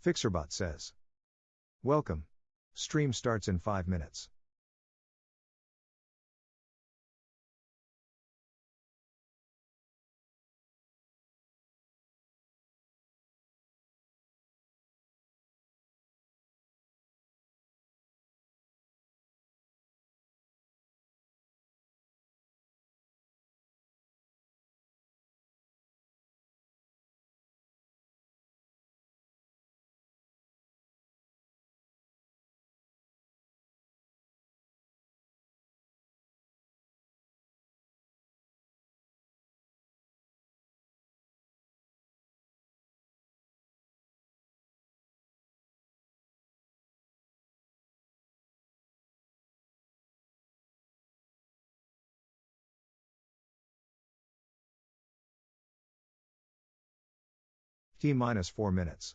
Fixerbot says. Welcome. Stream starts in 5 minutes. T minus 4 minutes.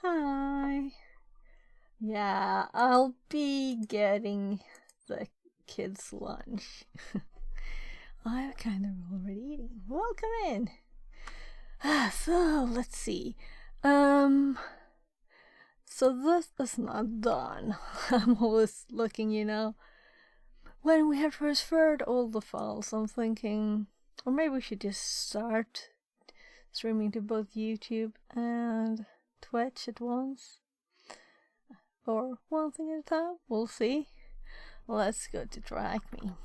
Hi. Yeah, I'll be getting the kids' lunch. I'm kind of already eating. Welcome in. So let's see. So this is not done. I'm always looking, When we have transferred all the files, I'm thinking, or maybe we should just start streaming to both YouTube and Twitch at once. Or one thing at a time. We'll see. Let's go to TrackMe.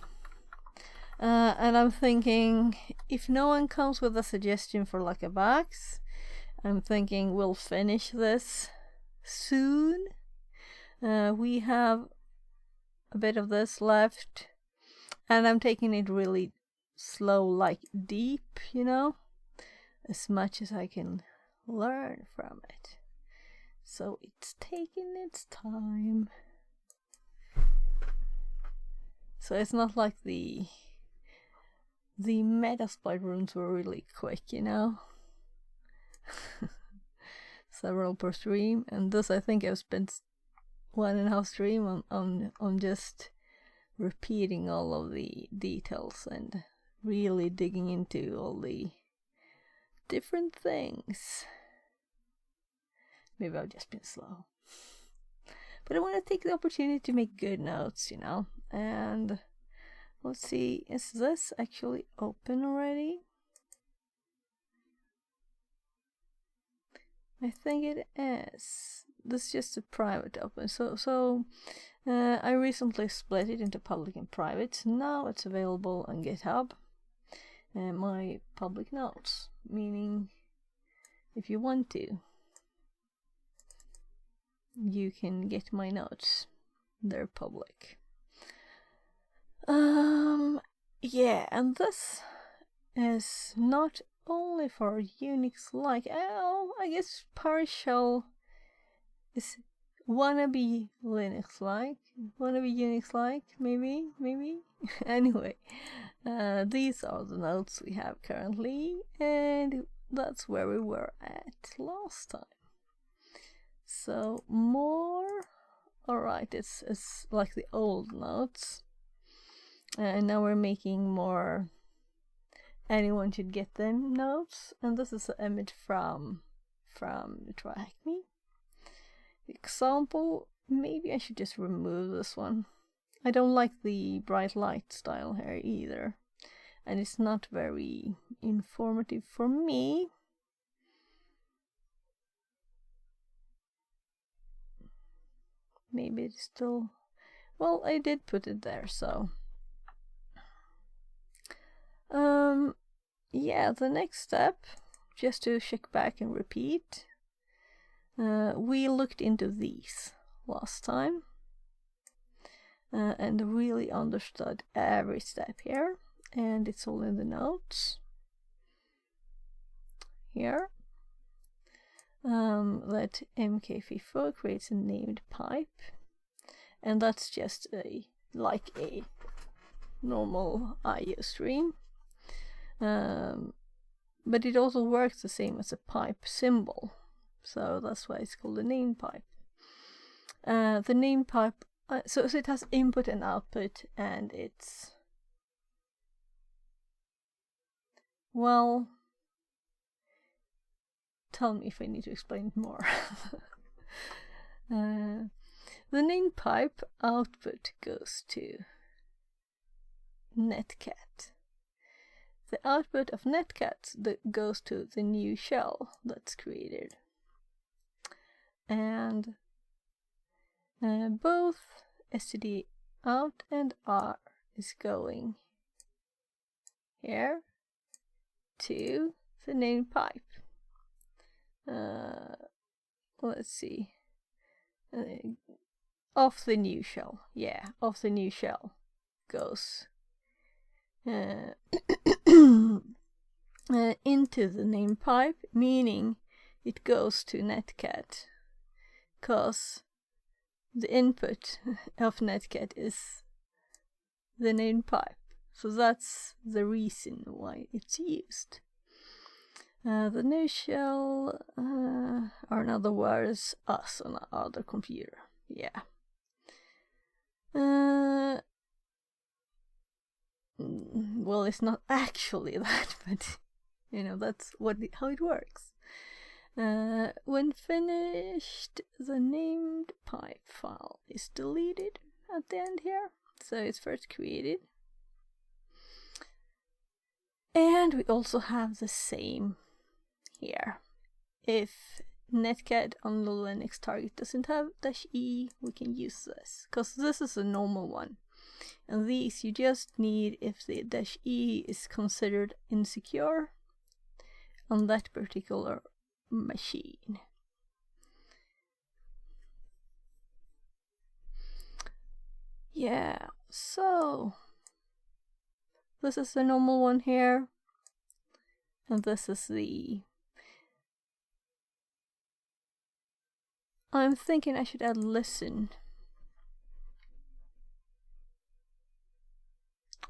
And I'm thinking, if no one comes with a suggestion for like a box, I'm thinking we'll finish this soon. We have a bit of this left, and I'm taking it really slow, like deep, as much as I can learn from it. So it's taking its time. So it's not like the Metasploit runes were really quick, Several per stream, and thus I think I've spent 1.5 stream on just repeating all of the details and really digging into all the different things. Maybe I've just been slow. But I want to take the opportunity to make good notes, and let's see, is this actually open already? I think it is. This is just a private open. So I recently split it into public and private. Now it's available on GitHub. My public notes, meaning if you want to, you can get my notes. They're public. Yeah, and this is not only for Unix-like. I guess PowerShell is wannabe Linux-like, wannabe Unix-like, maybe. Anyway, these are the notes we have currently, and that's where we were at last time. So more. Alright, it's like the old notes. And now we're making more anyone should get them notes. And this is an image from TrackMe. Example, maybe I should just remove this one. I don't like the bright light style here either. And it's not very informative for me. Maybe it's still... Well, I did put it there, so... Yeah, the next step, just to check back and repeat, we looked into these last time and really understood every step here, and it's all in the notes here. That MK54 creates a named pipe, and that's just like a normal IO stream. But it also works the same as a pipe symbol, so that's why it's called a name pipe. The name pipe, so it has input and output, and it's... Well, tell me if I need to explain it more. The name pipe output goes to Netcat. The output of Netcat goes to the new shell that's created. And both std out and r is going here to the name pipe. Let's see. Off the new shell. Yeah, off the new shell goes into the name pipe, meaning it goes to Netcat, because the input of Netcat is the name pipe. So that's the reason why it's used. The new shell, or in other words, us on the other computer. Yeah. Well, it's not actually that, but that's how it works. When finished, the named pipe file is deleted at the end here. So it's first created. And we also have the same here. If Netcat on the Linux target doesn't have -e, we can use this, because this is a normal one. And these you just need if the -e is considered insecure on that particular machine. Yeah, so this is the normal one here, and this is the... I'm thinking I should add listen.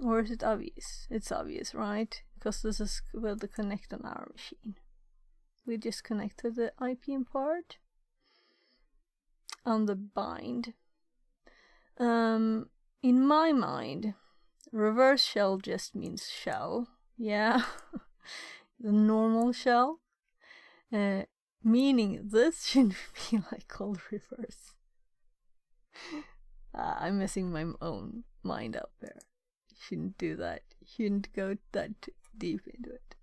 Or is it obvious? It's obvious, right? Because this is with the connect on our machine. We just connect to the IPM part on the bind. In my mind, reverse shell just means shell. Yeah. The normal shell. Meaning this shouldn't be like called reverse. I'm messing my own mind up there. Shouldn't do that. Shouldn't go that deep into it.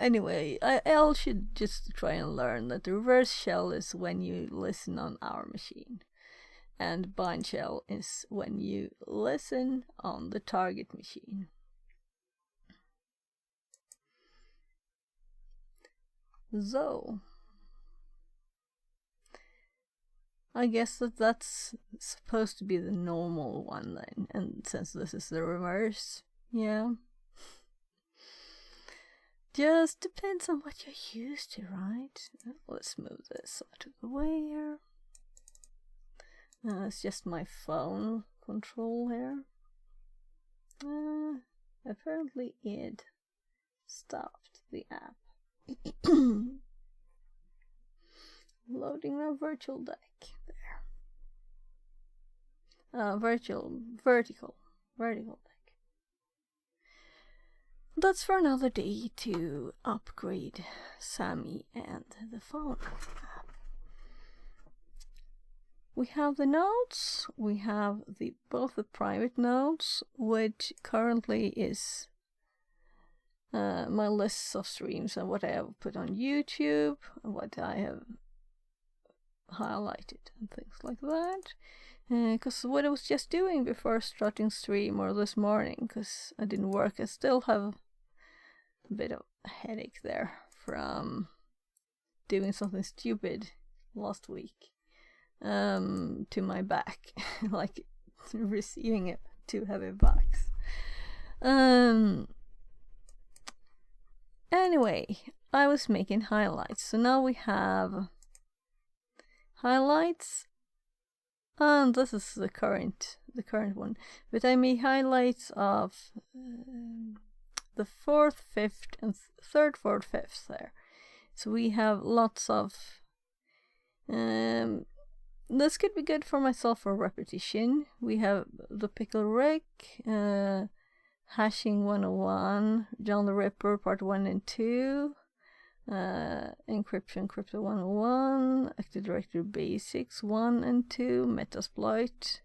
Anyway, I should just try and learn that the reverse shell is when you listen on our machine, and bind shell is when you listen on the target machine. So I guess that's supposed to be the normal one then, and since this is the reverse, yeah. Just depends on what you're used to, right? Let's move this out of the way here. It's just my phone control here. Apparently it stopped the app. Loading a virtual deck there. Vertical deck. That's for another day to upgrade Sammy and the phone app. We have the notes. We have both the private notes, which currently is my lists of streams and what I have put on YouTube, and what I have highlighted and things like that. Because what I was just doing before starting stream or this morning, because I didn't work, I still have a bit of a headache there from doing something stupid last week to my back, like receiving a 2 heavy box. Anyway, I was making highlights, so now we have highlights, and this is the current one. But I made highlights of the 4th, 5th, and 3rd, 4th, 5th there. So we have lots of. This could be good for myself for repetition. We have the Pickle Rick, Hashing 101, John the Ripper Part 1 and 2, Encryption Crypto 101, Active Directory Basics 1 and 2, Metasploit,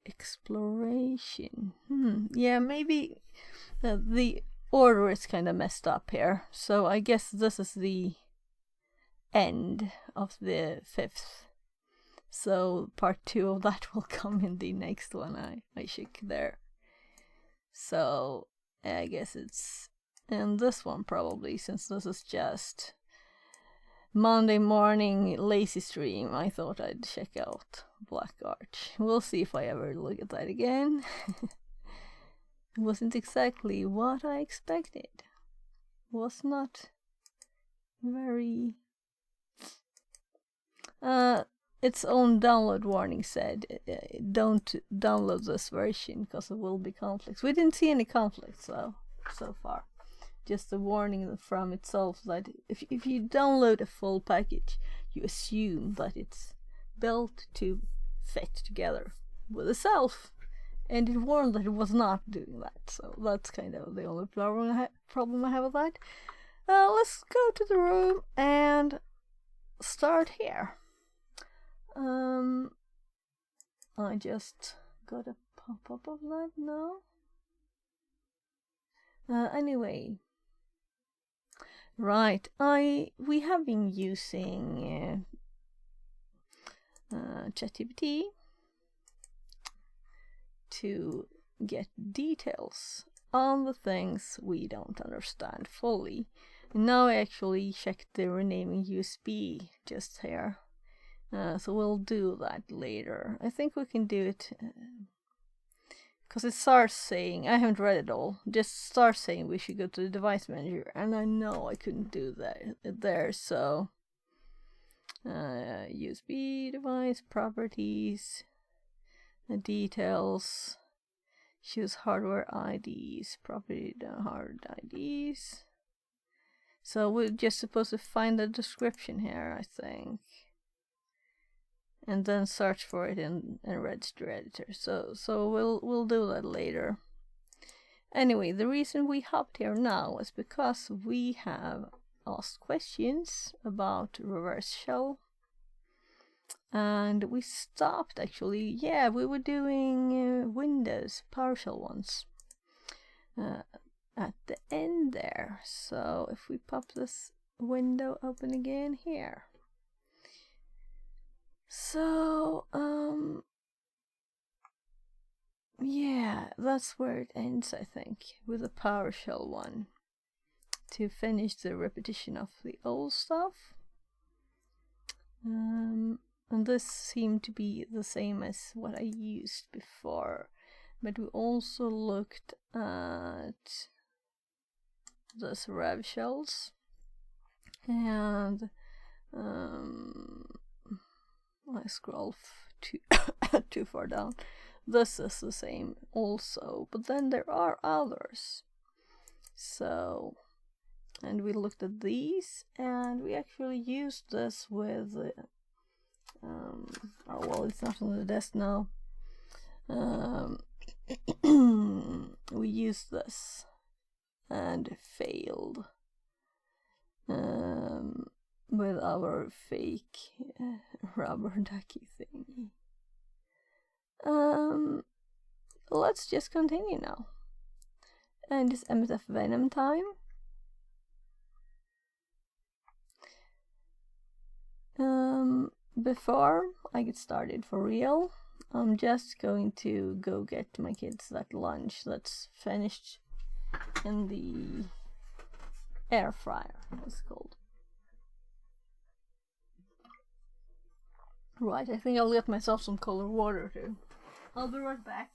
Exploration. Yeah, maybe the order is kind of messed up here. So I guess this is the end of the 5th. So part 2 of that will come in the next one I shook there. So I guess it's in this one probably, since this is just Monday morning lazy stream. I thought I'd check out Black Arch. We'll see if I ever look at that again. It wasn't exactly what I expected. It was not very... its own download warning said, don't download this version because there will be conflicts. We didn't see any conflicts though, so far. just a warning from itself that if you download a full package, you assume that it's built to fit together with itself. And it warned that it was not doing that, so that's kind of the only problem I have with that. Let's go to the room and start here. I just got a pop-up of that now. Anyway, right, we have been using ChatGPT to get details on the things we don't understand fully. Now I actually checked the renaming USB just here, so we'll do that later. I think we can do it because it starts saying, I haven't read it all, just starts saying we should go to the device manager, and I know I couldn't do that there, so USB device properties, details, choose hardware IDs, property hard IDs. So we're just supposed to find the description here, I think, and then search for it in Registry Editor. So we'll do that later. Anyway, the reason we hopped here now is because we have asked questions about reverse shell. And we stopped actually. Yeah, we were doing Windows PowerShell ones at the end there. So if we pop this window open again here. So yeah, that's where it ends, I think, with the PowerShell one, to finish the repetition of the old stuff. And this seemed to be the same as what I used before, but we also looked at those rev shells, and I scroll too far down. This is the same also, but then there are others. So, and we looked at these, and we actually used this with oh well, it's not on the desk now. We used this and failed with our fake rubber ducky thingy. Let's just continue now. And it's MSF Venom time. Before I get started for real, I'm just going to go get my kids that lunch that's finished in the air fryer, it's called. Right, I think I'll get myself some cold water too. I'll be right back.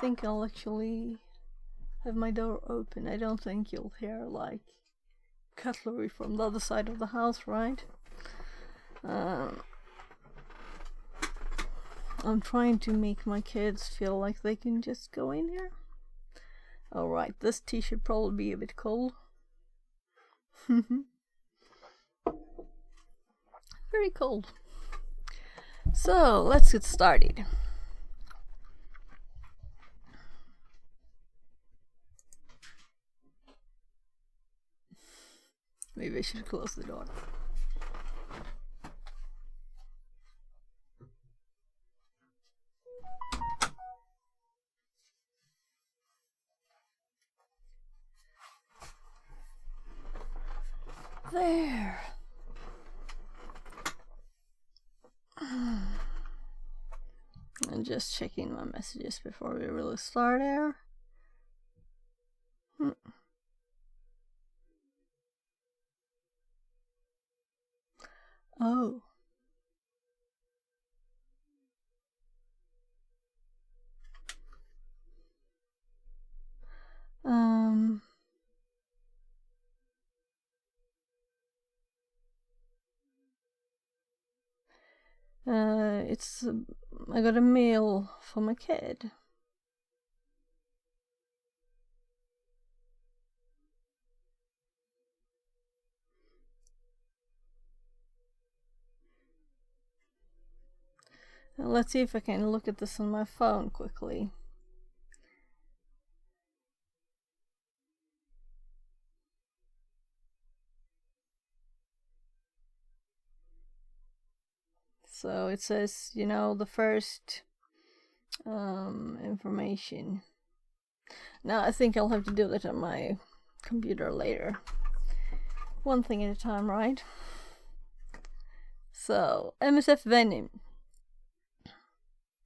think I'll actually have my door open. I don't think you'll hear like cutlery from the other side of the house, right? I'm trying to make my kids feel like they can just go in here. Alright, this tea should probably be a bit cold. Very cold. So, let's get started. Maybe I should close the door. There. I'm just checking my messages before we really start here. Oh. It's I got a mail from a kid. Let's see if I can look at this on my phone quickly. So it says, you know, the first information. Now I think I'll have to do that on my computer later. One thing at a time, right? So, MSF Venom.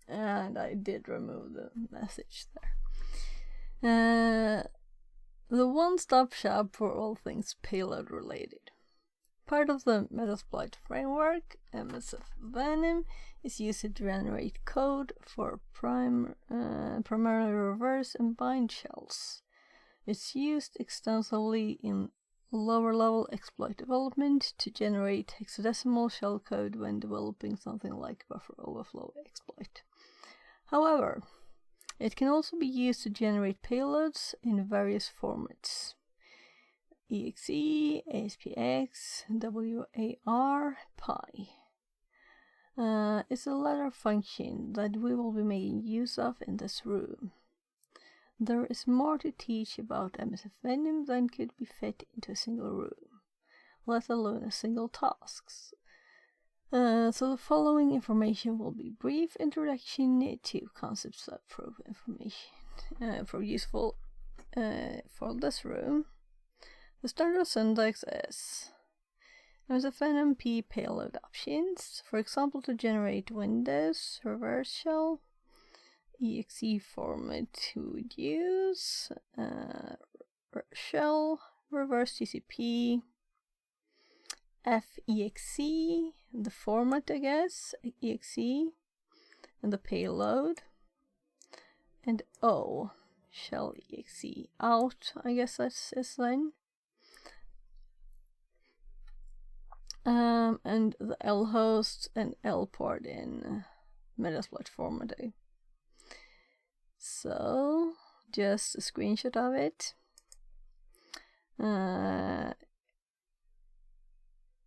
And I did remove the message there. The one-stop shop for all things payload related. Part of the Metasploit framework, MSF Venom is used to generate code for primarily reverse and bind shells. It's used extensively in lower-level exploit development to generate hexadecimal shellcode when developing something like buffer overflow exploit. However, it can also be used to generate payloads in various formats. EXE, ASPX, WAR, Pi. It's a latter function that we will be making use of in this room. There is more to teach about MSF Venom than could be fit into a single room, let alone a single task. So the following information will be brief introduction to concepts of proof information for useful for this room. The standard syntax is MSF Venom P payload options, for example, to generate Windows reverse shell, EXE format to would use, shell, reverse TCP, FEXE, the format I guess, EXE, and the payload, and O, shell EXE out, I guess that's is then. And the L host and L port in Metasploit format. So, just a screenshot of it.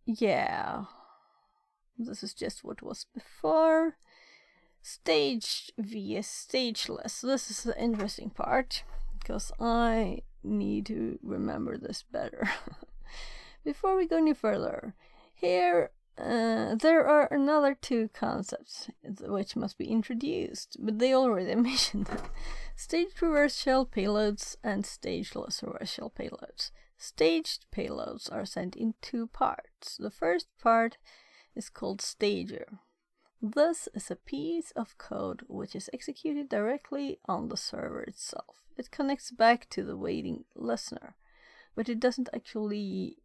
Yeah, this is just what was before. Staged vs stageless. This is the interesting part, because I need to remember this better. Before we go any further, here there are another two concepts which must be introduced, but they already mentioned them. Staged reverse shell payloads and stageless reverse shell payloads. Staged payloads are sent in two parts. The first part is called stager. This is a piece of code which is executed directly on the server itself. It connects back to the waiting listener, but it doesn't actually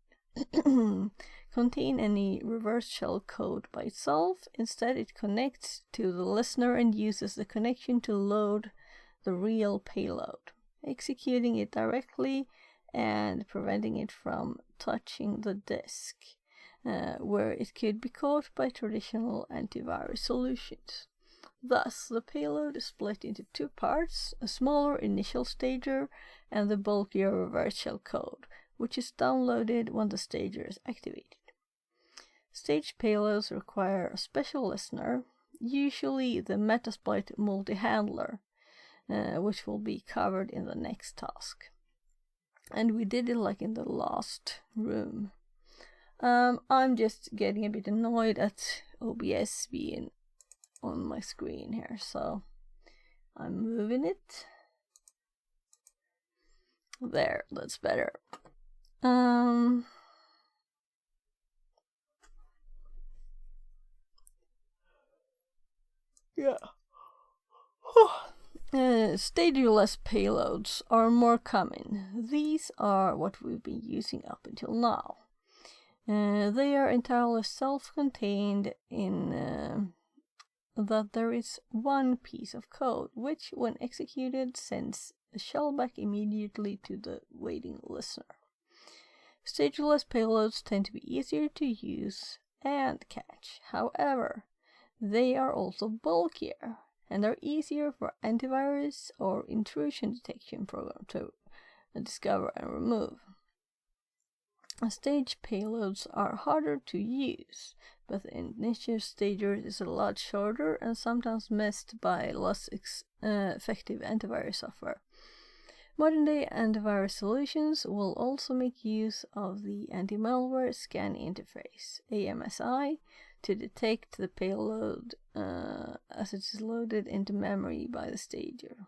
contain any reverse shell code by itself. Instead, it connects to the listener and uses the connection to load the real payload, executing it directly and preventing it from touching the disk, where it could be caught by traditional antivirus solutions. Thus, the payload is split into two parts, a smaller initial stager and the bulkier reverse shell code, which is downloaded when the stager is activated. Staged payloads require a special listener, usually the Metasploit multi-handler, which will be covered in the next task. And we did it like in the last room. I'm just getting a bit annoyed at OBS being on my screen here, so I'm moving it. There, that's better. Yeah. Stagerless payloads are more common. These are what we've been using up until now. They are entirely self-contained in that there is one piece of code which, when executed, sends the shell back immediately to the waiting listener. Stagerless payloads tend to be easier to use and catch. However, they are also bulkier and are easier for antivirus or intrusion detection program to discover and remove. Stage payloads are harder to use, but the initial stager is a lot shorter and sometimes missed by less effective antivirus software. Modern-day antivirus solutions will also make use of the Anti-Malware Scan Interface, AMSI, to detect the payload as it is loaded into memory by the stager,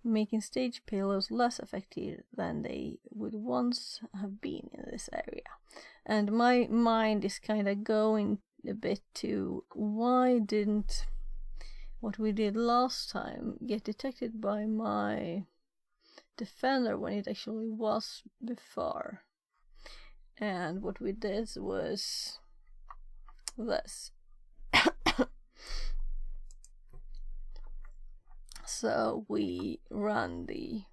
making stage payloads less effective than they would once have been in this area. And my mind is kind of going a bit to why didn't what we did last time get detected by my Defender when it actually was before. And what we did was this. So we run the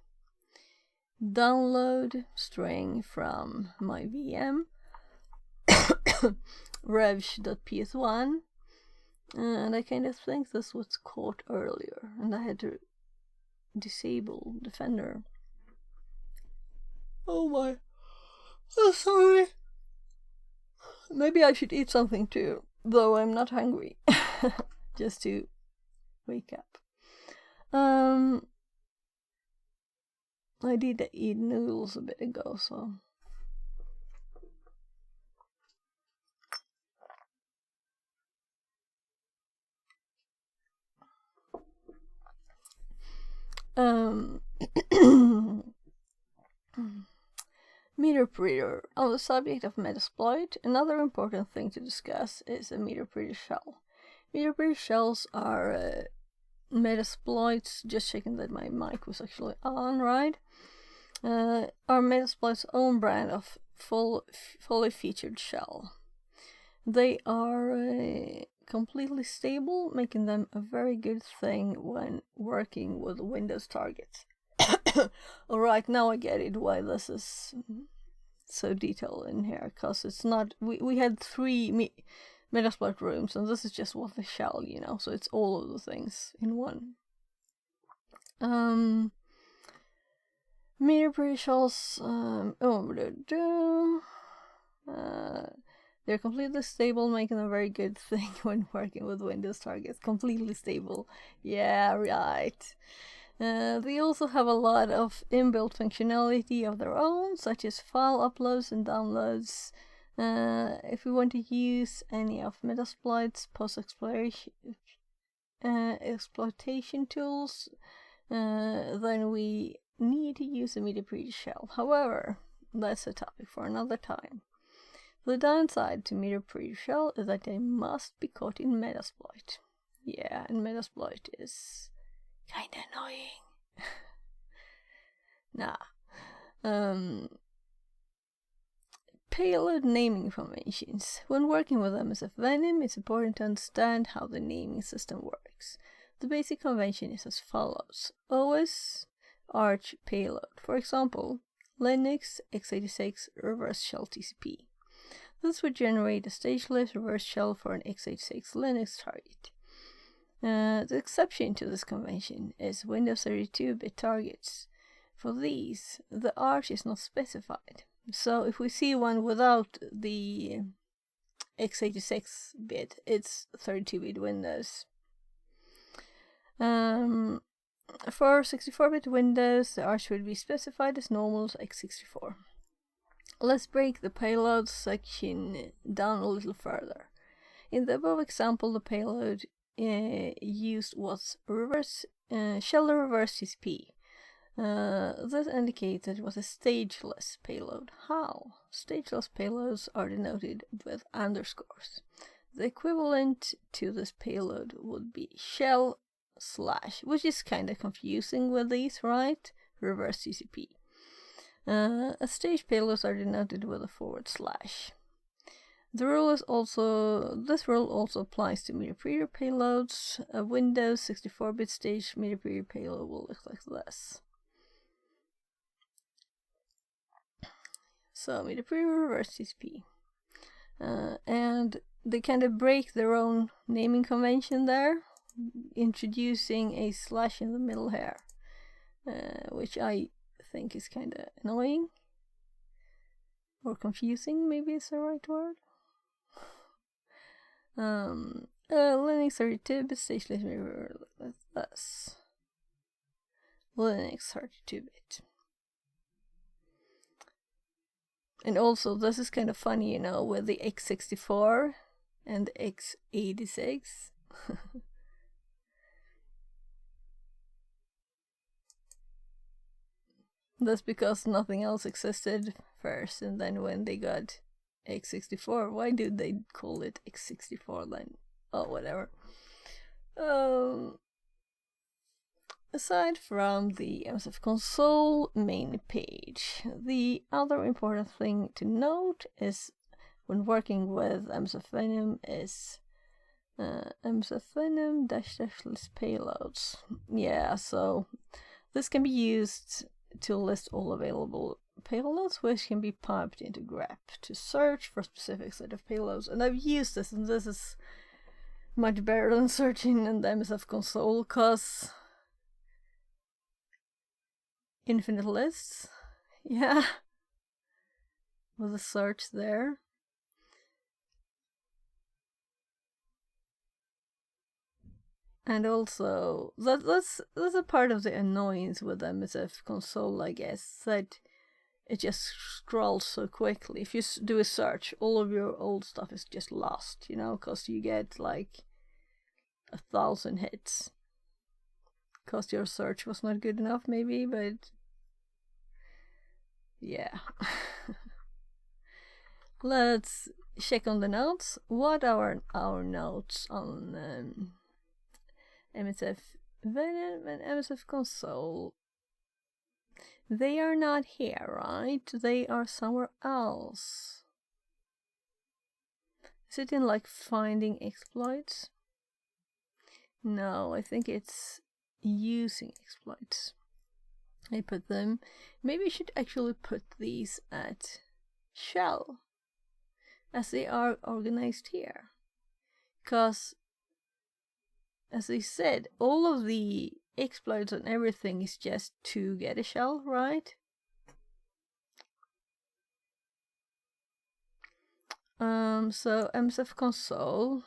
download string from my VM revsh.ps1, and I kind of think this was caught earlier and I had to disable Defender. Oh my, oh sorry. Maybe I should eat something too, though I'm not hungry. Just to wake up. I did eat noodles a bit ago, so. MeterPreter. On the subject of Metasploit, another important thing to discuss is a MeterPreter shell. MeterPreter shells are Metasploit's, just checking that my mic was actually on, right? Are Metasploit's own brand of fully featured shell. They are completely stable, making them a very good thing when working with Windows targets. Alright, now I get it why this is so detailed in here, because it's not, we had 3 Metasploit rooms, and this is just one the shell, you know, so it's all of the things in one. MeterPreter shells, they're completely stable, making them a very good thing when working with Windows targets. Completely stable. Yeah, right. They also have a lot of inbuilt functionality of their own, such as file uploads and downloads. If we want to use any of Metasploit's post-exploitation tools, then we need to use a MeterPreter shell. However, that's a topic for another time. The downside to MeterPreter shell is that they must be caught in Metasploit. Yeah, and Metasploit is kinda annoying. Payload naming conventions. When working with MSF Venom, it's important to understand how the naming system works. The basic convention is as follows. OS Arch payload. For example, Linux x86 reverse shell TCP. This would generate a stageless reverse shell for an x86 Linux target. The exception to this convention is Windows 32-bit targets. For these, the Arch is not specified. So if we see one without the x86 bit, it's 32-bit Windows. For 64-bit Windows, the Arch would be specified as normal x64. Let's break the payload section down a little further. In the above example, the payload used was shell reverse TCP. This indicates that it was a stageless payload. How? Stageless payloads are denoted with underscores. The equivalent to this payload would be shell / which is kind of confusing with these, right? Reverse TCP. Stage payloads are denoted with a /. This rule also applies to media preader payloads. A Windows 64-bit stage media preader payload will look like this. So media preader reverse TCP. And they kind of break their own naming convention there, introducing a / in the middle here, which I think is kind of annoying or confusing, maybe is the right word. Linux 32-bit stageless mirror like this. Linux 32-bit. And also, this is kind of funny, with the x64 and the x86. That's because nothing else existed first, and then when they got x64, why did they call it x64 then? Oh, whatever. Aside from the MSF console main page, the other important thing to note is when working with MSF Venom is MSF Venom --list payloads. Yeah, so this can be used to list all available payloads, which can be piped into grep to search for a specific set of payloads. And I've used this, and this is much better than searching in the MSF console, because infinite lists, yeah, with a search there. And also, that's a part of the annoyance with MSF console, I guess, that it just scrolls so quickly. If you do a search, all of your old stuff is just lost, because you get like 1,000 hits. Because your search was not good enough, maybe, but yeah. Let's check on the notes. What are our notes on MSF Venom and MSF console? They are not here, right? They are somewhere else. Is it in like finding exploits? No, I think it's using exploits. I put them. Maybe I should actually put these at shell, as they are organized here. Because, as I said, all of the exploits and everything is just to get a shell, right? So MSF console.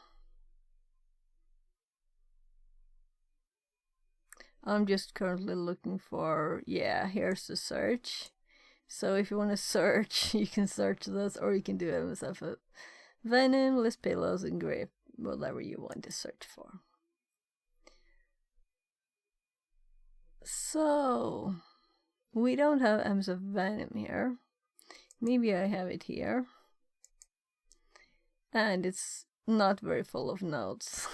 I'm just currently looking for, here's the search. So if you want to search, you can search this, or you can do MSF Venom, list payloads, and grep, whatever you want to search for. So, we don't have MSF Venom here. Maybe I have it here. And it's not very full of notes.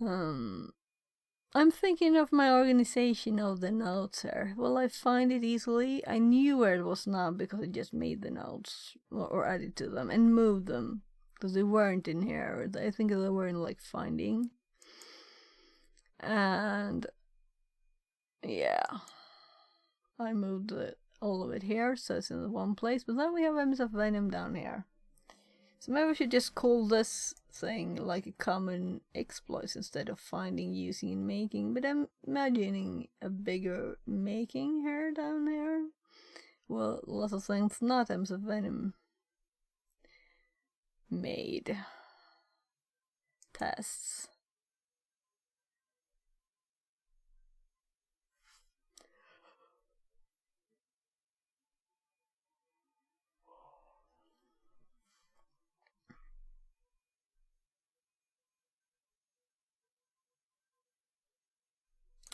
I'm thinking of my organization of the notes here. Will I find it easily? I knew where it was now because I just made the notes or added to them and moved them because they weren't in here. I think they were in like finding. And yeah, I moved all of it here, so it's in the one place. But then we have Ems of Venom down here. So maybe we should just call this thing like a common exploits instead of finding, using, and making. But I'm imagining a bigger making here down here. Well, lots of things not Ems of Venom made. Tests.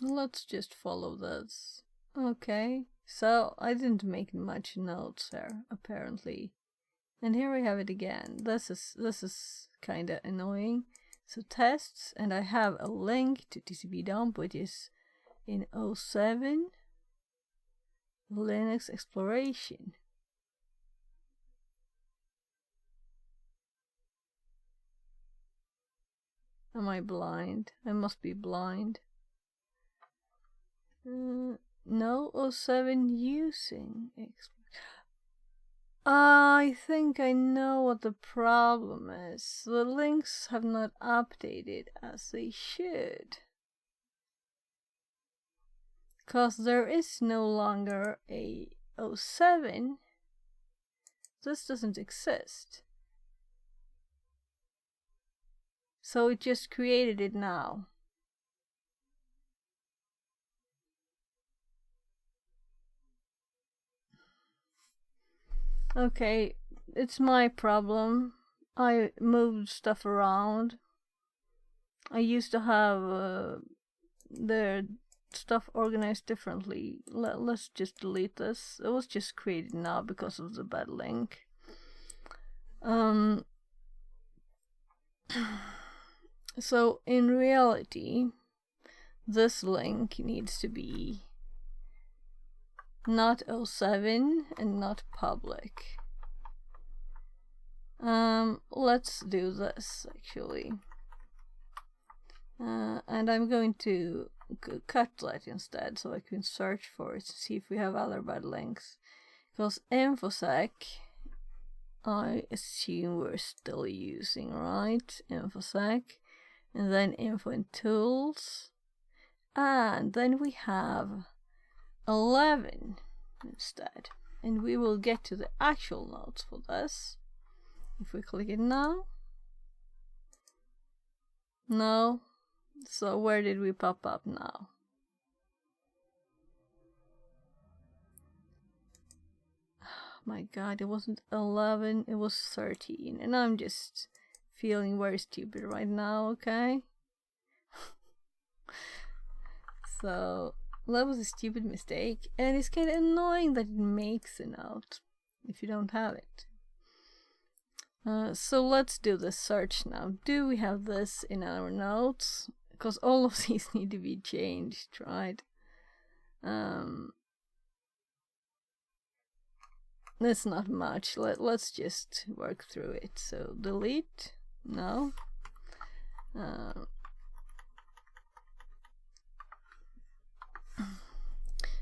Let's just follow this. Okay, so I didn't make much notes there, apparently. And here we have it again. This is kind of annoying. So tests, and I have a link to TCP dump, which is in 07 Linux exploration. Am I blind? I must be blind. No, 07 using. I think I know what the problem is. The links have not updated as they should. Because there is no longer a 07. This doesn't exist. So it just created it now. Okay, it's my problem. I moved stuff around. I used to have their stuff organized differently. Let's just delete this. It was just created now because of the bad link. So in reality, this link needs to be not 07 and not public. Let's do this actually. And I'm going to cut that instead so I can search for it to see if we have other bad links. Because InfoSec, I assume we're still using, right? InfoSec. And then Info and Tools. And then we have 11 instead. And we will get to the actual notes for this. If we click it now. No. So where did we pop up now? Oh my god, it wasn't 11, it was 13. And I'm just feeling very stupid right now, okay? So that was a stupid mistake, and it's kind of annoying that it makes a note if you don't have it. So let's do the search now. Do we have this in our notes? Because all of these need to be changed, right? That's not much. Let's just work through it. So delete. No.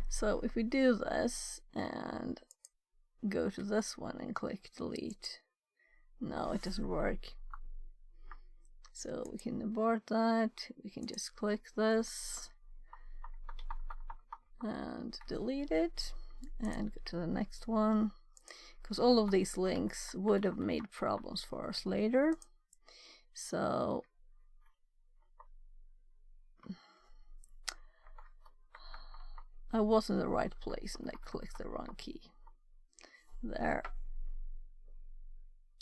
So if we do this and go to this one and click delete, no, it doesn't work. So we can abort that. We can just click this and delete it and go to the next one, because all of these links would have made problems for us later. So I was in the right place and I clicked the wrong key. There.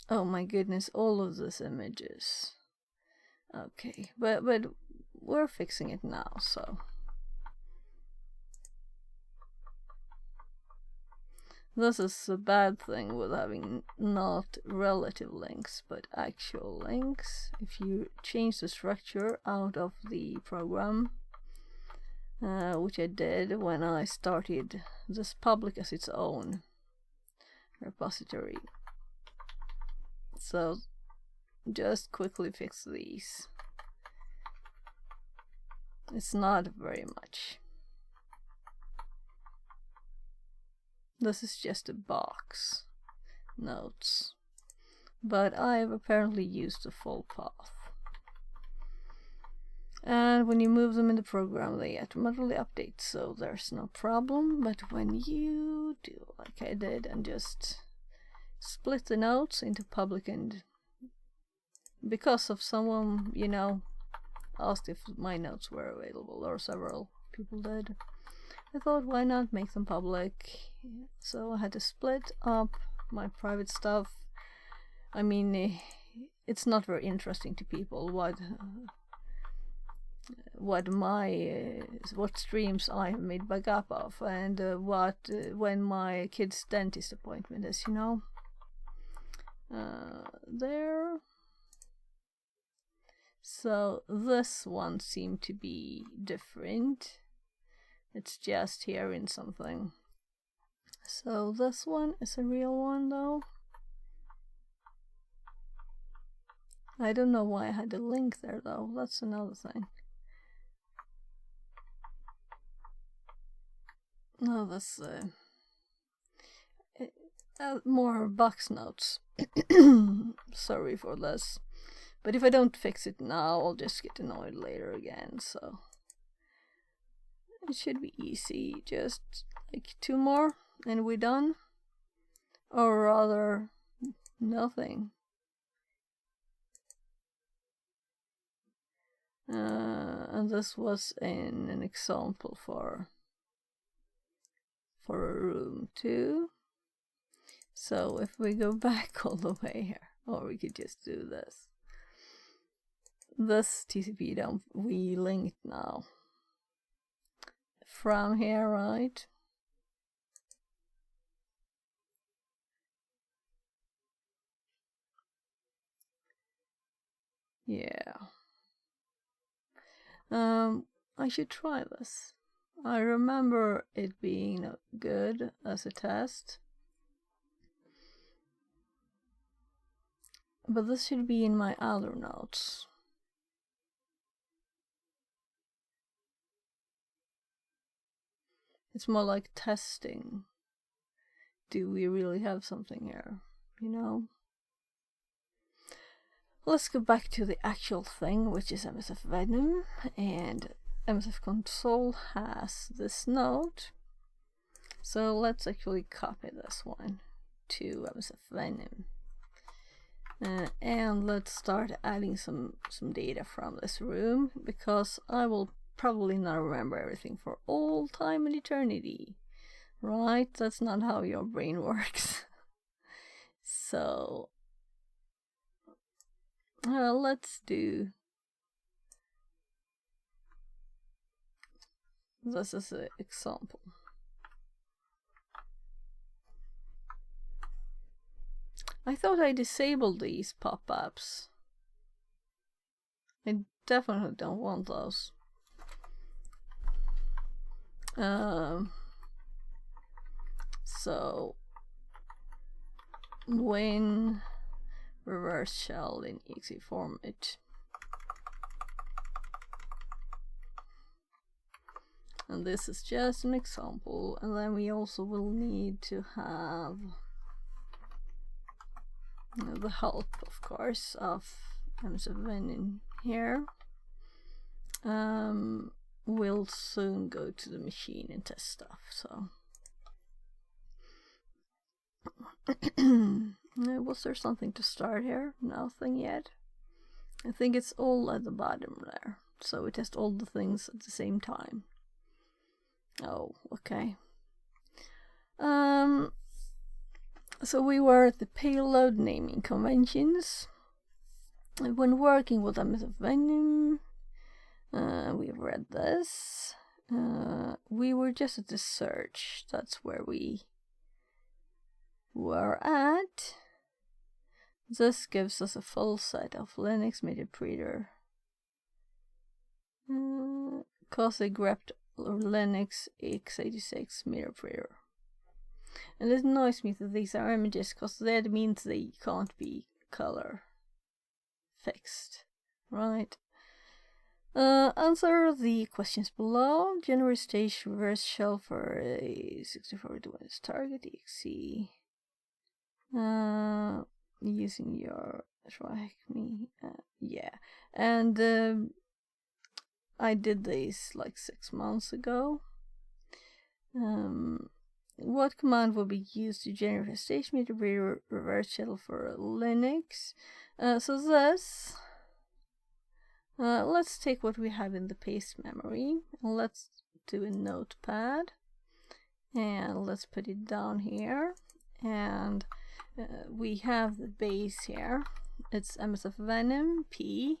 Oh my goodness, all of these images. Okay, but we're fixing it now, so. This is a bad thing with having not relative links, but actual links. If you change the structure out of the program, which I did when I started this public as its own repository. So just quickly fix these. It's not very much. This is just a box notes, but I've apparently used the full path. And when you move them in the program, they automatically update, so there's no problem. But when you do like I did and just split the notes into public and because of someone, you know, asked if my notes were available, or several people did, I thought, why not make them public? So I had to split up my private stuff. I mean, it's not very interesting to people what streams I have made backup of, and when my kid's dentist appointment is, you know. There. So this one seemed to be different. It's just here in something. So this one is a real one though. I don't know why I had a link there though. That's another thing. No, that's more box notes. Sorry for this. But if I don't fix it now, I'll just get annoyed later again, so it should be easy. Just like 2 more and we're done. Or rather, nothing. And this was in an example for a room too. So if we go back all the way here, or we could just do this. This TCP dump we linked now. From here, right? Yeah. I should try this. I remember it being good as a test. But this should be in my other notes. It's more like testing. Do we really have something here? You know? Let's go back to the actual thing, which is MSF Venom, and MSF Console has this node. So let's actually copy this one to MSF Venom. And let's start adding some data from this room, because I will probably not remember everything for all time and eternity. Right? That's not how your brain works. So let's do this as an example. I thought I disabled these pop-ups. I definitely don't want those. So when reverse shell in exe format, and this is just an example, and then we also will need to have the help, of course, of MSF in here. We'll soon go to the machine and test stuff, so was there something to start here? Nothing yet. I think it's all at the bottom there, so we test all the things at the same time. Oh, okay. So we were at the payload naming conventions. When working with MSF Venom, we read this. We were just at the search. That's where we were at. This gives us a full set of Linux MediaPreter, COSIG grepped Linux x86 MediaPreter. And it annoys me that these are images, because that means they can't be color fixed, right? Answer the questions below. Generate stage reverse shell for a 64 device target exe. Using your track me. Yeah, and I did this like 6 months ago. What command will be used to generate a stage meter reverse shell for Linux? So this. Let's take what we have in the paste memory. Let's do a notepad. And let's put it down here. And we have the base here. It's MSF Venom P.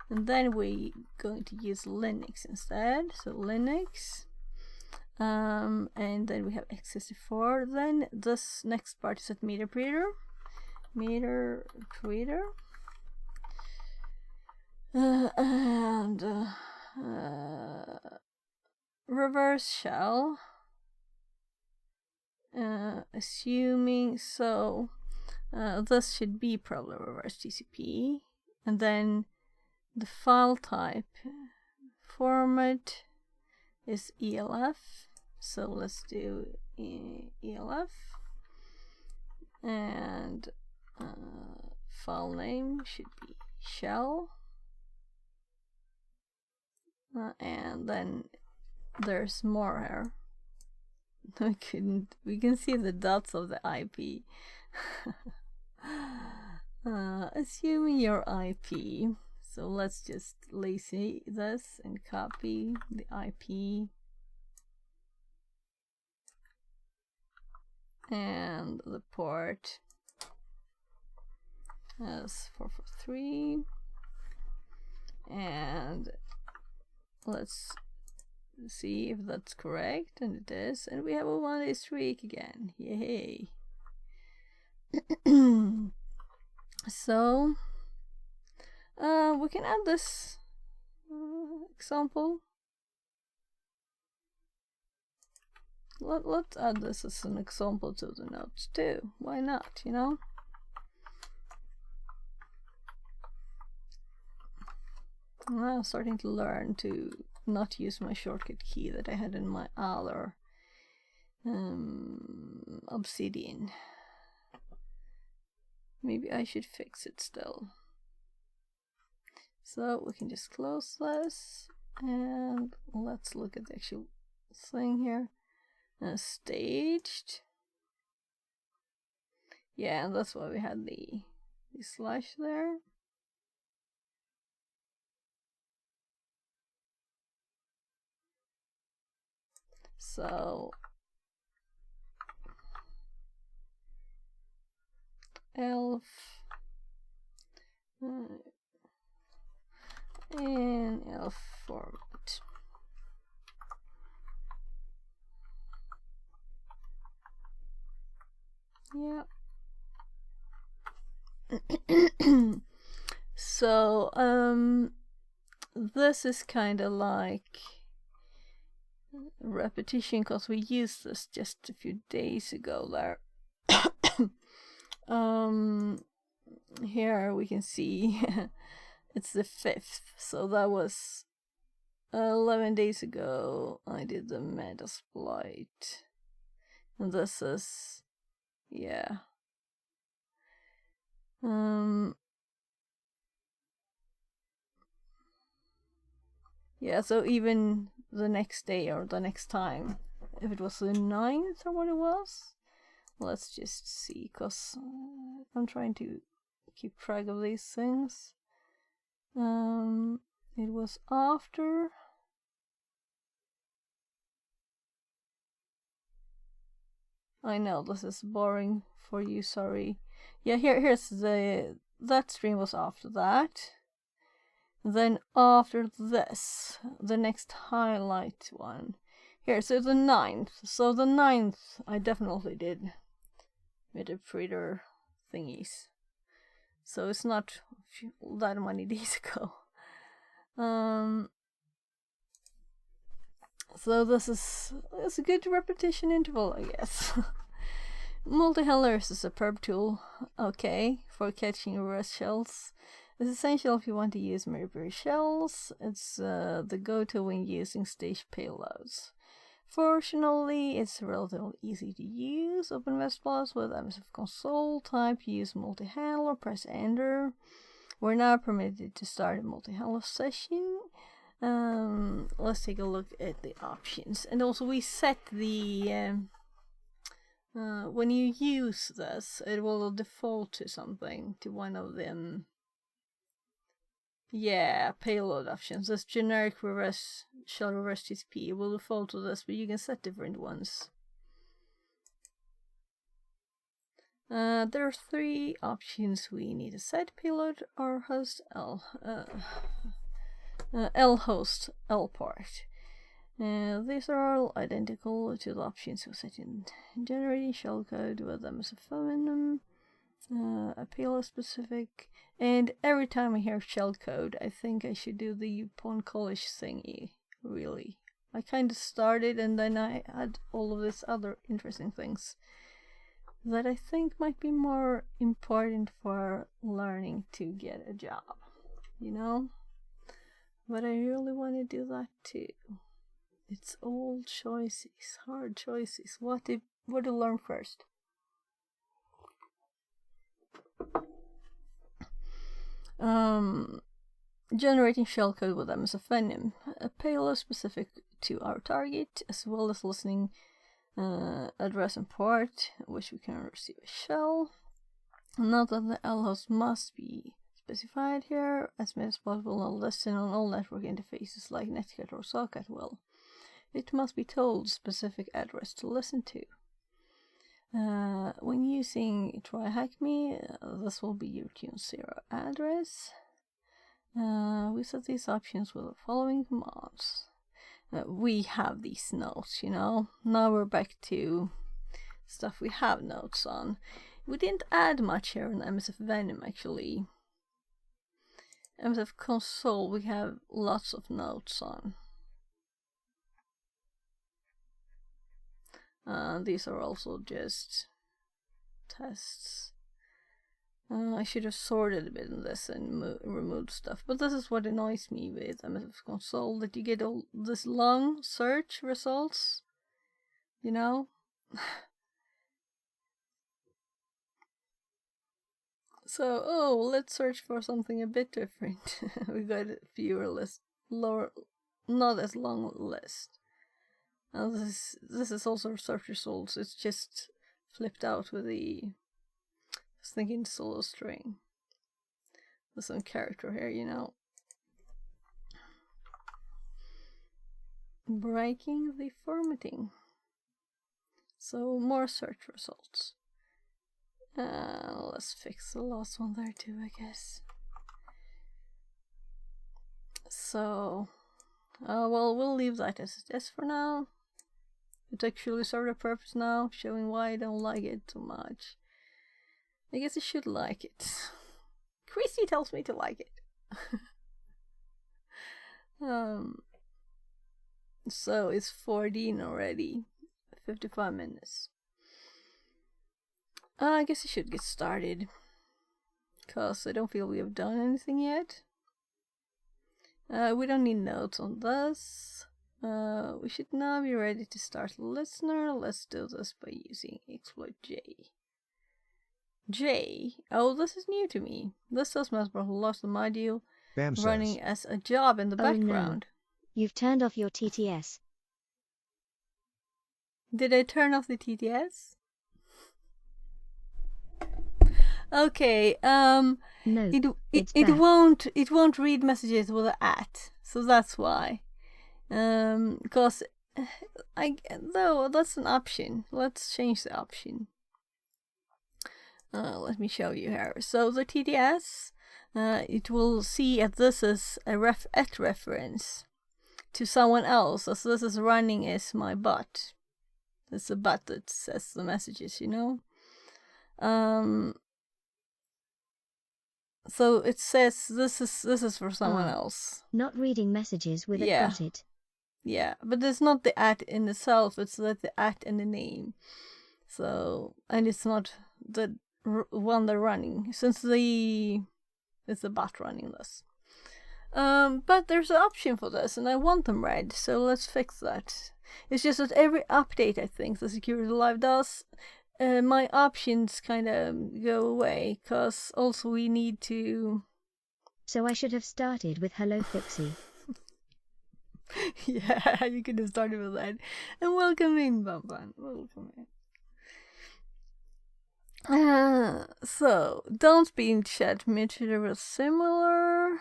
And then we're going to use Linux instead. So Linux. And then we have x64. Then this next part is at MeterPreader. MeterPreader. And reverse shell. Assuming so, this should be probably reverse TCP, and then the file type format is ELF. So let's do ELF, and file name should be shell. And then there's more here. We can see the dots of the IP. Assuming your IP. So let's just lazy this and copy the IP. And the port is 443. And let's see if that's correct, and it is, and we have a 1-day streak again. Yay. So we can add this example. Let's add this as an example to the notes too. Why not, you know? I'm starting to learn to not use my shortcut key that I had in my other Obsidian. Maybe I should fix it still. So we can just close this, and let's look at the actual thing here. Staged. Yeah, and that's why we had the slash there. So elf and elf format. Yeah. So this is kind of like repetition because we used this just a few days ago there. Here we can see it's the 5th, so that was 11 days ago. I did the Metasploit, and this is, yeah. Yeah, so even the next day or the next time, if it was the 9th or what it was, let's just see, because I'm trying to keep track of these things. It was after. I know this is boring for you, sorry. Yeah, here's that stream was after that. Then after this, the next highlight one. Here, so the 9th. So the 9th, I definitely did MeterPreader thingies. So it's not that many days ago. So this is a good repetition interval, I guess. Multi-handler is a superb tool, okay, for catching reverse shells. It's essential if you want to use Mayberry shells. It's the go-to when using stage payloads. Fortunately, it's relatively easy to use. Open WebSploit with MSF console, type use multi-handler, press enter. We're now permitted to start a multi-handler session. Let's take a look at the options. And also we set the when you use this, it will default to something, to one of them. Yeah, payload options. This generic reverse shell reverse TCP. It will default to this, but you can set different ones. There are 3 options we need to set: payload, R host, L host, L port. These are all identical to the options we set in generating shellcode with MSF a payload specific. And every time I hear shellcode, I think I should do the pawn college thingy, really. I kind of started and then I had all of these other interesting things that I think might be more important for learning to get a job, you know? But I really want to do that too. It's all choices, hard choices. What to learn first? Generating shellcode with MSF Venom, a payload specific to our target, as well as listening address and port, which we can receive a shell. Note that the L host must be specified here, as Metasploit will not listen on all network interfaces like Netcat or Socket will. It must be told specific address to listen to. When using TryHackMe, this will be your Tune0 address. We set these options with the following commands. We have these notes, you know. Now we're back to stuff we have notes on. We didn't add much here in MSF Venom, actually. MSF console we have lots of notes on. These are also just tests. I should have sorted a bit in this and removed stuff, but this is what annoys me with MSF console, that you get all this long search results, you know? So, let's search for something a bit different. We got a fewer lower, not as long list. Now this is also search results. It's just flipped out with the, I was thinking solo string. There's some character here, you know. Breaking the formatting. So more search results. Let's fix the last one there too, I guess. So, well, we'll leave that as it is for now. It actually served a purpose now, showing why I don't like it too much. I guess I should like it. Christy tells me to like it. So it's 14 already. 55 minutes. I guess I should get started, cause I don't feel we have done anything yet. We don't need notes on this. We should now be ready to start listener. Let's do this by using exploit J. J. Oh, this is new to me. This does Metasploit lost the module Bam running says. as a job in the background. No. You've turned off your TTS. Did I turn off the TTS? Okay, No, it won't read messages with an @ so that's why. Because though that's an option. Let's change the option. Let me show you here. So the TTS, it will see if this is a reference to someone else, as this is running as my bot. It's a bot that says the messages, you know. So it says this is for someone else. Not reading messages with it. Got it. Yeah, but it's not the @ in itself, it's like the @ in the name. So, and it's not the one they're running. Since the It's a bot running this. But there's an option for this, and I want them red, so let's fix that. It's just that every update, I think, the Security Live does, my options kind of go away, because also we need to... So I should have started with Hello Fixie. Yeah, you could have started with that. And welcome in, Bamban. Welcome in. So, don't be in chat. Material similar.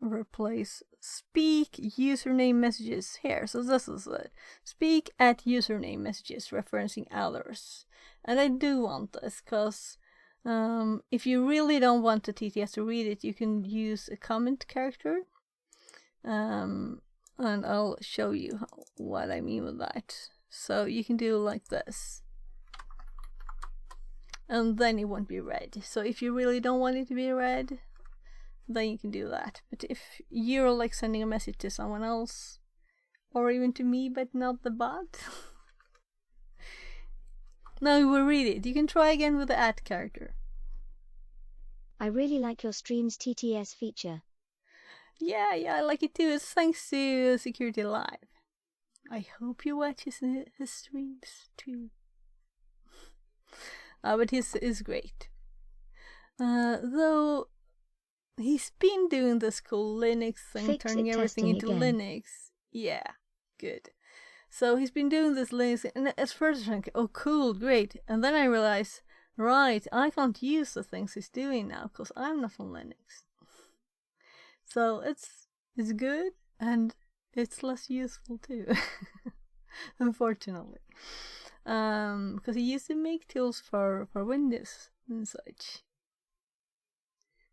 Replace speak username messages here. So this is it. Speak at username messages referencing others. And I do want this because if you really don't want the TTS to read it, you can use a comment character. And I'll show you what I mean with that. So you can do like this. And then it won't be read. So if you really don't want it to be read, then you can do that. But if you're like sending a message to someone else, or even to me, but not the bot, now you will read it. You can try again with the at character. I really like your stream's TTS feature. Yeah, I like it too. It's thanks to Security Live. I hope you watch his streams too. But his is great. Though he's been doing this cool Linux thing, turning everything into Linux. Yeah, good. So he's been doing this Linux, and at first I think, oh cool, great. And then I realized, right, I can't use the things he's doing now because I'm not on Linux. So it's good, and it's less useful too, unfortunately. Because he used to make tools for Windows and such.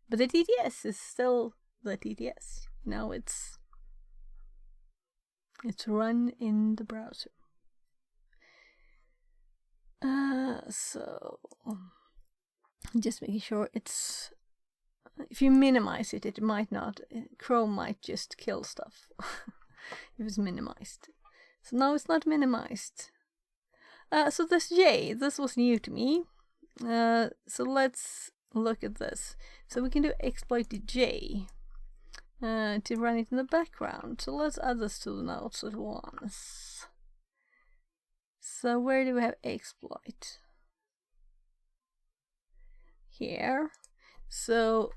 But the TTS is still the TTS. Now it's run in the browser. So just making sure it's... If you minimize it, it might not... Chrome might just kill stuff if it's minimized. So now it's not minimized. So this J, this was new to me. So let's look at this. So we can do exploit J to run it in the background. So let's add this to the notes at once. So where do we have exploit? Here. So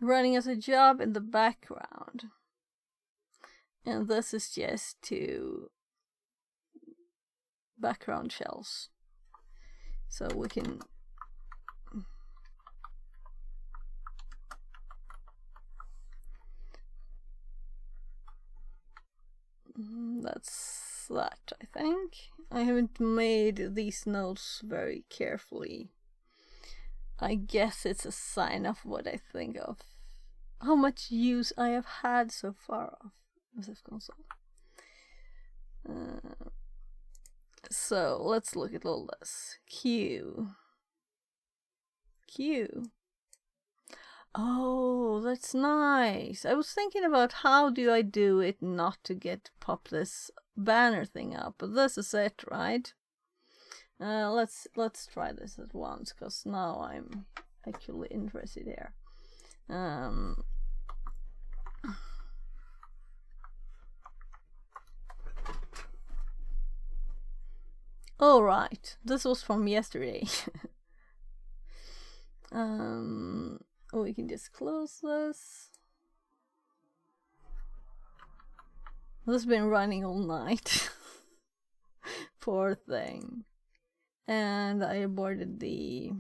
running as a job in the background, and this is just to background shells, so we can that's that. I think I haven't made these notes very carefully. I guess it's a sign of what I think of how much use I have had so far of MSF Console. So let's look at all this. Q. Oh, that's nice. I was thinking about how do I do it not to pop this banner thing up, but this is it, right? Let's try this at once, because now I'm actually interested here. Oh right, this was from yesterday. We can just close this. This has been running all night. Poor thing. And I aborted the...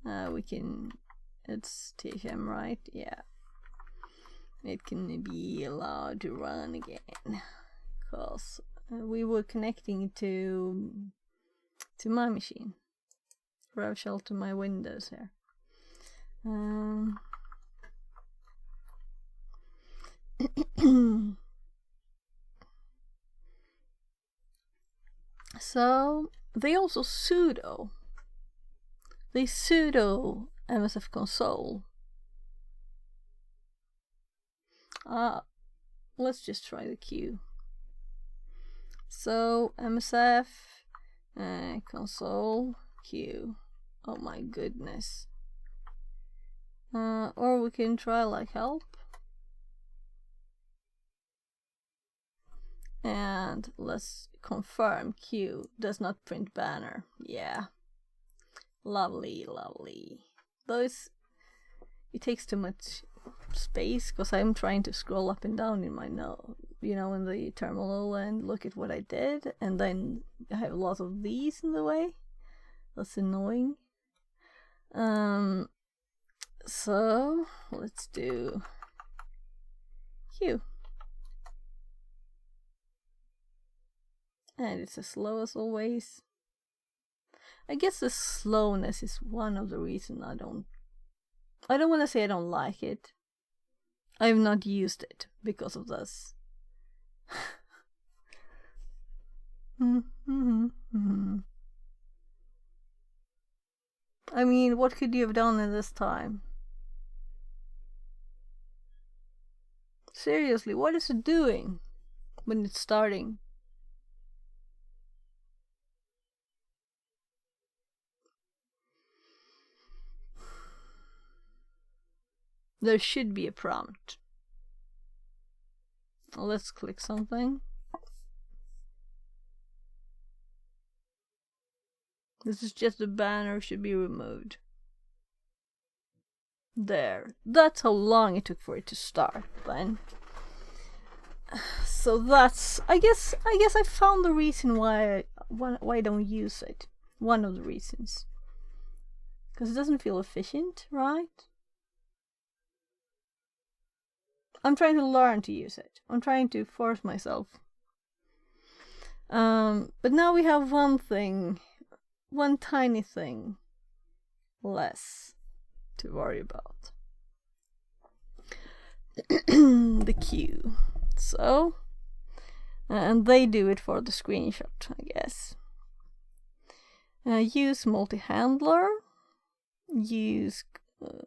it's THM, right? Yeah. It can be allowed to run again. Because we were connecting to my machine. RevShell to my Windows here. So they also sudo MSF Console. let's just try the queue. So MSF console queue. Oh my goodness. Or we can try like help. And let's confirm queue does not print banner. Yeah. Lovely, lovely. Those, it takes too much space because I'm trying to scroll up and down in my note, in the terminal and look at what I did, and then I have a lot of these in the way. That's annoying. So let's do queue. And it's as slow as always. I guess the slowness is one of the reasons I don't want to say I don't like it. I have not used it because of this. I mean, what could you have done in this time? Seriously, what is it doing when it's starting? There should be a prompt. Let's click something. This is just a banner, should be removed. There. That's how long it took for it to start then. So that's, I guess I found the reason why I don't use it. One of the reasons. Because it doesn't feel efficient, right? I'm trying to learn to use it. I'm trying to force myself. But now we have one tiny thing less to worry about. The queue. So, and they do it for the screenshot, I guess. Use multi-handler. Use,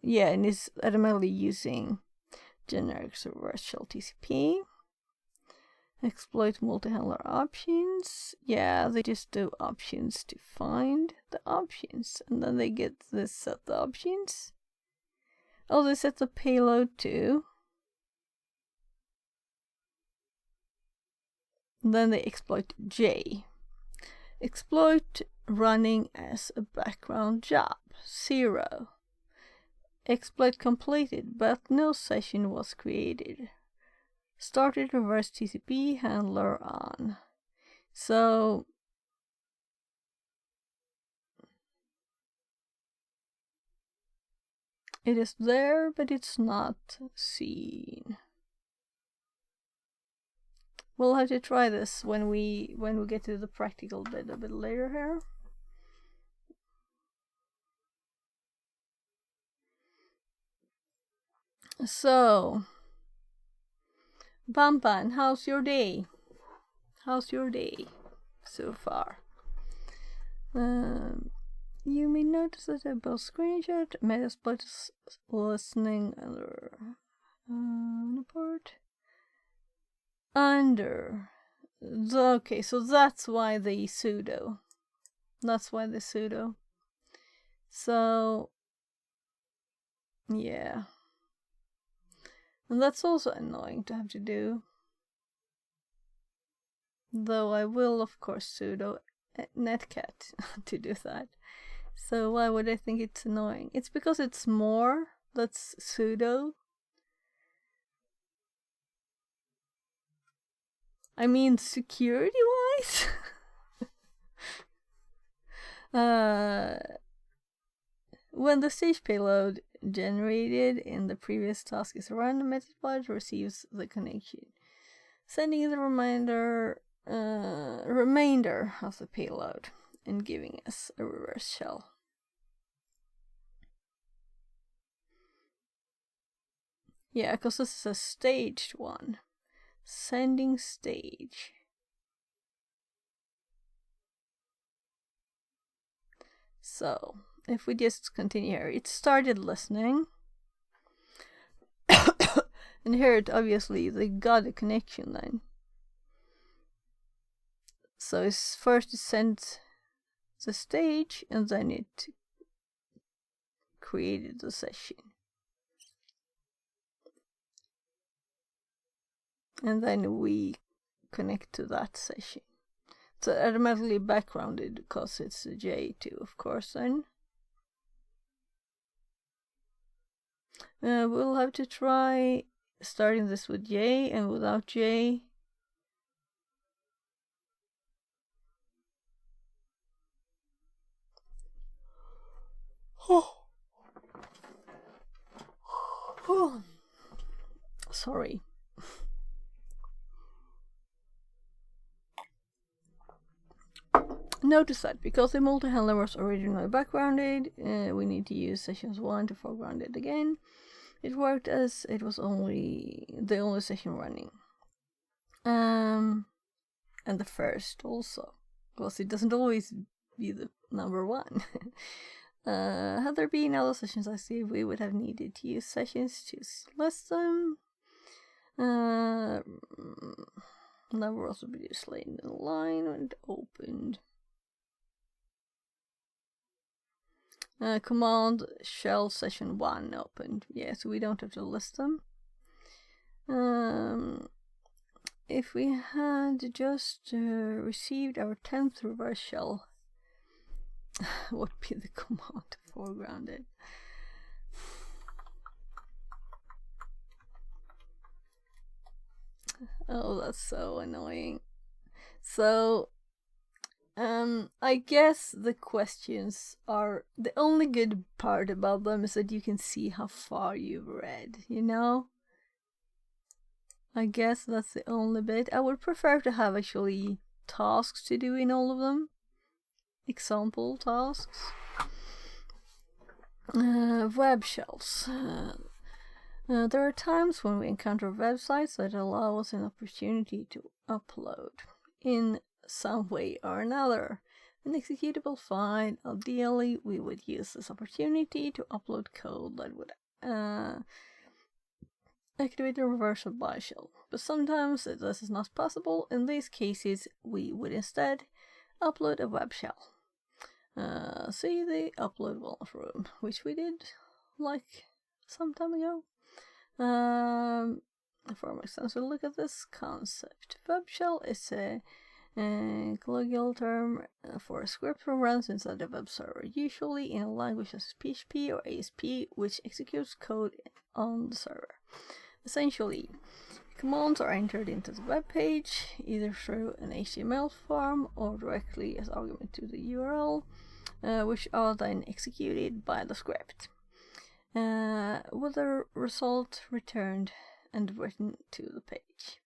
and it's automatically using generic reverse shell TCP. Exploit multi-handler options. Yeah, they just do options to find the options, and then they get this set the options. Oh, they set the payload too. Then they exploit J. Exploit running as a background job. 0. Exploit completed, but no session was created. Started reverse TCP handler on. So it is there, but it's not seen. We'll have to try this when we get to the practical bit a bit later here. So, Bamban, how's your day? How's your day so far? You may notice that I both screenshot, Metasploit is listening under part. Under. Okay, so that's why the sudo. That's why the sudo. So, yeah. And that's also annoying to have to do. Though I will, of course, sudo netcat to do that. So why would I think it's annoying? It's because it's more. That's sudo. I mean, security-wise? When the stage payload generated in the previous task is run, Metasploit receives the connection, sending the remainder of the payload and giving us a reverse shell. Yeah, because this is a staged one. Sending stage. So, if we just continue here, it started listening. And here it obviously they got a connection then. So it's first it sent the stage and then it created the session. And then we connect to that session. So automatically backgrounded because it's a J2, of course, then. We'll have to try starting this with J and without J. Oh. Sorry. Notice that because the multi-handler was originally backgrounded, we need to use sessions 1 to foreground it again. It worked as it was the only session running. And the first also, because it doesn't always be the number 1. Had there been other sessions, I see we would have needed to use sessions to list them. That would also be displayed in the line when it opened. Command shell session 1 opened. Yeah, so we don't have to list them. If we had just received our 10th reverse shell, what would be the command to foreground it? Oh, that's so annoying. So, I guess the questions are, the only good part about them is that you can see how far you've read, you know? I guess that's the only bit. I would prefer to have actually tasks to do in all of them. Example tasks. Web shells. There are times when we encounter websites that allow us an opportunity to upload in some way or another an executable file. Ideally, we would use this opportunity to upload code that would activate a reversal by shell. But sometimes this is not possible. In these cases, we would instead upload a web shell. See the upload walnut room, which we did like some time ago. For more extensive look at this concept, web shell is a colloquial term for a script that runs inside a web server, usually in a language such as PHP or ASP, which executes code on the server. Essentially, commands are entered into the web page either through an HTML form or directly as argument to the URL, which are then executed by the script, with the result returned and written to the page.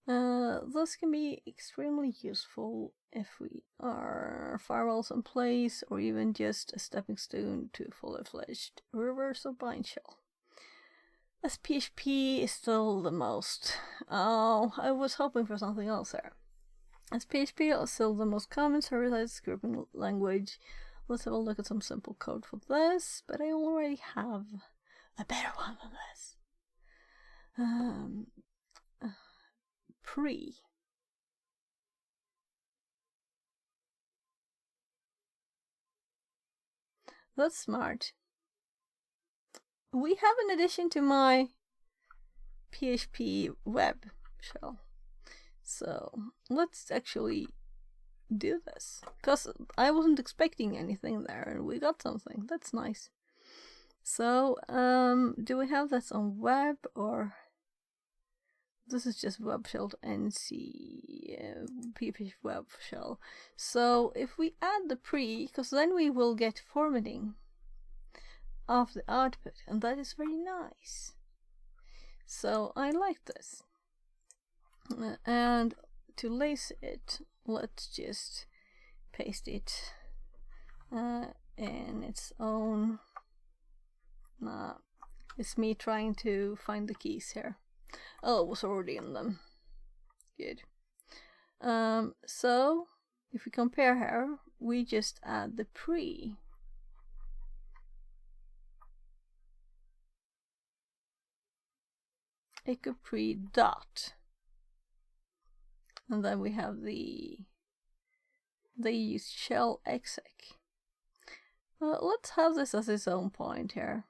This can be extremely useful if we are firewalls in place or even just a stepping stone to fully fledged reversal bind shell. As PHP is still the most... Oh, I was hoping for something else there. As PHP is still the most common server-side scripting language, let's have a look at some simple code for this, but I already have a better one than this. Pre. That's smart. We have an addition to my PHP web shell. So let's actually do this. Because I wasn't expecting anything there and we got something. That's nice. So, do we have this on web or... This is just web shell nc PHP web shell. So if we add the pre, because then we will get formatting of the output, and that is very nice. So I like this. And to lace it, let's just paste it in its own. Nah, it's me trying to find the keys here. Oh, it was already in them. Good. So if we compare here, we just add the pre. echo pre dot. And then we have they use shell exec. Let's have this as its own point here.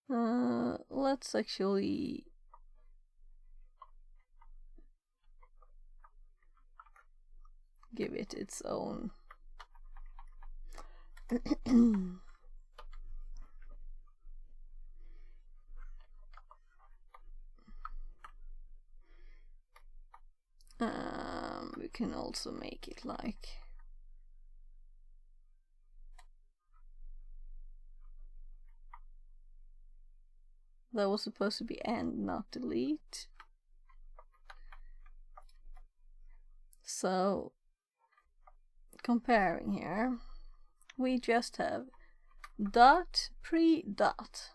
Let's actually give it its own we can also make it like that was supposed to be end, not delete. So comparing here, we just have dot pre dot,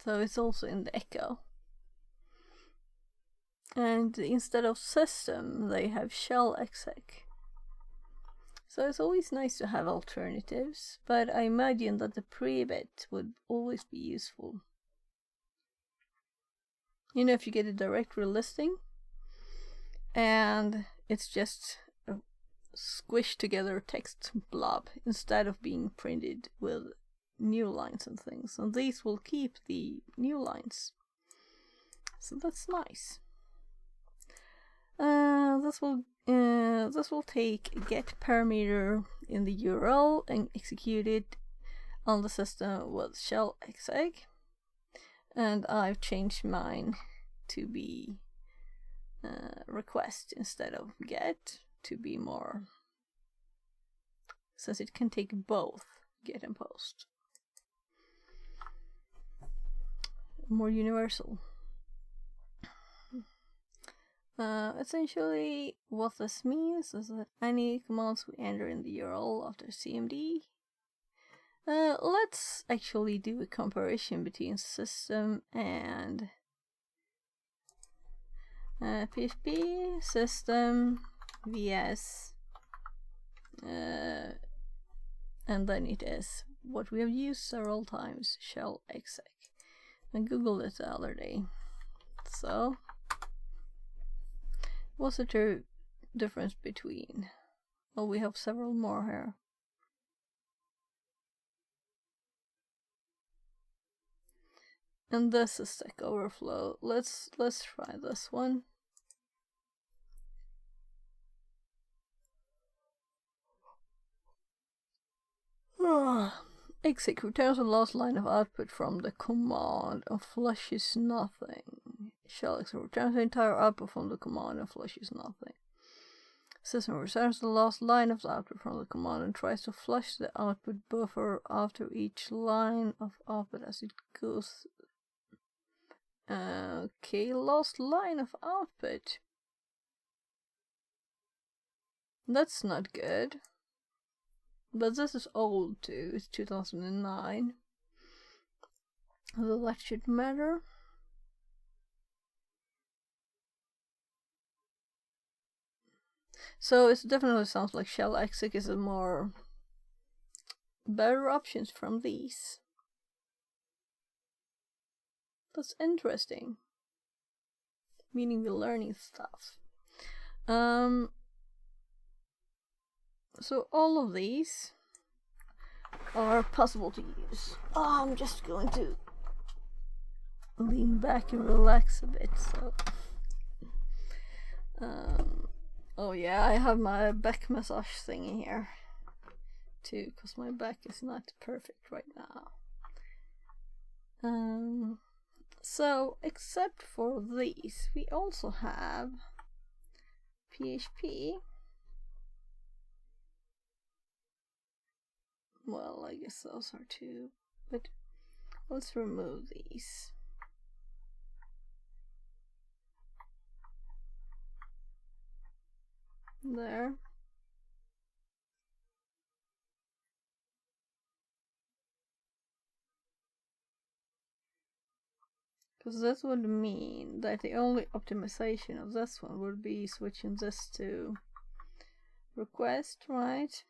so it's also in the echo. And instead of system, they have shell exec. So it's always nice to have alternatives, but I imagine that the pre bit would always be useful. You know, if you get a directory listing and it's just a squished together text blob instead of being printed with new lines and things, and these will keep the new lines. So that's nice. This will take get parameter in the URL and execute it on the system with shell exec. And I've changed mine to be request instead of get, to be more, since it can take both get and post. More universal. Essentially, what this means is that any commands we enter in the URL after CMD. Let's actually do a comparison between system and PHP system vs and then it is what we have used several times, shell exec. I googled it the other day. So what's the difference between? Well, we have several more here. And this is Stack Overflow. Let's try this one. Exec returns the last line of output from the command and flushes nothing. Shell exec returns the entire output from the command and flushes nothing. System returns the last line of the output from the command and tries to flush the output buffer after each line of output as it goes. Okay, last line of output. That's not good. But this is old too, it's 2009. So that should matter. So it definitely sounds like shell exec is a more better options from these. That's interesting. Meaning we're learning stuff. So all of these are possible to use. Oh, I'm just going to lean back and relax a bit. So, oh yeah, I have my back massage thingy here too, because my back is not perfect right now. So except for these, we also have PHP. Well, I guess those are two, but let's remove these. There. Because this would mean that the only optimization of this one would be switching this to request, right?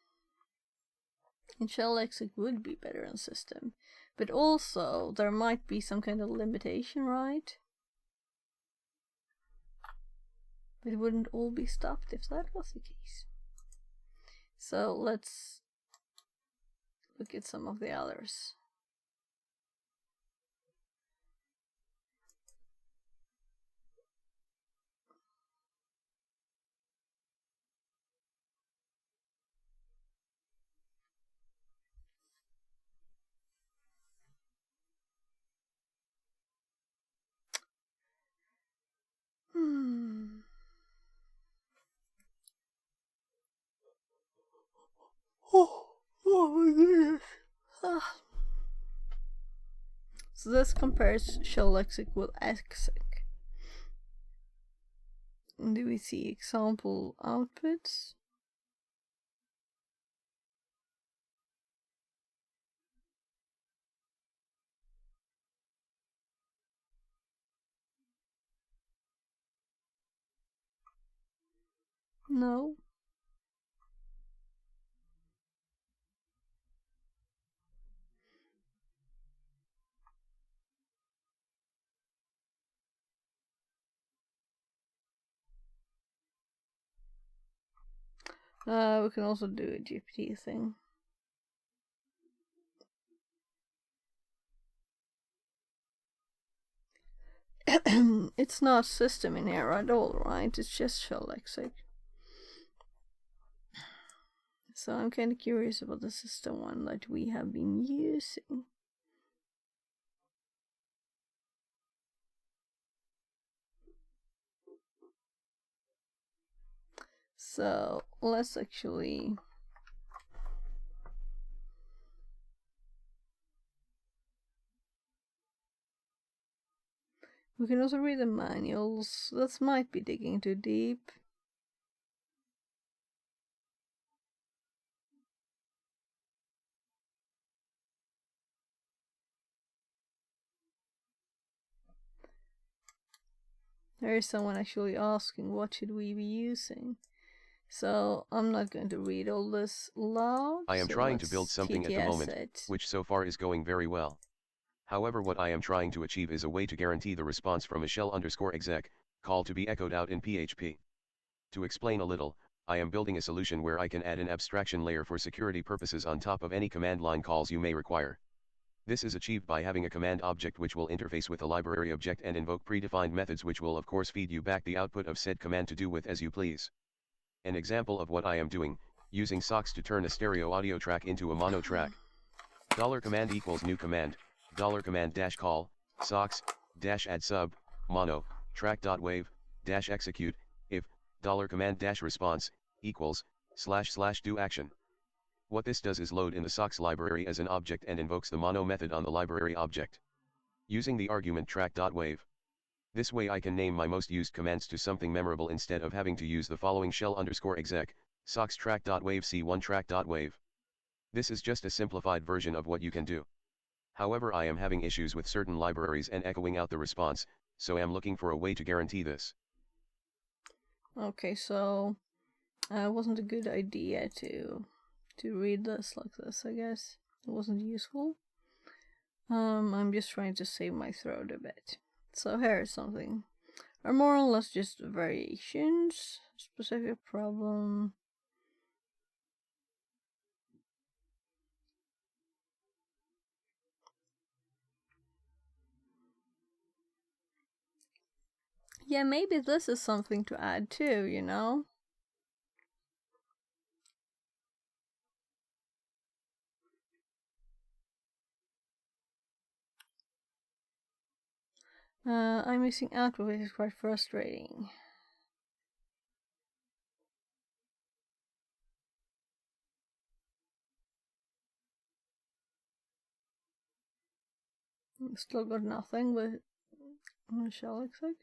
And shell exec would be better in system, But also, there might be some kind of limitation, right? It wouldn't all be stopped if that was the case. So let's look at some of the others. Oh my goodness. Ah. So this compares shell lexic with exec. Do we see example outputs? No. We can also do a GPT thing. It's not system in here at all, right? It's just shell lexic. So I'm kind of curious about the system one that we have been using. So let's actually we can also read the manuals. That might be digging too deep. There is someone actually asking what should we be using. So I'm not going to read all this loud. I am trying to build something at the moment, which so far is going very well. However, what I am trying to achieve is a way to guarantee the response from a shell_exec call to be echoed out in PHP. To explain a little, I am building a solution where I can add an abstraction layer for security purposes on top of any command line calls you may require. This is achieved by having a command object which will interface with a library object and invoke predefined methods which will of course feed you back the output of said command to do with as you please. An example of what I am doing, using SOCKS to turn a stereo audio track into a mono track. $command equals new command, $command dash call, SOCKS, dash add sub, mono, track.wave, dash execute, if, $command dash response, equals, / do action. What this does is load in the SOCKS library as an object and invokes the mono method on the library object. Using the argument track.wave. This way I can name my most used commands to something memorable instead of having to use the following shell_exec, SOCKS track.wave c1 track.wave. This is just a simplified version of what you can do. However, I am having issues with certain libraries and echoing out the response, so I am looking for a way to guarantee this. Okay, so it wasn't a good idea to read this like this, I guess. It wasn't useful. I'm just trying to save my throat a bit. So here's something. Are more or less just variations, specific problem. Yeah, maybe this is something to add too, you know? I'm missing out, which is quite frustrating. Still got nothing with shell exec.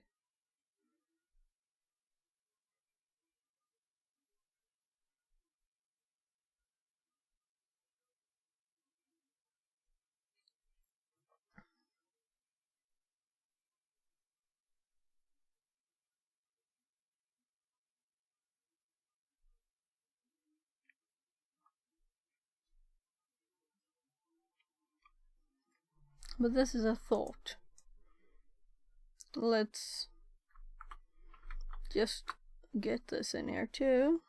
But this is a thought. Let's just get this in here too.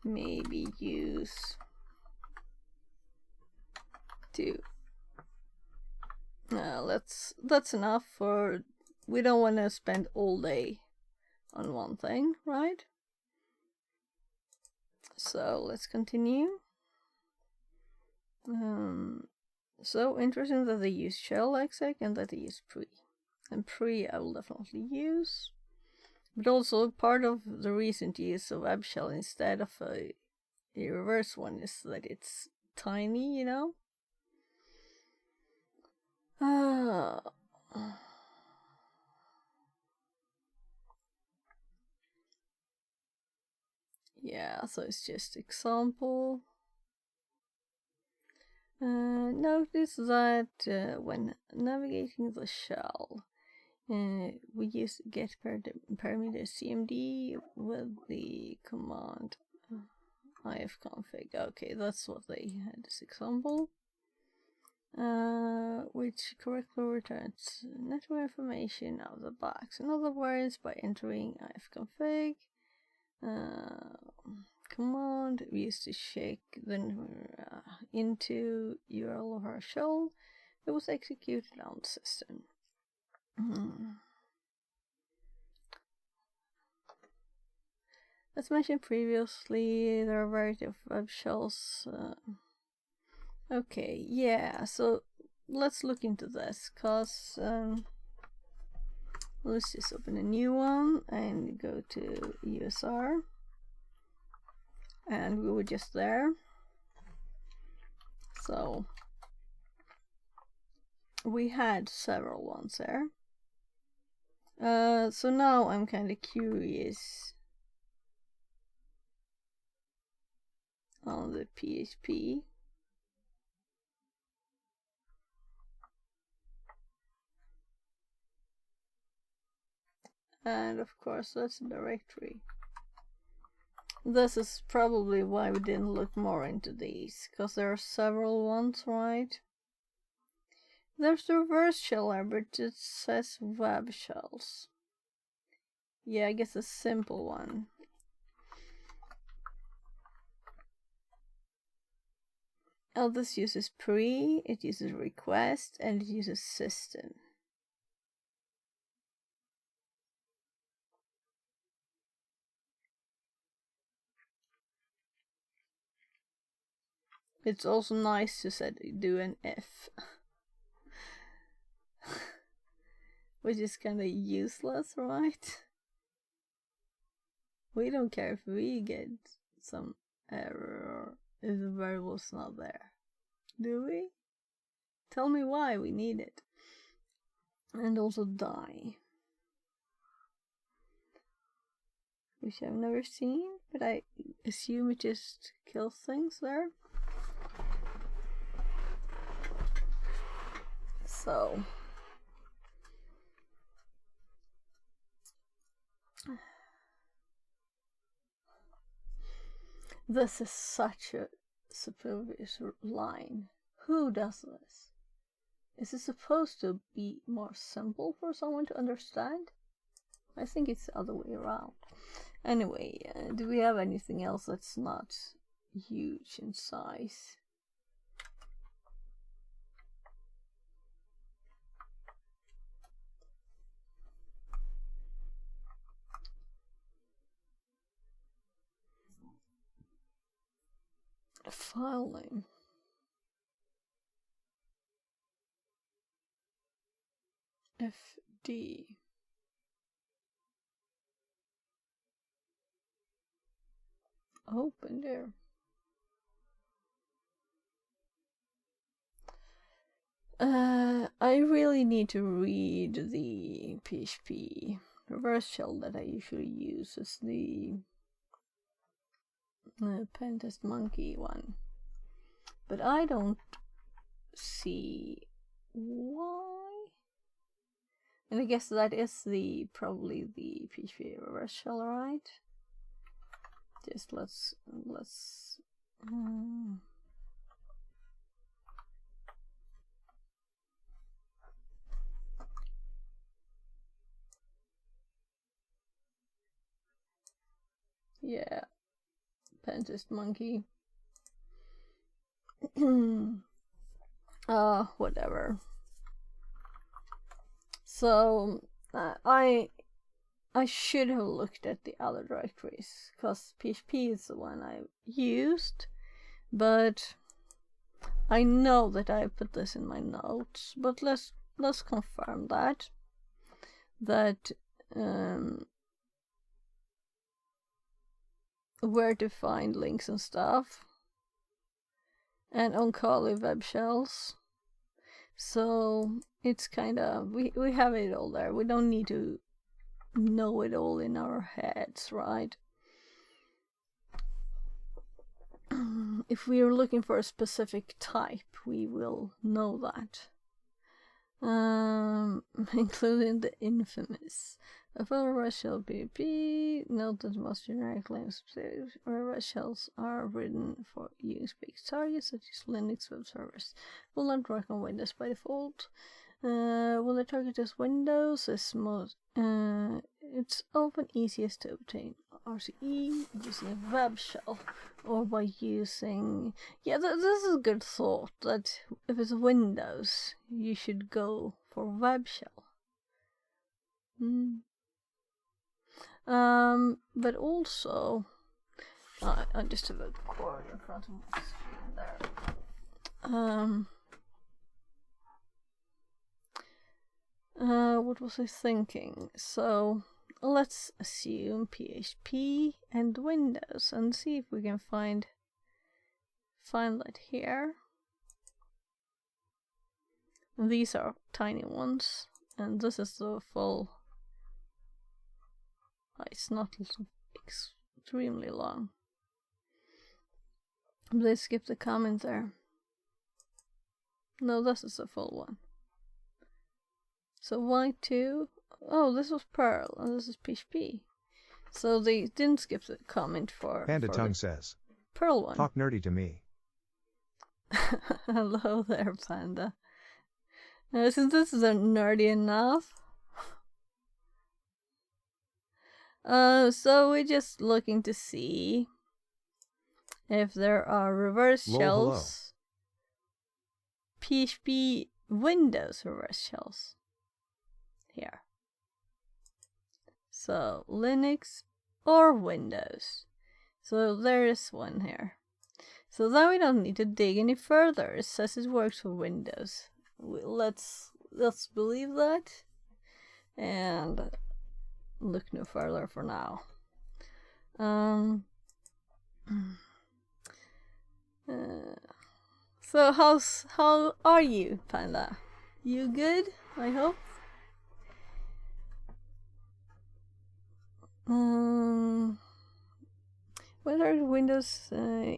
Maybe use 2. That's enough for, we don't want to spend all day on one thing, right? So let's continue. So interesting that they use shell exec and that they use pre. And pre I will definitely use. But also part of the recent use of web shell instead of a reverse one is that it's tiny, you know? Yeah, so it's just example. Notice that when navigating the shell, we use get parameter cmd with the command ifconfig. Okay, that's what they had as example. Which correctly returns network information out of the box. In other words, by entering ifconfig command we used to check then into URL of our shell, it was executed on the system. As mentioned previously, there are a variety of web shells. Okay, yeah, so let's look into this, cause let's just open a new one and go to USR, and we were just there. So we had several ones there. So now I'm kind of curious on the PHP. And of course that's a directory. This is probably why we didn't look more into these, because there are several ones, right? There's the reverse shell there, but it says web shells. Yeah, I guess a simple one. Oh, this uses pre, it uses request, and it uses system. It's also nice to do an if. Which is kind of useless, right? We don't care if we get some error if the variable's not there. Do we? Tell me why we need it. And also die. Which I've never seen, but I assume it just kills things there. So this is such a superfluous line. Who does this? Is it supposed to be more simple for someone to understand? I think it's the other way around. Anyway, do we have anything else that's not huge in size? A file name. FD. Open there. I really need to read the PHP reverse shell that I usually use. It's the Pentest Monkey one. But I don't see why. And I guess that is probably the PHP reverse shell, right? Just let's Yeah. Pentist monkey. Whatever. So, I should have looked at the other directories, because PHP is the one I used, but I know that I put this in my notes, but let's confirm that where to find links and stuff, and on Kali web shells. So it's kind of, we have it all there. We don't need to know it all in our heads, right? If we are looking for a specific type, we will know that. Including the infamous. A full REST shell PHP, note that most generic Linux REST shells are written for use-based targets such as Linux web servers. Will not work on Windows by default. When the target is Windows, it's often easiest to obtain RCE using a web shell or by using... Yeah, this is a good thought, that if it's Windows, you should go for web shell. But also, I just have a cord in front of my screen there. What was I thinking? So let's assume PHP and Windows and see if we can find that here. And these are tiny ones, and this is the full. It's not extremely long. They skipped the comment there. No, this is the full one. So Y2, oh, this was Perl, and this is PHP. So they didn't skip the comment for Panda Tongue says, Perl one. Talk nerdy to me. Hello there, Panda. Since this is nerdy enough. So we're just looking to see if there are reverse shells. Hello. PHP Windows reverse shells. Here. So Linux or Windows. So there is one here. So then we don't need to dig any further. It says it works for Windows. Let's believe that and look no further for now. So how are you, Panda? You good? I hope. Whether Windows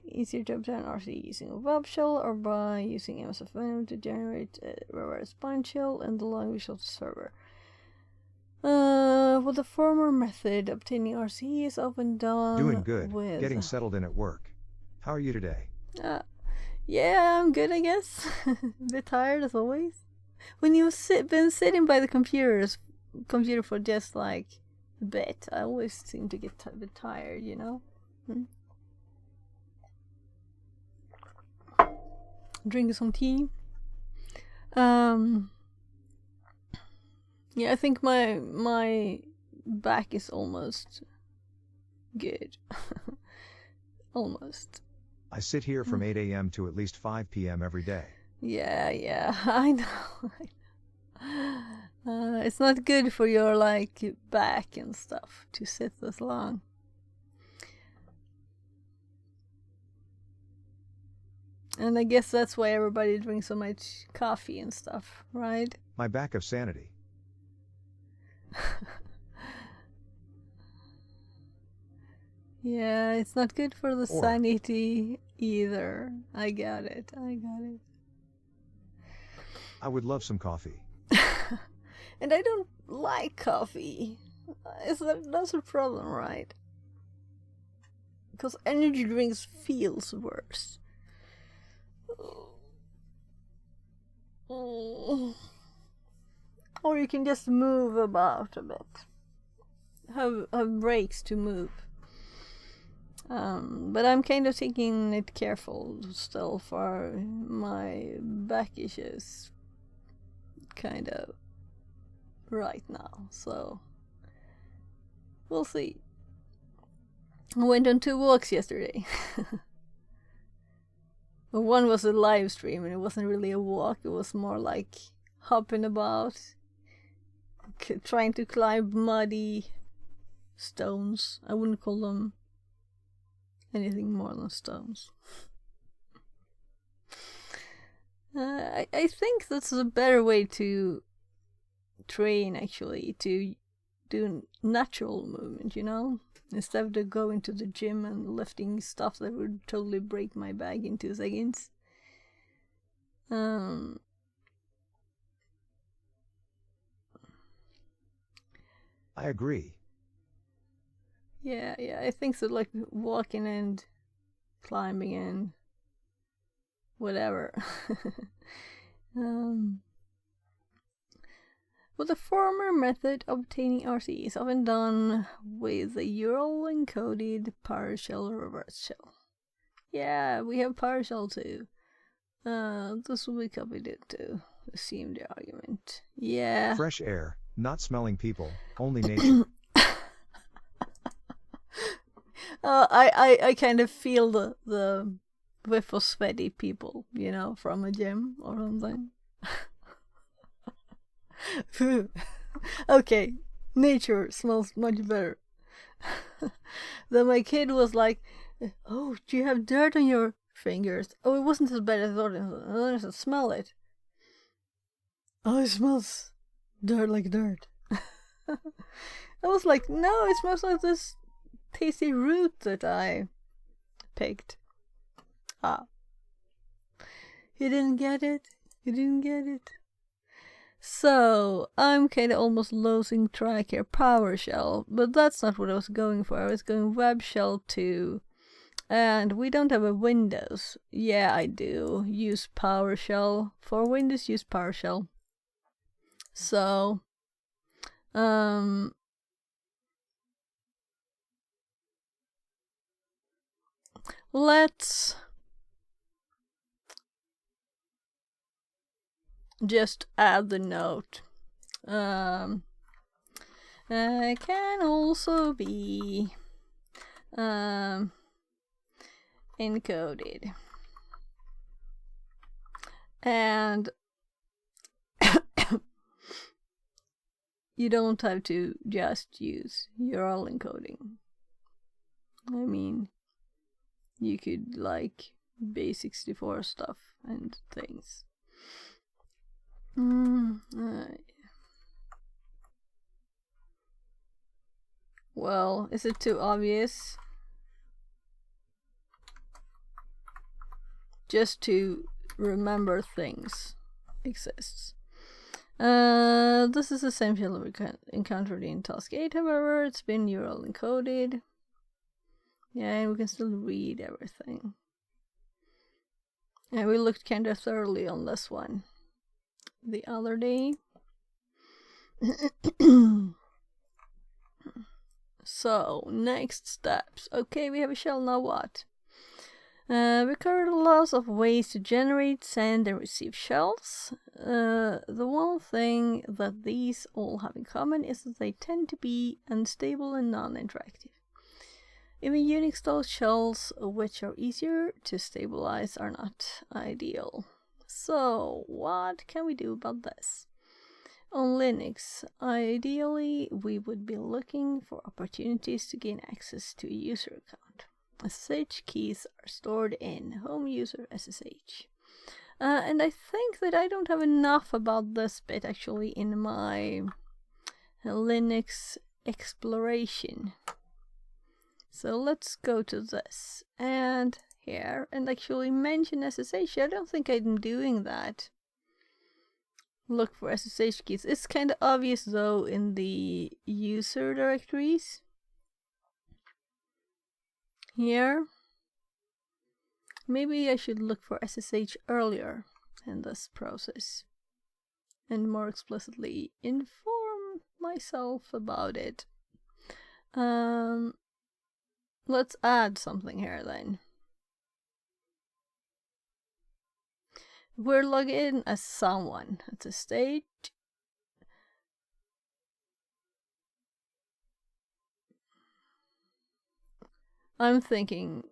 easier to obtain RC using a web shell or by using MSFM to generate a reverse bind shell and the language of the server. With the former method, obtaining RC is often done. Doing good. Getting settled in at work. How are you today? Yeah, I'm good, I guess. A bit tired as always. When you've been sitting by the computer for just like a bit, I always seem to get a bit tired, you know. Drinking some tea. Yeah, I think my back is almost good. Almost. I sit here from 8 a.m. to at least 5 p.m. every day. Yeah, I know. It's not good for your back and stuff to sit this long. And I guess that's why everybody drinks so much coffee and stuff, right? My back of sanity. Yeah, it's not good for the sanity either. I got it. I would love some coffee. And I don't like coffee. That's a problem, right? Because energy drinks feels worse. Or you can just move about a bit. Have breaks to move. But I'm kind of taking it careful still for my back issues kind of right now, so we'll see. I went on 2 walks yesterday. One was a live stream and it wasn't really a walk, it was more like hopping about, trying to climb muddy stones. I wouldn't call them anything more than stones. I think that's a better way to train, actually, to do natural movement, you know? Instead of going to the gym and lifting stuff that would totally break my back in 2 seconds. I agree. Yeah, I think so, like walking and climbing and whatever. Well, the former method of obtaining RC is often done with a URL encoded PowerShell reverse shell. Yeah, we have PowerShell too. This will be copied to assume the argument. Yeah. Fresh air, not smelling people, only nature. I kind of feel the whiff of sweaty people, you know, from a gym or something. Okay, nature smells much better. Then my kid was like, "Oh, do you have dirt on your fingers?" Oh, it wasn't as bad as I thought. I just smell it. Oh, it smells dirt like dirt. I was like, no, it smells like this tasty root that I picked. Ah. You didn't get it? You didn't get it? So, I'm kinda almost losing track here. PowerShell, but that's not what I was going for. I was going WebShell 2. And we don't have a Windows. Yeah, I do. Use PowerShell. For Windows, use PowerShell. So, let's just add the note. Can also be encoded. And you don't have to just use URL encoding. I mean, you could like base64 stuff and things. Well, is it too obvious? Just to remember things exists. This is essentially encountered in task 8, however, it's been URL encoded. Yeah, and we can still read everything. And we looked kind of thoroughly on this one the other day. So, next steps. Okay, we have a shell, now what? We covered lots of ways to generate, send, and receive shells. The one thing that these all have in common is that they tend to be unstable and non-interactive. Even Unix-style shells, which are easier to stabilize, are not ideal. So, what can we do about this? On Linux, ideally, we would be looking for opportunities to gain access to a user account. SSH keys are stored in home user SSH. And I think that I don't have enough about this bit actually in my Linux exploration. So let's go to this and here and actually mention SSH. I don't think I'm doing that. Look for SSH keys. It's kind of obvious though in the user directories. Here. Maybe I should look for SSH earlier in this process and more explicitly inform myself about it. let's add something here then. We're logged in as someone. It's a state. I'm thinking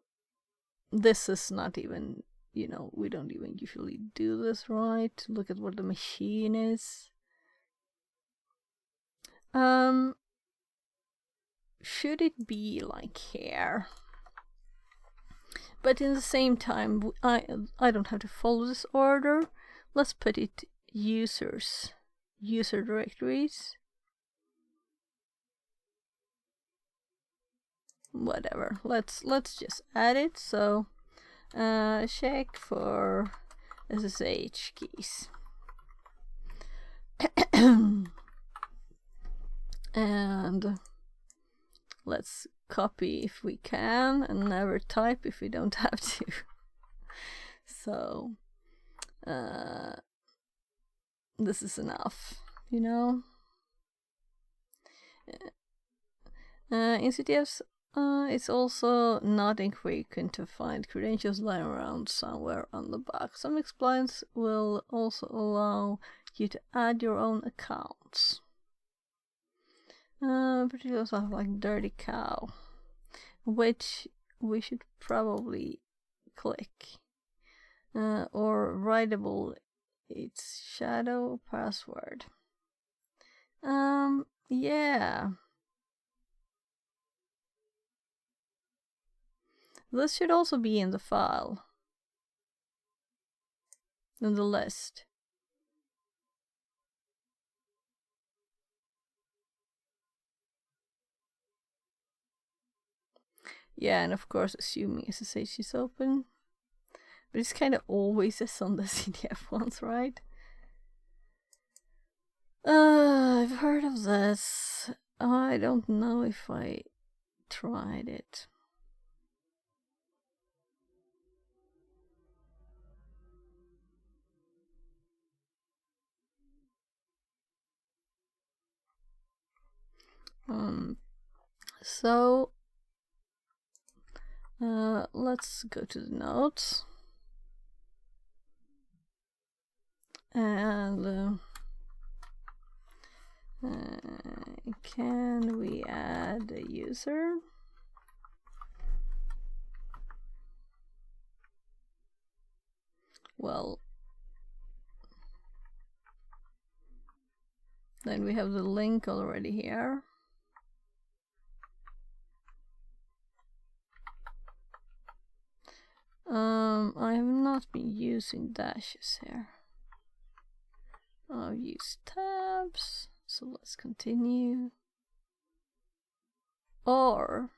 this is not even, you know, we don't even usually do this, right? Look at what the machine is. Should it be like here? But in the same time, I don't have to follow this order. Let's put it user directories. Whatever. Let's just add it. So check for SSH keys. And let's copy if we can and never type if we don't have to. So this is enough, you know. In CTFs, it's also not infrequent to find credentials lying around somewhere on the back. Some exploits will also allow you to add your own accounts. Particularly stuff like Dirty Cow, which we should probably click. Or writable, its shadow password. Yeah. This should also be in the file. In the list. Yeah, and of course assuming SSH is open. But it's kind of always as on the CTF ones, right? I've heard of this. I don't know if I tried it. So let's go to the notes. And can we add a user? Well, then we have the link already here. I have not been using dashes here. I've used tabs, so let's continue. Or,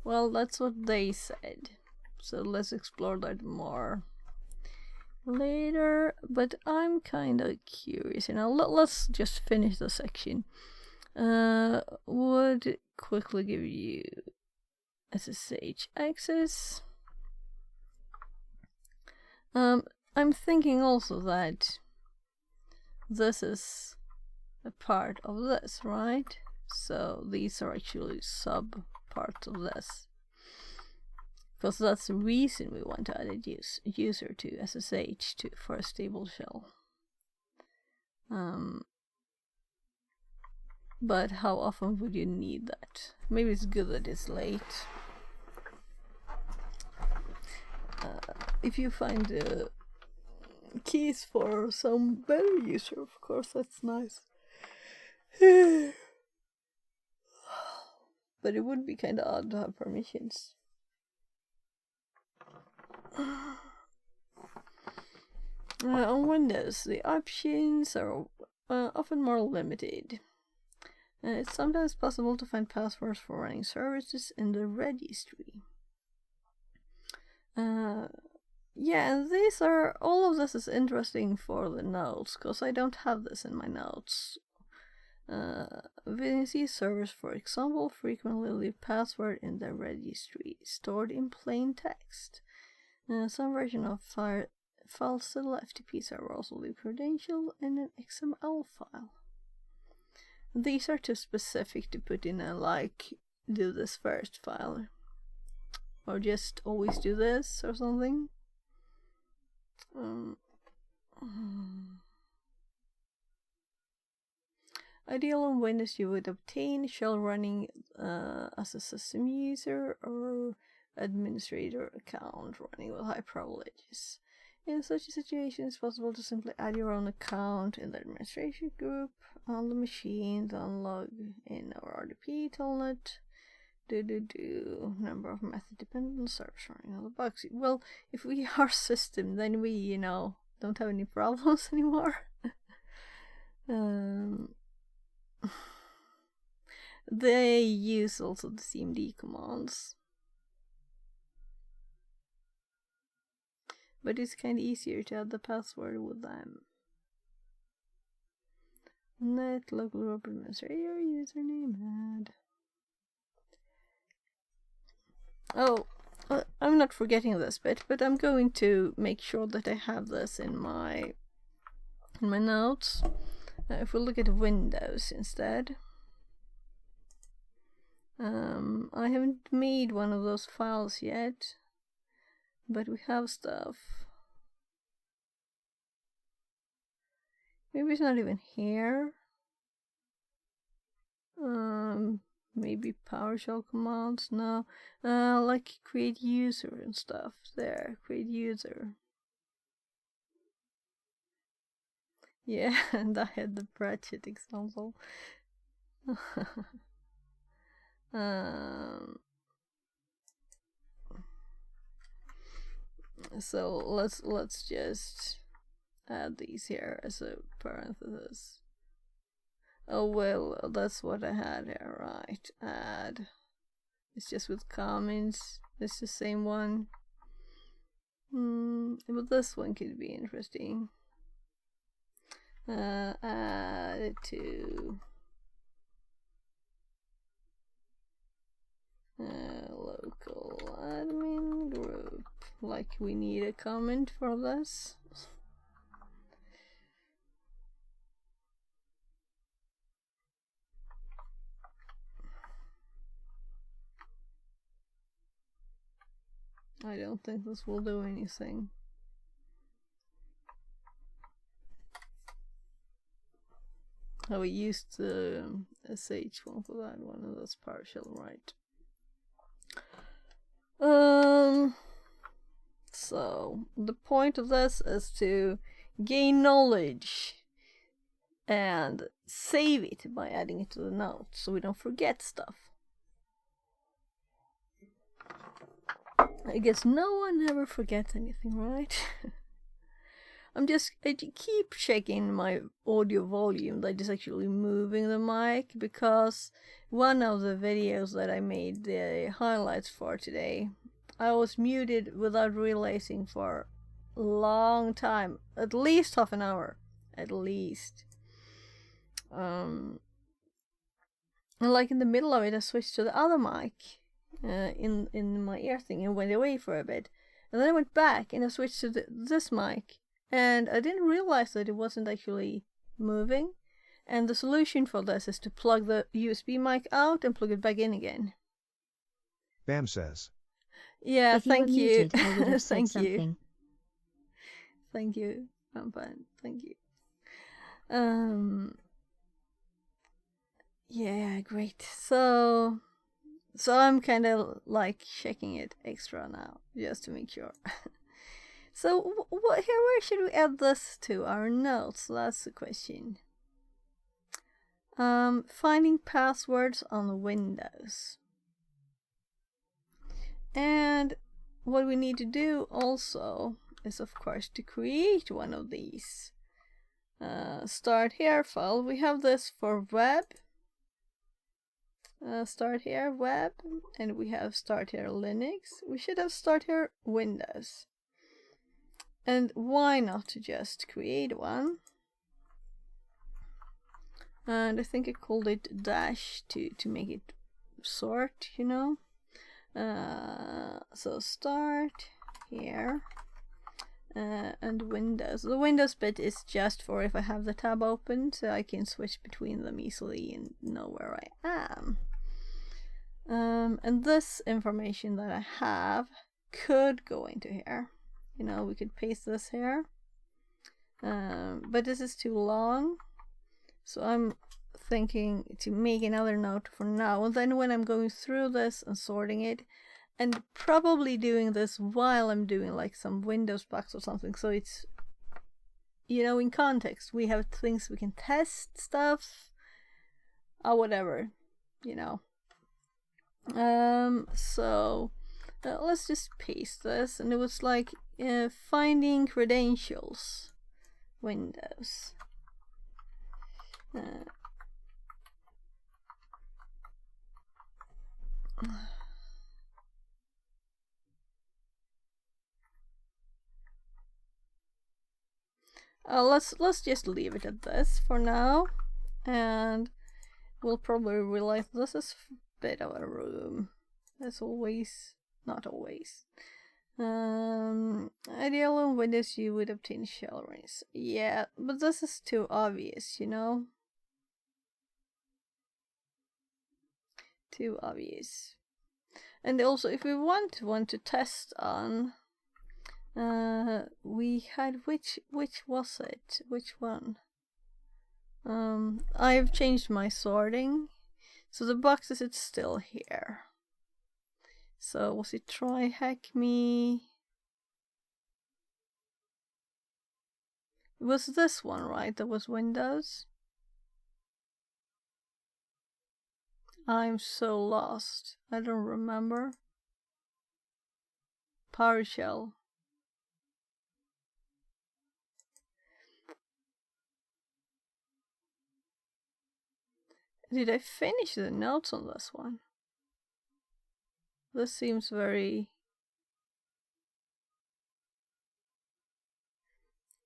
well, that's what they said, so let's explore that more later. But I'm kind of curious, you know. Let's just finish the section. Would quickly give you SSH access. I'm thinking also that this is a part of this, right? So these are actually sub parts of this. Because that's the reason we want to add a user to SSH for a stable shell. But how often would you need that? Maybe it's good that it's late. If you find keys for some better user, of course, that's nice. But it would be kind of odd to have permissions. On Windows, the options are often more limited. It's sometimes possible to find passwords for running services in the registry. Yeah, and these are, all of this is interesting for the notes, because I don't have this in my notes. VNC servers, for example, frequently leave password in the registry, stored in plain text. Some version of FileZilla FTP server also leave credential in an XML file. these are too specific to put in a like do this first file, or just always do this or something. Ideal on Windows, you would obtain shell running as a system user or administrator account running with high privileges. In such a situation, it's possible to simply add your own account in the administration group on the machine, then log in our RDP telnet. Number of method dependent servers running on the box. Well, if we are system, then we, don't have any problems anymore. They use also the CMD commands, but it's kind of easier to add the password with them. Net local group administrator username add. Oh, I'm not forgetting this bit, but I'm going to make sure that I have this in my notes. If we look at Windows instead, I haven't made one of those files yet, but we have stuff. Maybe it's not even here. Maybe PowerShell commands. No, like create user and stuff. There, create user. Yeah, and I had the Pratchett example. So let's just add these here as a parenthesis. Oh well, that's what I had here, right? Add. It's just with comments. It's the same one. But this one could be interesting. Add it to local admin group. Like we need a comment for this. I don't think this will do anything. Oh, we used the SH one for that one, and that's PowerShell, right? So the point of this is to gain knowledge and save it by adding it to the notes, so we don't forget stuff. I guess no one ever forgets anything, right? I keep checking my audio volume that is actually moving the mic, because one of the videos that I made the highlights for today, I was muted without realizing for a long time, at least half an hour, at least. And like in the middle of it, I switched to the other mic in my ear thing and went away for a bit, and then I went back and I switched to this mic. And I didn't realize that it wasn't actually moving. And the solution for this is to plug the USB mic out and plug it back in again. Bam says. Yeah, thank you. Muted, I would have said Thank something. you. Thank you, Rampan. Thank you. Yeah, great. So I'm kind of like checking it extra now, just to make sure. So where should we add this to our notes? That's the question. Finding passwords on Windows. And what we need to do also is, of course, to create one of these. Start here file. We have this for web. Start here web, and we have start here Linux. We should have start here Windows. And why not just create one? And I think I called it dash to make it sort, So start here. and Windows. The Windows bit is just for if I have the tab open, so I can switch between them easily and know where I am. And this information that I have could go into here. You know, we could paste this here. But this is too long, so I'm thinking to make another note for now. And then when I'm going through this and sorting it, and probably doing this while I'm doing like some Windows box or something, so it's, you know, in context, we have things we can test stuff or whatever, you know. So let's just paste this, and it was like finding credentials, Windows. Let's just leave it at this for now, and we'll probably realize this is a bit of a room. As always, not always. Ideal on Windows you would obtain shell rings. Yeah, but this is too obvious, you know? Too obvious. And also, if we want one to test on, we had which was it? Which one? I've changed my sorting, so the boxes it's still here. So was it try hack me? It was this one, right? That was Windows. I'm so lost. I don't remember. PowerShell. Did I finish the notes on this one? This seems very...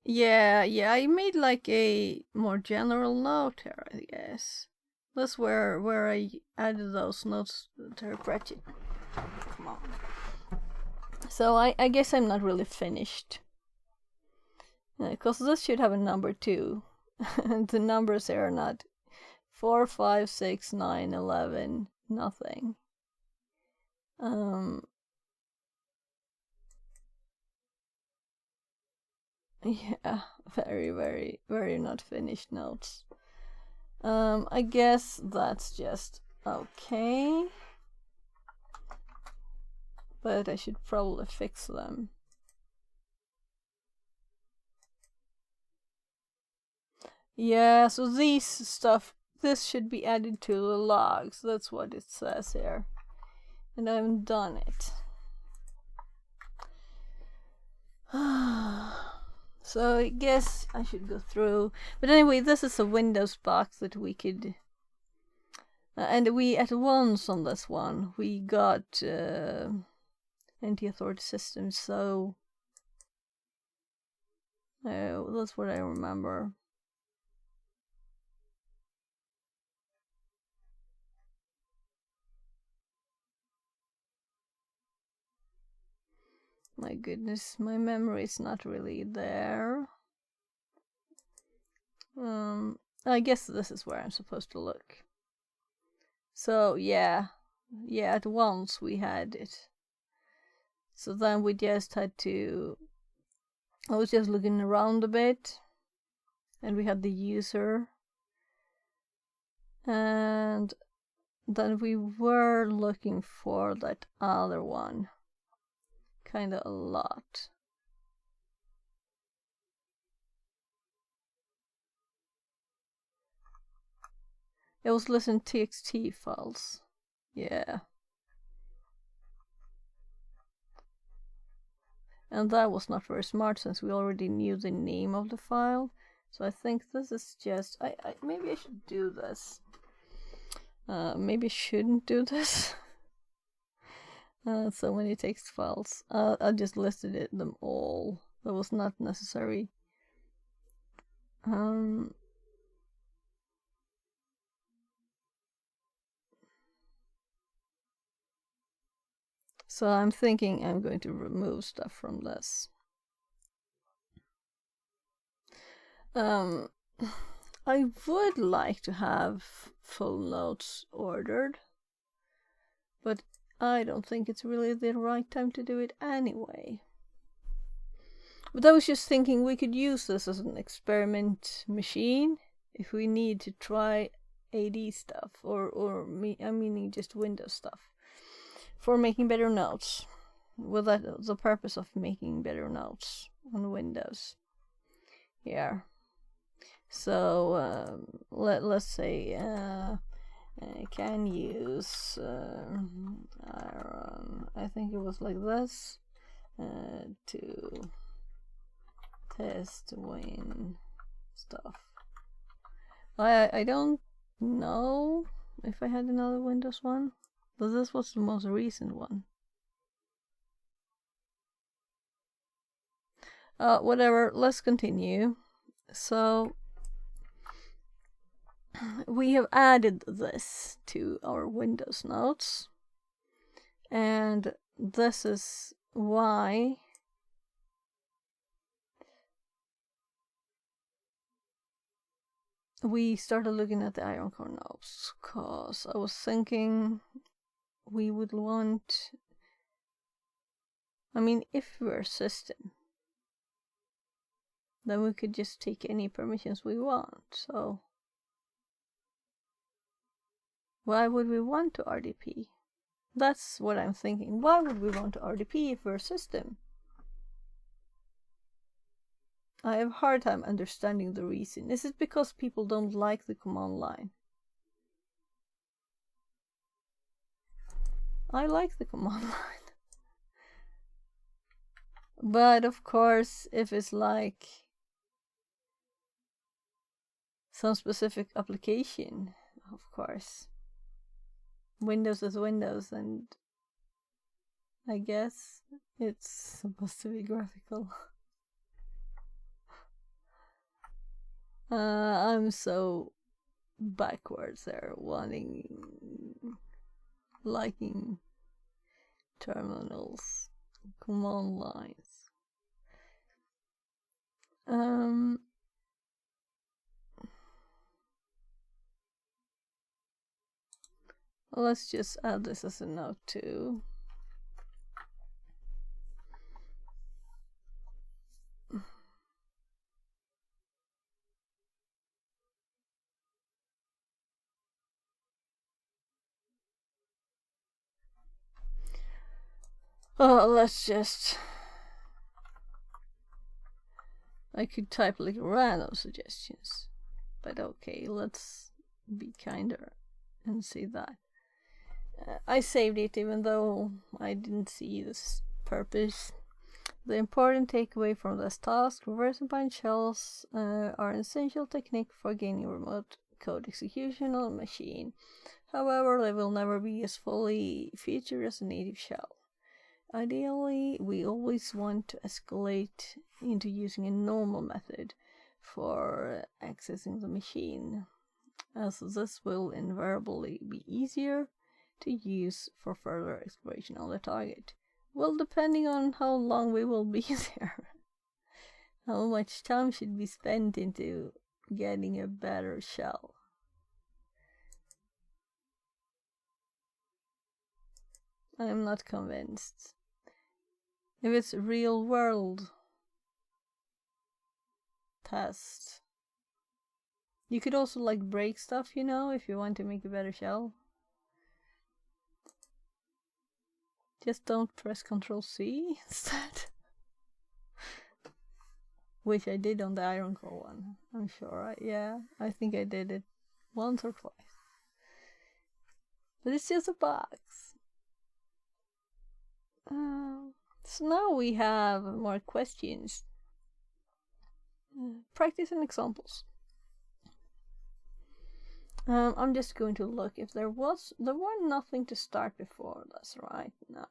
Yeah, I made like a more general note here, I guess. That's where I added those notes to Pratchett. Come on. So I guess I'm not really finished. Because this should have a number too. And the numbers here are not 4, 5, 6, 9, 11, nothing. Yeah, very, very not finished notes. I guess that's just okay. But I should probably fix them. Yeah, so this should be added to the logs. That's what it says here. And I haven't done it. So I guess I should go through. But anyway, this is a Windows box that we could... and we, at once on this one, we got anti-authority systems, so... that's what I remember. My goodness, my memory is not really there. I guess this is where I'm supposed to look. So yeah, at once we had it. So then we just had to... I was just looking around a bit, and we had the user. And then we were looking for that other one. Kinda a lot. It was listen txt files. Yeah. And that was not very smart since we already knew the name of the file. So I think this is just... maybe I should do this. Maybe I shouldn't do this. So many text files. I just listed them all. That was not necessary. So I'm thinking I'm going to remove stuff from this. I would like to have full notes ordered, but I don't think it's really the right time to do it anyway. But I was just thinking we could use this as an experiment machine if we need to try AD stuff, I'm meaning just Windows stuff, for making better notes. With that, the purpose of making better notes on Windows. Here. So let's say I can use Iron. I think it was like this to test Win stuff. I don't know if I had another Windows one, but this was the most recent one. Whatever, let's continue. So we have added this to our Windows notes, and this is why we started looking at the Iron Core notes, because I was thinking we would want, if we're a system, then we could just take any permissions we want. So why would we want to RDP? That's what I'm thinking. Why would we want to RDP if we're a system? I have a hard time understanding the reason. Is it because people don't like the command line? I like the command line. But of course, if it's like some specific application, of course, Windows is Windows, and I guess it's supposed to be graphical. I'm so backwards there, liking terminals, command lines. Let's just add this as a note too. Let's just... I could type like random suggestions, but okay, let's be kinder and see that. I saved it even though I didn't see this purpose. The important takeaway from this task: reverse and bind shells are an essential technique for gaining remote code execution on a machine. However, they will never be as fully featured as a native shell. Ideally, we always want to escalate into using a normal method for accessing the machine, as this will invariably be easier to use for further exploration on the target. Well, depending on how long we will be there. How much time should be spent into getting a better shell? I'm not convinced. If it's real world test, you could also like break stuff, you know, if you want to make a better shell. Just don't press Ctrl+C instead. Which I did on the Iron Core one, I'm sure. I think I did it once or twice. But it's just a box. So now we have more questions. Practice and examples. I'm just going to look if there were nothing to start before this right now.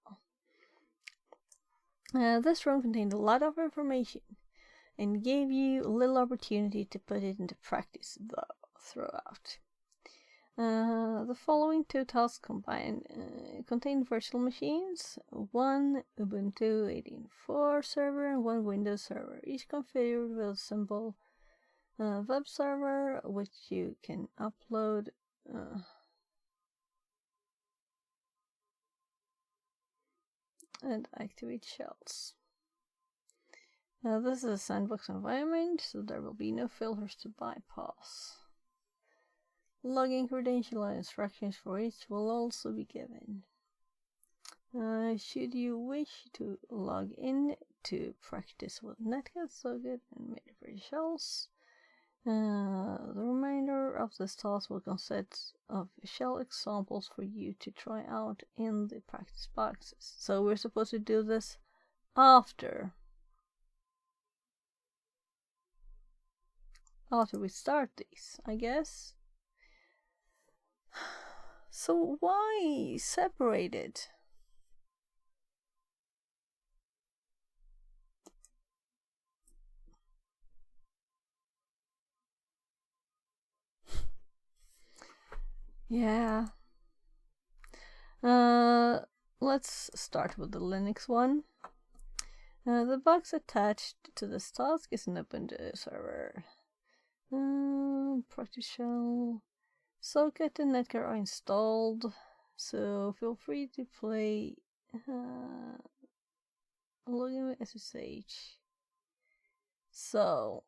This room contained a lot of information and gave you little opportunity to put it into practice throughout. The following two tasks combined contain virtual machines, one Ubuntu 18.4 server and one Windows server, each configured with a simple web server, which you can upload and activate shells. This is a sandbox environment, so there will be no filters to bypass. Login credential and instructions for each will also be given. Should you wish to log in to practice with Netcat, Socket, and Metaverse shells, the remainder of this task will consist of shell examples for you to try out in the practice boxes. So we're supposed to do this after we start these, I guess. So why separate it? Yeah. Let's start with the Linux one. The box attached to this task is an Ubuntu server. Practice shell. Socket and Netcat are installed, so feel free to play login with SSH. So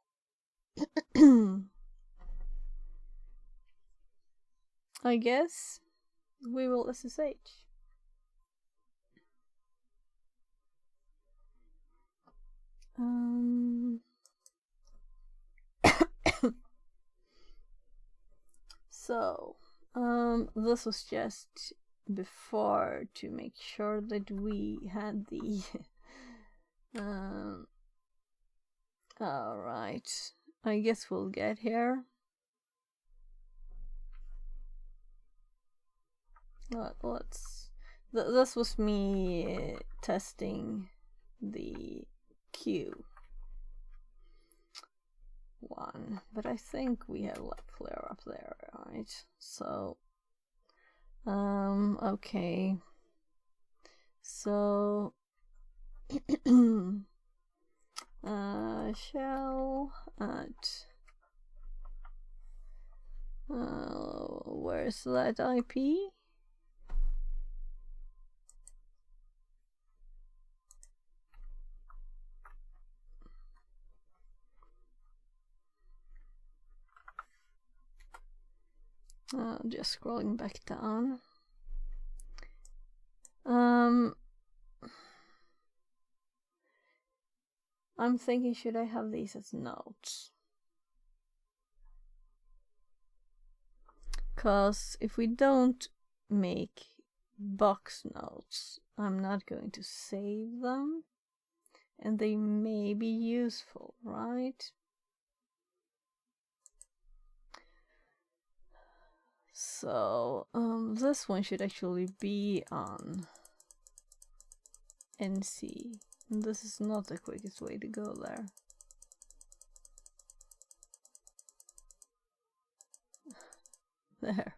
I guess we will SSH. So, this was just before to make sure that we had the alright, I guess we'll get here. This was me testing the Q one, but I think we have like flare up there, right? So okay, so shell at where's that IP? Just scrolling back down. I'm thinking, should I have these as notes? Because if we don't make box notes, I'm not going to save them, and they may be useful, right? So this one should actually be on NC. And this is not the quickest way to go there. There.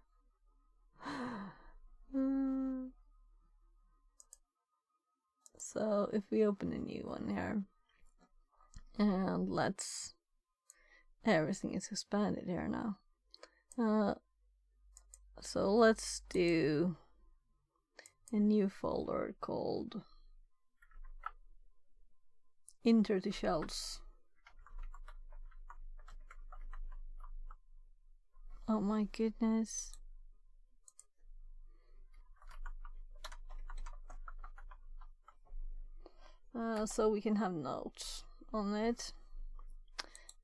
So if we open a new one here, and everything is expanded here now. So let's do a new folder called Enter the Shells. Oh my goodness. So we can have notes on it.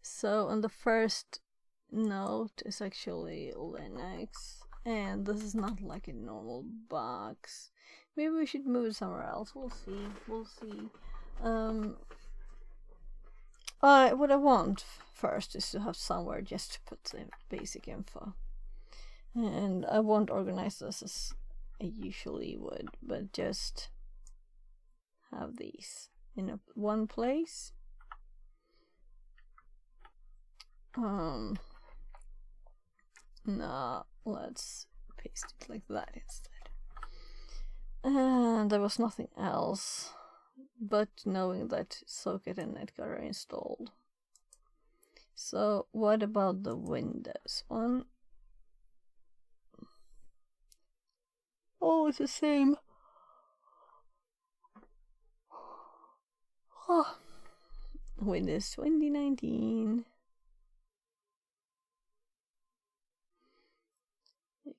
So, and the first note is actually Linux, and this is not like a normal box. Maybe we should move it somewhere else. We'll see. What I want first is to have somewhere just to put the basic info, and I won't organize this as I usually would, but just have these in one place. No, let's paste it like that instead. And there was nothing else but knowing that Socket and Netcat are installed. So what about the Windows one? Oh, it's the same. Oh. Windows 2019.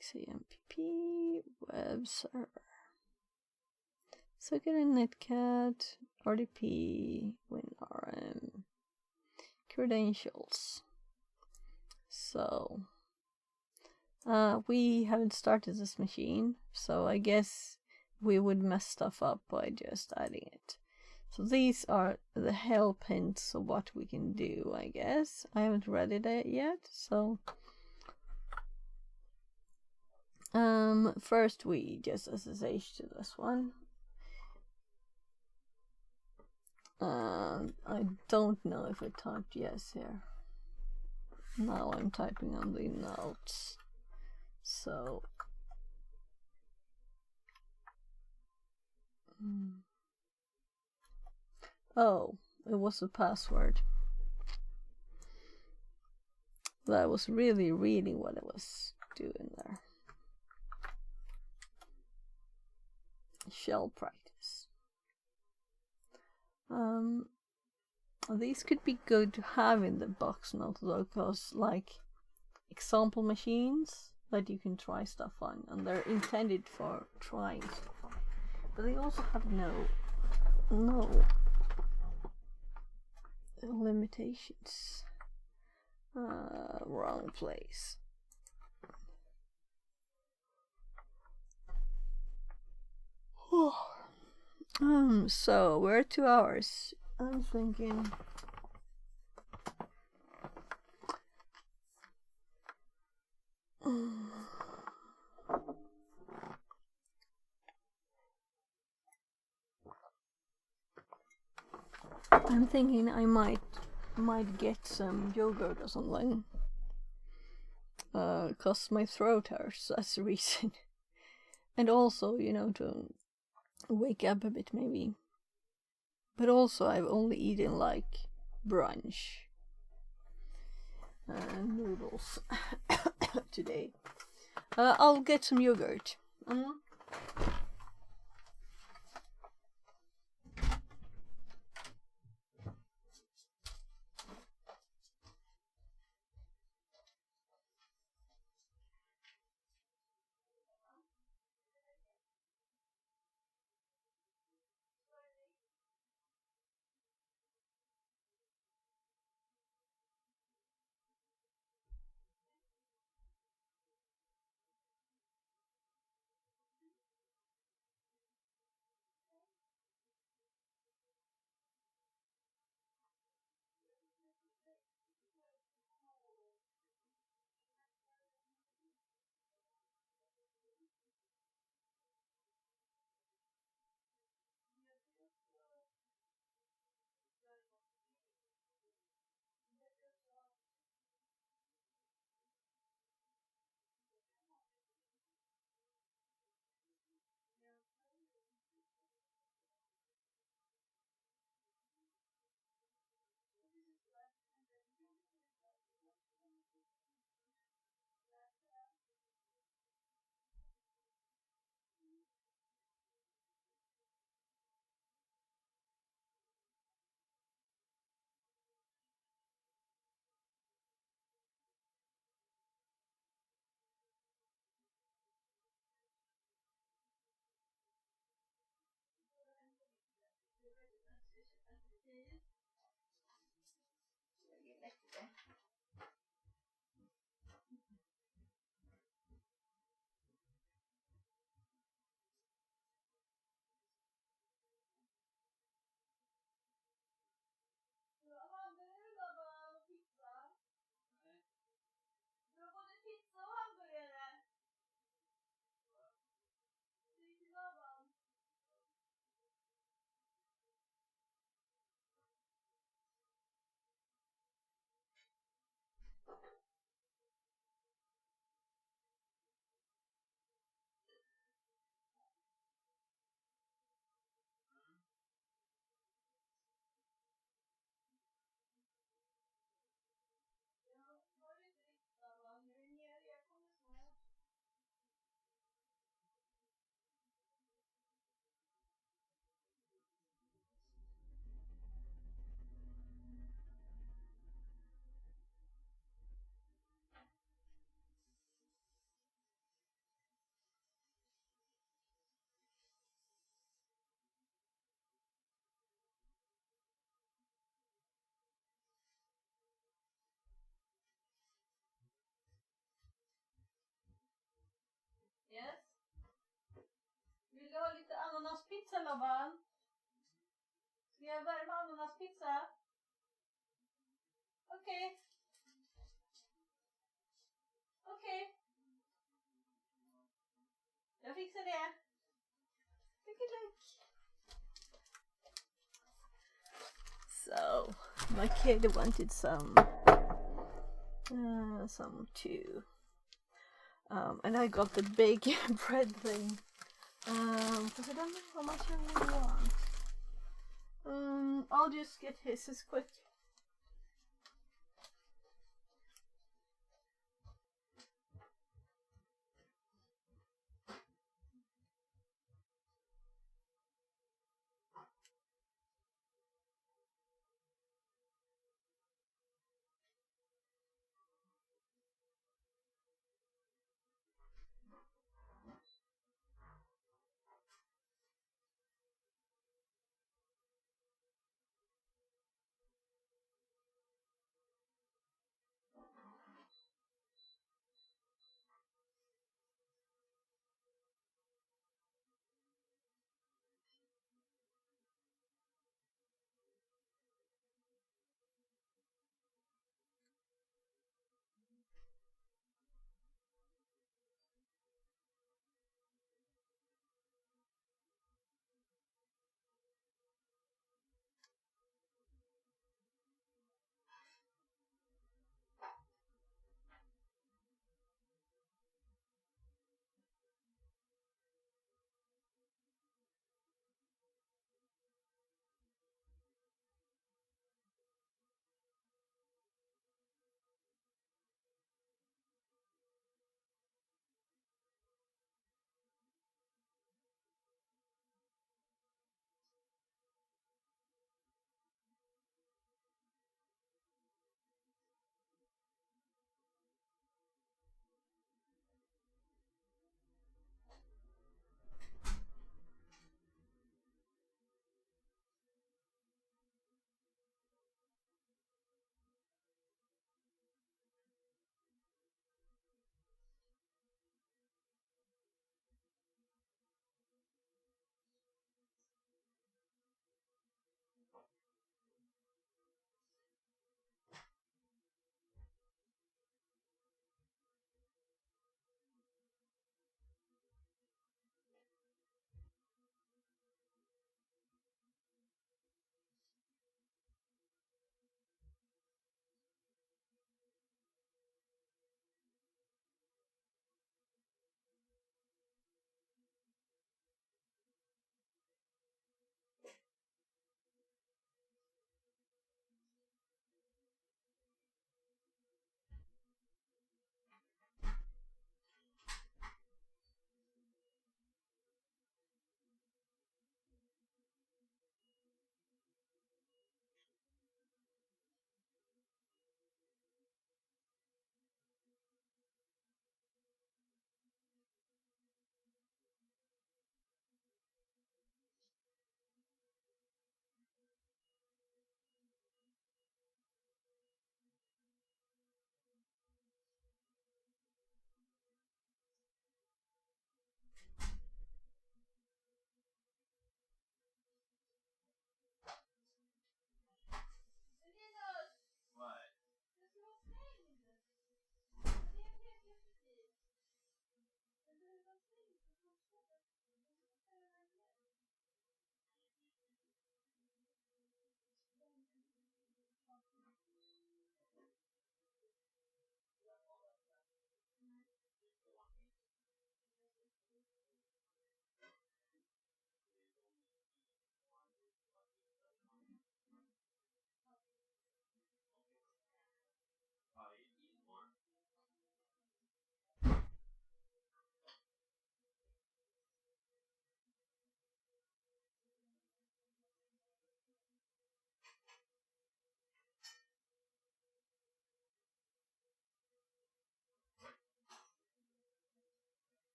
XAMPP web server. So get a netcat, RDP, WinRM, credentials. So we haven't started this machine, so I guess we would mess stuff up by just adding it. So these are the help hints of what we can do, I guess. I haven't read it yet, so first we just SSH to this one. I don't know if I typed yes here. Now I'm typing on the notes. So oh, it was a password. That was really reading what I was doing there. Shell practice. These could be good to have in the box note though, because like example machines that you can try stuff on, and they're intended for trying stuff on. But they also have no limitations. Wrong place. So we're at 2 hours. I'm thinking I might get some yogurt or something. 'Cause my throat hurts, that's the reason. And also, you know, to wake up a bit maybe. But also I've only eaten like brunch noodles today. I'll get some yogurt. ananaspizza, Laban? Ska jag värma ananaspizza? Okej. Okej. Jag fixar det. Look. So, my kid wanted some too. And I got the big bread thing. Because I don't know how much I really want. I'll just get his as quick.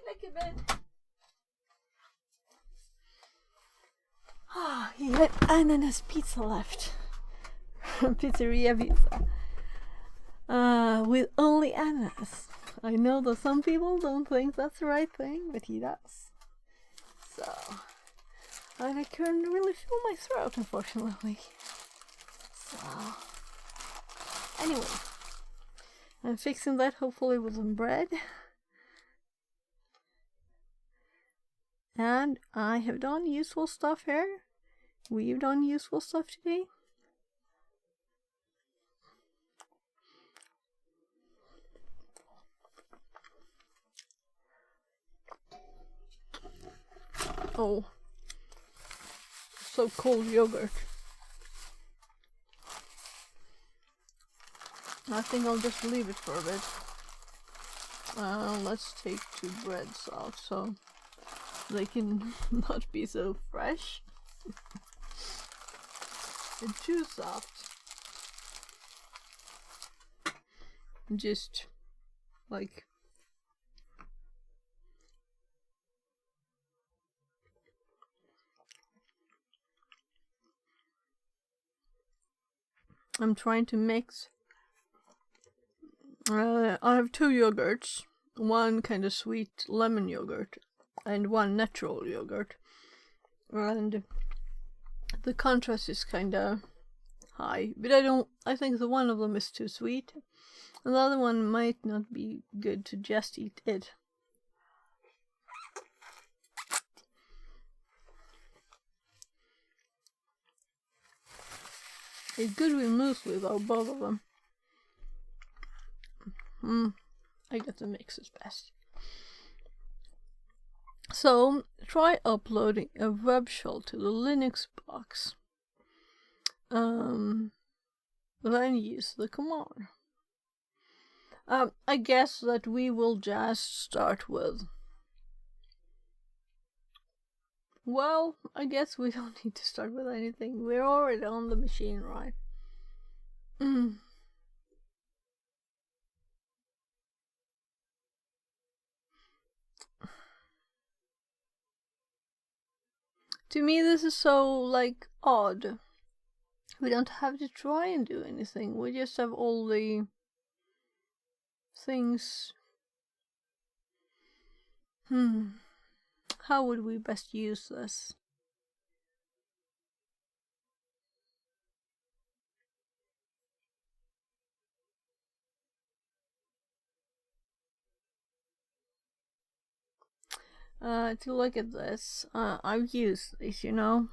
Make a bed. Ah, he had ananas pizza left. Pizzeria pizza. With only ananas. I know that some people don't think that's the right thing, but he does. So, and I couldn't really feel my throat, unfortunately. So, anyway, I'm fixing that hopefully with some bread. And I have done useful stuff here. We've done useful stuff today. Oh, so cold yogurt. I think I'll just leave it for a bit. Let's take 2 breads out so they can not be so fresh and too soft. Just like I'm trying to mix. I have 2 yogurts, one kind of sweet lemon yogurt and one natural yogurt, and the contrast is kind of high, but I think the one of them is too sweet and the other one might not be good to just eat it. It's good with muesli though, both of them. I get the mixes best. So, try uploading a web shell to the Linux box. Then use the command. I guess that we will just start with... Well, I guess we don't need to start with anything. We're already on the machine, right? To me, this is so, like, odd. We don't have to try and do anything. We just have all the things. How would we best use this? To look at this, I've used this, you know.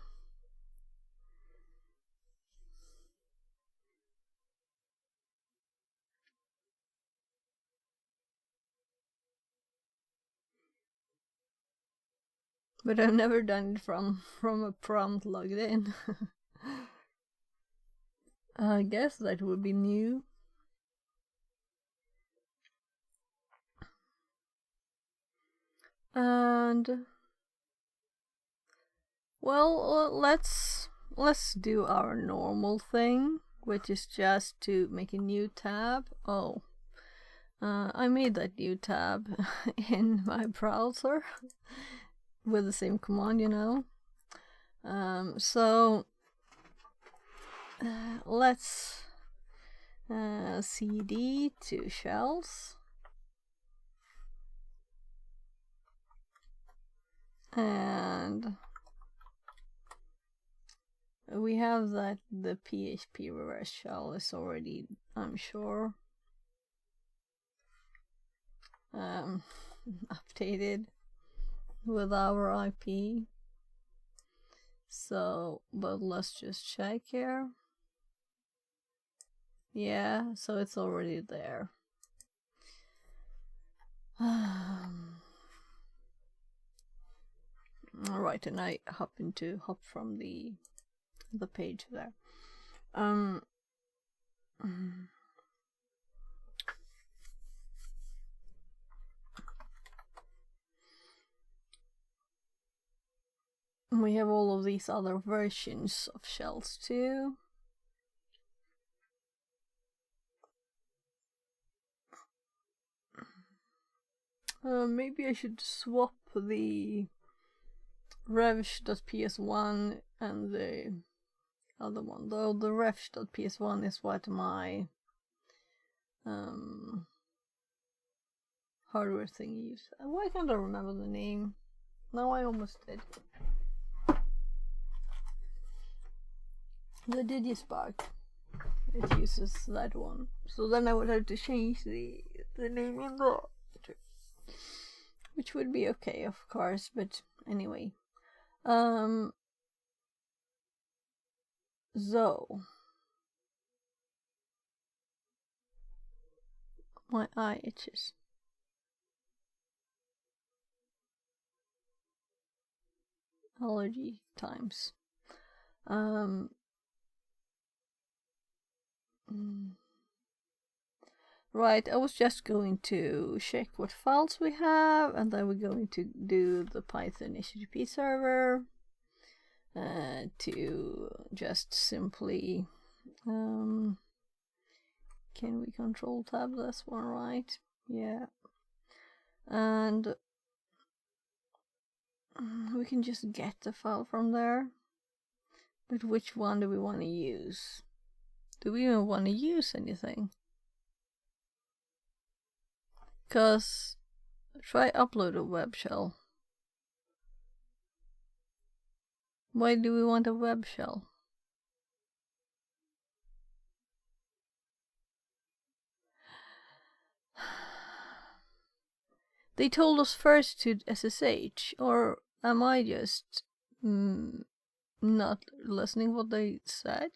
But I've never done it from a prompt logged in. I guess that would be new. And well, let's do our normal thing, which is just to make a new tab. Oh, I made that new tab in my browser with the same command, you know. So let's cd 2 shells. And we have that the PHP reverse shell is already, I'm sure, updated with our IP. So, but let's just check here. Yeah, so it's already there. Alright, and I hop from the page there. We have all of these other versions of shells too. Maybe I should swap the revs.ps1 and the other one, though the revs.ps1 is what my hardware thing uses. Why can't I remember the name? Now I almost did. The Digispark. It uses that one. So then I would have to change the name in the which would be okay, of course, but anyway. So my eye itches. Allergy times. Right, I was just going to check what files we have, and then we're going to do the Python HTTP server to just simply can we control tab this one, right? Yeah. And we can just get the file from there. But which one do we want to use? Do we even want to use anything? Because try upload a web shell. Why do we want a web shell? They told us first to SSH, or am I just not listening what they said?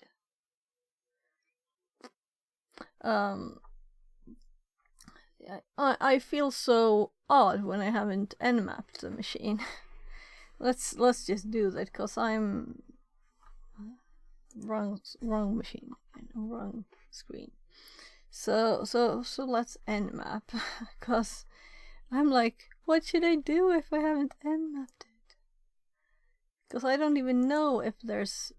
I feel so odd when I haven't nmapped the machine. let's just do that, because I'm wrong machine, wrong screen. So let's nmap, because I'm like, what should I do if I haven't nmapped it? Because I don't even know if there's,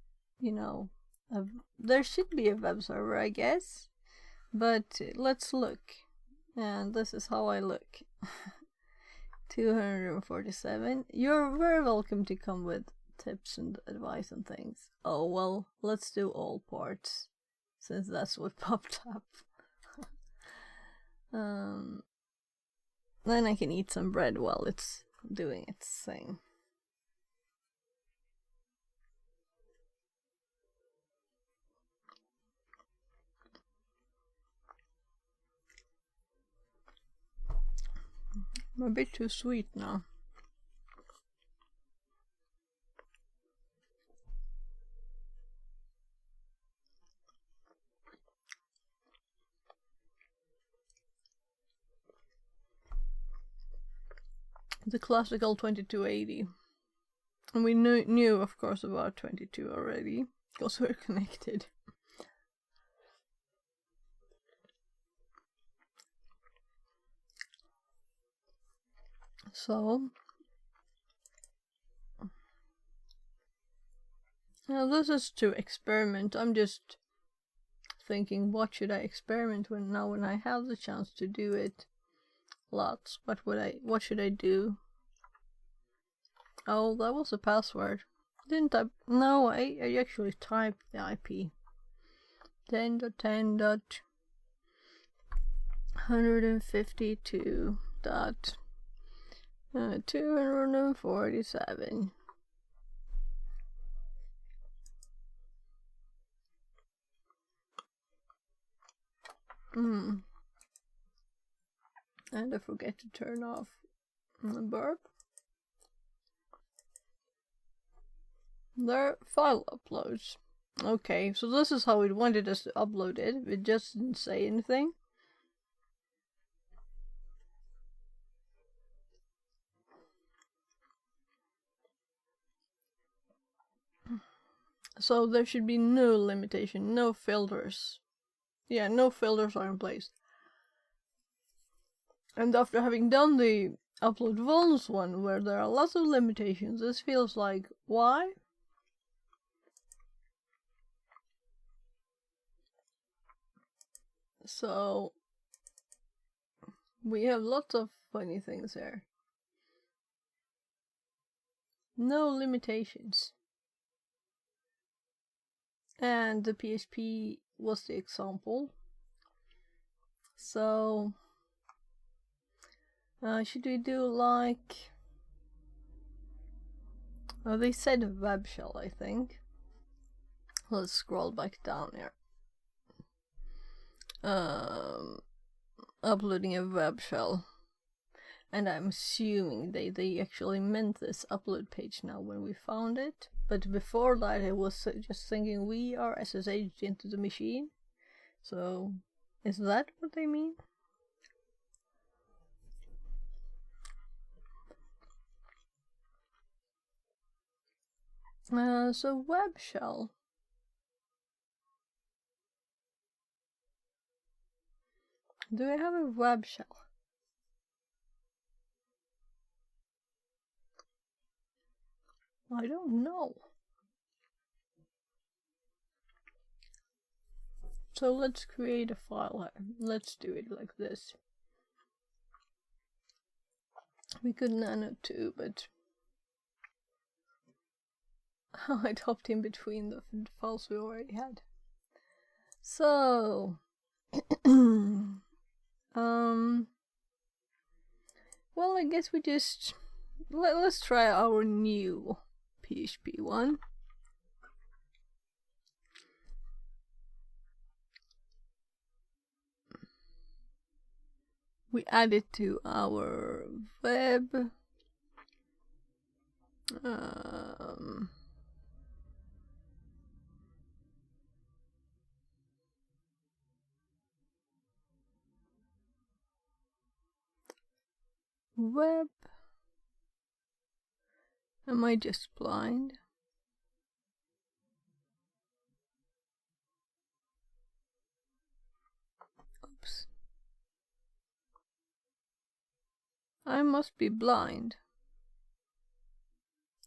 there should be a web server, I guess. But let's look. And this is how I look. 247. You're very welcome to come with tips and advice and things. Oh, well, let's do all ports, since that's what popped up. Then I can eat some bread while it's doing its thing. I'm a bit too sweet now. The classical 2280. And we knew, of course, about 22 already, because we're connected. So, now this is to experiment. I'm just thinking, what should I experiment with now when I have the chance to do it? Lots. What should I do? Oh, that was a password. Didn't I? No, I actually typed the IP. 10.10.152.247. And I forget to turn off the burp. Their file uploads. Okay, so this is how it wanted us to upload it. It just didn't say anything. So there should be no limitation, no filters. Yeah, no filters are in place. And after having done the upload volumes one, where there are lots of limitations, this feels like, why? So we have lots of funny things there. No limitations. And the PHP was the example. So should we do like they said web shell, I think. Let's scroll back down here. Uploading a web shell. And I'm assuming they actually meant this upload page now when we found it. But before that I was just thinking we are SSH'd into the machine. So is that what they mean? So web shell. Do I have a web shell? I don't know. So let's create a file here. Let's do it like this. We could nano too, but I hopped in between the files we already had. So well, I guess we just let's try our new PHP one. We add it to our web. Web. Am I just blind? Oops. I must be blind.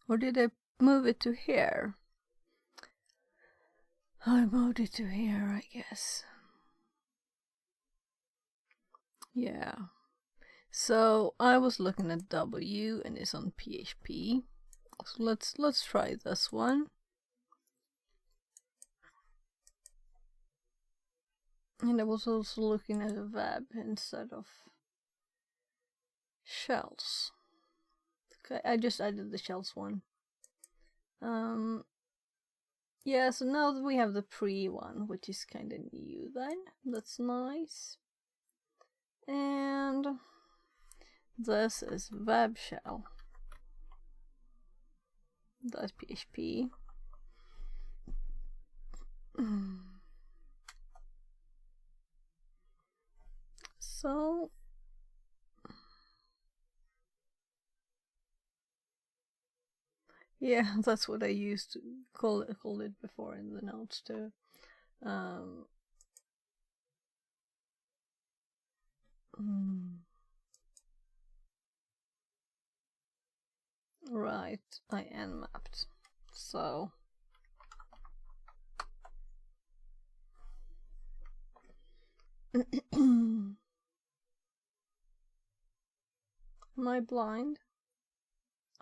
Or did I move it to here? I moved it to here, I guess. Yeah. So I was looking at W and it's on PHP. So let's try this one. And I was also looking at a web instead of shells. Okay, I just added the shells one. Yeah, so now that we have the pre one, which is kind of new then. That's nice. And this is web shell. That's PHP. So yeah, that's what I used to call it before in the notes too. Right, I nmapped. So am I blind?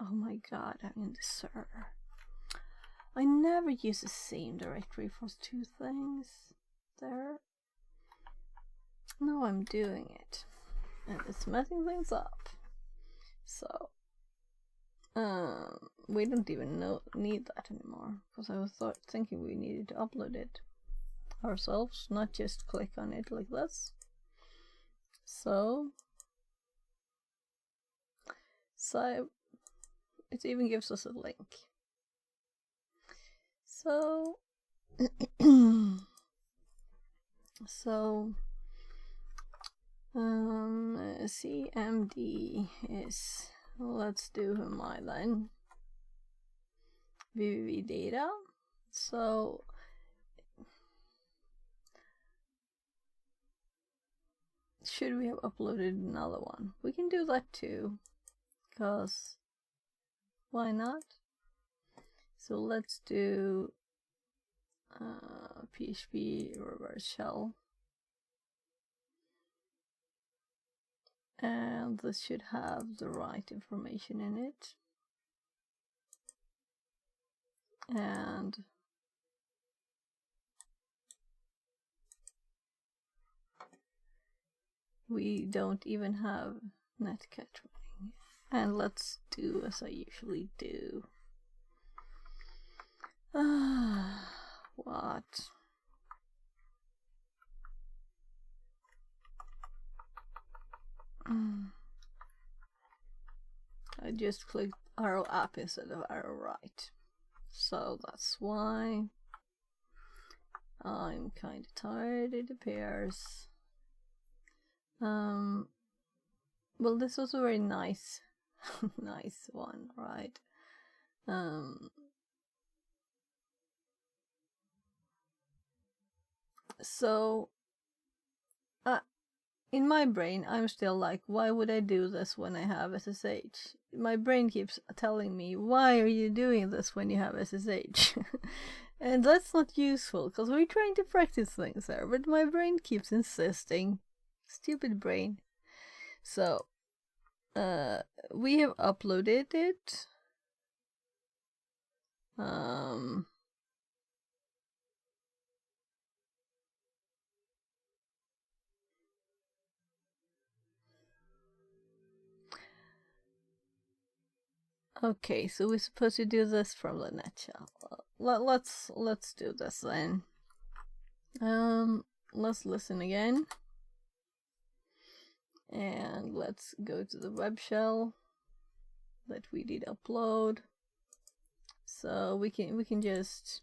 Oh my god, I'm in the server. I never use the same directory for two things. There. Now I'm doing it. And it's messing things up. So we don't even need that anymore. Because I was thinking we needed to upload it ourselves, not just click on it like this. So it even gives us a link. So CMD is, let's do my then www data. So should we have uploaded another one? We can do that too, because why not? So let's do PHP reverse shell. And And this should have the right information in it. And we don't even have netcat running. And let's do as I usually do. What? I just clicked arrow up instead of arrow right. So that's why I'm kind of tired, it appears. Well, this was a very nice nice one, right? So in my brain, I'm still like, why would I do this when I have SSH? My brain keeps telling me, why are you doing this when you have SSH? And that's not useful, because we're trying to practice things there, but my brain keeps insisting. Stupid brain. So, we have uploaded it. Okay, so we're supposed to do this from the netshell. Let's do this then. Let's listen again. And let's go to the web shell that we did upload. So we can just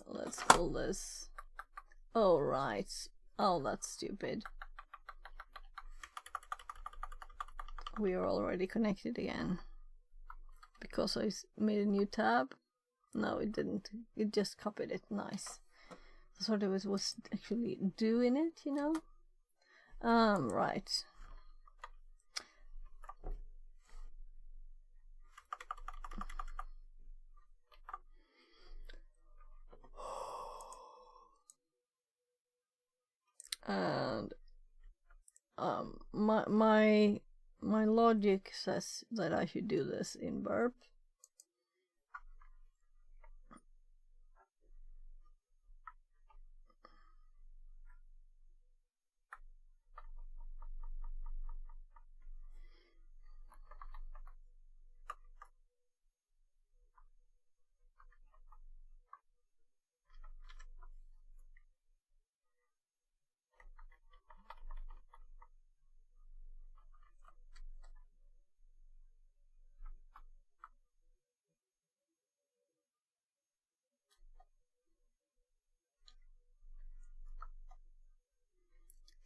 let's call this. Oh right. Oh, that's stupid. We are already connected again. Because I made a new tab. No, it didn't. It just copied it. Nice. That's what it was actually doing it, you know? Right. And my logic says that I should do this in burp.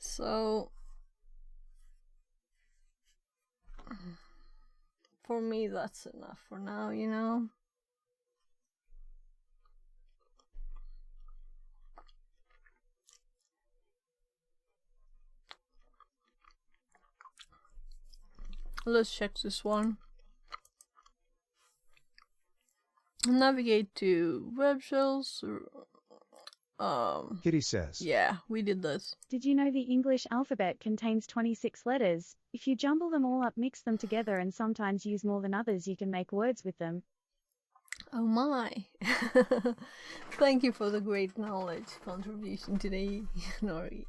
So for me that's enough for now, you know. Let's check this one. Navigate to web shells. Kitty says. Yeah, we did this. Did you know the English alphabet contains 26 letters? If you jumble them all up, mix them together, and sometimes use more than others, you can make words with them. Oh my. Thank you for the great knowledge contribution today, Nori.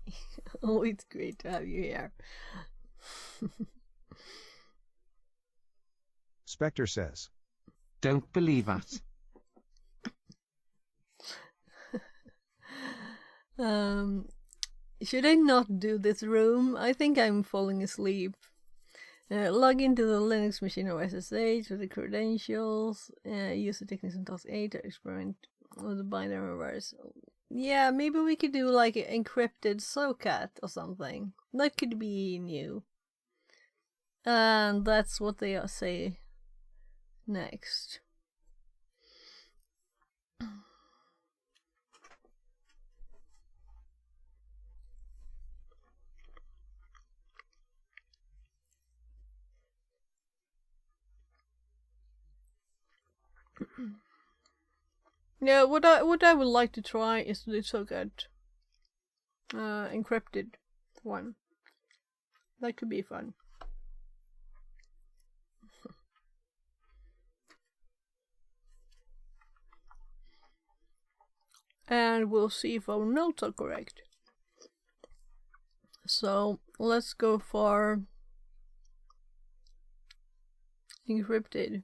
Always great to have you here. Spectre says. Don't believe it. Should I not do this room? I think I'm falling asleep. Log into the Linux machine or SSH with the credentials. Use the techniques in task 8 to experiment with the binary reverse. Yeah, maybe we could do like an encrypted SOCAT or something. That could be new. And that's what they say next. Yeah, what I would like to try is the SOCAT encrypted one. That could be fun. And we'll see if our notes are correct. So let's go for encrypted.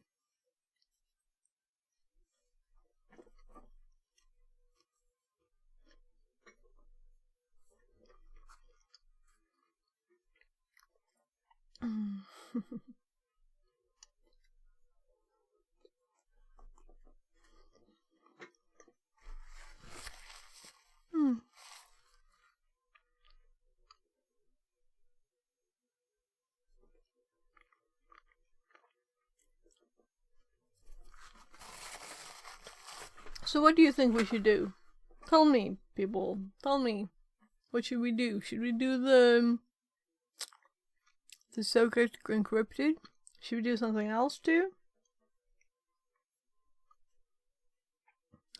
So what do you think we should do? Tell me, people. Tell me. What should we do? Should we do the secret encrypted? Should we do something else too?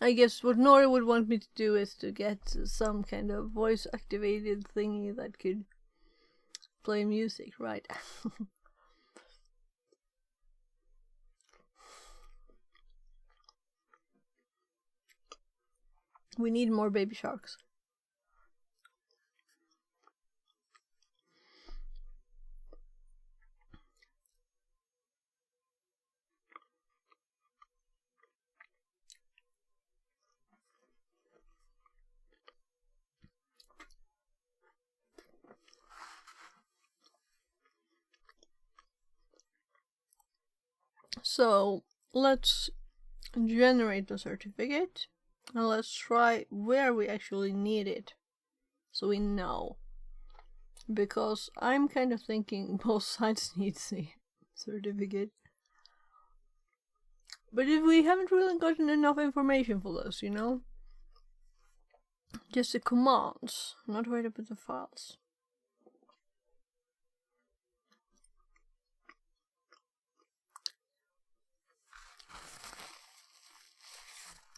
I guess what Nora would want me to do is to get some kind of voice activated thingy that could play music, right? We need more baby sharks. So let's generate the certificate and let's try where we actually need it so we know, because I'm kind of thinking both sides need the certificate, but if we haven't really gotten enough information for this, you know, just the commands, not where to put the files.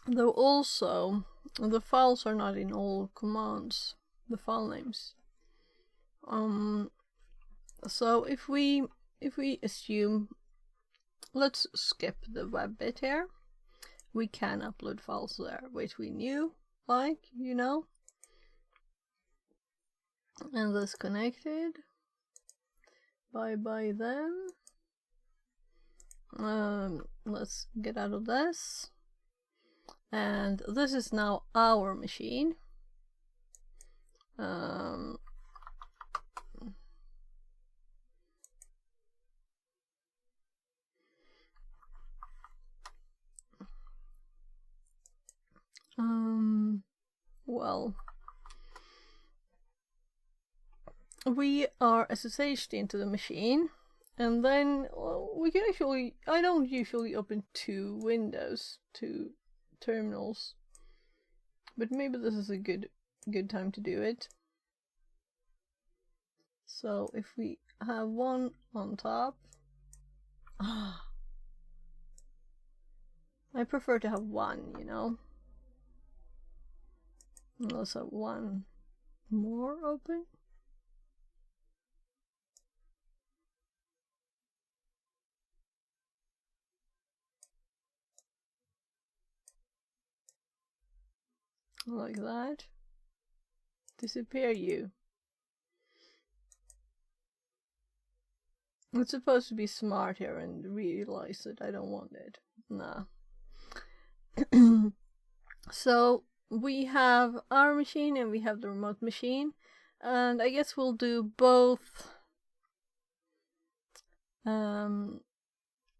Though also, the files are not in all commands, the file names. So if we assume, let's skip the web bit here. We can upload files there, which we knew, like, you know. And this connected. Bye then. Let's get out of this. And this is now our machine. Well, we are SSH'd into the machine, and then we can actually, I don't usually open two windows, two terminals, but maybe this is a good time to do it. So if we have one on top, I prefer to have one, you know. Let's have one more open. Like that. Disappear you. It's supposed to be smart here and realize that I don't want it. Nah. So we have our machine and we have the remote machine, and I guess we'll do both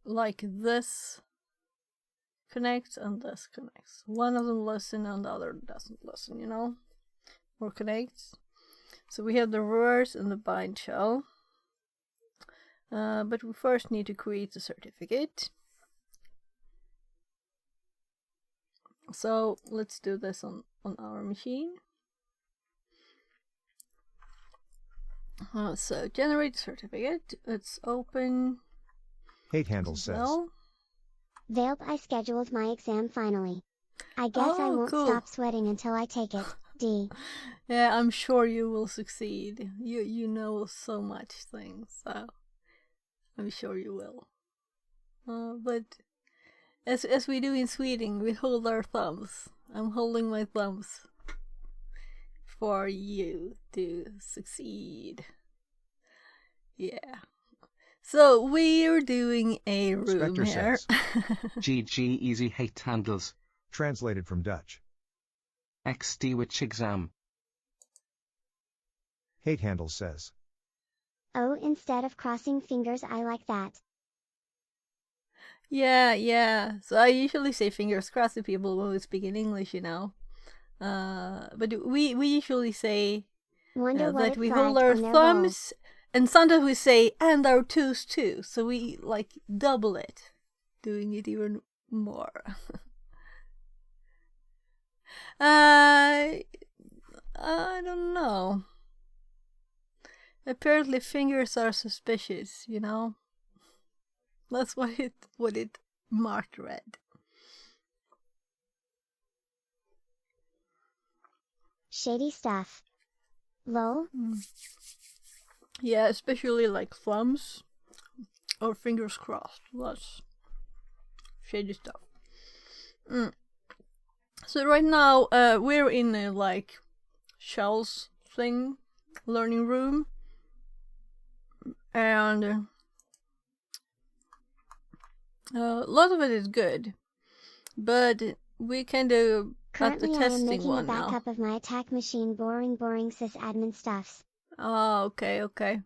like this connects and this connects. One of them listens and the other doesn't listen, you know, or connects. So we have the reverse and the bind shell, but we first need to create the certificate. So let's do this on our machine. So generate certificate. Let's open. 8 handles says. Velp, I scheduled my exam finally. I guess I won't stop sweating until I take it. D. Yeah, I'm sure you will succeed. You know so much things, so I'm sure you will. But as we do in Sweden, we hold our thumbs. I'm holding my thumbs for you to succeed. Yeah. So we're doing a room Spectre here. says. GG easy hate handles. Translated from Dutch. XD which exam? Hate handles says. Oh, instead of crossing fingers, I like that. Yeah. So I usually say fingers crossed to people when we speak in English, you know. But we usually say Wonder what that it we flagged hold our on their thumbs, and sometimes we say and our toes too. So we like double it, doing it even more. I don't know. Apparently, fingers are suspicious. You know. That's what it marked red. Shady stuff. Lol. Yeah, especially like thumbs or fingers crossed. That's shady stuff. So right now, we're in a like shells thing, learning room, and a lot of it is good, but we kind of at the Currently, I am testing making a one now. backup of my attack machine. Boring sysadmin stuffs. Oh, okay.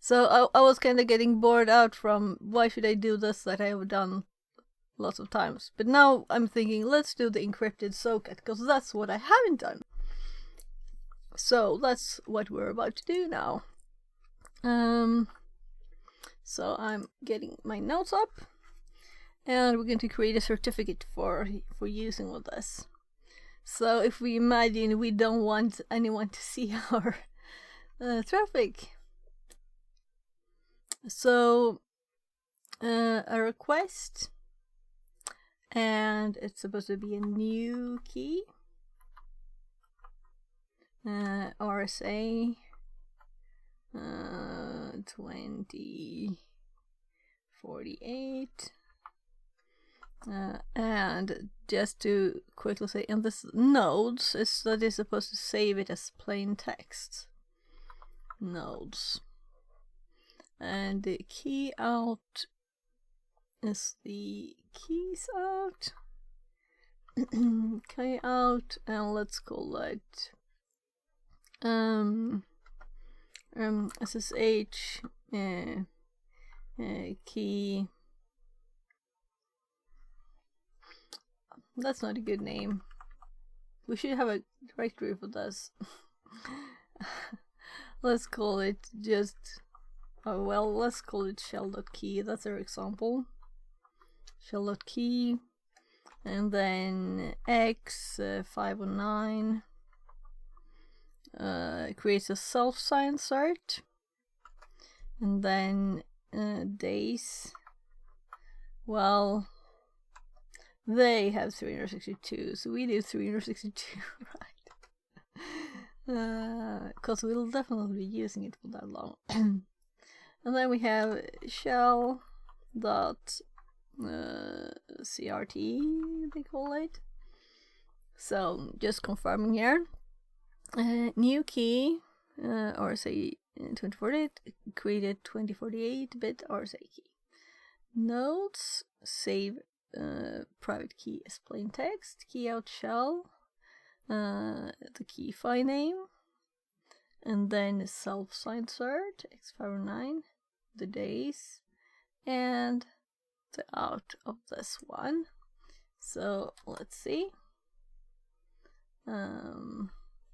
So I was kind of getting bored out from why should I do this that I have done lots of times. But now I'm thinking, let's do the encrypted socket, because that's what I haven't done. So that's what we're about to do now. So I'm getting my notes up, and we're going to create a certificate for using with this. So if we imagine we don't want anyone to see our traffic, so a request, and it's supposed to be a new key, RSA 2048, and just to quickly say, in this nodes is that it's supposed to save it as plain text. Nodes, and the key out is the keys out. Key out, and let's call it SSH key. That's not a good name. We should have a directory for this. Let's call it just let's call it shell.key. That's our example. Shell.key, and then x509 creates a self-signed cert, and then days, well, they have 362, so we do 362, right? Because we'll definitely be using it for that long. And then we have shell dot CRT, they call it. So just confirming here. New key, RSA 2048, created 2048-bit RSA key. Nodes, save private key as plain text, key out shell, the key file name, and then self-signed cert, x509, the days, and the out of this one. So let's see.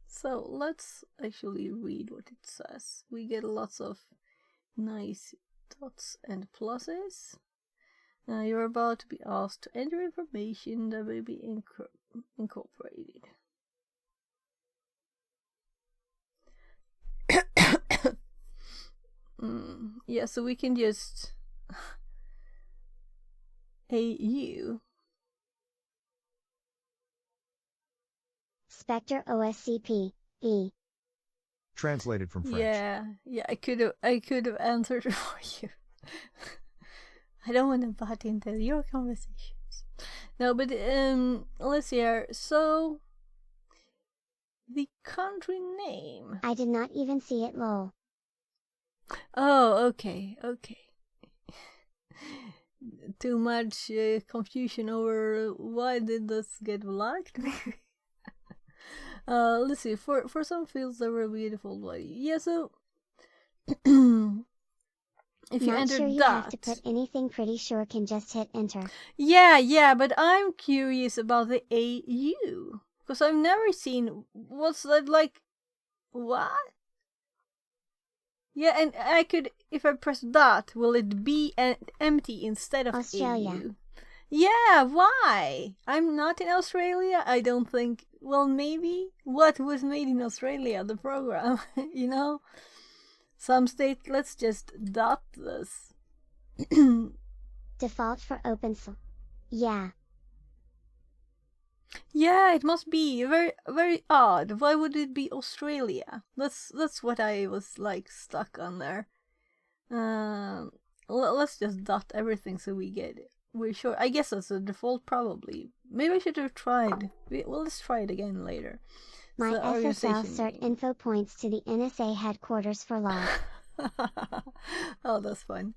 So let's actually read what it says. We get lots of nice dots and pluses. You're about to be asked to enter information that will be incorporated. Yeah, so we can just AU. Spectre OSCP, E. Translated from French. Yeah, I could have answered for you. I don't want to butt into your conversations. No, but let's see here. So the country name. I did not even see it, lol. Oh, okay. Too much confusion over why did this get blocked? Let's see. For some fields there were beautiful body. Yeah, so if you Not enter sure you that, have to put anything, pretty sure can just hit enter. yeah, but I'm curious about the AU because I've never seen what's that like. What? Yeah, and I could, if I press that, will it be empty instead of Australia. AU? Yeah, why? I'm not in Australia, I don't think. Well, maybe. What was made in Australia, the program, you know? Some state, let's just dot this. Default for OpenSL. Yeah. Yeah, it must be very, very odd. Why would it be Australia? That's what I was like stuck on there. Let's just dot everything so we're sure. I guess that's the default, probably. Maybe I should have tried. Well, let's try it again later. My So, SSL cert info points to the NSA headquarters for log. Oh, that's fun.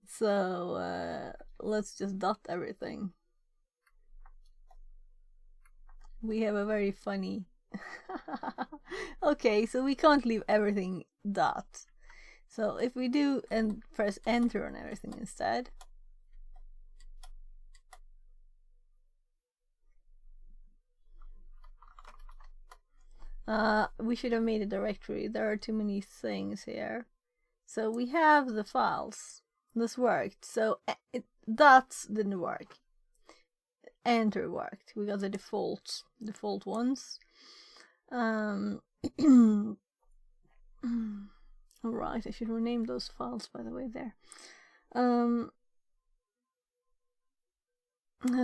So let's just dot everything. We have a very funny. Okay, so we can't leave everything dot. So if we do and press enter on everything instead. We should have made a directory. There are too many things here. So we have the files. This worked. So dots didn't work. Enter worked. We got the default ones. Alright, I should rename those files, by the way, there.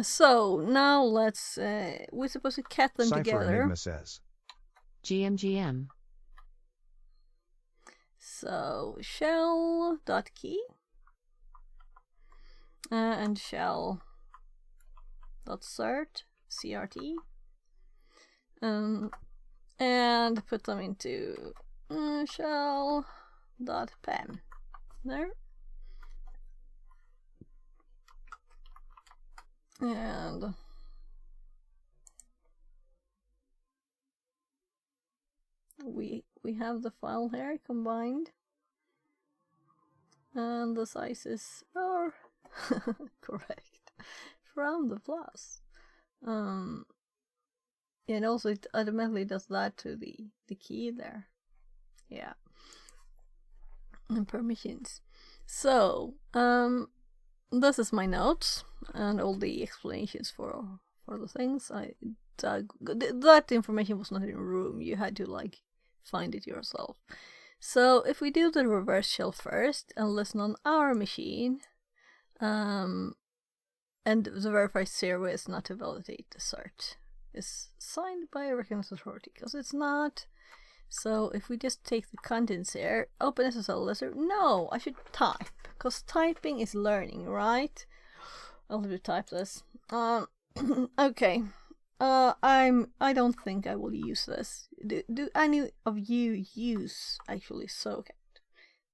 So now let's we're supposed to cat them Cypher together. Enigma says. GMGM. So shell.key and shell.cert CRT and put them into shell.pen there, and we have the file here combined, and the sizes are correct from the plus. And also it automatically does that to the key there. Yeah. And permissions. So this is my notes and all the explanations for the things. That information was not in a room. You had to like find it yourself. So if we do the reverse shell first and listen on our machine, and the verified server is not to validate the cert, is signed by a recognized authority, because it's not. So if we just take the contents here, OpenSSL lister, no, I should type, because typing is learning, right? I'll have to type this. Okay. I don't think I will use this. Do any of you use actually Socket?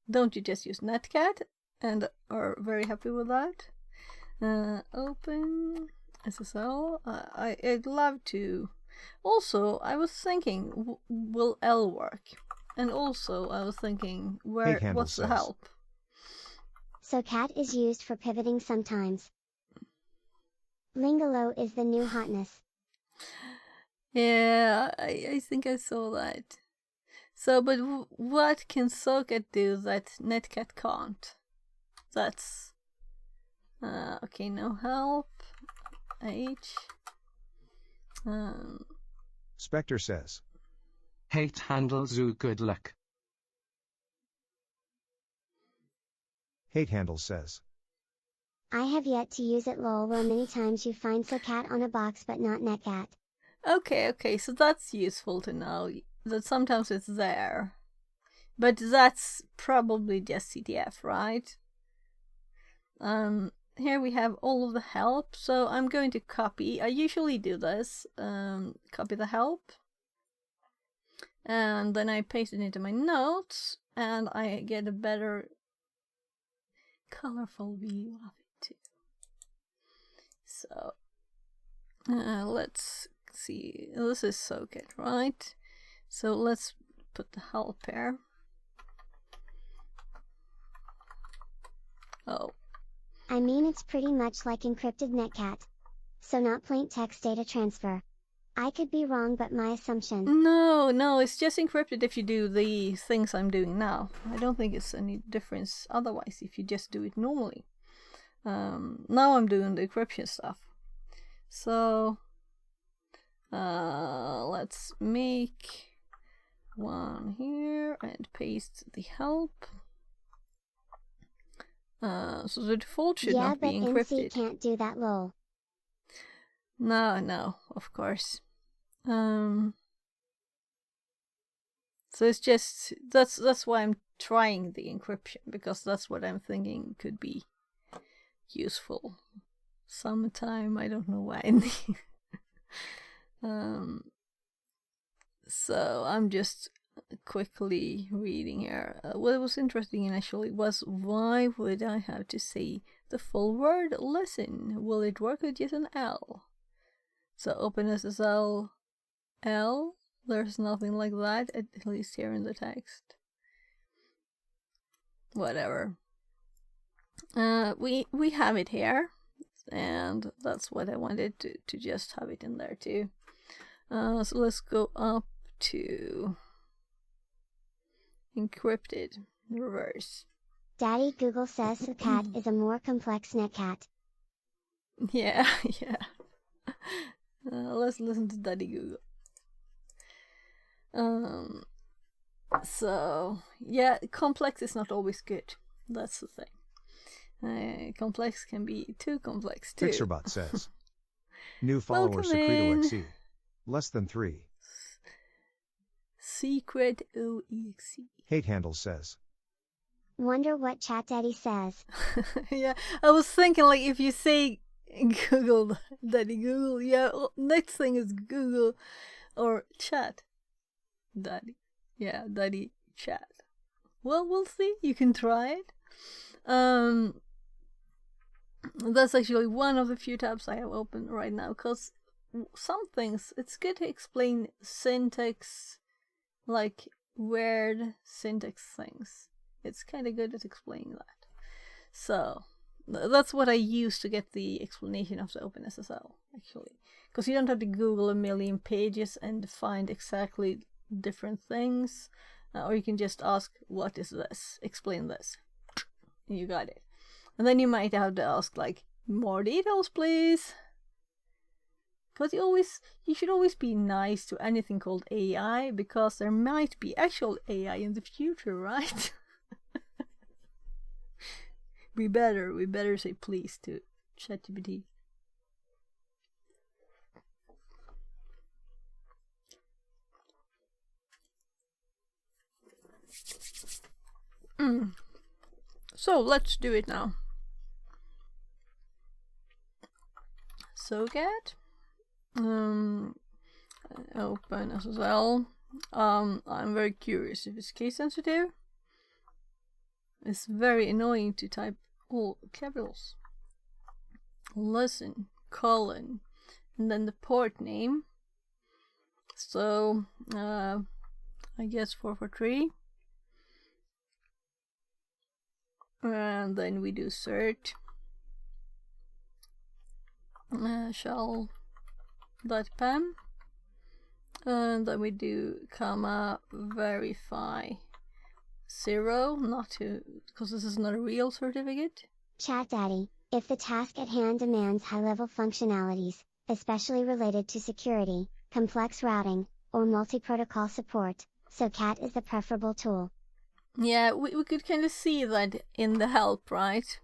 Don't you just use Netcat and are very happy with that? Open SSL. I'd love to. Also, I was thinking, will L work? And also, I was thinking, what's the help? So cat is used for pivoting sometimes. Lingalo is the new hotness. Yeah, I think I saw that. So, but what can Socket do that Netcat can't? That's okay. No help. H. Spectre says. Hate handle zoo good luck. Hate handle says. I have yet to use it, lol. Well, many times you find SoCat on a box but not Netcat. Okay, so that's useful to know, that sometimes it's there. But that's probably just CTF, right? Here we have all of the help, so I'm going to copy. I usually do this, copy the help. And then I paste it into my notes, and I get a better colorful view of it too. So, let's see. This is so good, right? So let's put the help here. Oh. I mean, it's pretty much like encrypted netcat. So not plain text data transfer. I could be wrong, but my assumption. No, it's just encrypted if you do the things I'm doing now. I don't think it's any difference otherwise if you just do it normally. Now I'm doing the encryption stuff. So, let's make one here and paste the help. So the default should not be encrypted. Yeah, but NC can't do that, lol. No, of course. So it's just that's why I'm trying the encryption, because that's what I'm thinking could be useful sometime. I don't know when. So I'm just quickly reading here. What was interesting initially was, why would I have to say the full word listen? Will it work with just an L? So OpenSSL L, there's nothing like that, at least here in the text. Whatever. We have it here, and that's what I wanted to just have it in there too. So let's go up to encrypted reverse. Daddy Google says cat is a more complex netcat. Yeah. Let's listen to Daddy Google. So yeah, complex is not always good. That's the thing. Complex can be too complex too. Fixerbot says, new follower Secreto XE. Less than 3. Secret OEXE. Hate Handle says, Wonder what Chat Daddy says. Yeah, I was thinking, like, if you say Google, Daddy Google, yeah, next thing is Google or Chat Daddy. Yeah, Daddy Chat. Well, we'll see. You can try it. That's actually one of the few tabs I have open right now, because some things, it's good to explain syntax, like weird syntax things. It's kind of good at explaining that. So that's what I use to get the explanation of the OpenSSL, actually, because you don't have to Google a million pages and find exactly different things, or you can just ask, what is this? Explain this. You got it. And then you might have to ask, like, more details, please. Because you should always be nice to anything called AI, because there might be actual AI in the future, right? we better say please to ChatGPT. So let's do it now. SOCAT. OpenSSL. I'm very curious if it's case sensitive. It's very annoying to type all capitals. Listen, colon, and then the port name. So, I guess 443. And then we do cert. Shell.pem. And then we do comma verify 0, not to, because this is not a real certificate. Chat Daddy, if the task at hand demands high-level functionalities, especially related to security, complex routing, or multi-protocol support, SOCAT is the preferable tool. Yeah, we could kind of see that in the help, right?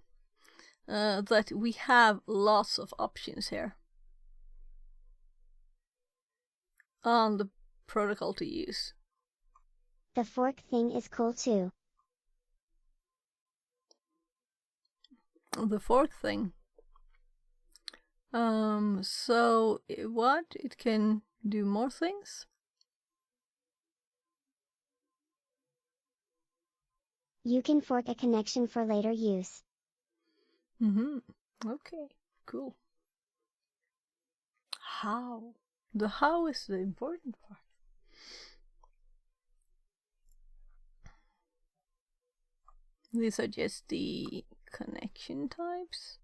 That we have lots of options here. on the protocol to use. The fork thing is cool too. The fork thing. So what? It can do more things? You can fork a connection for later use. Okay, cool. How? The how is the important part. These are just the connection types.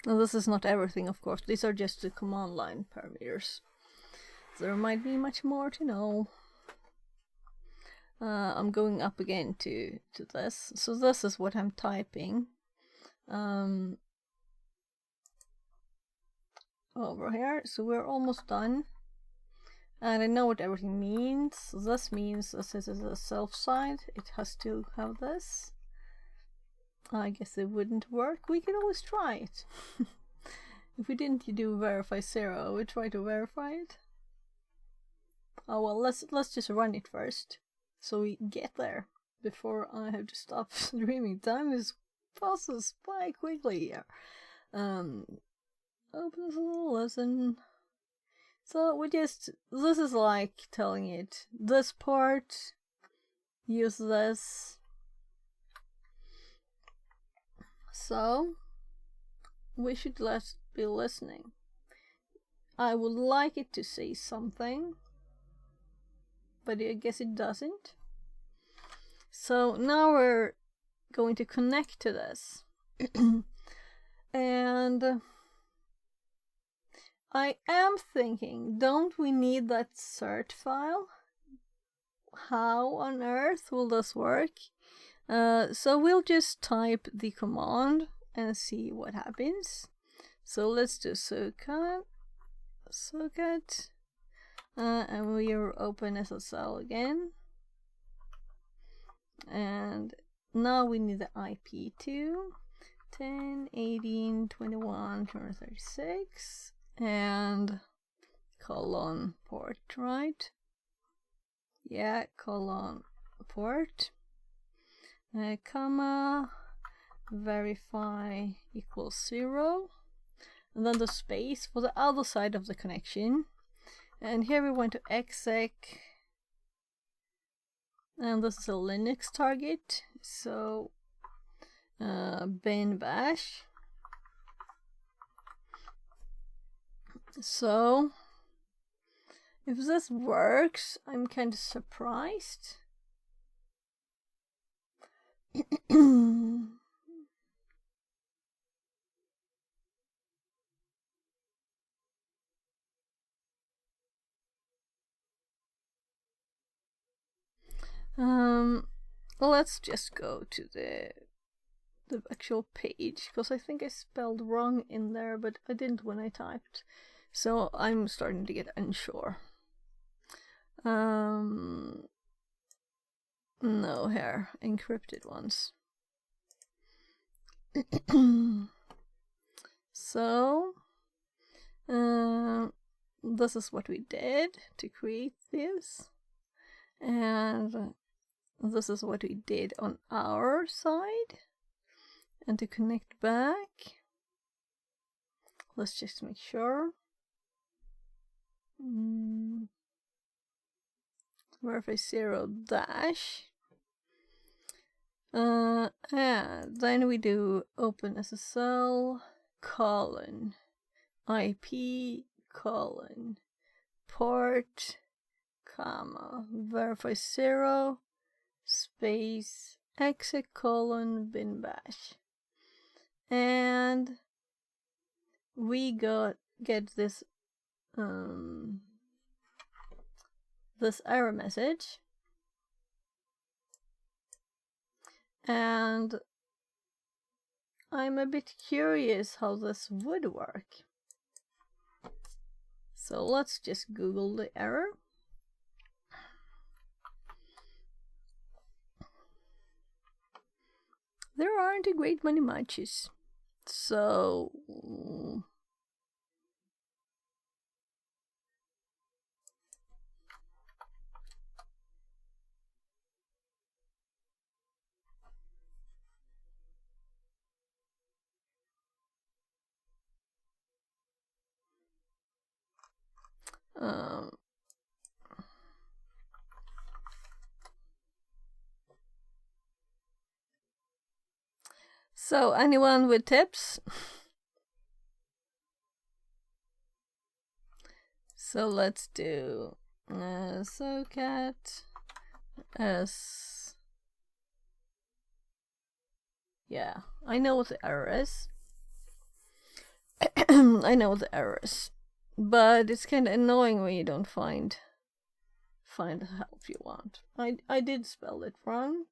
Now, this is not everything, of course. These are just the command line parameters. There might be much more to know. I'm going up again to this. So this is what I'm typing. Over here. So we're almost done. And I know what everything means. So this means this is a self side. It has to have this. I guess it wouldn't work. We can always try it. If we didn't do verify 0, we try to verify it. Oh well, let's just run it first, so we get there before I have to stop streaming. Time is passes by quickly here. Open this little lesson. So this is like telling it this part, use this. So we should be listening. I would like it to say something, but I guess it doesn't. So now we're going to connect to this. And I am thinking, don't we need that cert file? How on earth will this work? So we'll just type the command and see what happens. So let's do socket, and we are open SSL again. And now we need the IP to 10.18.21.236 and colon port, right? Yeah, colon port, comma, verify equals 0, and then the space for the other side of the connection. And here we want to exec, and this is a Linux target, so bin bash. So if this works, I'm kind of surprised. Let's just go to the actual page, because I think I spelled wrong in there, but I didn't when I typed, so I'm starting to get unsure. No, here, encrypted ones. So this is what we did to create this, and this is what we did on our side. And to connect back, let's just make sure. Verify 0 dash. And then we do OpenSSL colon IP colon port comma verify 0 space exec colon bin bash. And we get this this error message, and I'm a bit curious how this would work. So let's just Google the error. There aren't a great many matches. So so anyone with tips? So let's do SOCAT as, yeah, I know what the error is. I know what the error is, but it's kind of annoying when you don't find the help you want. I did spell it wrong.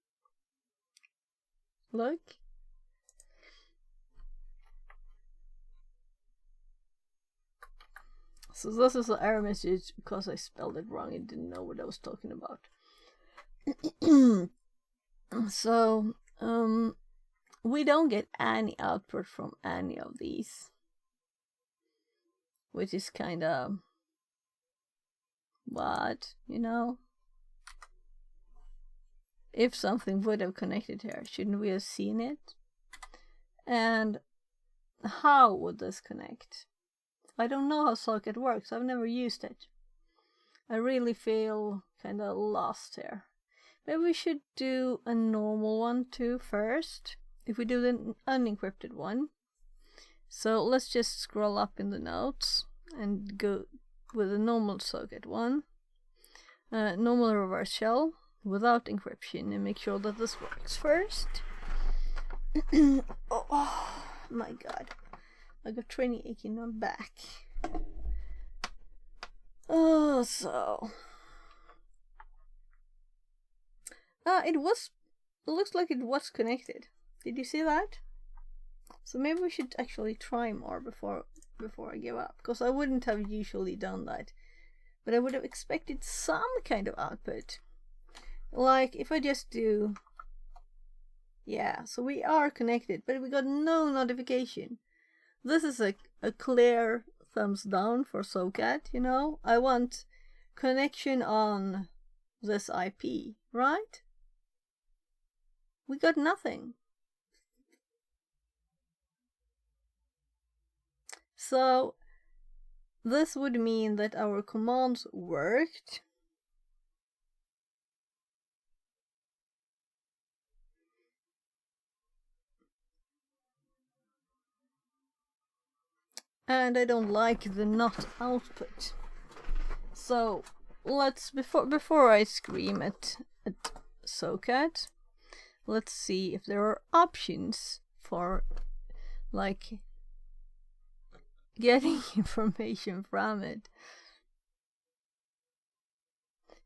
Look. So this is an error message because I spelled it wrong. I didn't know what I was talking about. So we don't get any output from any of these, which is kind of what, you know? If something would have connected here, shouldn't we have seen it? And how would this connect? I don't know how Socket works. I've never used it. I really feel kind of lost here. Maybe we should do a normal one too first. If we do the unencrypted one. So let's just scroll up in the notes and go with the normal Socket one. Normal reverse shell without encryption, and make sure that this works first. Oh my god. I got training aching on back. Oh, so it looks like it was connected. Did you see that? So maybe we should actually try more before I give up, because I wouldn't have usually done that, but I would have expected some kind of output. Like if I just do, yeah, so we are connected, but we got no notification. This is a clear thumbs down for SOCAT, you know? I want connection on this IP, right? We got nothing. So this would mean that our commands worked. And I don't like the not output. So let's, before I scream at SOCAT, let's see if there are options for like getting information from it.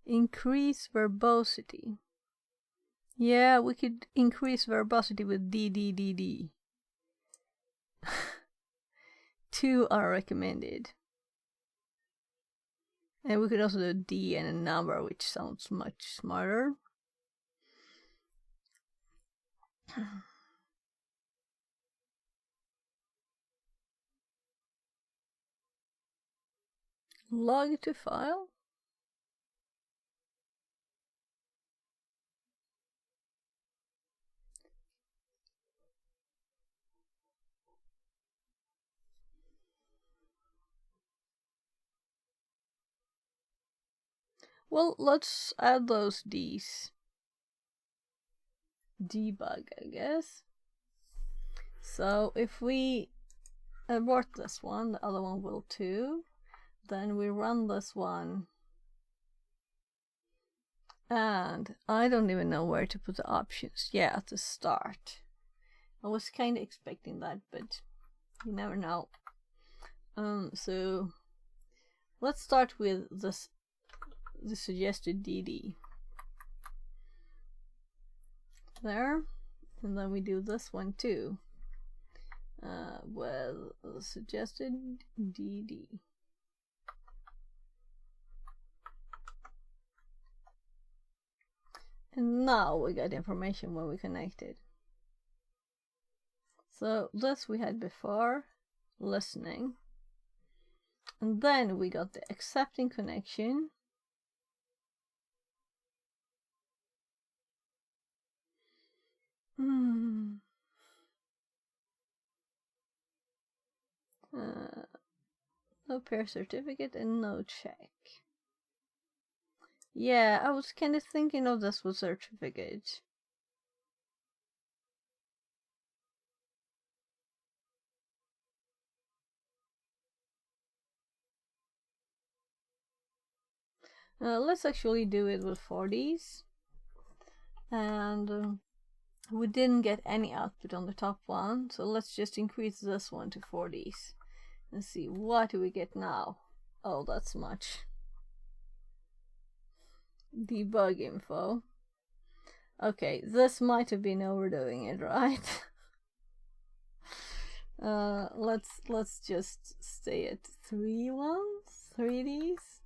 Increase verbosity. Yeah, we could increase verbosity with DDDD. 2 are recommended. And we could also do D and a number, which sounds much smarter. Log to file. Well, let's add those D's. Debug, I guess. So if we abort this one, the other one will too. Then we run this one. And I don't even know where to put the options. Yeah, at the start. I was kind of expecting that, but you never know. So let's start with this, the suggested DD. There. And then we do this one too. With the suggested DD. And now we got information when we connected. So this we had before, listening. And then we got the accepting connection. No pair certificate and no check. Yeah, I was kind of thinking of this with certificate. Let's actually do it with 4Ds. And we didn't get any output on the top one, so let's just increase this one to 4Ds and see what do we get now. Oh, that's much. Debug info. Okay, this might have been overdoing it, right? Let's just stay at 3Ds.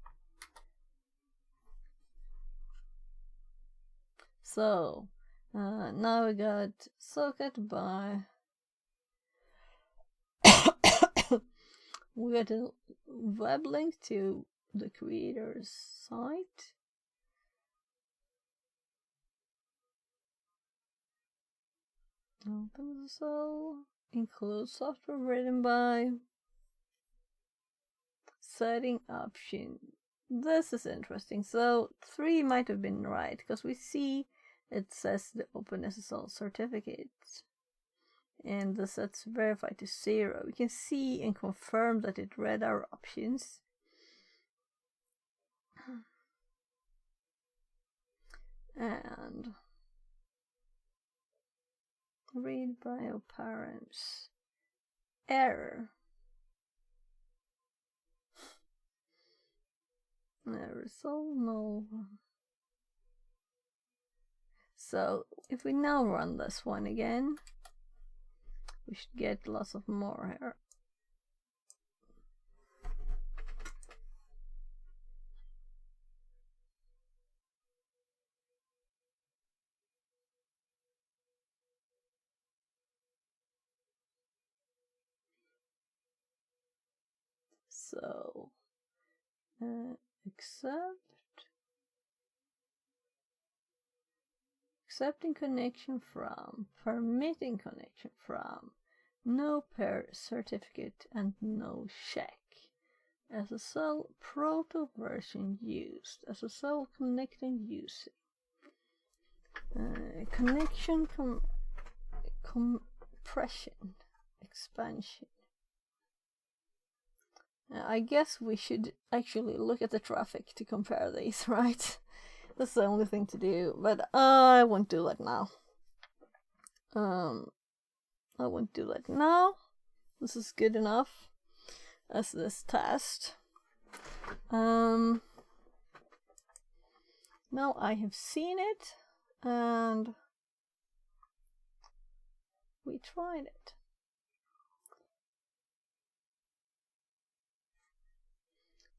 So now we got socket by we got a web link to the creator's site. Open the cell. Include software written by. Setting option. This is interesting. So 3 might have been right because we see it says the OpenSSL certificate. And the set's verified to 0. We can see and confirm that it read our options. And read bioparams. Error. Result no. So if we now run this one again, we should get lots of more here. So accepting connection from, permitting connection from, no pair certificate and no check. SSL proto version used. SSL connecting using. Connection compression expansion. I guess we should actually look at the traffic to compare these, right? That's the only thing to do, but I won't do that now. I won't do that now. This is good enough as this test. Now I have seen it, and we tried it.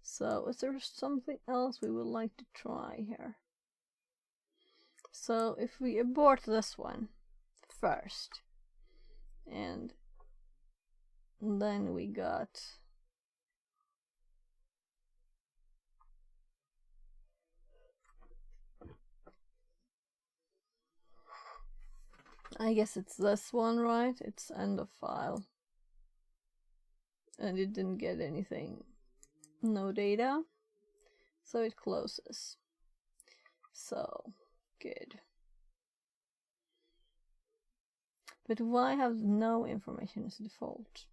So is there something else we would like to try here? So if we abort this one first, and then we got I guess it's this one, right? It's end of file. And it didn't get anything. No data. So it closes. So, good. But why have no information as default?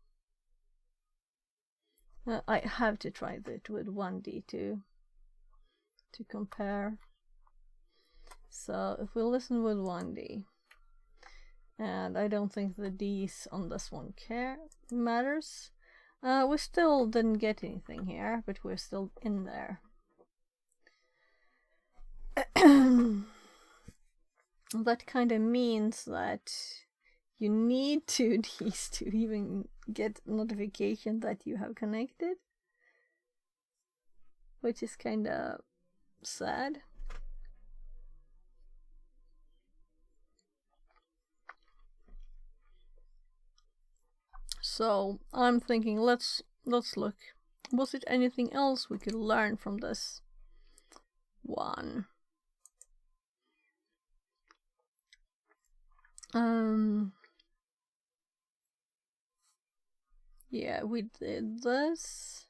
I have to try that with 1D to compare. So if we listen with 1D, and I don't think the D's on this one matters. We still didn't get anything here, but we're still in there. That kind of means that you need 2Ds to even get notification that you have connected, which is kind of sad. So I'm thinking, let's look. Was it anything else we could learn from this one? Yeah, we did this.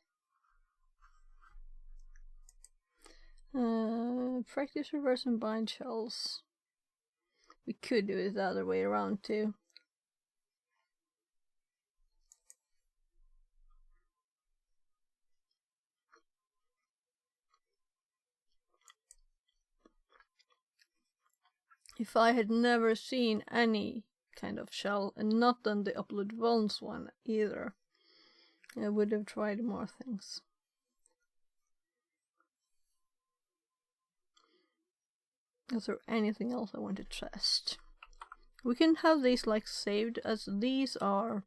Practice reverse and bind shells. We could do it the other way around too. If I had never seen any kind of shell and not done the upload vulns one either, I would have tried more things. Is there anything else I want to test? We can have these like saved, as these are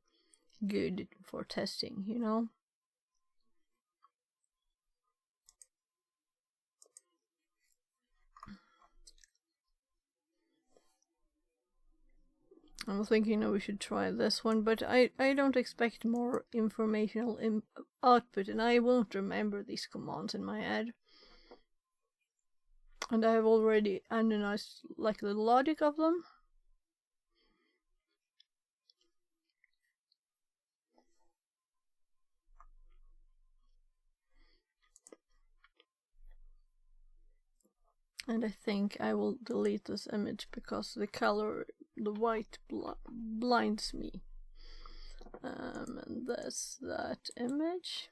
good for testing, you know? I'm thinking we should try this one, but I don't expect more informational output, and I won't remember these commands in my head. And I have already analyzed like the logic of them. And I think I will delete this image because the color, the white blinds me. And that's that image.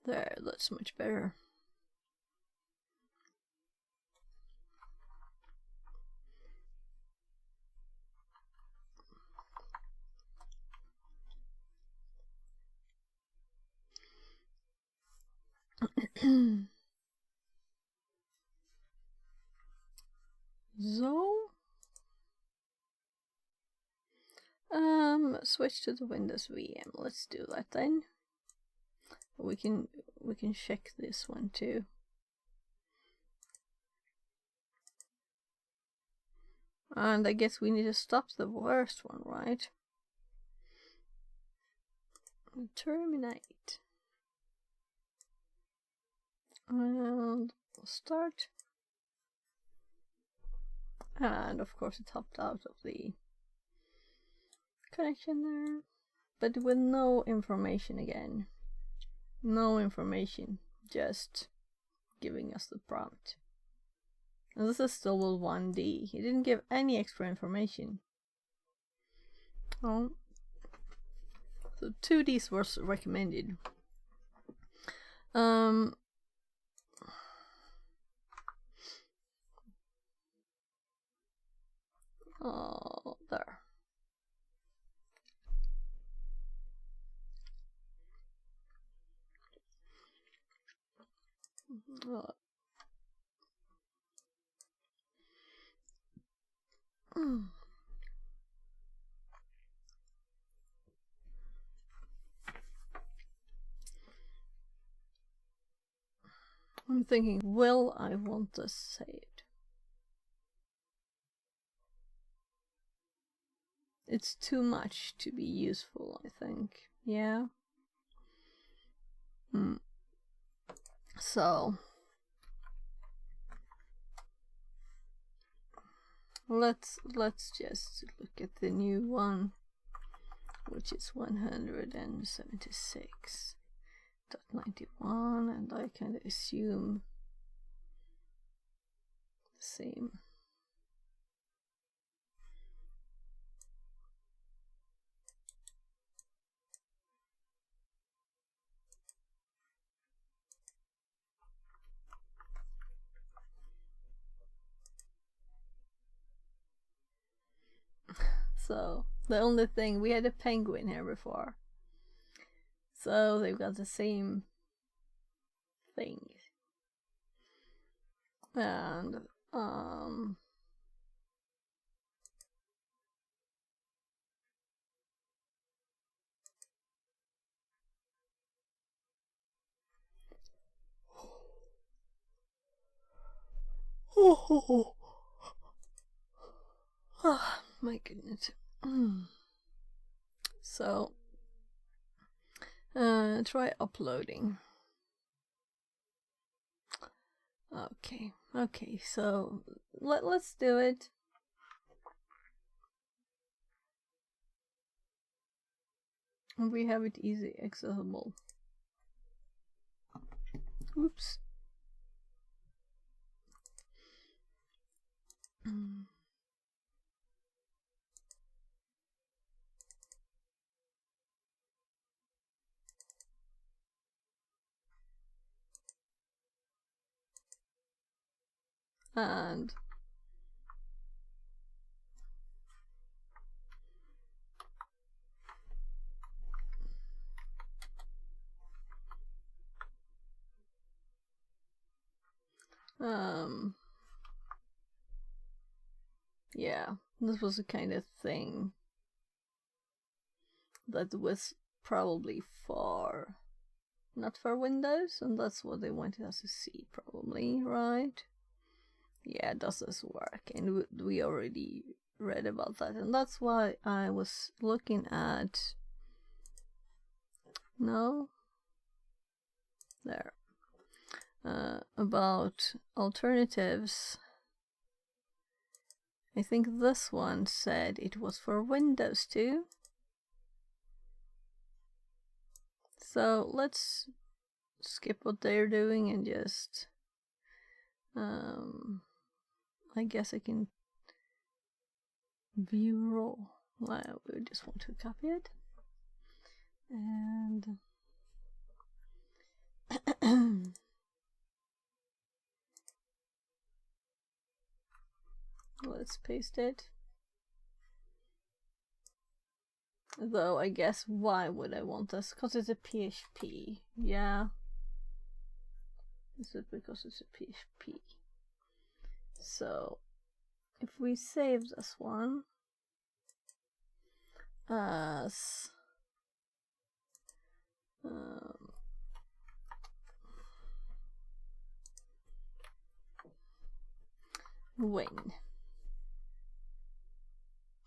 There, that's much better. So, switch to the Windows VM. Let's do that then. We can check this one too. And I guess we need to stop the worst one, right? Terminate. And start. And of course it hopped out of the connection there. But with no information again. No information, just giving us the prompt. And this is still with 1D. He didn't give any extra information. Oh. So 2Ds was recommended. Oh, there. I'm thinking, will I want this saved? It's too much to be useful, I think. Yeah. So let's just look at the new one, which is 176.91, and I can assume the same. So the only thing, we had a penguin here before, so they've got the same thing. And My goodness. So, try uploading. Okay, so let's do it. We have it easy accessible. Oops. And yeah, this was the kind of thing that was probably not for Windows, and that's what they wanted us to see, probably, right? Yeah, does this work? And we already read about that, and that's why I was looking at about alternatives. I think this one said it was for Windows too. So let's skip what they're doing and just I guess I can view raw. Well, we just want to copy it and let's paste it. Though I guess why would I want this? Because it's a PHP. Yeah. Is it because it's a PHP? So if we save this one as Wayne.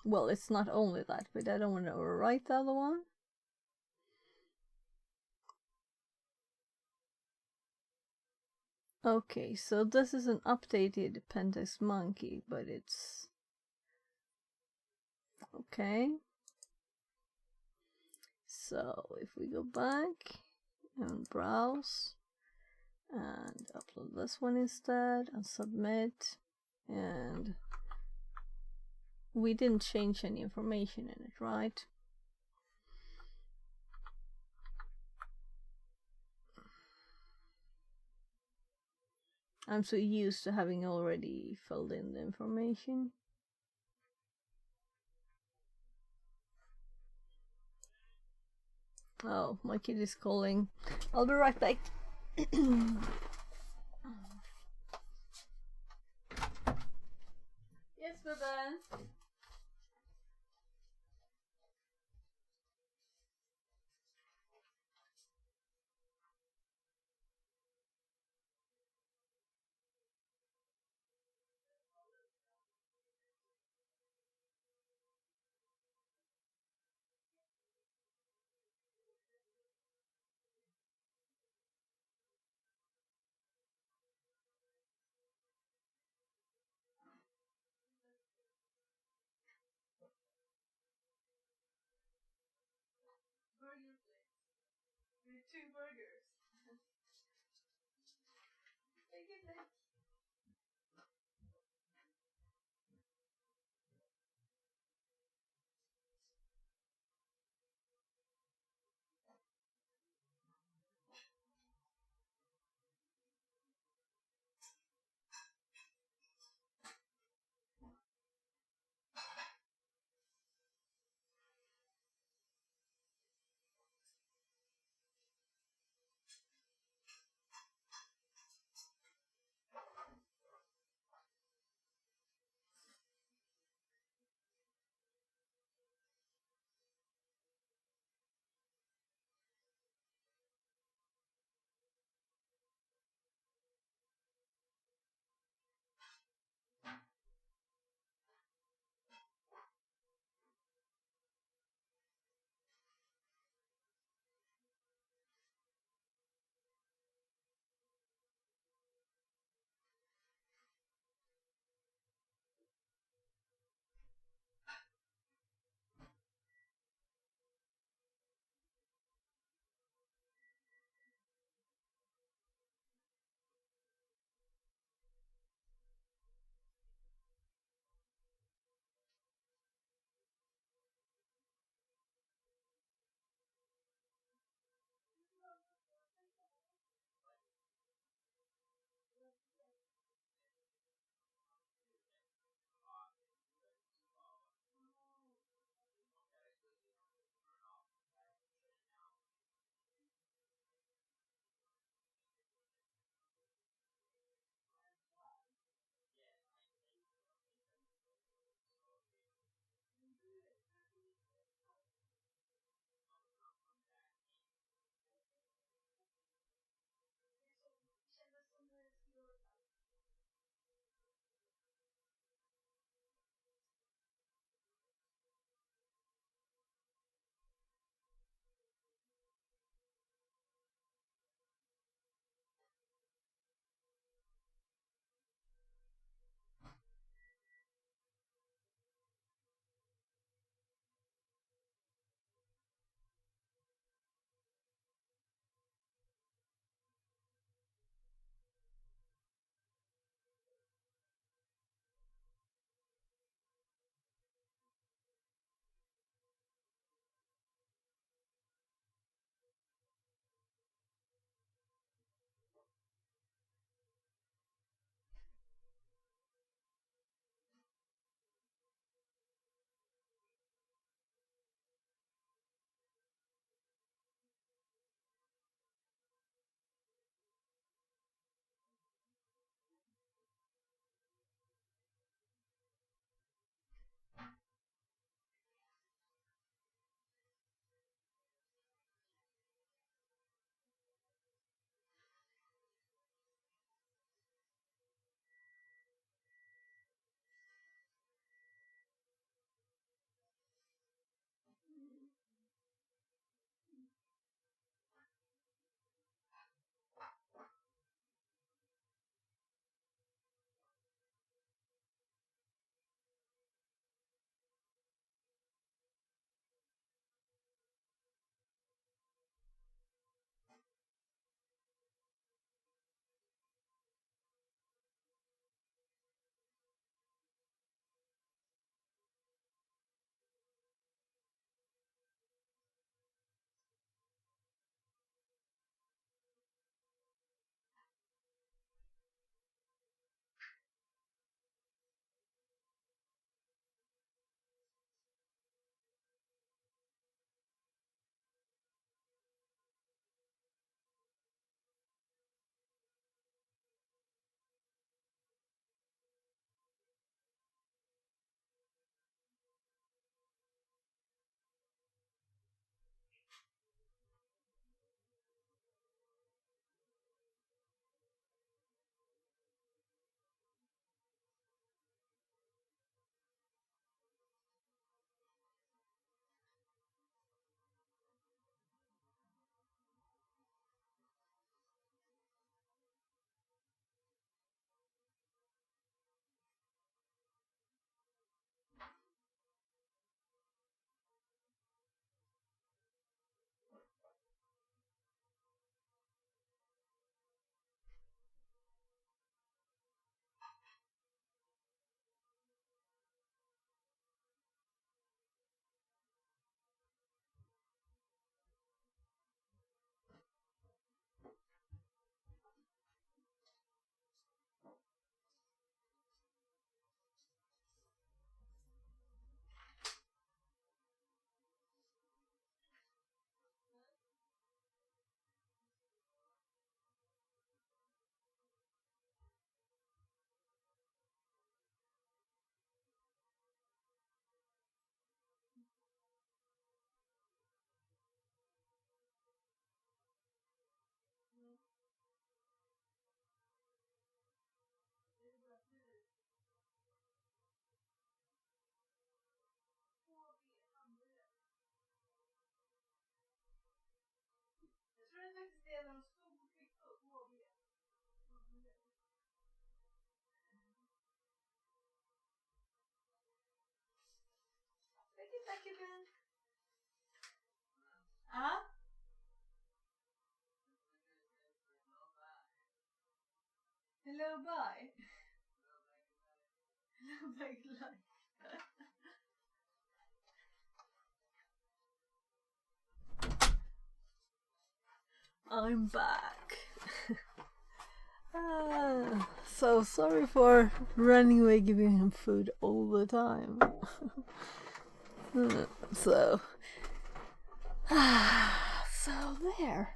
Well, it's not only that, but I don't want to overwrite the other one. Okay, so this is an updated Pentax Monkey, but it's okay. So if we go back and browse and upload this one instead and submit, and we didn't change any information in it, right? I'm so used to having already filled in the information. Oh, my kid is calling. I'll be right back. Yes, Baba. Burger place. With 2 burgers. Thank you, thank you. Hello, bye. Hello, bye, goodbye. I'm back. So sorry for running away giving him food all the time. So there.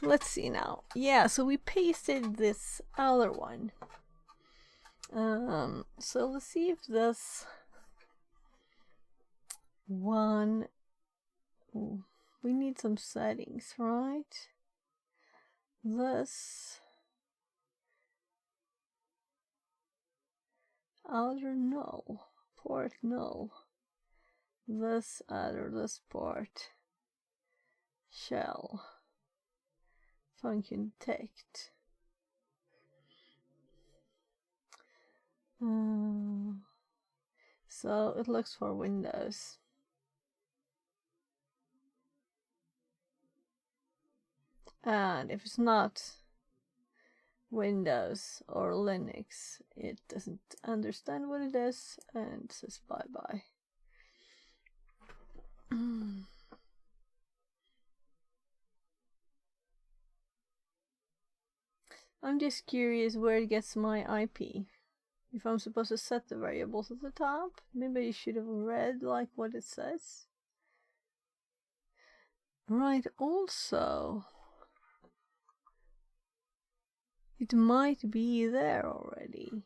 Let's see now. Yeah, so we pasted this other one. So let's see if this one. Ooh, we need some settings, right? This outer null, port null. This outer, this port shell function detect. So it looks for Windows. And if it's not Windows or Linux, it doesn't understand what it is and says bye-bye. I'm just curious where it gets my IP. If I'm supposed to set the variables at the top, maybe you should have read like what it says. Right, also, it might be there already.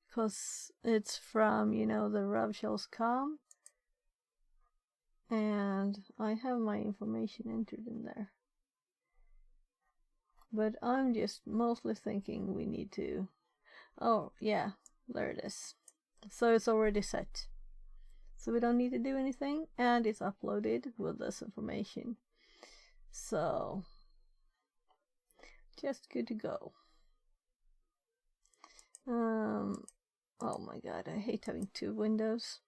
Because it's from, you know, the RevShells.com. And I have my information entered in there. But I'm just mostly thinking we need to... Oh, yeah, there it is. So it's already set. So we don't need to do anything, and it's uploaded with this information. So, just good to go. Oh my god, I hate having two windows.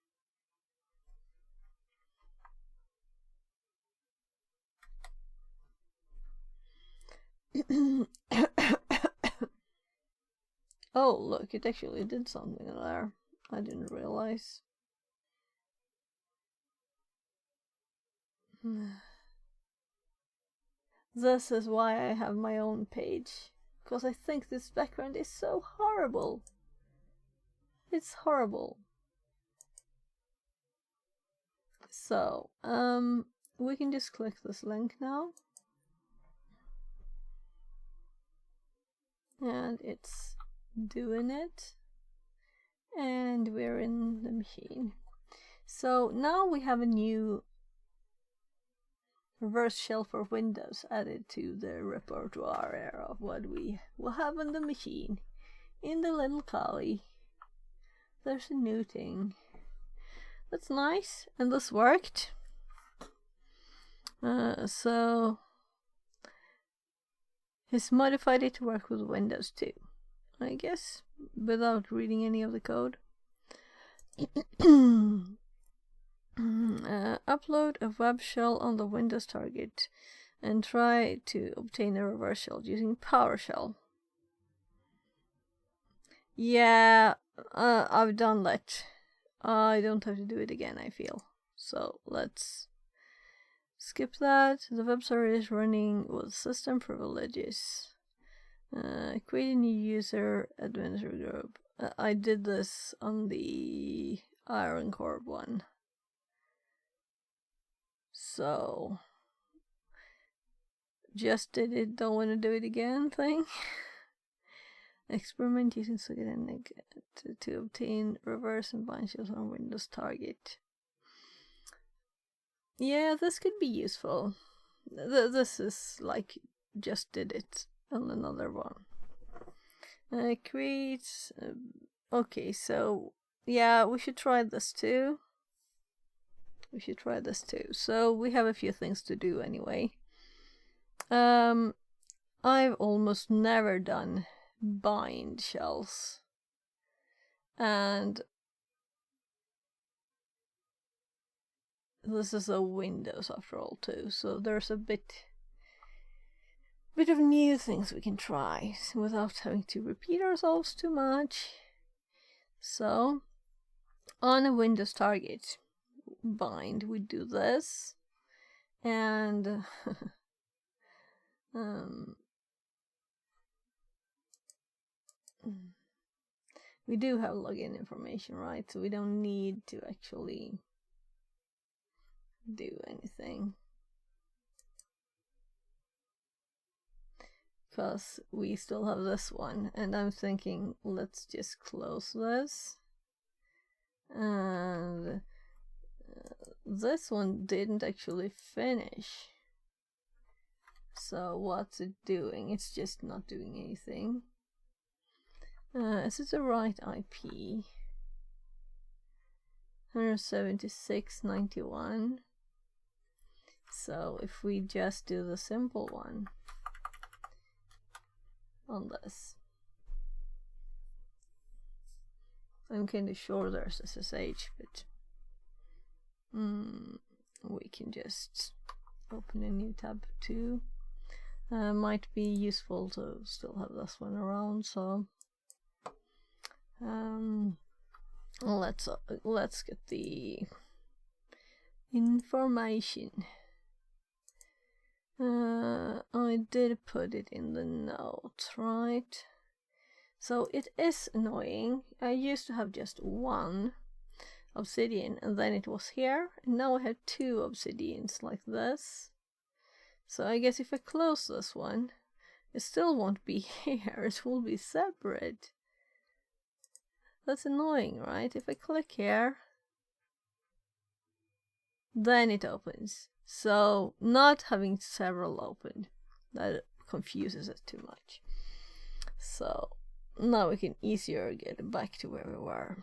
Oh, look, it actually did something there. I didn't realize. This is why I have my own page. Because I think this background is so horrible. It's horrible. So, we can just click this link now. And it's doing it. And we're in the machine. So now we have a new reverse shell for Windows added to the repertoire of what we will have on the machine. In the little Kali, there's a new thing. That's nice, and this worked. So he's modified it to work with Windows too, I guess, without reading any of the code. Upload a web shell on the Windows target and try to obtain a reverse shell using PowerShell. Yeah, I've done that. I don't have to do it again, I feel. So let's skip that. The web server is running with system privileges. Create a new user, administrator group. I did this on the Iron Core one. So, just did it, don't want to do it again thing. Experiment using Socket to obtain reverse and bind shells on Windows target. Yeah, this could be useful. This is like, just did it on another one. Create... okay, so, yeah, we should try this too. So we have a few things to do anyway. I've almost never done bind shells. And this is a Windows after all too, so there's a bit of new things we can try without having to repeat ourselves too much. So on a Windows target bind, we do this, and we do have login information, right? So we don't need to actually do anything, because we still have this one. And I'm thinking, let's just close this. And this one didn't actually finish. So what's it doing? It's just not doing anything. Is it the right IP? 176.91. So if we just do the simple one on this, I'm kind of sure there's SSH, but we can just open a new tab too. Might be useful to still have this one around, so let's get the information. I did put it in the notes, right? So it is annoying. I used to have just one obsidian, and then it was here, and now I have two obsidians like this. So I guess if I close this one, it still won't be here, it will be separate. That's annoying, right? If I click here, then it opens. So not having several open, that confuses it too much. So now we can easier get back to where we were.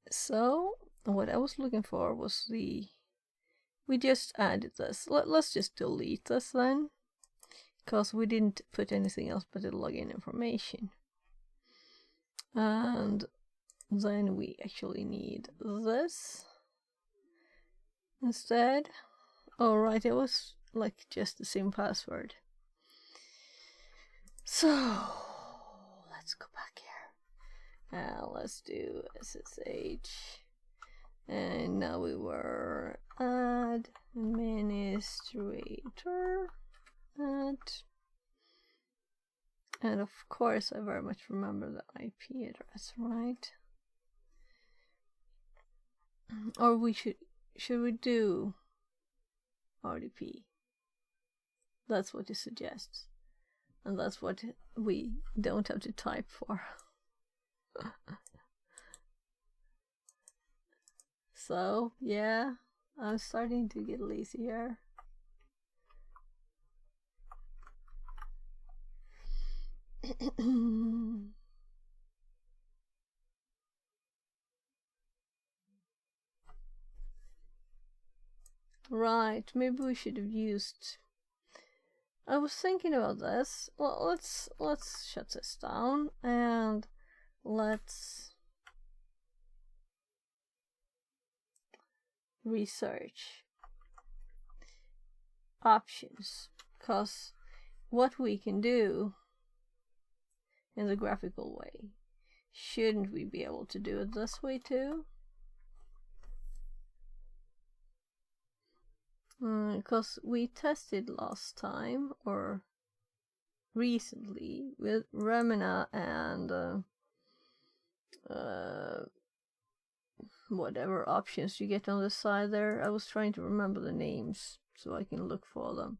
So what I was looking for was we just added this. Let's just delete this then, because we didn't put anything else but the login information. And then we actually need this instead. Oh right, it was like just the same password. So let's go back here. Let's do SSH. And now we were administrator at, and of course I very much remember the IP address, right? Or should we do RDP? That's what it suggests, and that's what we don't have to type for. So yeah, I'm starting to get lazy here. Right, maybe we should have used. I was thinking about this. Well, let's shut this down and let's research options, because what we can do in the graphical way, shouldn't we be able to do it this way too? Because we tested last time, or recently, with Remina and whatever options you get on the side there. I was trying to remember the names so I can look for them.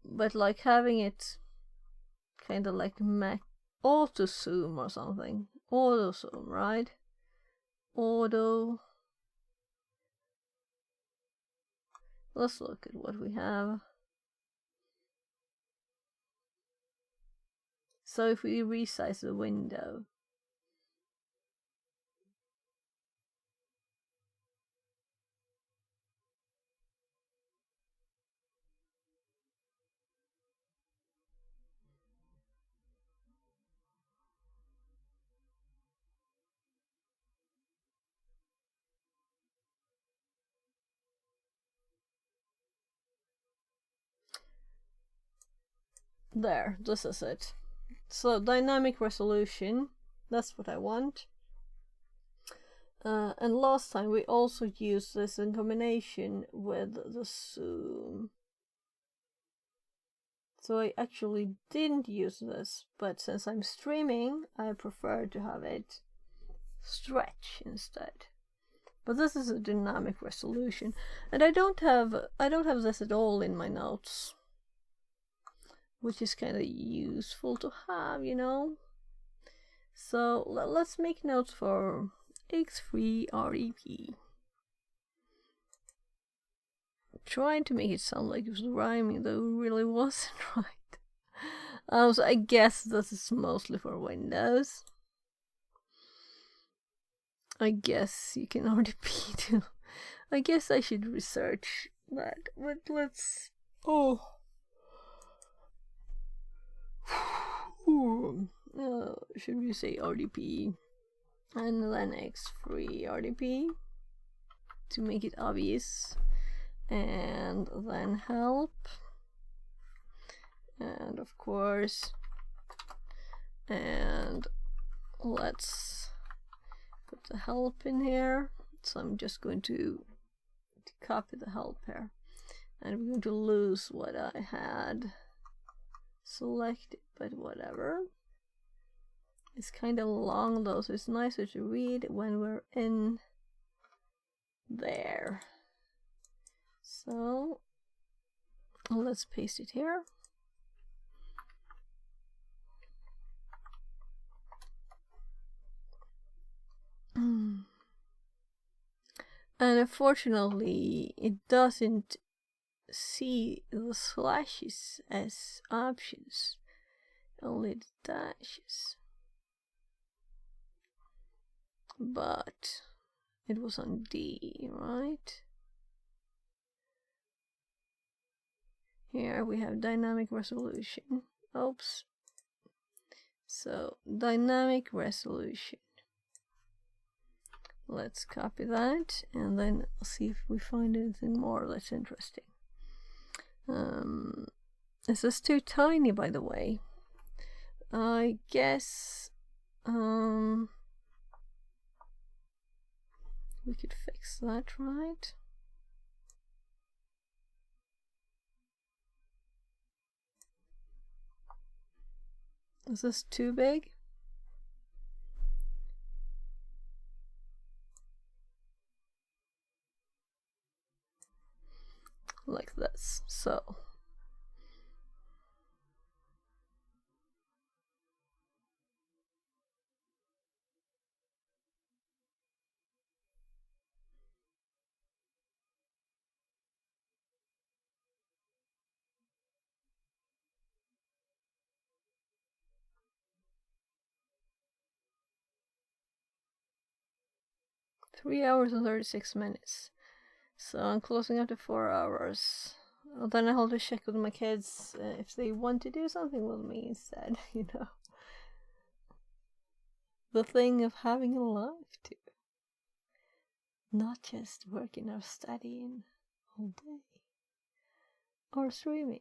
But like having it kind of like Mac auto zoom or something. Auto zoom, right? Auto. Let's look at what we have. So if we resize the window, There, this is it. So dynamic resolution, that's what I want. And last time we also used this in combination with the zoom. So I actually didn't use this, but since I'm streaming, I prefer to have it stretch instead. But this is a dynamic resolution, and I don't have this at all in my notes, which is kind of useful to have, you know. So let's make notes for X3 RDP. Trying to make it sound like it was rhyming, though it really wasn't right. So I guess this is mostly for Windows. I guess you can RDP too. I guess I should research that, but let's... should we say RDP and then X3 RDP to make it obvious, and then help, and of course, and let's put the help in here. So I'm just going to copy the help here, and we're going to lose what I had selected, but whatever. It's kind of long though, so it's nicer to read when we're in there. So let's paste it here. And unfortunately, it doesn't see the slashes as options, only the dashes. But it was on D, right? Here we have dynamic resolution. Oops. So dynamic resolution. Let's copy that and then see if we find anything more that's interesting. This is too tiny, by the way. I guess we could fix that, right? Is this too big? Like this, so. Three hours and 36 minutes. So I'm closing after 4 hours. Then I have to check with my kids if they want to do something with me instead, you know. The thing of having a life too. Not just working or studying all day. Or streaming.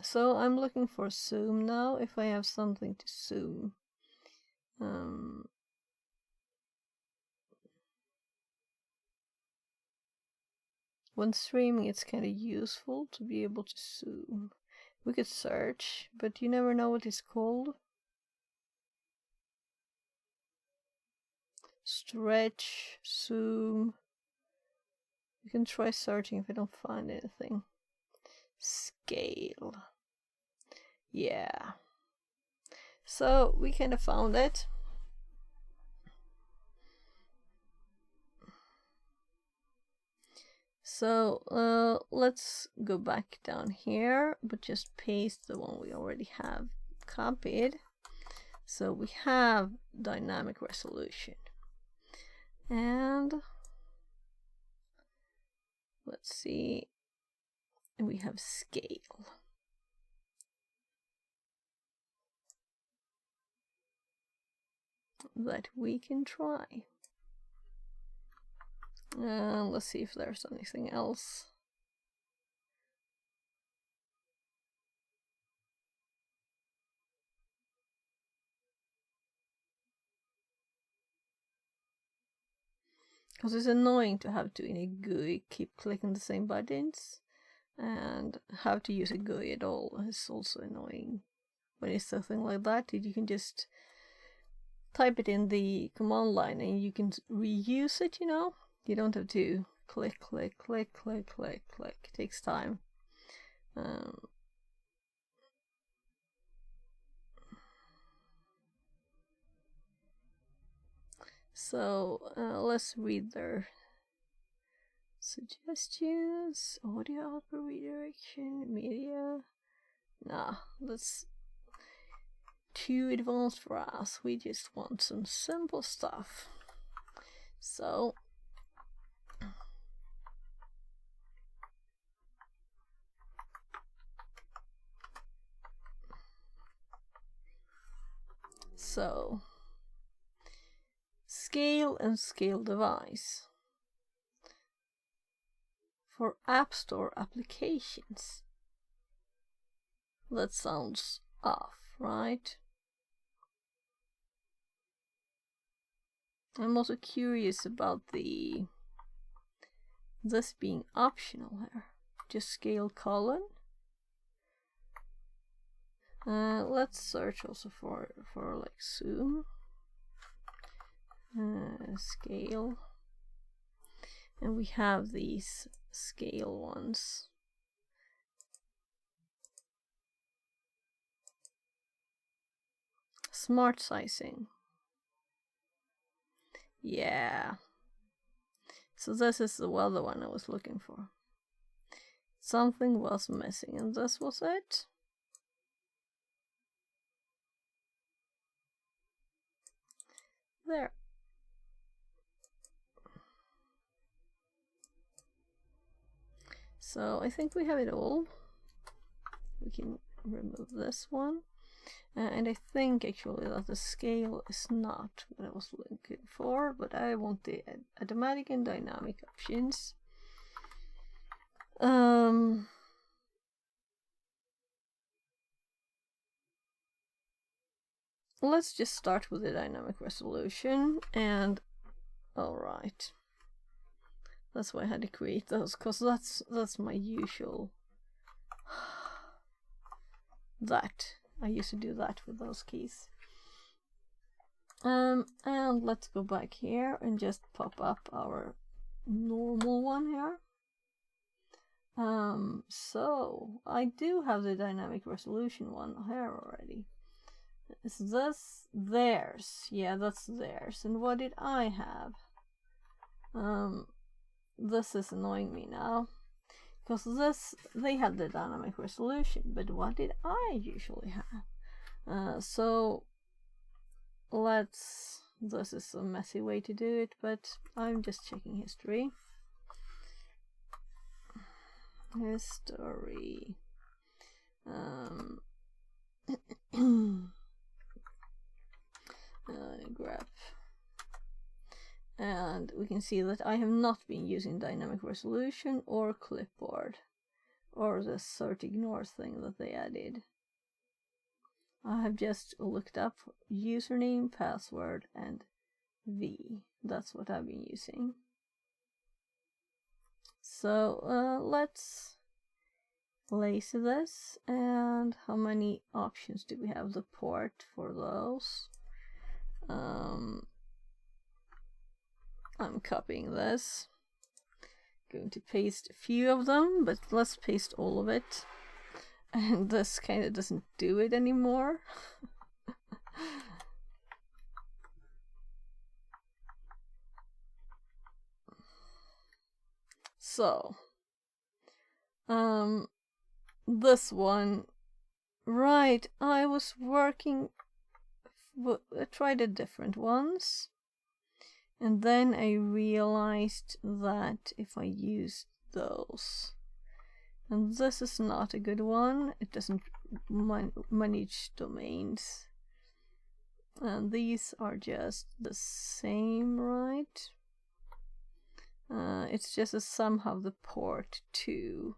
So I'm looking for zoom now, if I have something to zoom. When streaming, it's kind of useful to be able to zoom. We could search, but you never know what it's called. Stretch, zoom. You can try searching if I don't find anything. Scale. Yeah. So we kind of found it. So let's go back down here, but just paste the one we already have copied. So we have dynamic resolution. And let's see, we have scale. That we can try. Let's see if there's anything else. Because it's annoying to have to, in a GUI, keep clicking the same buttons. And how to use a GUI at all is also annoying. When it's something like that, you can just type it in the command line and you can reuse it, you know? You don't have to click, click, click, click, click, click. It takes time. So let's read their suggestions. Audio output redirection, media. Nah, that's too advanced for us. We just want some simple stuff. So scale and scale device for App Store applications. That sounds off, right? I'm also curious about this being optional here. Just scale colon. Let's search also for like zoom. Scale. And we have these scale ones. Smart sizing. Yeah. So this is the other one I was looking for. Something was missing, and this was it. There. So I think we have it all. We can remove this one. And I think actually that the scale is not what I was looking for, but I want the automatic and dynamic options. Let's just start with the dynamic resolution, and alright. That's why I had to create those, because that's my usual. I used to do that with those keys. And let's go back here and just pop up our normal one here. So I do have the dynamic resolution one here already. Is this theirs? Yeah, that's theirs. And what did I have? This is annoying me now. Because they had the dynamic resolution, but what did I usually have? So this is a messy way to do it, but I'm just checking history. History. Graph. And we can see that I have not been using dynamic resolution or clipboard or the cert ignore thing that they added. I have just looked up username, password, and V. That's what I've been using. So let's lazy this. And how many options do we have? The port for those. I'm copying this. Going to paste a few of them, but let's paste all of it. And this kind of doesn't do it anymore. So, this one, right, I was working, I tried a different ones. And then I realized that if I use those, and this is not a good one, it doesn't manage domains. And these are just the same, right? It's just a somehow the port too.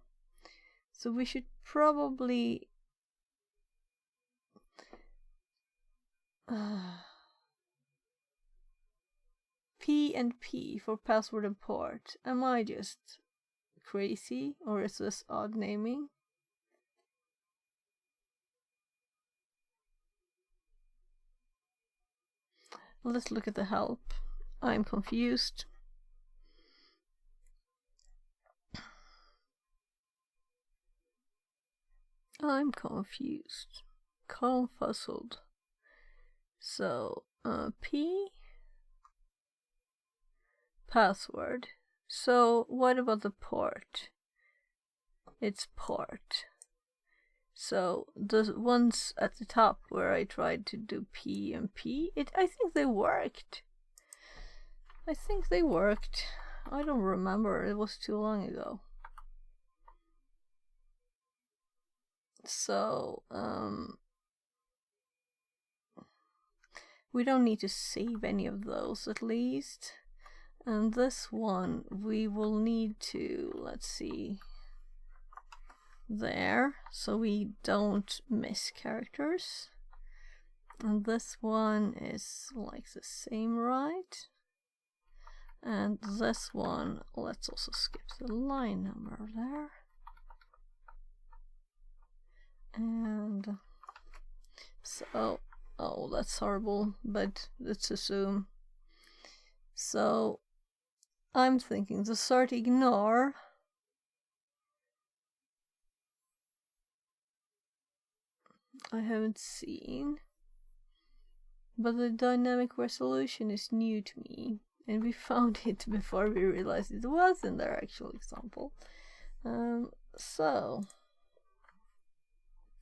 So we should probably P and P for password and port. Am I just crazy, or is this odd naming? Let's look at the help. I'm confused. I'm confused. Confuzzled. So, P password. So, what about the port? It's port. So, the ones at the top where I tried to do P and P, I think they worked. I don't remember, it was too long ago. So, we don't need to save any of those at least. And this one, we will need to, let's see, there, so we don't miss characters. And this one is like the same, right? And this one, let's also skip the line number there. And so, oh, that's horrible, but let's assume. So, I'm thinking the sort ignore I haven't seen, but the dynamic resolution is new to me, and we found it before we realized it was in their actual example. So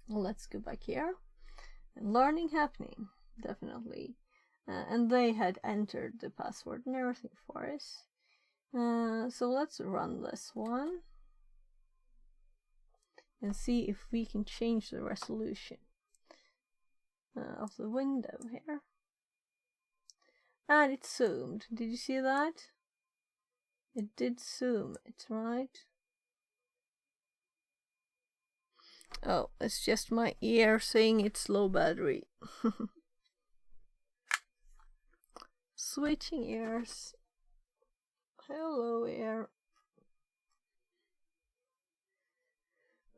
let's go back here. Learning happening, definitely. And they had entered the password and everything for us. So let's run this one and see if we can change the resolution of the window here. And it zoomed. Did you see that? It did zoom it, right? Oh, it's just my ear saying it's low battery. Switching ears. Hello, ear.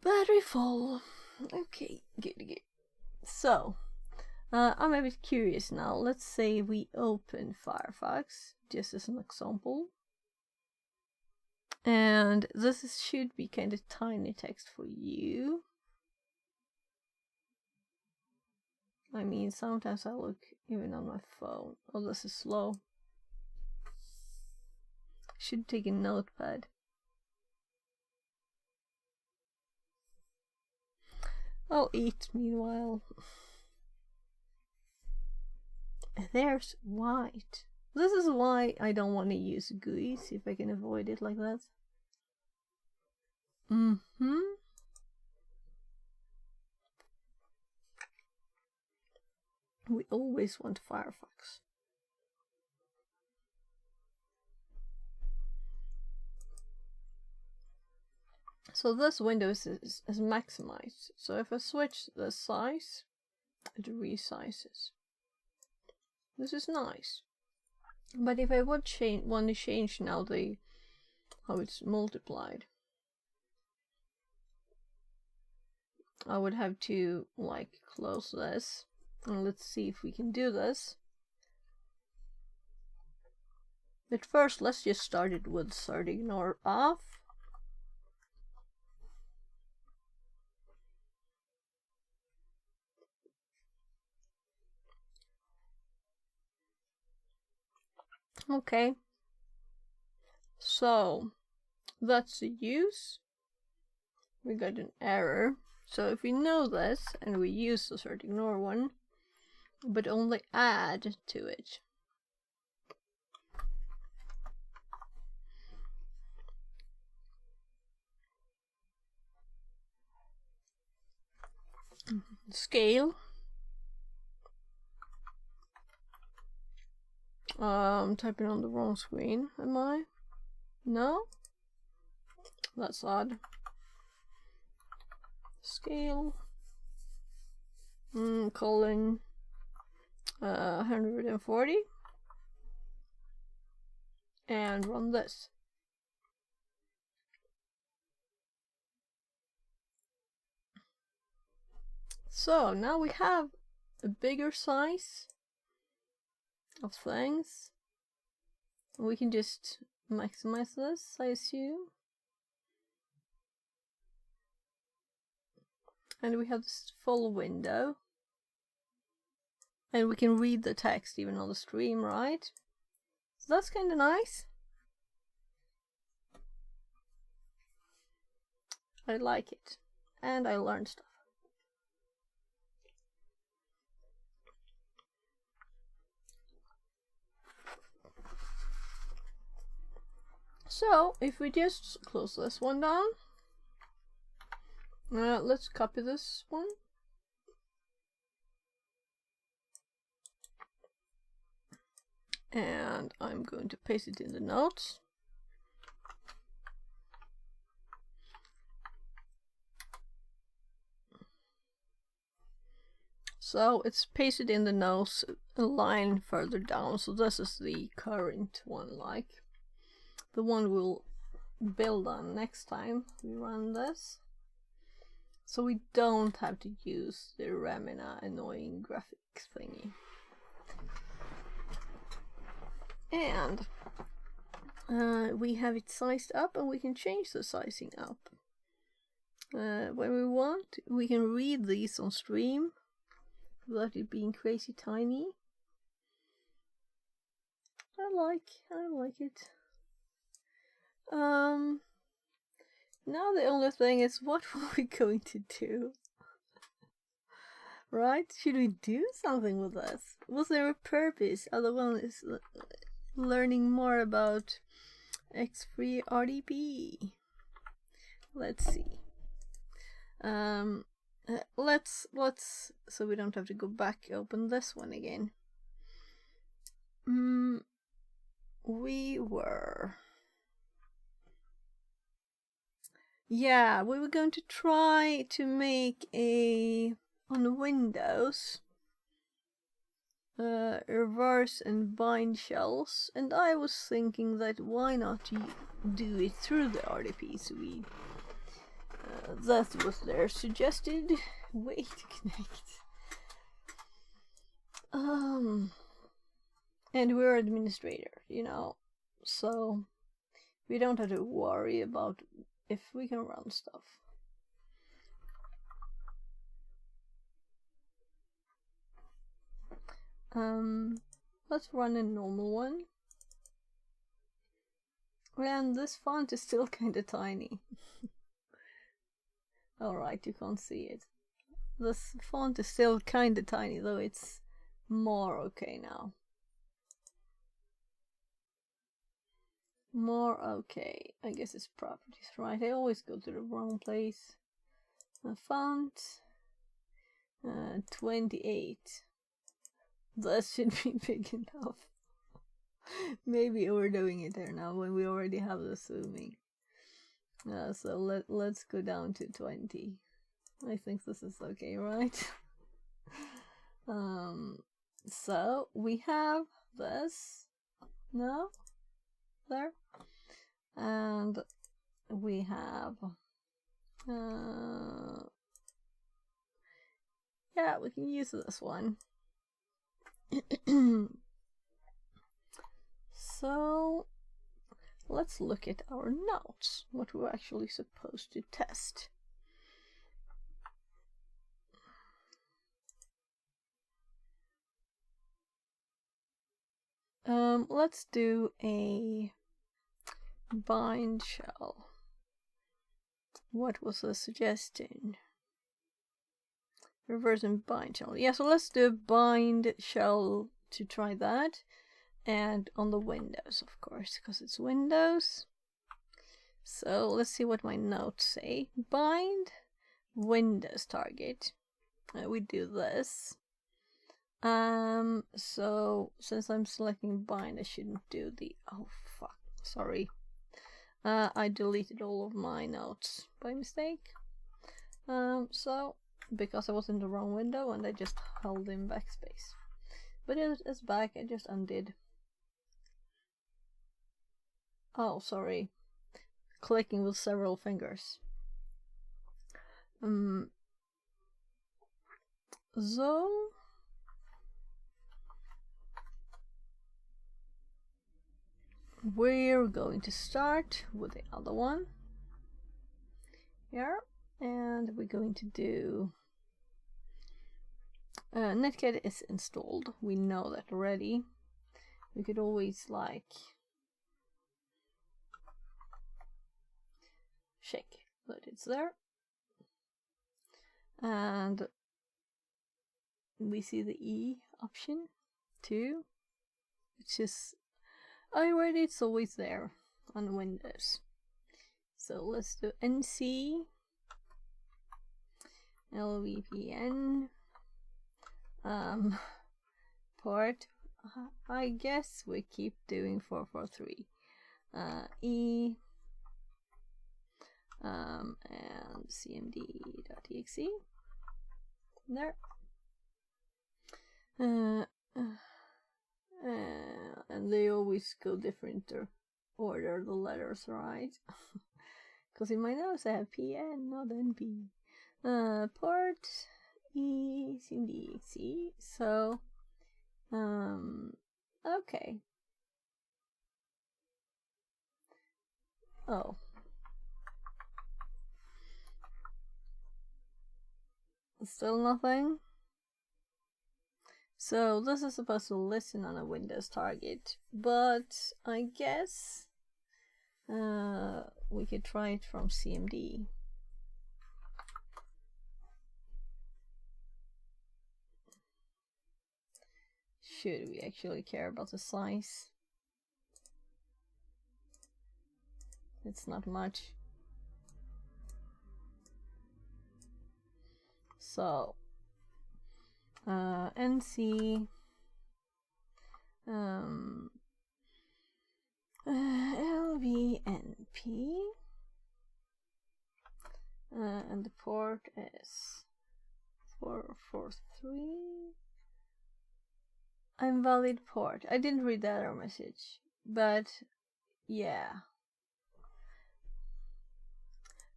Battery full. Okay, good. So, I'm a bit curious now. Let's say we open Firefox, just as an example. And this should be kind of tiny text for you. I mean, sometimes I look even on my phone. Oh, this is slow. Should take a notepad. I'll eat meanwhile. There's white. This is why I don't want to use GUI, see if I can avoid it like that. We always want Firefox. So this window is maximized. So if I switch the size, it resizes. This is nice. But if I would want to change now how it's multiplied, I would have to close this. And let's see if we can do this. But first, let's just start it with sort ignore off. Okay. So that's the use. We got an error. So if we know this and we use the sort ignore one, but only add to it. Scale. I'm typing on the wrong screen, am I? No? That's odd. Scale. Colon 140. and run this. So now we have a bigger size of things. We can just maximize this, I assume. And we have this full window. And we can read the text even on the stream, right? So that's kind of nice. I like it. And I learned stuff. So, if we just close this one down, let's copy this one. And I'm going to paste it in the notes. So it's pasted in the notes a line further down. So this is the current one, like the one we'll build on next time we run this. So we don't have to use the Remina annoying graphics thingy. And we have it sized up, and we can change the sizing up. When we want, we can read these on stream without it being crazy tiny. I like it. Now the only thing is, what were we going to do? Right? Should we do something with this? Was there a purpose? Other one is learning more about X3 RDP. Let's see. Let's so we don't have to go back, open this one again. We were going to try to make a on Windows reverse and bind shells, and I was thinking that why not do it through the RDP. So we that was their suggested way to connect. And we're administrator, you know, so we don't have to worry about if we can run stuff. Let's run a normal one. And this font is still kinda tiny. Alright, you can't see it. This font is still kinda tiny, though it's more okay now. More okay. I guess it's properties, right? I always go to the wrong place. Font 28. That should be big enough. Maybe overdoing it there now when we already have the zooming. So let's go down to 20. I think this is okay, right? So we have this. No? There. And we have yeah, we can use this one. So let's look at our notes, what we're actually supposed to test. Let's do a bind shell. What was the suggestion? Reverse and bind shell. Yeah, so let's do a bind shell to try that. And on the Windows, of course, because it's Windows. So let's see what my notes say. Bind Windows target. We do this. So since I'm selecting bind, I shouldn't do the, oh fuck, sorry. I deleted all of my notes by mistake. So because I was in the wrong window and I just held in backspace. But it is back, I just undid. Oh, sorry. Clicking with several fingers. So we're going to start with the other one here, and we're going to do Netcat is installed. We know that already. We could always like check that it's there, and we see the E option too, which is already, it's always there on Windows. So let's do NC LVPN port. I guess we keep doing 443 E and cmd.exe there. And they always go different order, the letters, right? Because in my notes I have PN, not NP. Port E cmd.exe. So okay. Oh. Still nothing? So this is supposed to listen on a Windows target, but I guess we could try it from CMD. Should we actually care about the size? It's not much. So NC LVNP and the port is 443. Invalid port. I didn't read that error message, but yeah.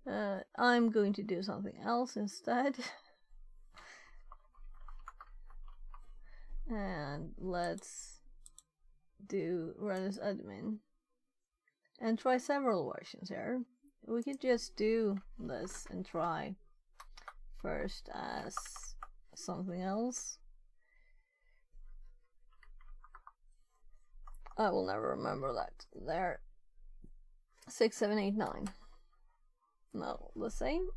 I'm going to do something else instead. And let's do run as admin and try several versions here. We could just do this and try first as something else. I will never remember that. There. 6789. No, the same.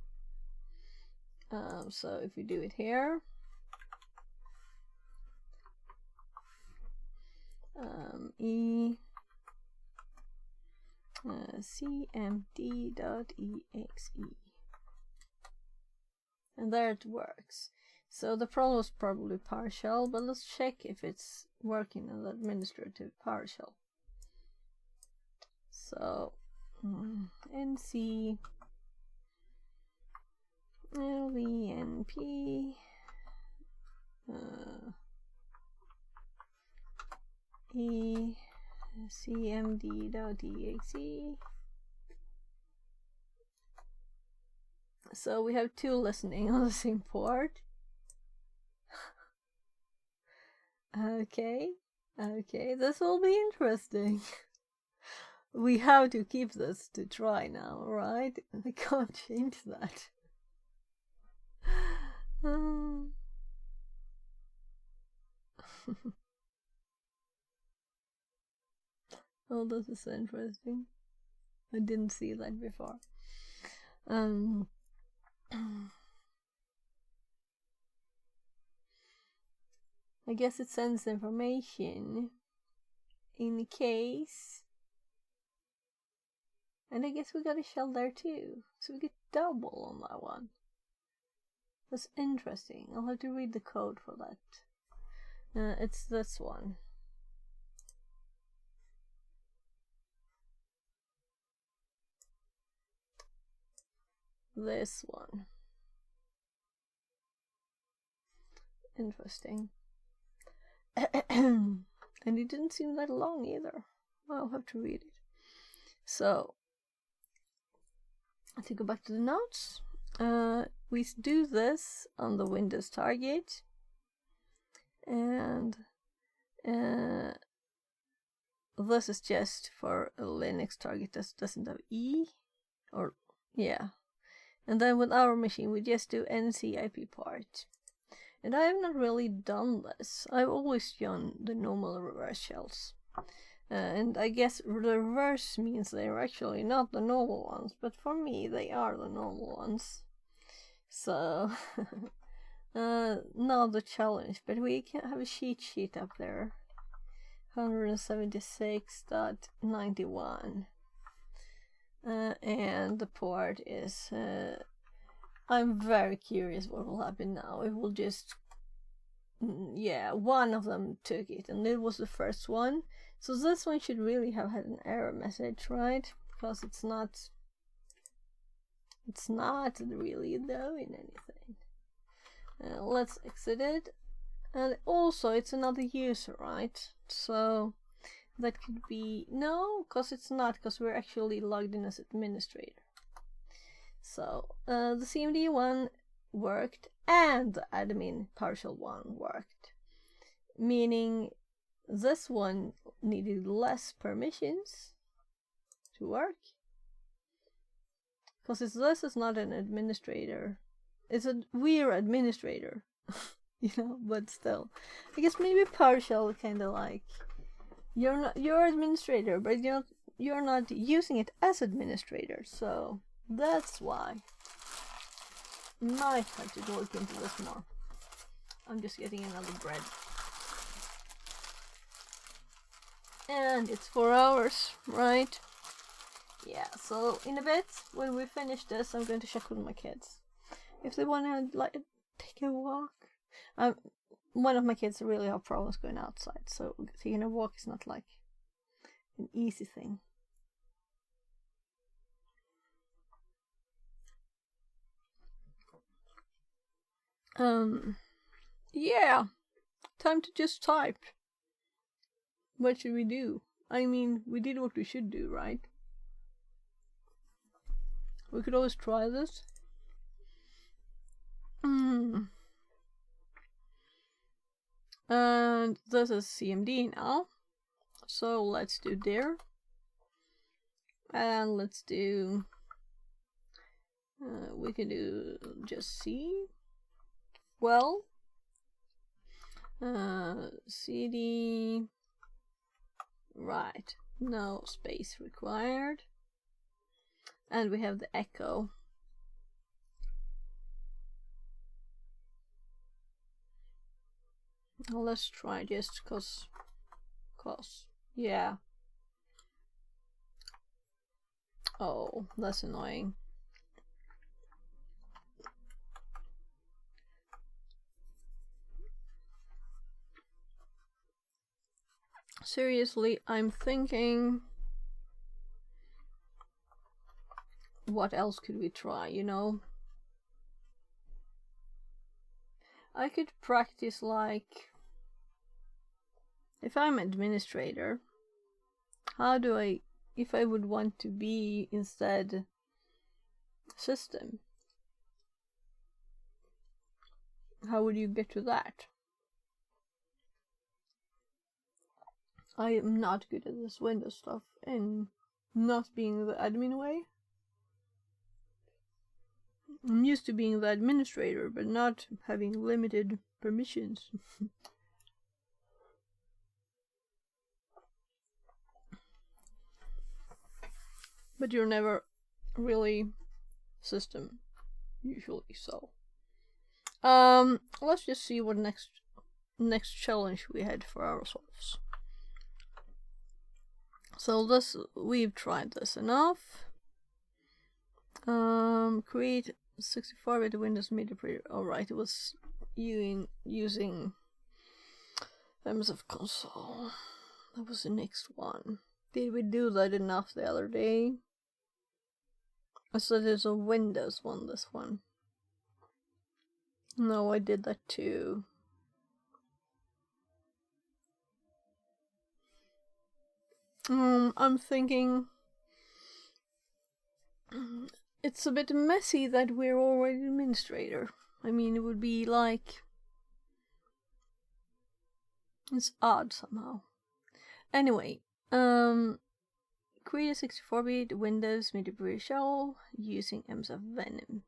So if we do it here, E cmd.exe, and there it works. So the problem is probably PowerShell, but let's check if it's working in the administrative PowerShell. So NC LVNP E cmd.exe. So we have two listening on the same port. Okay, this will be interesting. We have to keep this to try now, right? I can't change that. Oh, this is so interesting. I didn't see that before. I guess it sends information in case. And I guess we got a shell there too. So we get double on that one. That's interesting. I'll have to read the code for that. It's this one. This one. Interesting. And it didn't seem that long either. I'll have to read it. So, to go back to the notes, we do this on the Windows target, and this is just for a Linux target that doesn't have E, or yeah. And then with our machine, we just do NCIP part. And I have not really done this. I've always done the normal reverse shells. And I guess the reverse means they're actually not the normal ones, but for me, they are the normal ones. So, not the challenge, but we can have a cheat sheet up there. 176.91. And the port is, I'm very curious what will happen now. It will just, yeah, one of them took it, and it was the first one. So this one should really have had an error message, right? Because it's not really doing anything. Let's exit it. And also, it's another user, right? So that could be, no, because it's not, because we're actually logged in as administrator. So the CMD one worked, and the admin partial one worked, meaning this one needed less permissions to work, because this is not an administrator, we're administrator. You know, but still, I guess maybe partial kind of like you're administrator, but you're not using it as administrator, so that's why. Might have to look into this more. I'm just getting another bread, and it's 4 hours, right? Yeah. So in a bit, when we finish this, I'm going to check with my kids if they want to like take a walk. One of my kids really have problems going outside, so taking a walk is not like an easy thing. Yeah, time to just type. What should we do? I mean, we did what we should do, right? We could always try this. And this is CMD now, so let's do dir, and let's do, we can do just C, well, CD, right, no space required, and we have the echo. Let's try just cause, yeah. Oh, that's annoying. Seriously, I'm thinking, what else could we try, you know? I could practice like, if I'm administrator, how do I, if I would want to be instead system, how would you get to that? I am not good at this Windows stuff, and not being the admin way. I'm used to being the administrator, but not having limited permissions. But you're never really system, usually, so. Let's just see what next challenge we had for ourselves. So this, we've tried this enough. Create 64-bit Windows Media Player. Alright, it was using MS Console. That was the next one. Did we do that enough the other day? I said there's a Windows one, this one. No, I did that too. I'm thinking it's a bit messy that we're already administrator. I mean, it would be like... It's odd somehow. Anyway, create a 64-bit Windows MediaBrewder shell using MSF Venom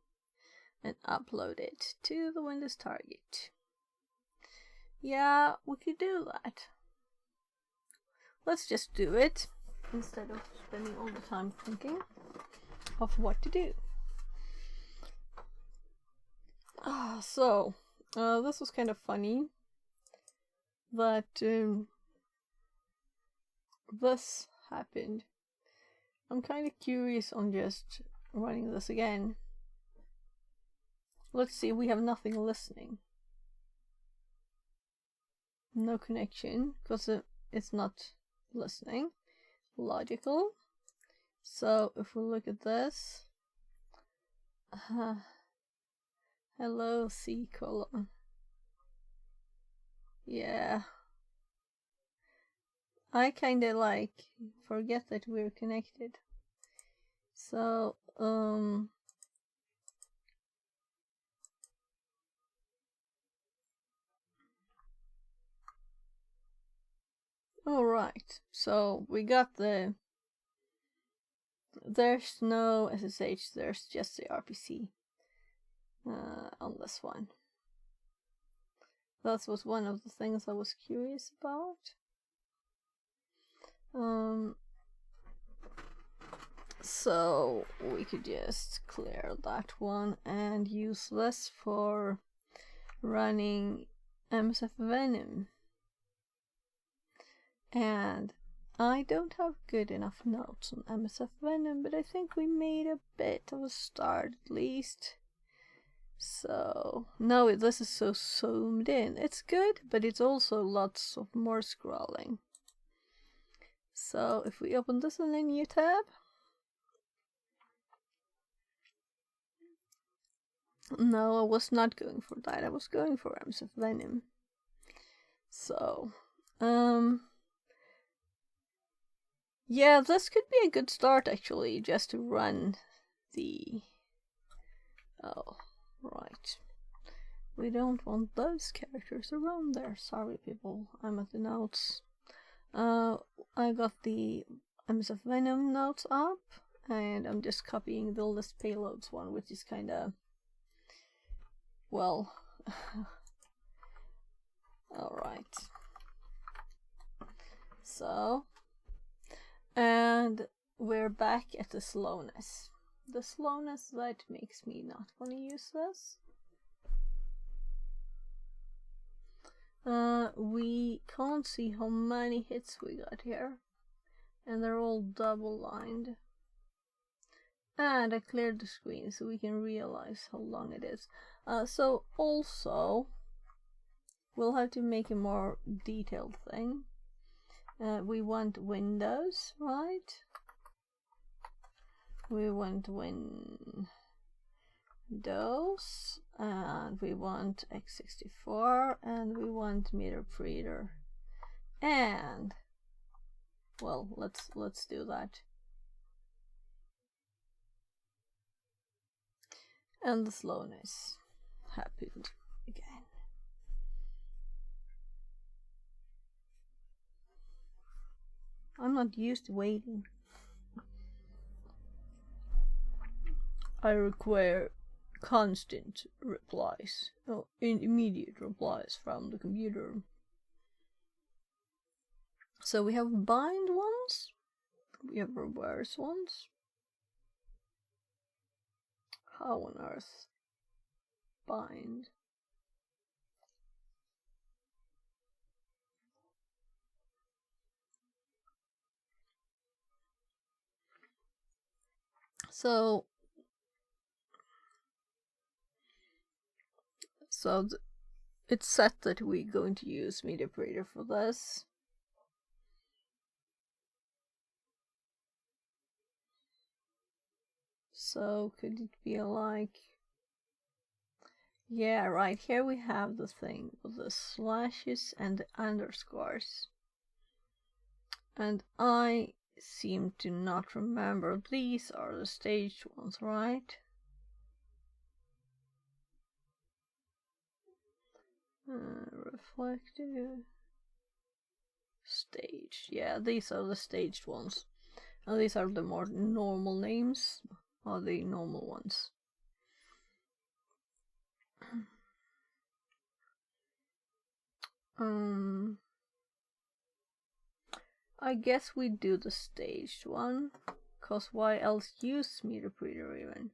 and upload it to the Windows target. Yeah, we could do that. Let's just do it instead of spending all the time thinking of what to do. So, this was kind of funny that this happened. I'm kind of curious on just running this again. Let's see, we have nothing listening. No connection, because it's not listening. Logical. So if we look at this, hello C colon. Yeah, I kinda like forget that we're connected. So alright, so we got there's no SSH, there's just the RPC on this one. That was one of the things I was curious about. So we could just clear that one and use this for running MSF Venom. And I don't have good enough notes on MSF Venom, but I think we made a bit of a start at least. So, no, this is so zoomed in. It's good, but it's also lots of more scrolling. So, if we open this in a new tab. No, I was not going for that. I was going for MSF Venom. So, yeah, this could be a good start actually, just to run the... Oh, right. We don't want those characters around there. Sorry people, I'm at the notes. I got the MSF Venom notes up, and I'm just copying the list payloads one, which is kinda... Well... Alright. So... And we're back at the slowness. The slowness that makes me not want to use this. We can't see how many hits we got here. And they're all double lined. And I cleared the screen so we can realize how long it is. So also, we'll have to make a more detailed thing. We want Windows, right? We want Windows, and we want x64, and we want MediaBrewder, and well, let's do that. And the slowness happened again. I'm not used to waiting. I require constant replies, immediate replies from the computer. So we have bind ones, we have reverse ones. How on earth bind? So it's set that we're going to use MediaBrewder for this. So could it be like, yeah, right here we have the thing with the slashes and the underscores. And I seem to not remember. These are the staged ones, right? Reflective. Staged. Yeah, these are the staged ones. And these are the more normal names, or the normal ones. I guess we do the staged one, cause why else use MeterPreter even?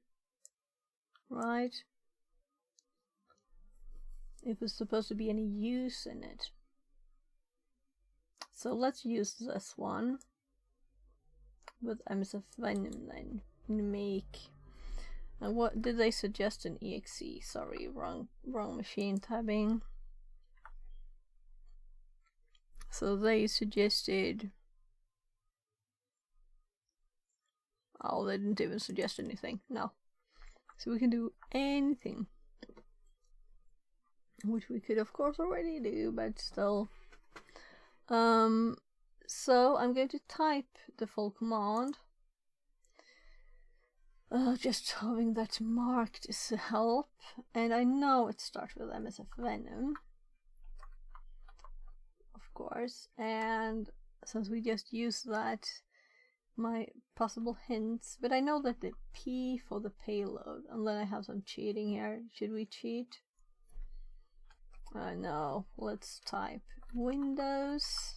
Right? If it's supposed to be any use in it. So let's use this one with MSF Venom then. Make. And what did they suggest in exe? Sorry, wrong machine tabbing. So they suggested. Oh, they didn't even suggest anything. No. So we can do anything. Which we could of course already do, but still. So I'm going to type the full command. Just having that marked is a help. And I know it starts with MSF Venom. Of course. And since we just used that, my possible hints. But I know that the P for the payload. And then I have some cheating here. Should we cheat? No. Let's type Windows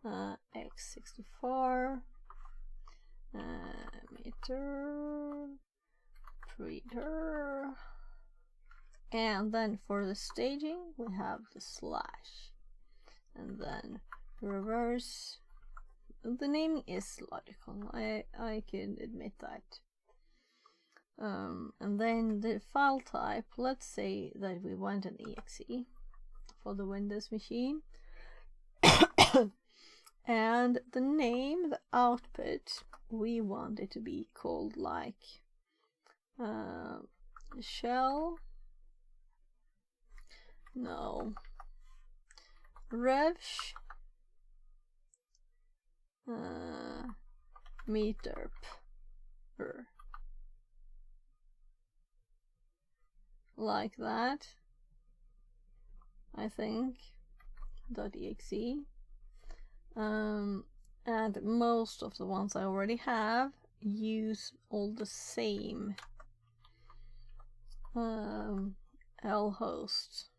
x64 MeterPreter, and then for the staging we have the slash, and then reverse. The naming is logical, I can admit that. And then the file type, let's say that we want an exe for the Windows machine. And the name, the output, we want it to be called like shell. No. Revsh. Meterp. Like that, I think. .exe. And most of the ones I already have use all the same lhost,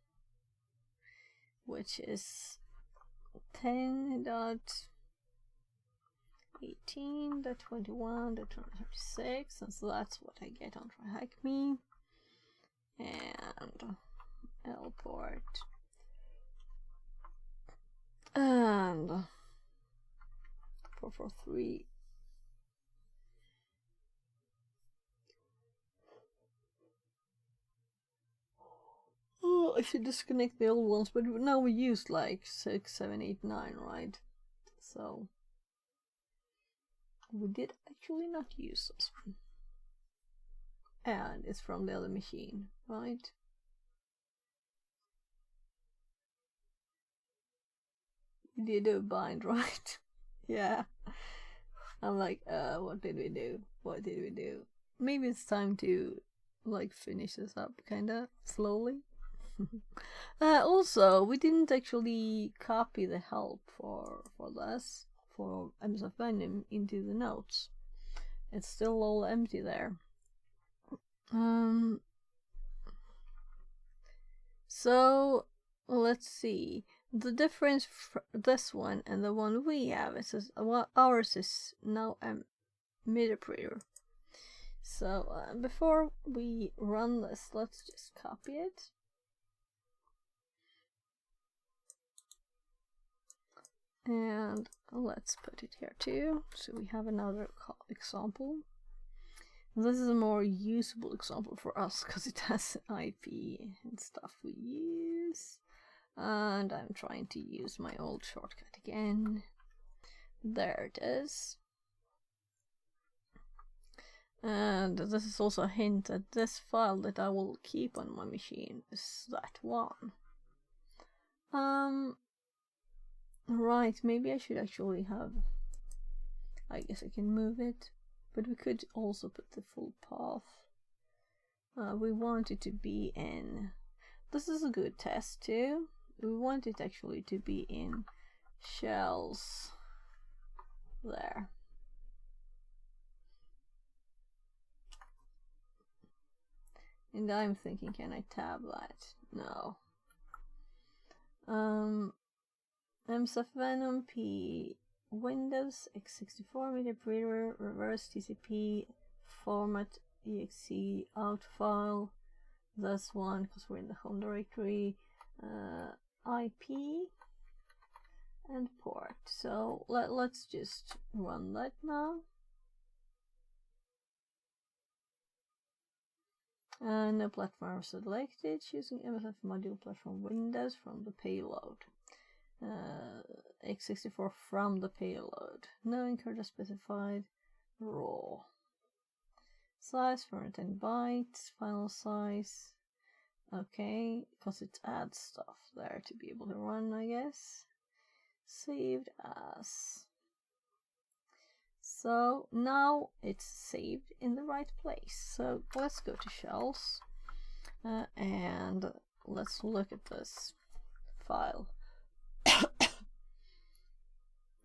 which is 10.18.21.236, and so that's what I get on TryHackMe. And lport and 443. Oh, I should disconnect the old ones, but now we used like 6, 7, 8, 9, right? So we did actually not use this one. And it's from the other machine, right? We did do a bind, right? Yeah. I'm like, what did we do? What did we do? Maybe it's time to like finish this up kinda slowly. Also, we didn't actually copy the help for this, for MSF Venom, into the notes. It's still all empty there. So let's see. The difference this one and the one we have, it says ours is now MeterPreter. So before we run this, let's just copy it. And let's put it here too, so we have another example. This is a more usable example for us because it has IP and stuff we use. And I'm trying to use my old shortcut again. There it is. And this is also a hint that this file that I will keep on my machine is that one. Right, maybe I should actually have I guess I can move it, but we could also put the full path. We want it to be in, this is a good test too, we want it actually to be in shells there. And I'm thinking, can I tab that? No. MSF Venom P Windows x64 media printer reverse TCP format exe out file. This one because we're in the home directory. IP and port. So let's just run that now. And no platform selected. Choosing MSF module platform Windows from the payload. x64 from the payload. No encoder specified. Raw. Size 410 bytes. Final size. Okay, because it adds stuff there to be able to run, I guess. Saved as. So now it's saved in the right place. So let's go to shells and let's look at this file.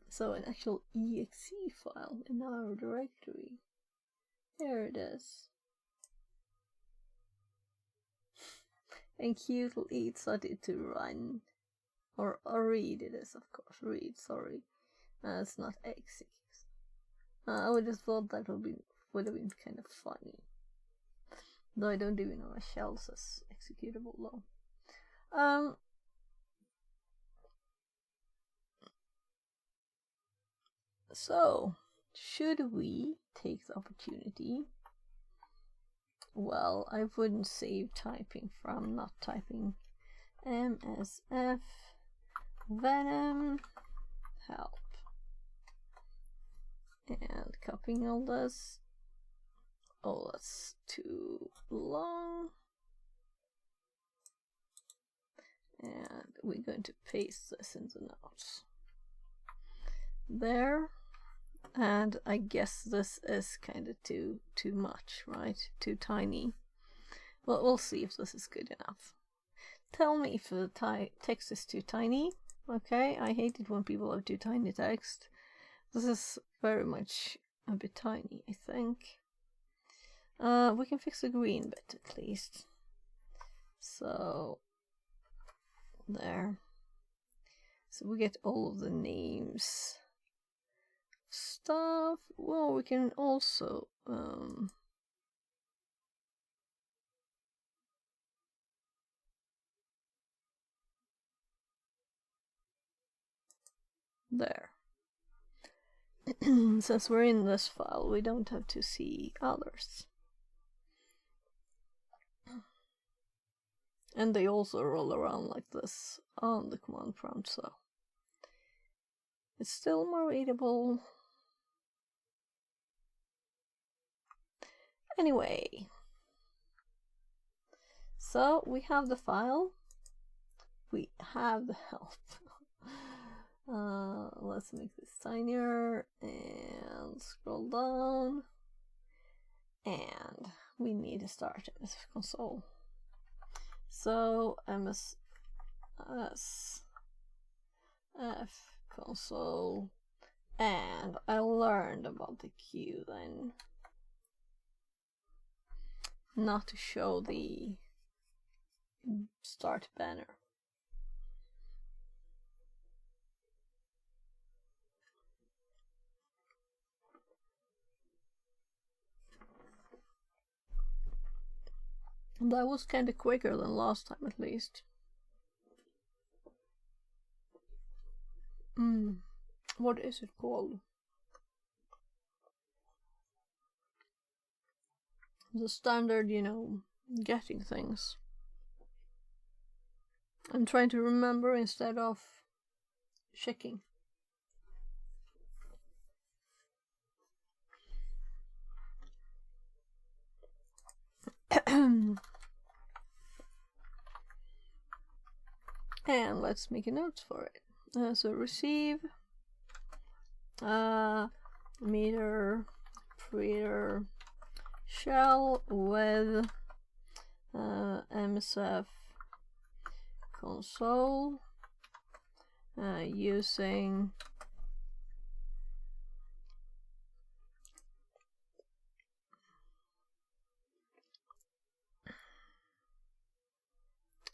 So an actual exe file in our directory. There it is. And Qtl eats at it to run. Or read it is, of course. Read, sorry. It's not execute. I would have thought that would have been kind of funny. Though I don't even know a shells as executable though. So, should we take the opportunity? Well, I wouldn't save typing from not typing MSF Venom help and copying all this. Oh, that's too long. And we're going to paste this in the notes. There. And I guess this is kind of too much, right? Too tiny. Well, we'll see if this is good enough. Tell me if the text is too tiny. Okay, I hate it when people have too tiny text. This is very much a bit tiny, I think. We can fix the green bit at least. So, there. So we get all of the names. Stuff. Well, we can also there. Since we're in this file, we don't have to see others. And they also roll around like this on the command prompt, so it's still more readable. Anyway, so we have the file, we have the help. Let's make this tinier and scroll down, and we need to start MSF console. So MSF console, and I learned about the queue then. Not to show the start banner. That was kind of quicker than last time, at least. What is it called? The standard, you know, getting things. I'm trying to remember instead of checking. And let's make a note for it. So receive meter creator shell with MSF console using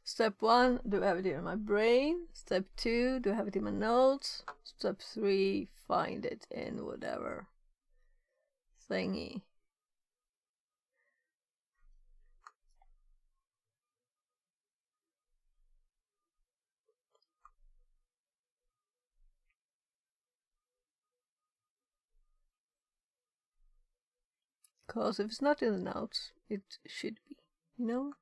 step 1, do I have it in my brain? Step 2, do I have it in my notes? Step 3, find it in whatever thingy. Because if it's not in the notes, it should be, you know?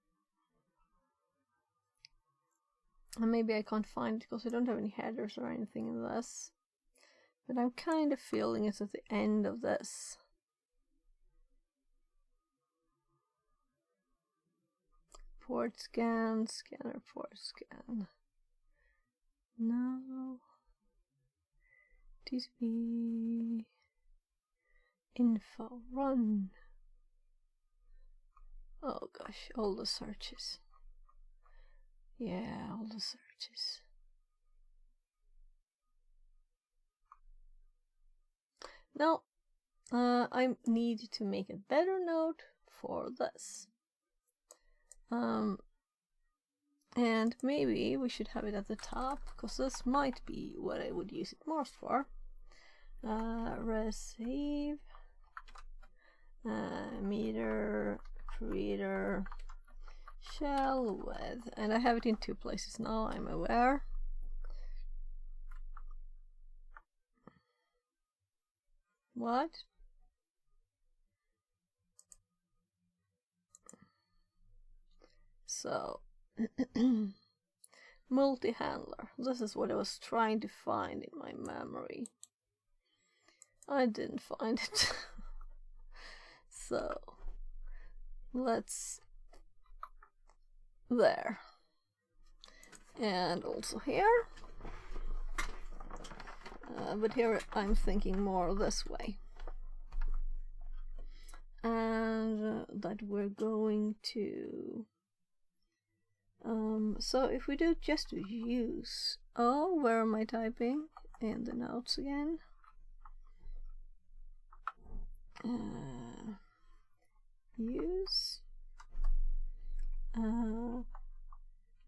And maybe I can't find it because I don't have any headers or anything in this. But I'm kind of feeling it's at the end of this. Port scan, scanner, port scan. No. TCP info, run. Oh gosh, all the searches. Yeah, all the searches. Now, I need to make a better note for this. And maybe we should have it at the top, because this might be what I would use it most for. Receive meter creator shell with, and I have it in 2 places now, I'm aware. What? So multi-handler, this is what I was trying to find in my memory. I didn't find it. So let's there, and also here, but here I'm thinking more this way, and that we're going to so if we do just use, oh, where am I typing? In the notes again. Use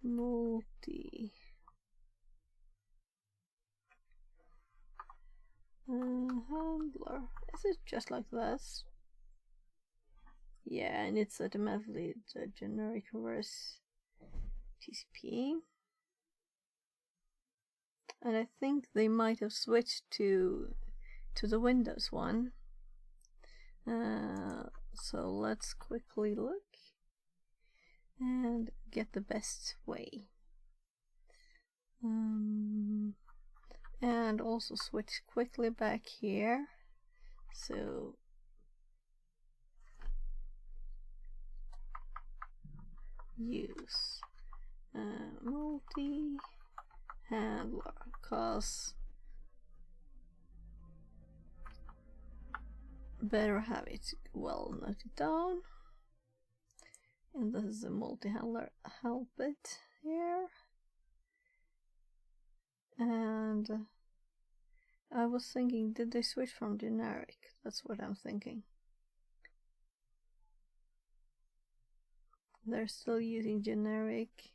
multi handler. Is it just like this? Yeah, and it's automatically the generic reverse TCP. And I think they might have switched to the Windows one. So let's quickly look and get the best way. And also switch quickly back here. So use multi handler, cause better have it well noted down. And this is a multi-handler, help it here. And I was thinking, did they switch from generic? That's what I'm thinking. They're still using generic.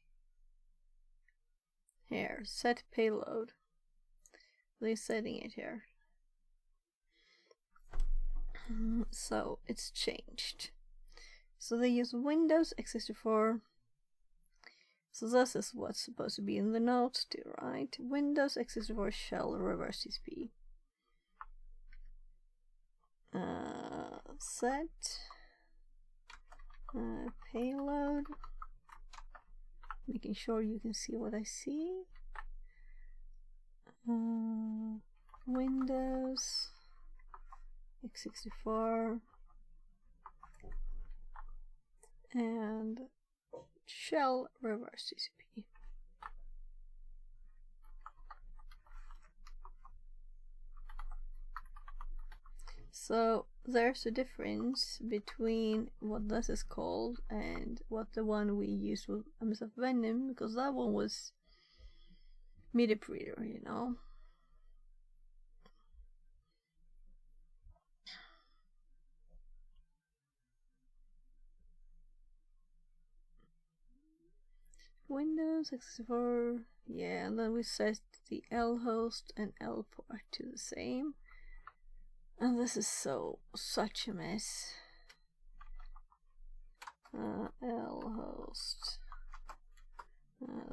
Here, set payload. They're setting it here. So it's changed. So they use Windows x64. So this is what's supposed to be in the notes too, right? Windows x64 shell reverse TCP. Set payload. Making sure you can see what I see. Windows x64 and shell reverse TCP. So there's a difference between what this is called and what the one we used with MSF Venom, because that one was MIDI reader, you know. Windows 64, yeah, and then we set the L host and L port to the same. And this is such a mess. L host,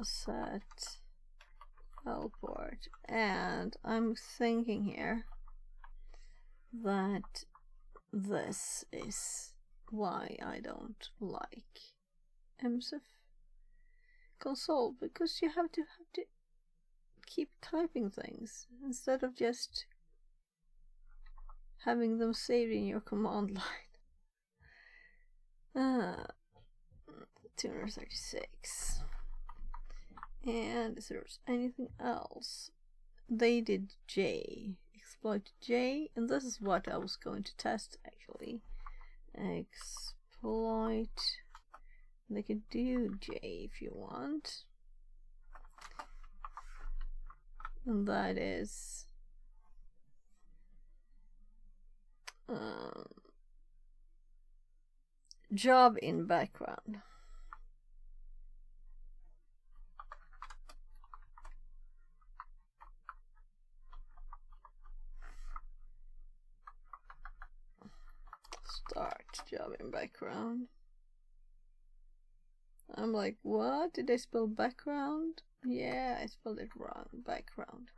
set L port, and I'm thinking here that this is why I don't like MSF console, because you have to keep typing things instead of just having them saved in your command line. 236. And if there's anything else, they did J, exploit J, and this is what I was going to test actually. Exploit, they could do J if you want, and that is job in background. Start job in background. I'm like, what? Did I spell background? Yeah, I spelled it wrong. Background.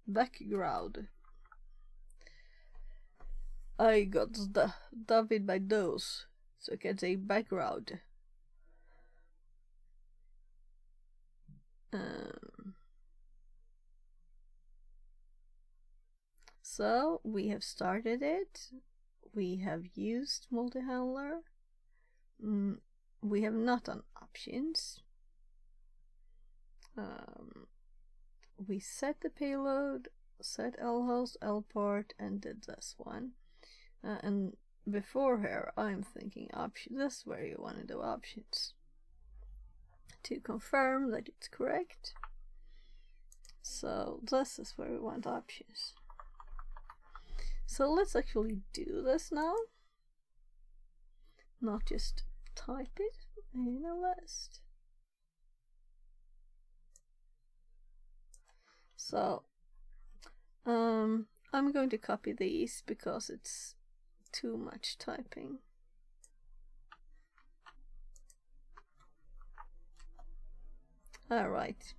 Background. I got the David by those, so I can say background. So we have started it. We have used multi-handler. We have not done options. We set the payload, set L host, L port, and did this one. And before here, I'm thinking options. This is where you want to do options to confirm that it's correct. So this is where we want options. So let's actually do this now, not just type it in a list. So I'm going to copy these because it's too much typing. Alright,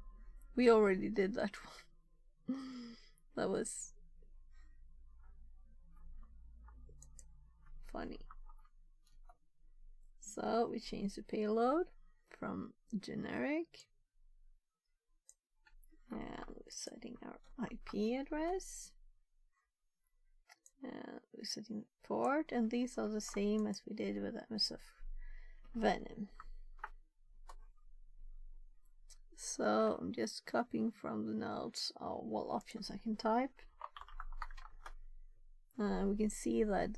we already did that one. That was funny. So we change the payload from generic, and we're setting our IP address, and we're setting port, and these are the same as we did with MSF Venom. So I'm just copying from the notes what options I can type. We can see that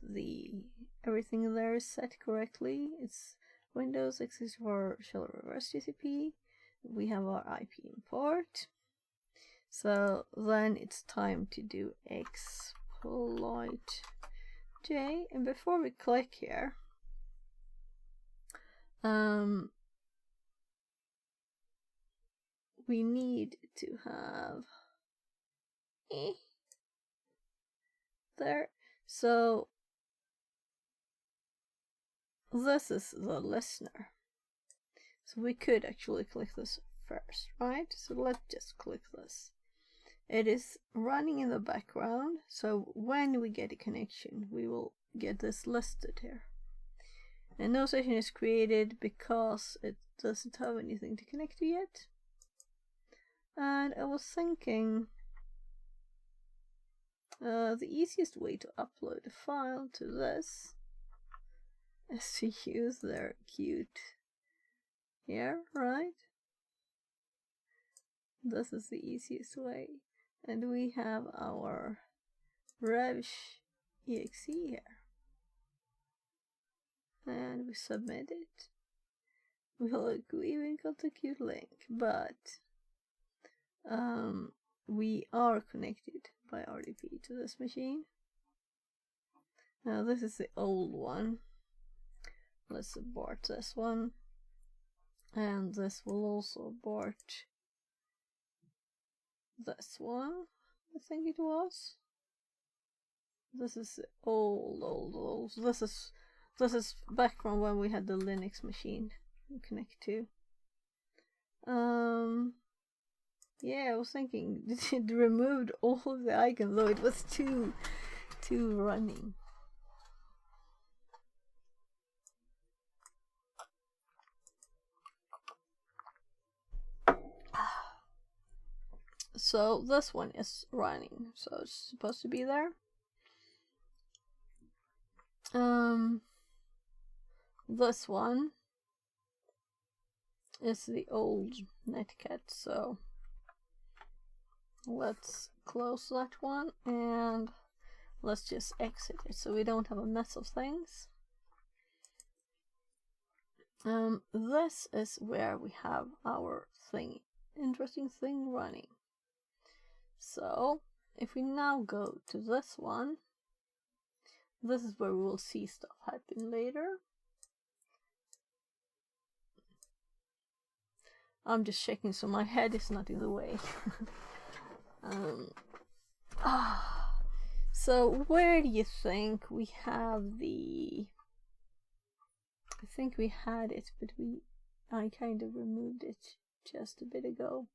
everything there is set correctly. It's Windows x64 shell reverse TCP. We have our IP import. So then it's time to do exploit J. And before we click here, we need to have there. So this is the listener. So we could actually click this first, right? So let's just click this. It is running in the background, so when we get a connection, we will get this listed here. And no session is created because it doesn't have anything to connect to yet. And I was thinking the easiest way to upload a file to this is to use their Qt here, right? This is the easiest way. And we have our revsh exe here. And we submit it. We even got a cute link, but we are connected by RDP to this machine. Now this is the old one. Let's abort this one. And this will also abort this one, I think it was. This is the old. This is back from when we had the Linux machine to connect to. Yeah, I was thinking it removed all of the icons, though it was too running. So this one is running, so it's supposed to be there. This one is the old Netcat, so let's close that one and let's just exit it so we don't have a mess of things. This is where we have our interesting thing running. So if we now go to this one, this is where we will see stuff happen later. I'm just checking so my head is not in the way. So where do you think we have the... I think we had it, but I kind of removed it just a bit ago.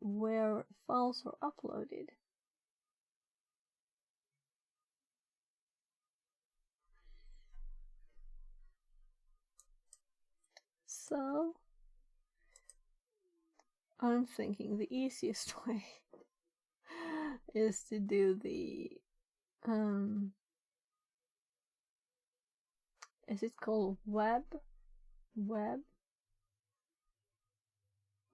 Where files are uploaded. So I'm thinking the easiest way is to do the is it called web?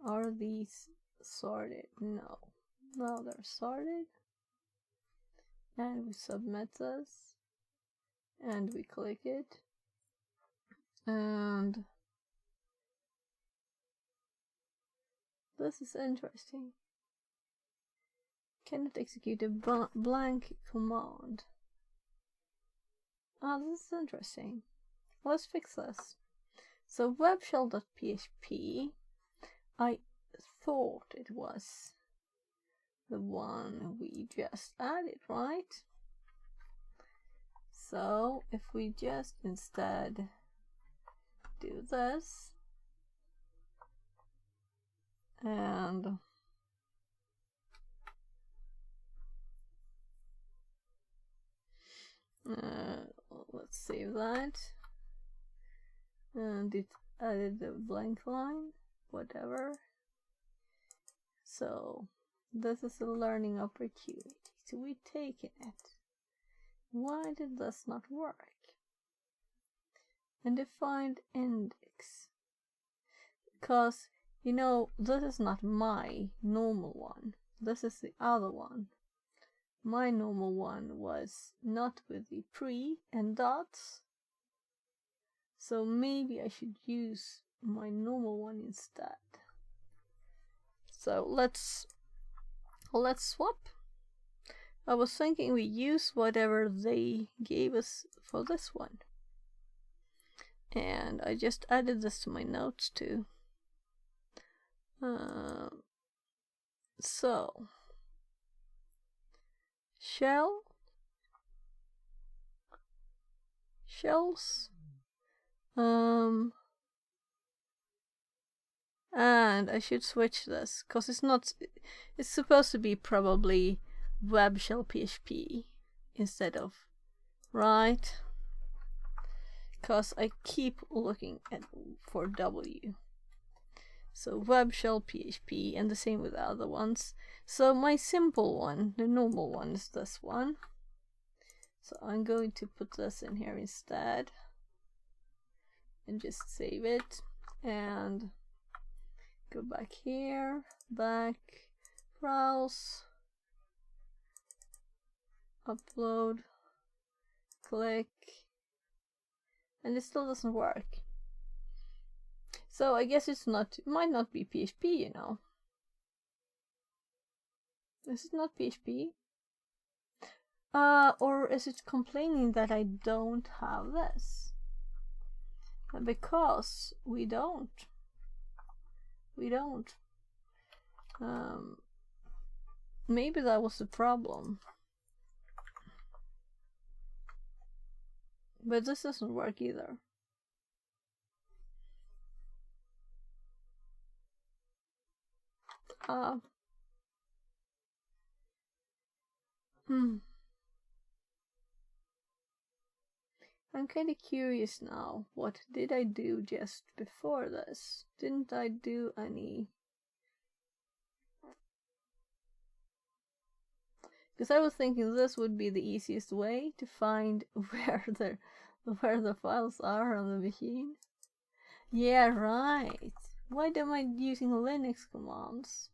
Are these sorted? No, they're sorted. And we submit this and we click it, and this is interesting. Cannot execute a blank command. This is interesting. Let's fix this. So webshell.php, I thought it was the one we just added, right? So if we just instead do this and let's save that, and it added the blank line, whatever. So this is a learning opportunity, so we've taken it. Why did this not work? And defined index, because you know this is not my normal one, this is the other one. My normal one was not with the pre and dots, so maybe I should use my normal one instead. So let's swap. I was thinking we use whatever they gave us for this one, and I just added this to my notes too. So shells, and I should switch this because it's supposed to be probably web shell PHP instead of, right? Because I keep looking for W. So web shell PHP, and the same with the other ones. So my simple one, the normal one, is this one. So I'm going to put this in here instead and just save it and go back here, browse, upload, click, and it still doesn't work. So I guess it might not be PHP, you know. Is it not PHP? Or is it complaining that I don't have this? Because we don't. Maybe that was the problem. But this doesn't work either. I'm kind of curious now. What did I do just before this? Didn't I do any? Because I was thinking this would be the easiest way to find where the files are on the machine. Yeah, right. Why am I using Linux commands?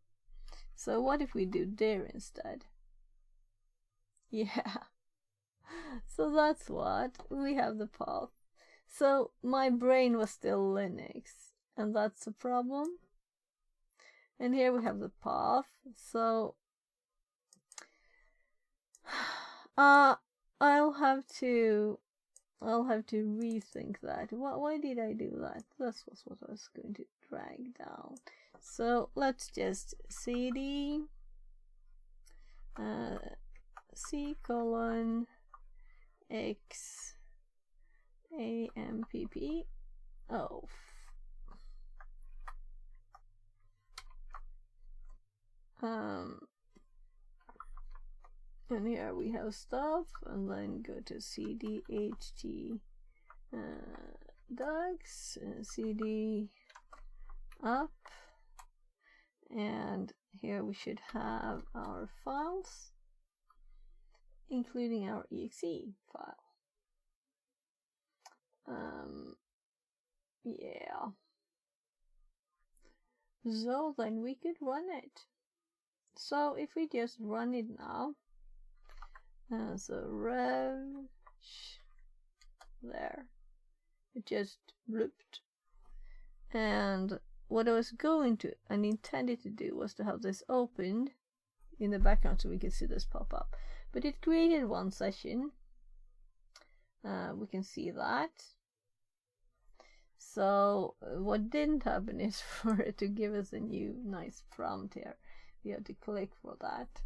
So what if we do dir instead? Yeah. So that's what we have the path. So my brain was still Linux, and that's a problem. And here we have the path. So I'll have to rethink that. Why did I do that? This was what I was going to drag down. So let's just cd c colon x ampp. Oh. And here we have stuff, and then go to cd ht docs, cd up, and here we should have our files, including our exe file. Yeah. So then we could run it. So if we just run it now, so rev there, it just blooped. And what I was going to and intended to do was to have this opened in the background so we can see this pop up. But it created one session. We can see that. So what didn't happen is for it to give us a new nice prompt here. We have to click for that.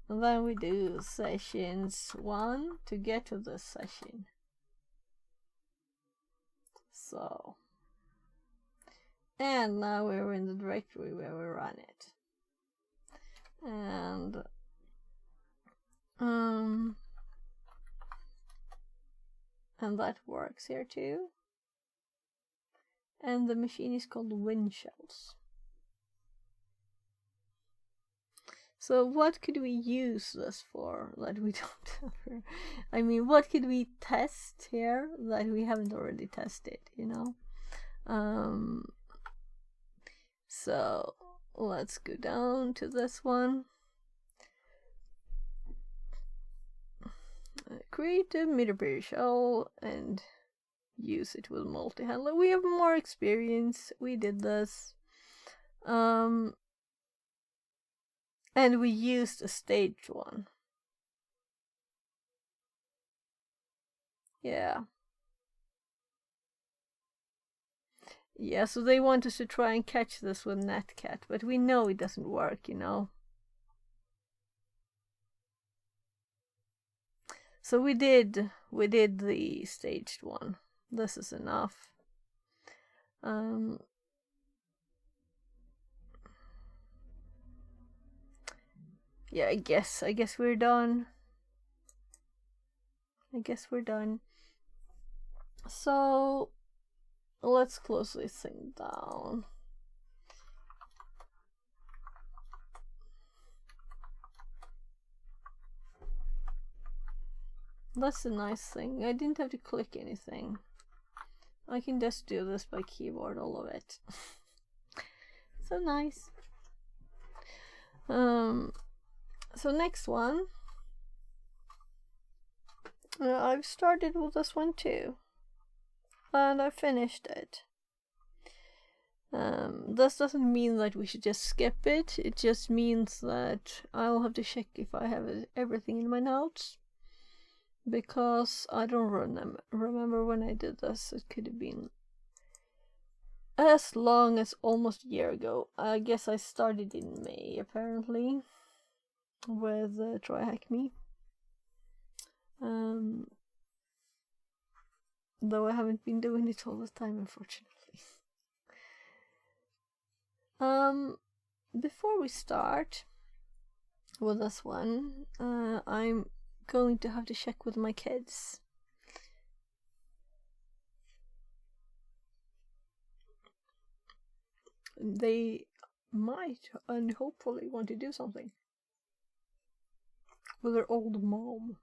And then we do sessions 1 to get to this session. So, and now we're in the directory where we run it. And that works here too. And the machine is called WinShells. So what could we use this for that we don't have here? I mean, what could we test here that we haven't already tested, you know? So let's go down to this one. Create a meter shell and use it with multi-handler. We have more experience. We did this. And we used a staged one. Yeah. Yeah, so they want us to try and catch this with Netcat, but we know it doesn't work, you know. So we did the staged one. This is enough. Yeah, I guess we're done. So let's close this thing down. That's a nice thing. I didn't have to click anything. I can just do this by keyboard, all of it. So nice. So next one, I've started with this one too, and I finished it. This doesn't mean that we should just skip it. It just means that I'll have to check if I have everything in my notes, because I don't remember when I did this. It could have been as long as almost a year ago. I guess I started in May, apparently, with Try Hack Me. Though I haven't been doing it all the time, unfortunately. Before we start with this one, I'm going to have to check with my kids. They might and hopefully want to do something with their old mom.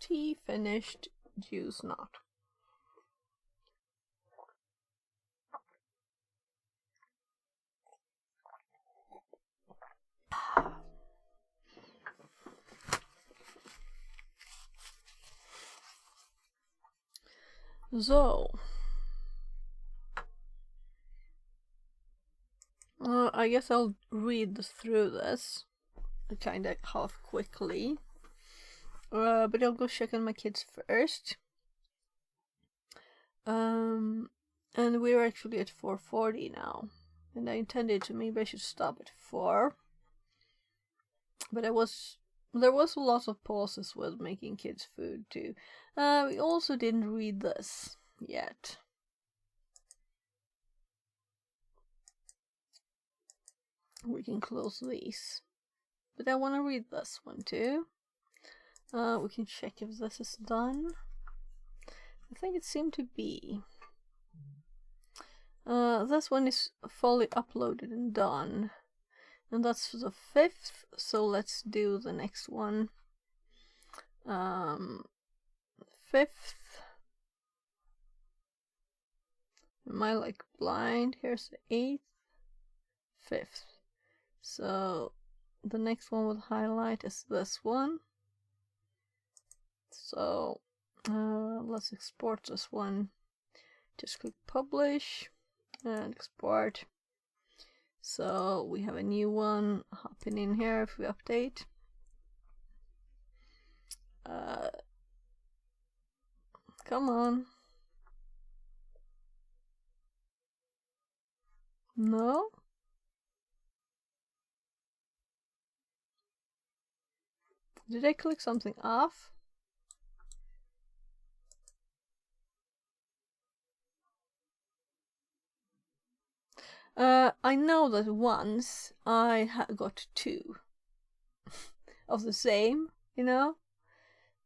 Tea finished, juice not. So, I guess I'll read through this kind of half quickly. But I'll go check on my kids first. And we're actually at 4:40 now. And I intended to maybe I should stop at 4. But there was a lot of pauses with making kids food too. We also didn't read this yet. We can close these. But I want to read this one too. We can check if this is done. I think it seemed to be. This one is fully uploaded and done. And that's the 5th, so let's do the next one. 5th. Am I like blind? Here's the 8th. 5th. So the next one with highlight is this one. So let's export this one. Just click publish and export. So we have a new one hopping in here if we update. Come on. No? Did I click something off? I know that once I got 2 of the same, you know?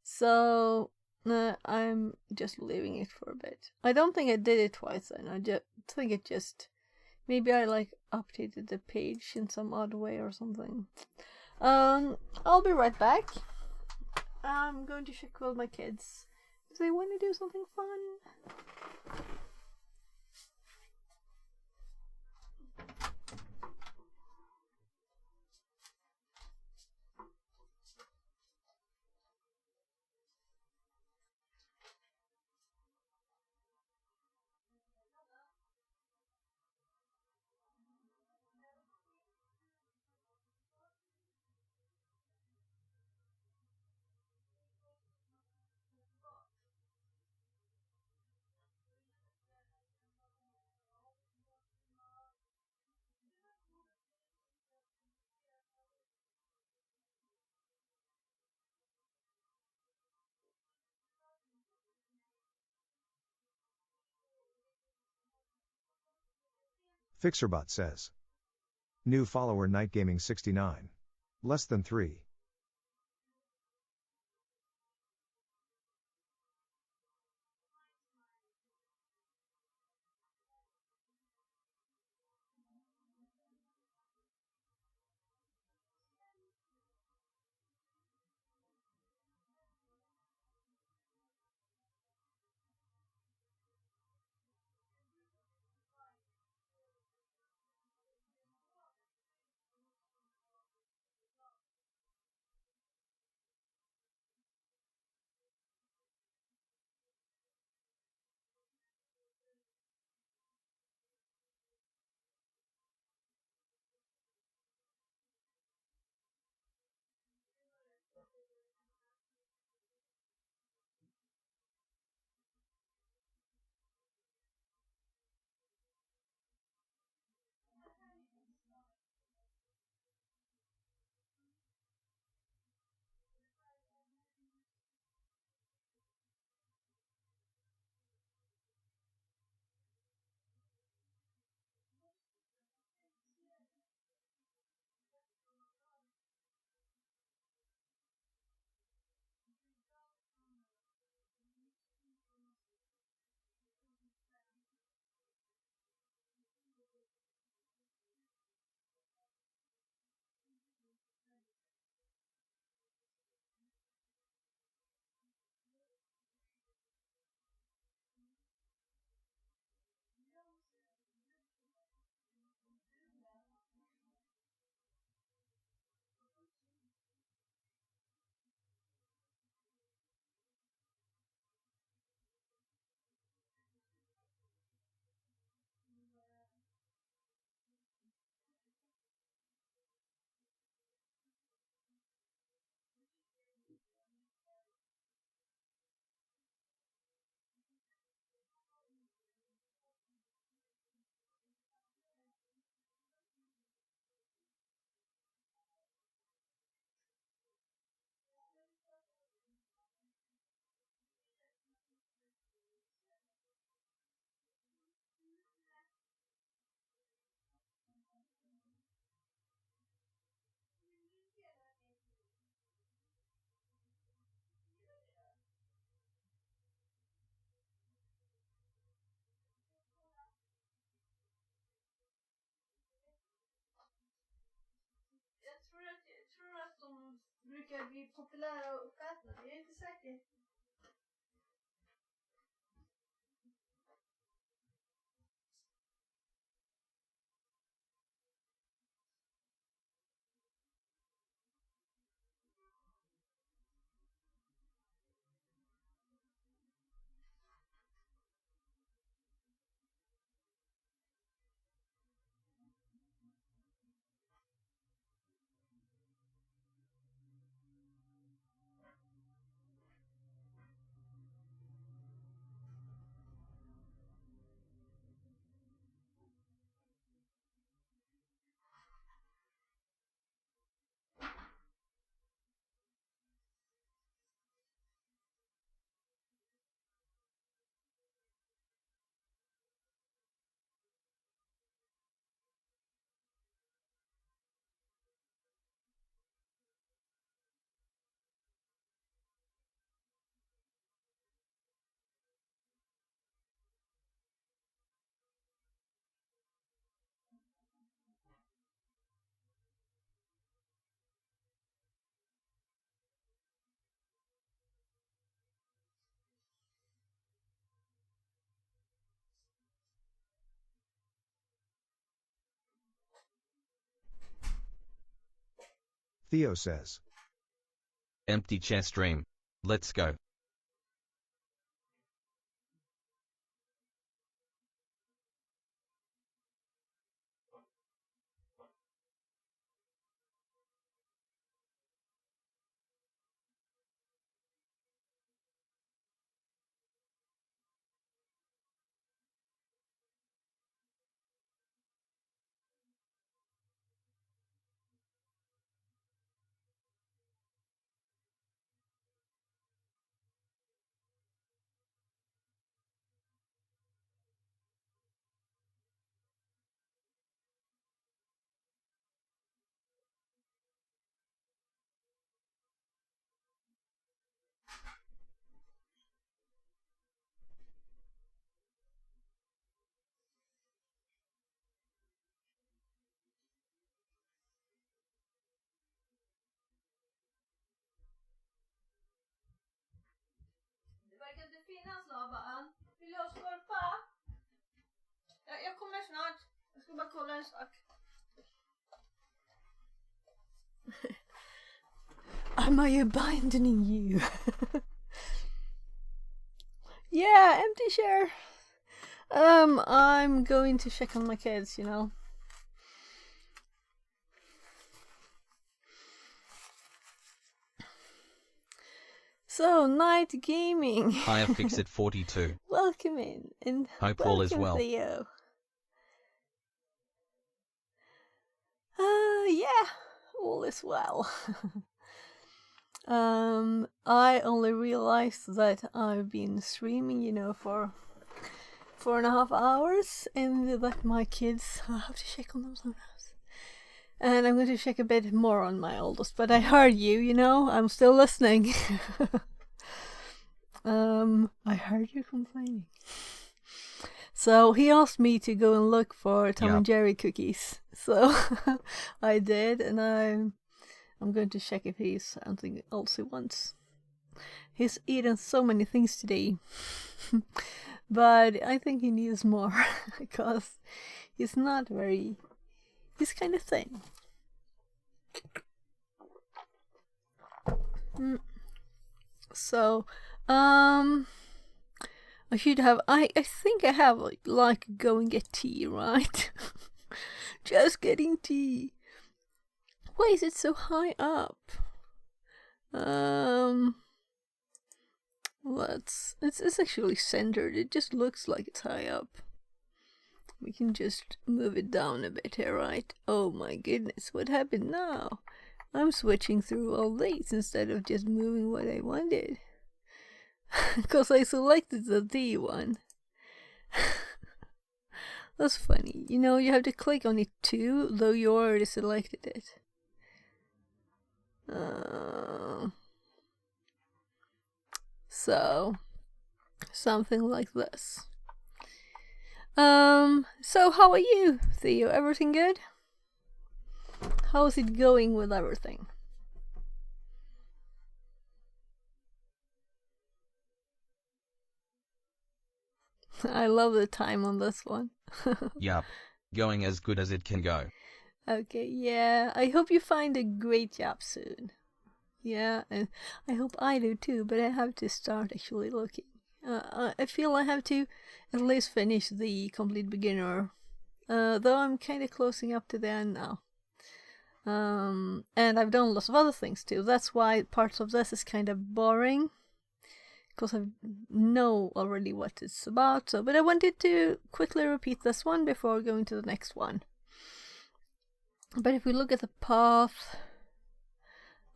So I'm just leaving it for a bit. I don't think I did it twice then. I just think it just... Maybe I like updated the page in some odd way or something. I'll be right back. I'm going to check with my kids. Do they want to do something fun? Fixerbot says. New follower Night Gaming 69. Less than 3. brukar bli populära och uppätna. Jag är inte säker. Theo says. Empty chair stream. Let's go. Det verkar inte finnas laban. Vill du ha skorpa? Ja, jag kommer snart. Jag ska bara kolla en sak. Am I abandoning you? Yeah, empty chair. I'm going to check on my kids, you know. So, night gaming. Hi, Fixit 42. Welcome in. And hope all is well. Theo. Yeah, all is well. I only realized that I've been streaming, you know, for 4.5 hours, and that my kids, I have to check on them sometimes. And I'm going to check a bit more on my oldest, but I heard you, you know, I'm still listening. I heard you complaining. So he asked me to go and look for Tom and Jerry cookies. So I did, and I'm going to check if he's something else he wants. He's eaten so many things today. But I think he needs more because he's not very... He's kind of thin. So, I should have... I think I have, like, go and get tea, right? Just getting tea. Why is it so high up? It's actually centered. It just looks like it's high up. We can just move it down a bit here, right? Oh my goodness, what happened now? I'm switching through all these instead of just moving what I wanted. Because I selected the D one. That's funny. You know, you have to click on it too, though you already selected it. So, something like this. So how are you, Theo? Everything good? How's it going with everything? I love the time on this one. Yup. Going as good as it can go. Okay, yeah. I hope you find a great job soon. Yeah, and I hope I do too, but I have to start actually looking. I feel I have to at least finish the complete beginner, though I'm kind of closing up to the end now. And I've done lots of other things too. That's why parts of this is kind of boring, because I know already what it's about. So, but I wanted to quickly repeat this one before going to the next one. But if we look at the path,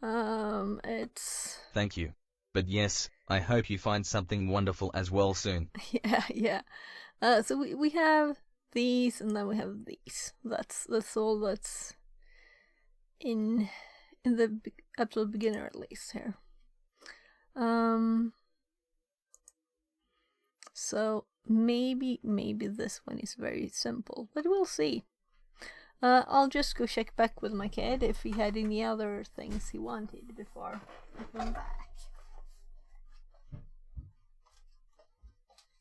it's... Thank you. But yes, I hope you find something wonderful as well soon. Yeah. So we have these, and then we have these. That's all that's in the absolute beginner, at least here. So maybe this one is very simple, but we'll see. I'll just go check back with my kid if he had any other things he wanted before I come back.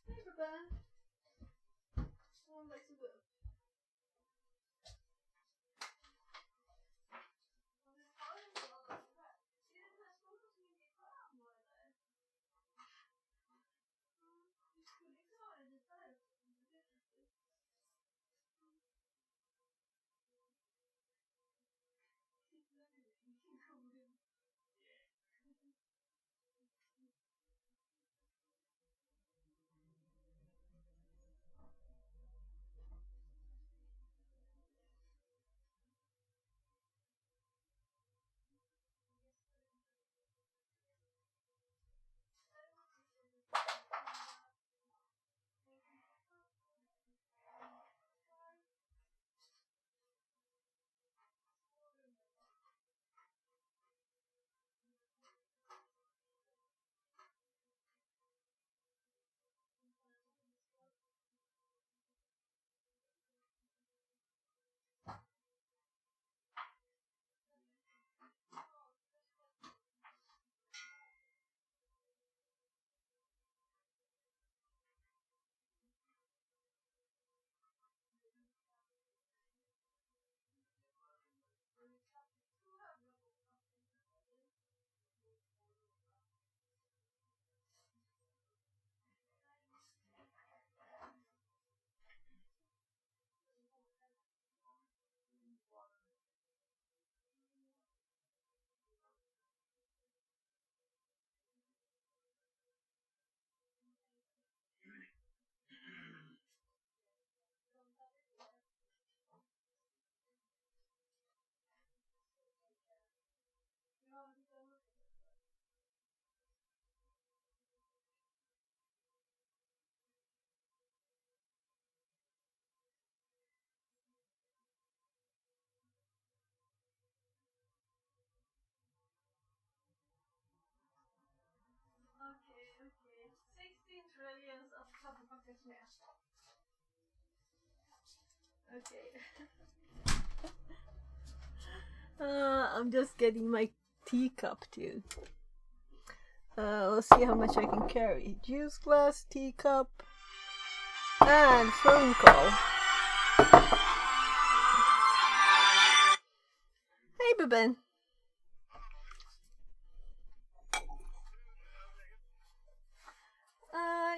Hey, Ruben. Okay. 16 trillions of kaffepackets med. Okay. I'm just getting my teacup too. Let's see how much I can carry. Juice glass, teacup, and phone call. Hej Bubben!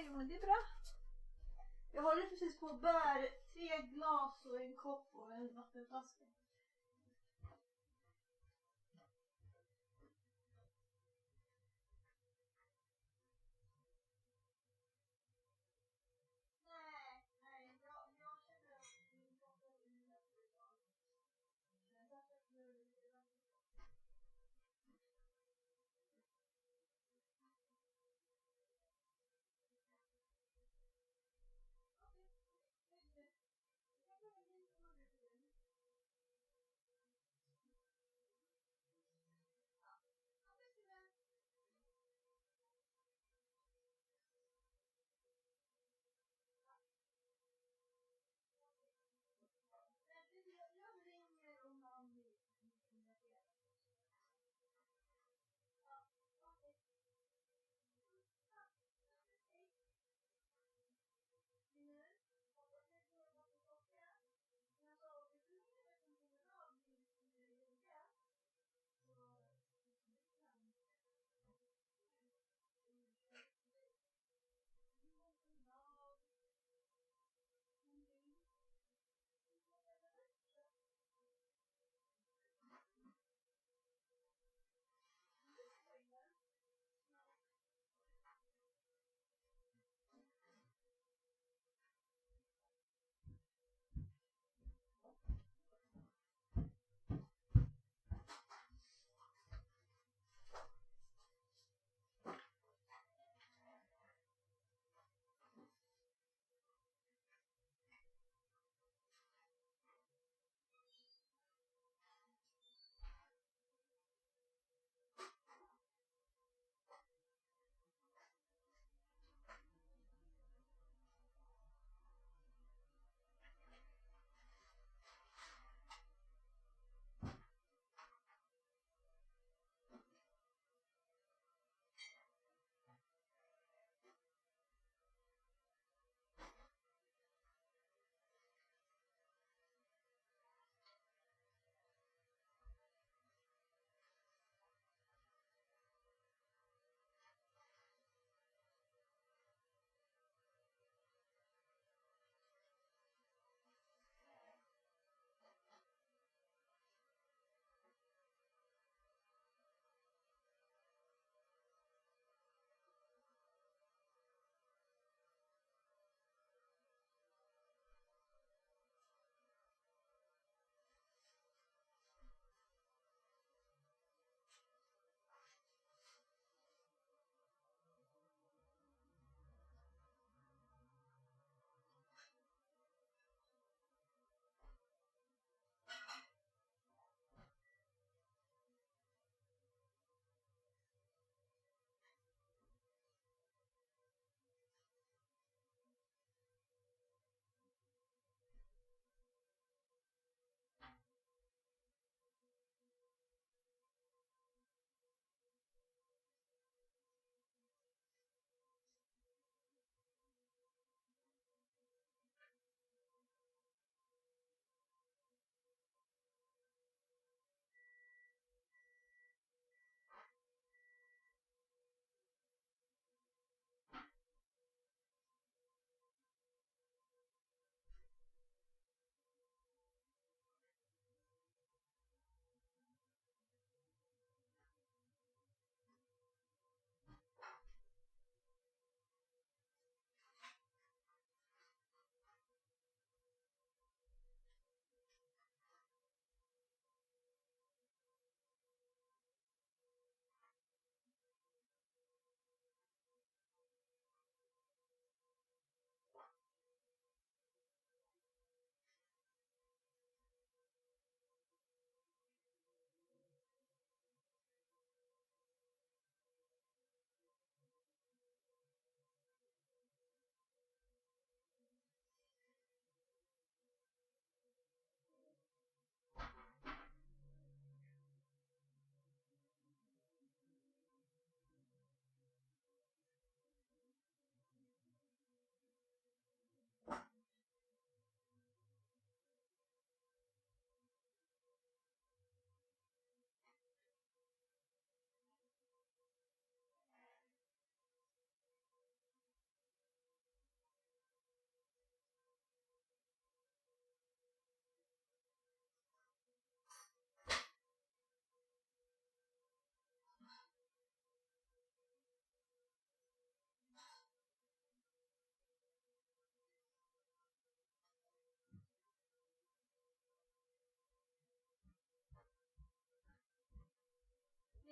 Jo men det är bra. Jag håller precis på att bära 3 glas och en kopp och en vattenflaska.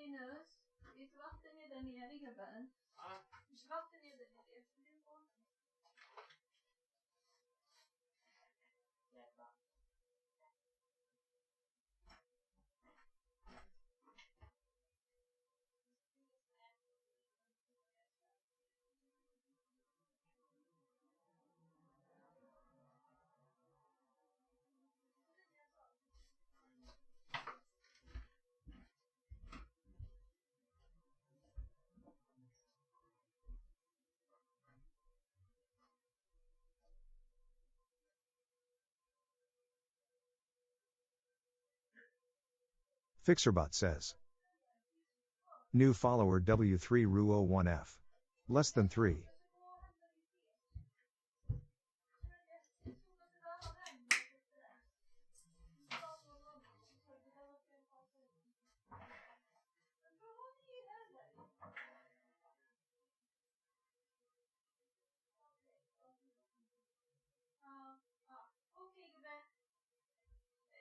Linus, ditt vatten är där nere, gubben. Ja. Ditt vatten är där nere. Fixerbot says. New follower W3RU01F. Less than 3. Okej, gubben.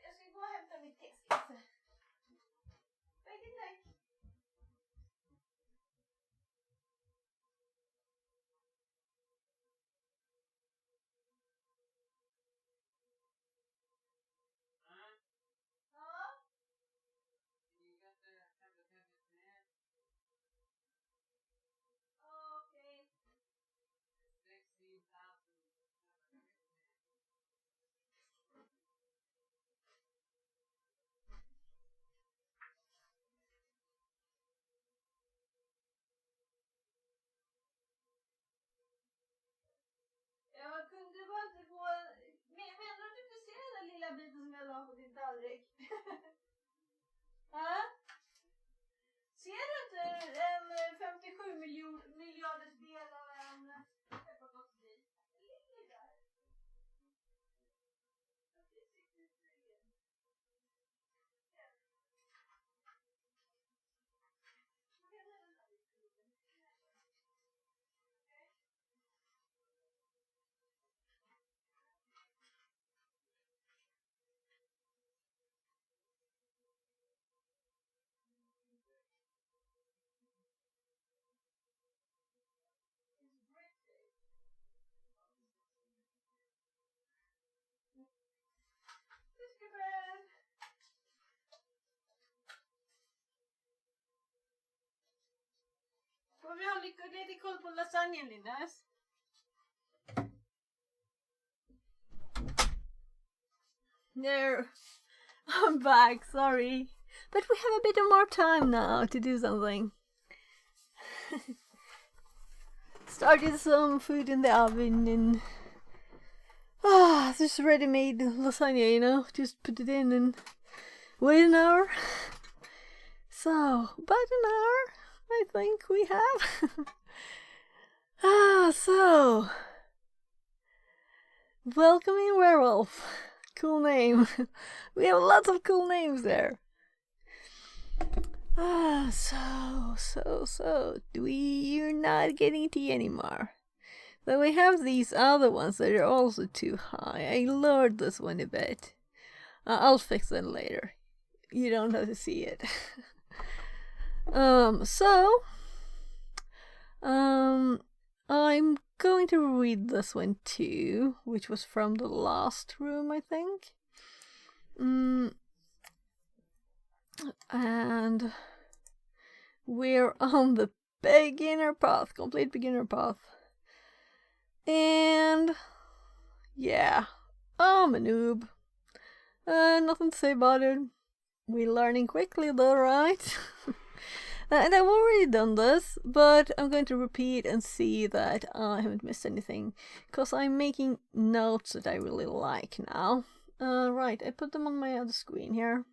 Jag ska gå och hämta mitt teskaffe. Tack. Jag kunde bara inte få... Menar du att du inte ser den där lilla biten som jag la på din tallrik? Ja? Ser du inte en 57 miljarders del av en pepparkaksbit? Det ligger där. Får vi ha lite koll på lasagnen, Linus? No, I'm back, sorry. But we have a bit more time now to do something. Started some food in the oven and... this ready-made lasagna, you know, just put it in and wait an hour. So, about an hour, I think we have. So... Welcoming Werewolf. Cool name. We have lots of cool names there. So, we're not getting tea anymore. Then we have these other ones that are also too high. I lowered this one a bit. I'll fix it later. You don't have to see it. I'm going to read this one too, which was from the last room, I think. And we're on the beginner path, complete beginner path. And yeah, I'm a noob. Nothing to say about it. We're learning quickly though, right? And I've already done this, but I'm going to repeat and see that I haven't missed anything, because I'm making notes that I really like now. Right, I put them on my other screen here.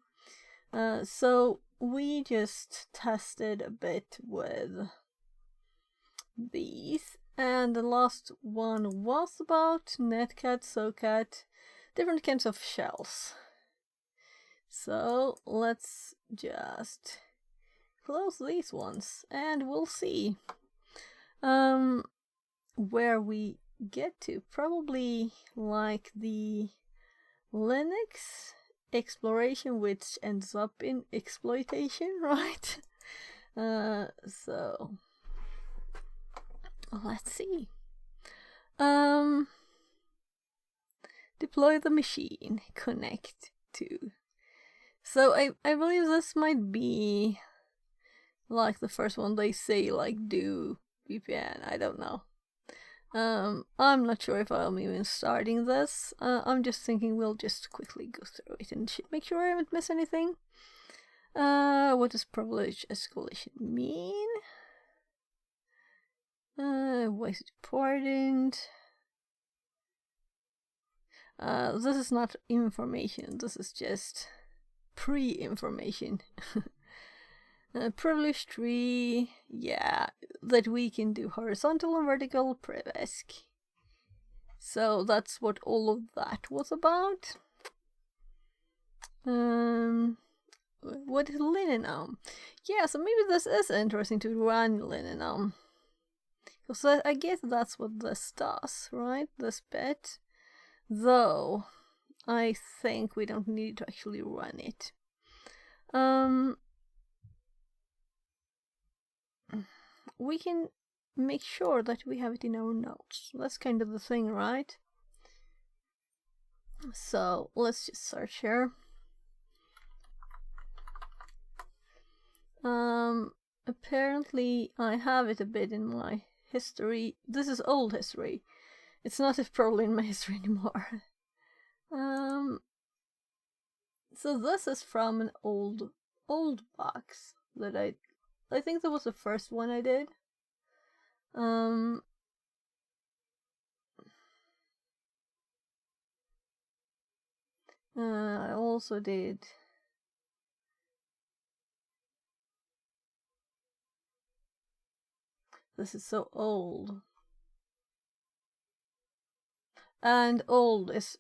So we just tested a bit with these, and the last one was about Netcat, SoCat, different kinds of shells. So let's just close these ones and we'll see where we get to. Probably like the Linux exploration, which ends up in exploitation, right? So let's see. Deploy the machine. Connect to. So I believe this might be like the first one they say, like do VPN. I don't know. I'm not sure if I'm even starting this. I'm just thinking we'll just quickly go through it and make sure I haven't missed anything. What does privilege escalation mean? Why is it important? This is not information, this is just pre-information. Privilege tree, yeah, that we can do horizontal and vertical priv-esc. So that's what all of that was about. What is Linenum? Yeah, so maybe this is interesting to run Linenum. Because I guess that's what this does, right? This bit. Though, I think we don't need to actually run it. We can make sure that we have it in our notes. That's kind of the thing, right? So, let's just search here. Apparently I have it a bit in my history. This is old history. It's not probably in my history anymore. So this is from an old box that I think that was the first one I did. I also did this is so old. And old is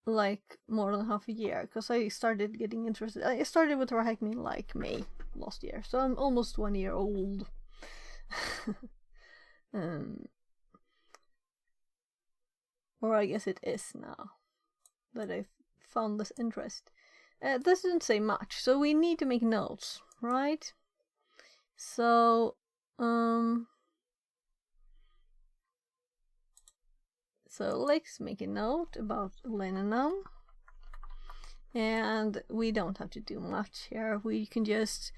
like more than half a year, because I started getting interested. I started with Rahakmi like May last year, so I'm almost 1 year old. Or I guess it is now that I've found this interest. This doesn't say much, so we need to make notes, right? So, so let's make a note about Linenum. And we don't have to do much here. We can just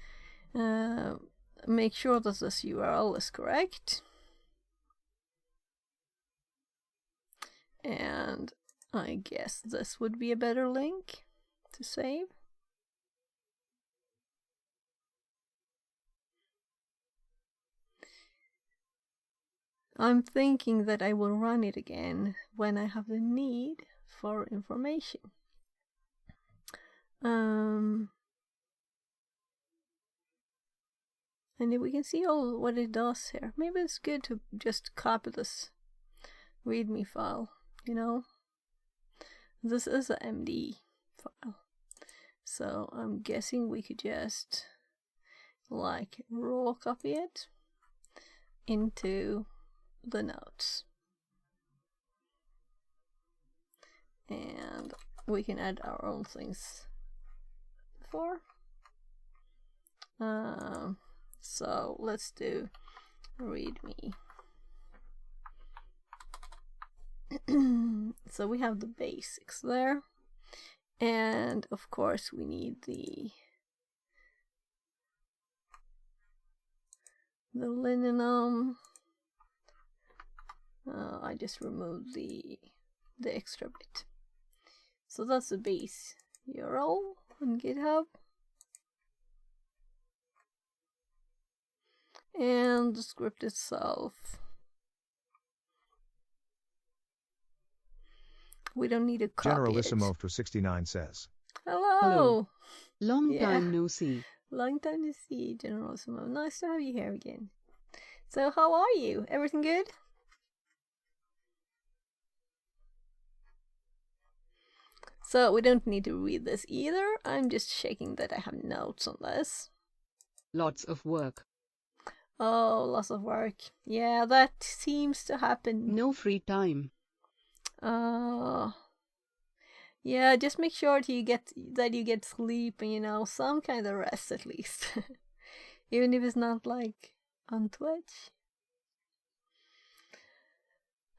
make sure that this URL is correct. And I guess this would be a better link to save. I'm thinking that I will run it again when I have the need for information. And if we can see all what it does here, maybe it's good to just copy this README file, you know. This is a MD file, so I'm guessing we could just like raw copy it into the notes, and we can add our own things before. So let's do README. So we have the basics there, and of course we need the Linenum. I just removed the extra bit. So that's the base URL on GitHub. And the script itself. We don't need a copy. Generalissimo for 69 says. Hello. Long time no see. Long time to see, Generalissimo. Nice to have you here again. So how are you? Everything good? So we don't need to read this either. I'm just checking that I have notes on this. Lots of work. Oh, lots of work. Yeah, that seems to happen. No free time. Yeah, just make sure that you get sleep and, you know, some kind of rest at least. even if it's not like on Twitch.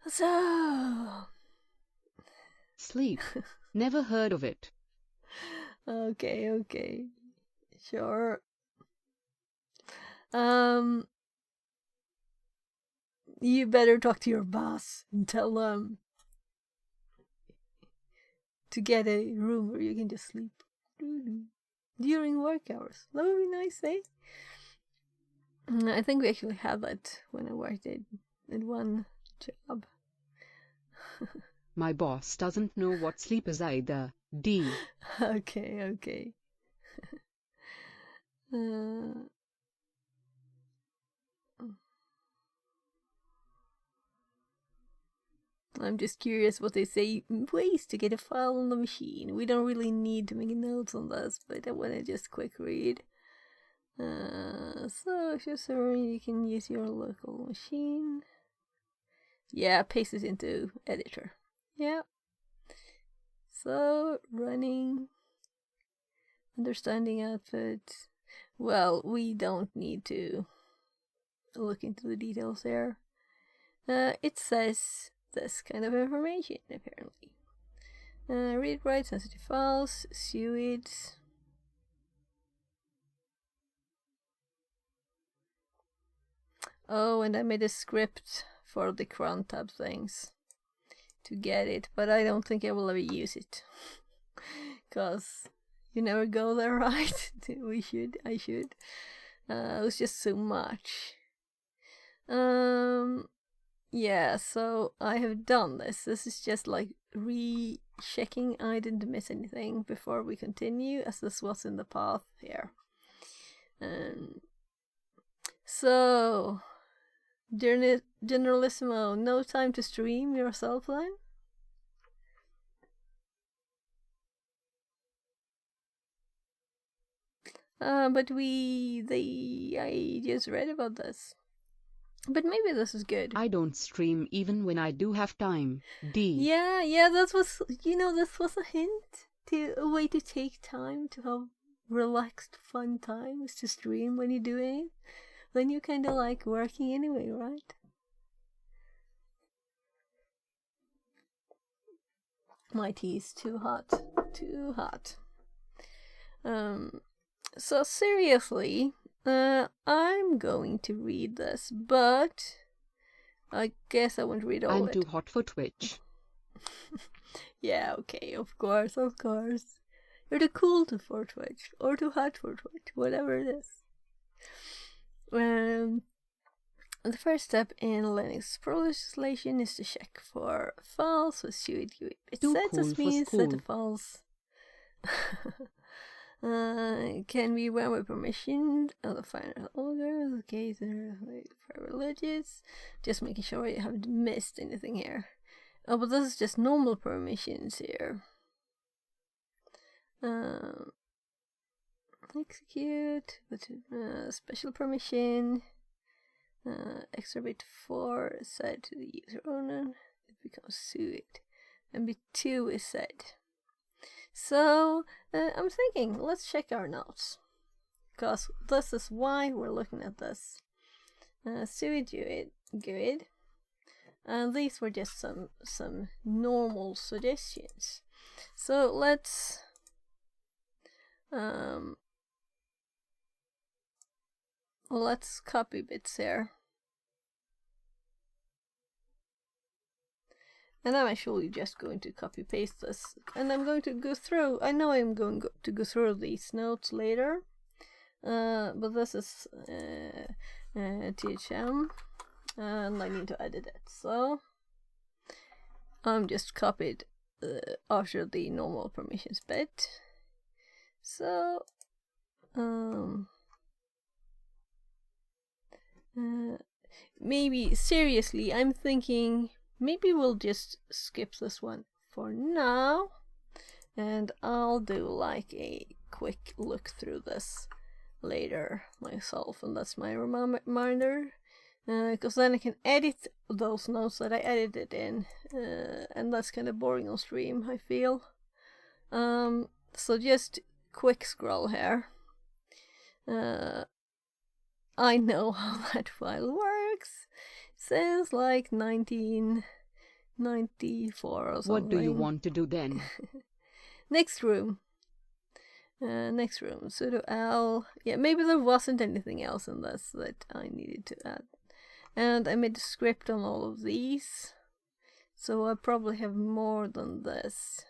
So Sleep. Never heard of it. okay, sure. You better talk to your boss and tell them to get a room where you can just sleep during work hours. That would be nice, eh? I think we actually had that when I worked at one job. My boss doesn't know what sleep is either. D. Okay. I'm just curious what they say ways to get a file on the machine. We don't really need to make notes on this, but I want to just quick read. So if you're sorry, you can use your local machine. Yeah, paste it into editor. Yeah. So running, understanding output. Well, we don't need to look into the details there. It says this kind of information, apparently. Read, write, sensitive files, SUID. Oh, and I made a script for the cron tab things to get it, but I don't think I will ever use it. Cause you never go there, right? I should. It was just so much. Yeah, so I have done this. This is just like re-checking I didn't miss anything before we continue, as this was in the path here. So, Generalissimo, no time to stream yourself then? But I just read about this. But maybe this is good. I don't stream even when I do have time. D. Yeah, this was a hint to a way to take time to have relaxed, fun times to stream when you're doing it. Then you're kind of like working anyway, right? My tea is too hot. So seriously, I'm going to read this, but I guess I won't read all I'm it. too hot for Twitch. Yeah, okay, of course. You're too cool for Twitch, or too hot for Twitch, whatever it is. The first step in Linux pro legislation is to check for files with suid GUID. It says means that the files can be run with permission of the final order. Okay, they're privileges. Just making sure I haven't missed anything here. Oh, but this is just normal permissions here. Execute, but special permission. Extra bit 4 is set to the user owner. It becomes suid. And bit 2 is set. So, I'm thinking, let's check our notes. Because this is why we're looking at this. Suid GUID. And these were just some normal suggestions. So, let's copy bits here. And I'm actually just going to copy paste this. And I'm going to go through, I know I'm going to go through these notes later. But this is THM. And I need to edit it. So I'm just copied after the normal permissions bit. So maybe seriously, I'm thinking maybe we'll just skip this one for now, and I'll do like a quick look through this later myself, and that's my reminder, because then I can edit those notes that I edited in, and that's kind of boring on stream, I feel. So just quick scroll here. I know how that file works since like 1994 or something. What do you want to do then? Next room. Sudo L. Yeah, maybe there wasn't anything else in this that I needed to add. And I made a script on all of these. So I probably have more than this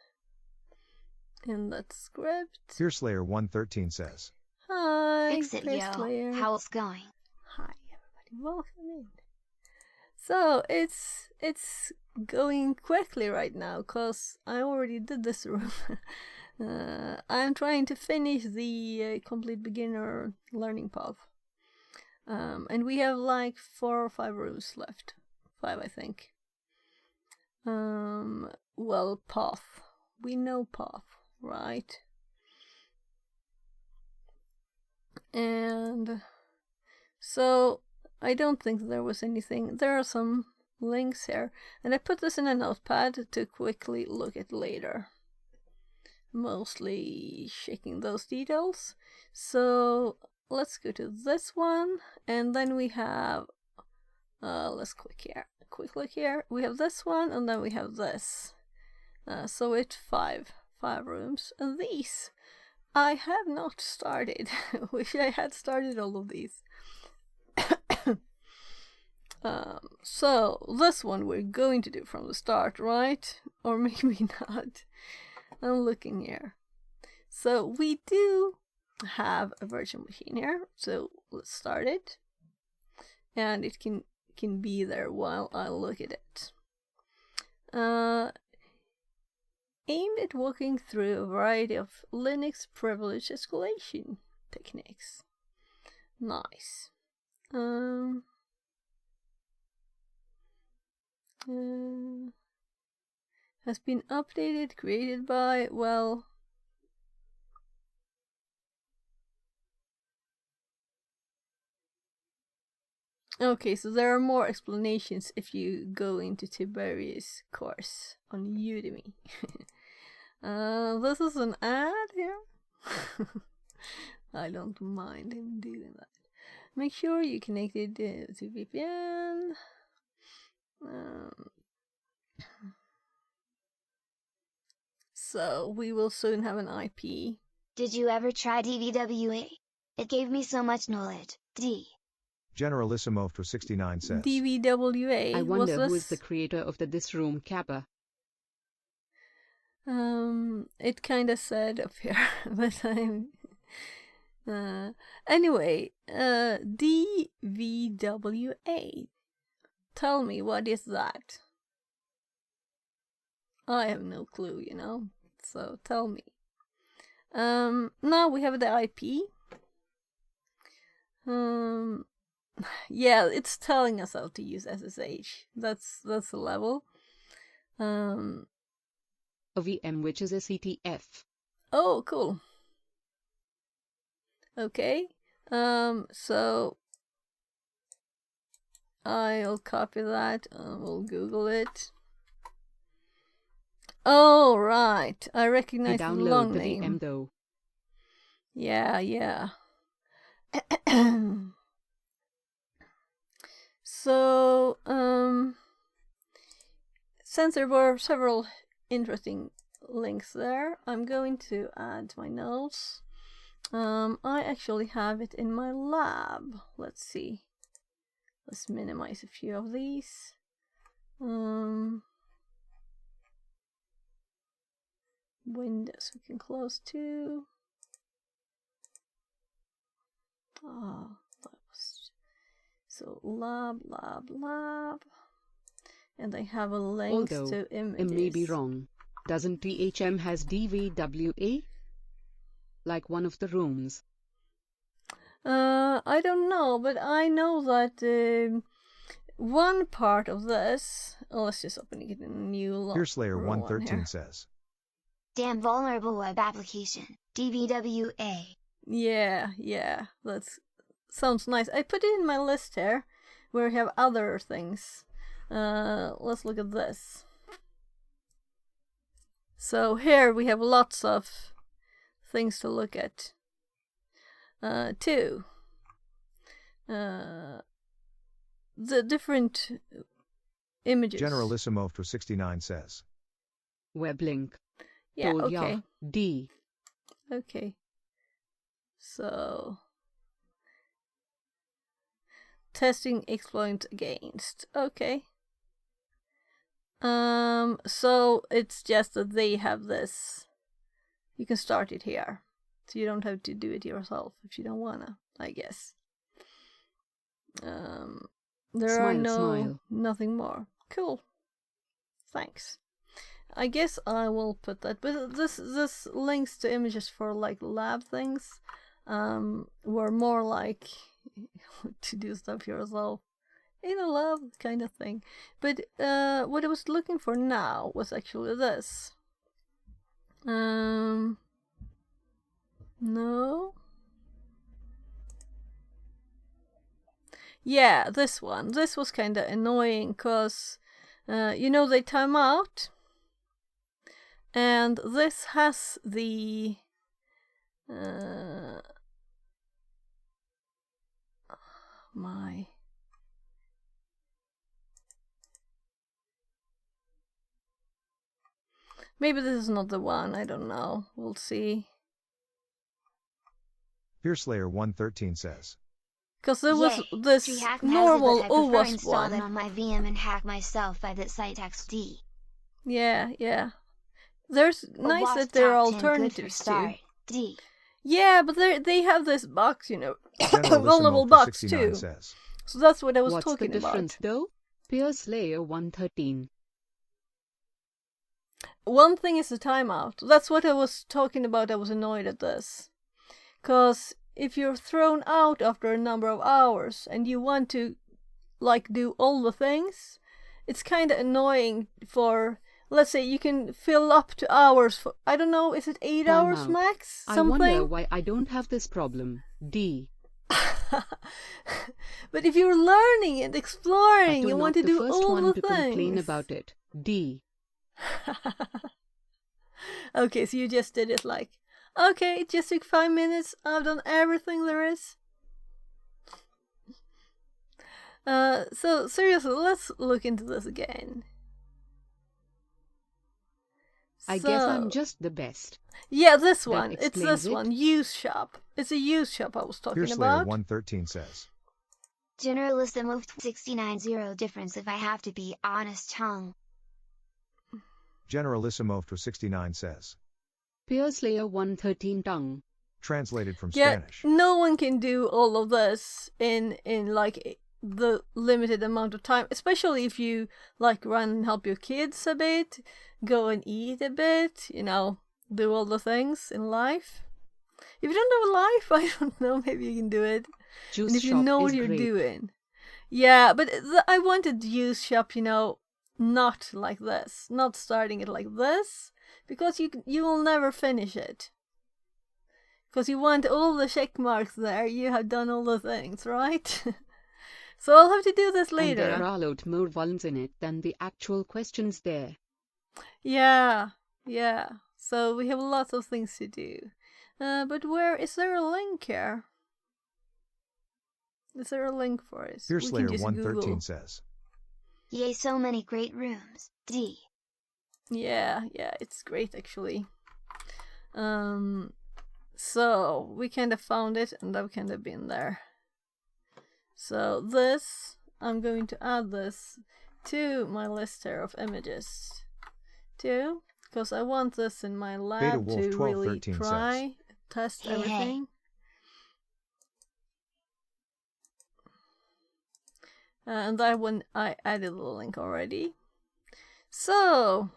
in that script. Piercelayer113 says. Hi, Fix it, yo. How's it going? Hi, everybody. Welcome in. So it's going quickly right now because I already did this room. I'm trying to finish the complete beginner learning path. And we have like 4 or 5 rooms left. 5, I think. Well, path. We know path, right? And so I don't think there was anything. There are some links here. And I put this in a notepad to quickly look at later. Mostly checking those details. So let's go to this one, and then we have let's quick look here. We have this one, and then we have this. So it's 5 rooms, and these I have not started. Wish I had started all of these. So this one we're going to do from the start, right? Or maybe not. I'm looking here. So we do have a virtual machine here. So let's start it. And it can be there while I look at it. Aimed at walking through a variety of Linux privilege escalation techniques. Nice. Has been updated, created by, well... Okay, so there are more explanations if you go into Tiberius' course on Udemy. This is an ad here. I don't mind him doing that. Make sure you're connected to VPN. So we will soon have an IP. Did you ever try DVWA? It gave me so much knowledge. Generalissimo for 69 says. DVWA. I wonder who is the creator of the This Room Kappa. It kind of said up here, but I'm... anyway, DVWA. Tell me, what is that? I have no clue, you know, so tell me. Now we have the IP. Yeah, it's telling us how to use SSH. That's the level. A VM, which is a CTF. Oh, cool. Okay. So I'll copy that. We'll Google it. Oh, right. I recognize the long name. VM though. Yeah. So, since there were several interesting links there, I'm going to add my notes. I actually have it in my lab. Let's see. Let's minimize a few of these. Windows we can close too. Oh, that was so lab, and I have a link to images. I may be wrong. Doesn't THM has DVWA? Like one of the rooms? I don't know, but I know that one part of this. Oh, let's just open it in a new Piercelayer113 says. Damn vulnerable web application. DVWA. Yeah. That sounds nice. I put it in my list here, where we have other things. Let's look at this. So here we have lots of things to look at. Too. the different images. Generalissimo for 69 says. Web link. Yeah, okay. D. Okay. So testing exploit against. Okay. So it's just that they have this. You can start it here. So you don't have to do it yourself if you don't wanna, I guess. There are nothing more. Cool. Thanks. I guess I will put that. But this links to images for like lab things. Were more like to do stuff yourself in a lab kind of thing. But what I was looking for now was actually this. No. Yeah, this one. This was kind of annoying because, they time out. And this has the... Maybe this is not the one, I don't know. We'll see. Fearslayer 113 says. Because there was this normal OWASP one. On my VM and hack myself by that site XD. Yeah. There's nice that there are alternatives too. D. Yeah, but they have this box, vulnerable box too. Says. So that's what I was talking about. What's the difference though? Fearslayer 113. One thing is the timeout. That's what I was talking about. I was annoyed at this. Because if you're thrown out after a number of hours and you want to, do all the things, it's kind of annoying for, let's say, you can fill up to hours for, I don't know, is it 8 hours max? Something? I wonder why I don't have this problem. D. But if you're learning and exploring, you want to do all the things. To complain about it. D. Okay, so you just did it okay, it just took 5 minutes. I've done everything there is. So seriously, let's look into this again. I guess I'm just the best. Yeah, this one. It's this one. Use shop. It's a use shop I was talking about. 113 says. Generalissimo 69 difference if I have to be honest tongue. Generalissimo for 69 says. Fearslayer 113 tongue. Translated from Spanish. No one can do all of this in the limited amount of time, especially if you run and help your kids a bit, go and eat a bit, do all the things in life. If you don't have a life, I don't know, maybe you can do it. Juice and if you know what you're doing. Yeah, but I wanted Juice Shop, not like this, not starting it like this, because you will never finish it. Because you want all the check marks there, you have done all the things, right? So I'll have to do this later. And there are a lot more volumes in it than the actual questions there. Yeah. So we have lots of things to do. But where is there a link here? Is there a link for us? Fearslayer 113 says. Yay, so many great rooms. D. Yeah, it's great actually. So we kind of found it and I've kind of been there. So this, I'm going to add this to my list here of images too, because I want this in my lab to really test everything. And that one I added the link already. So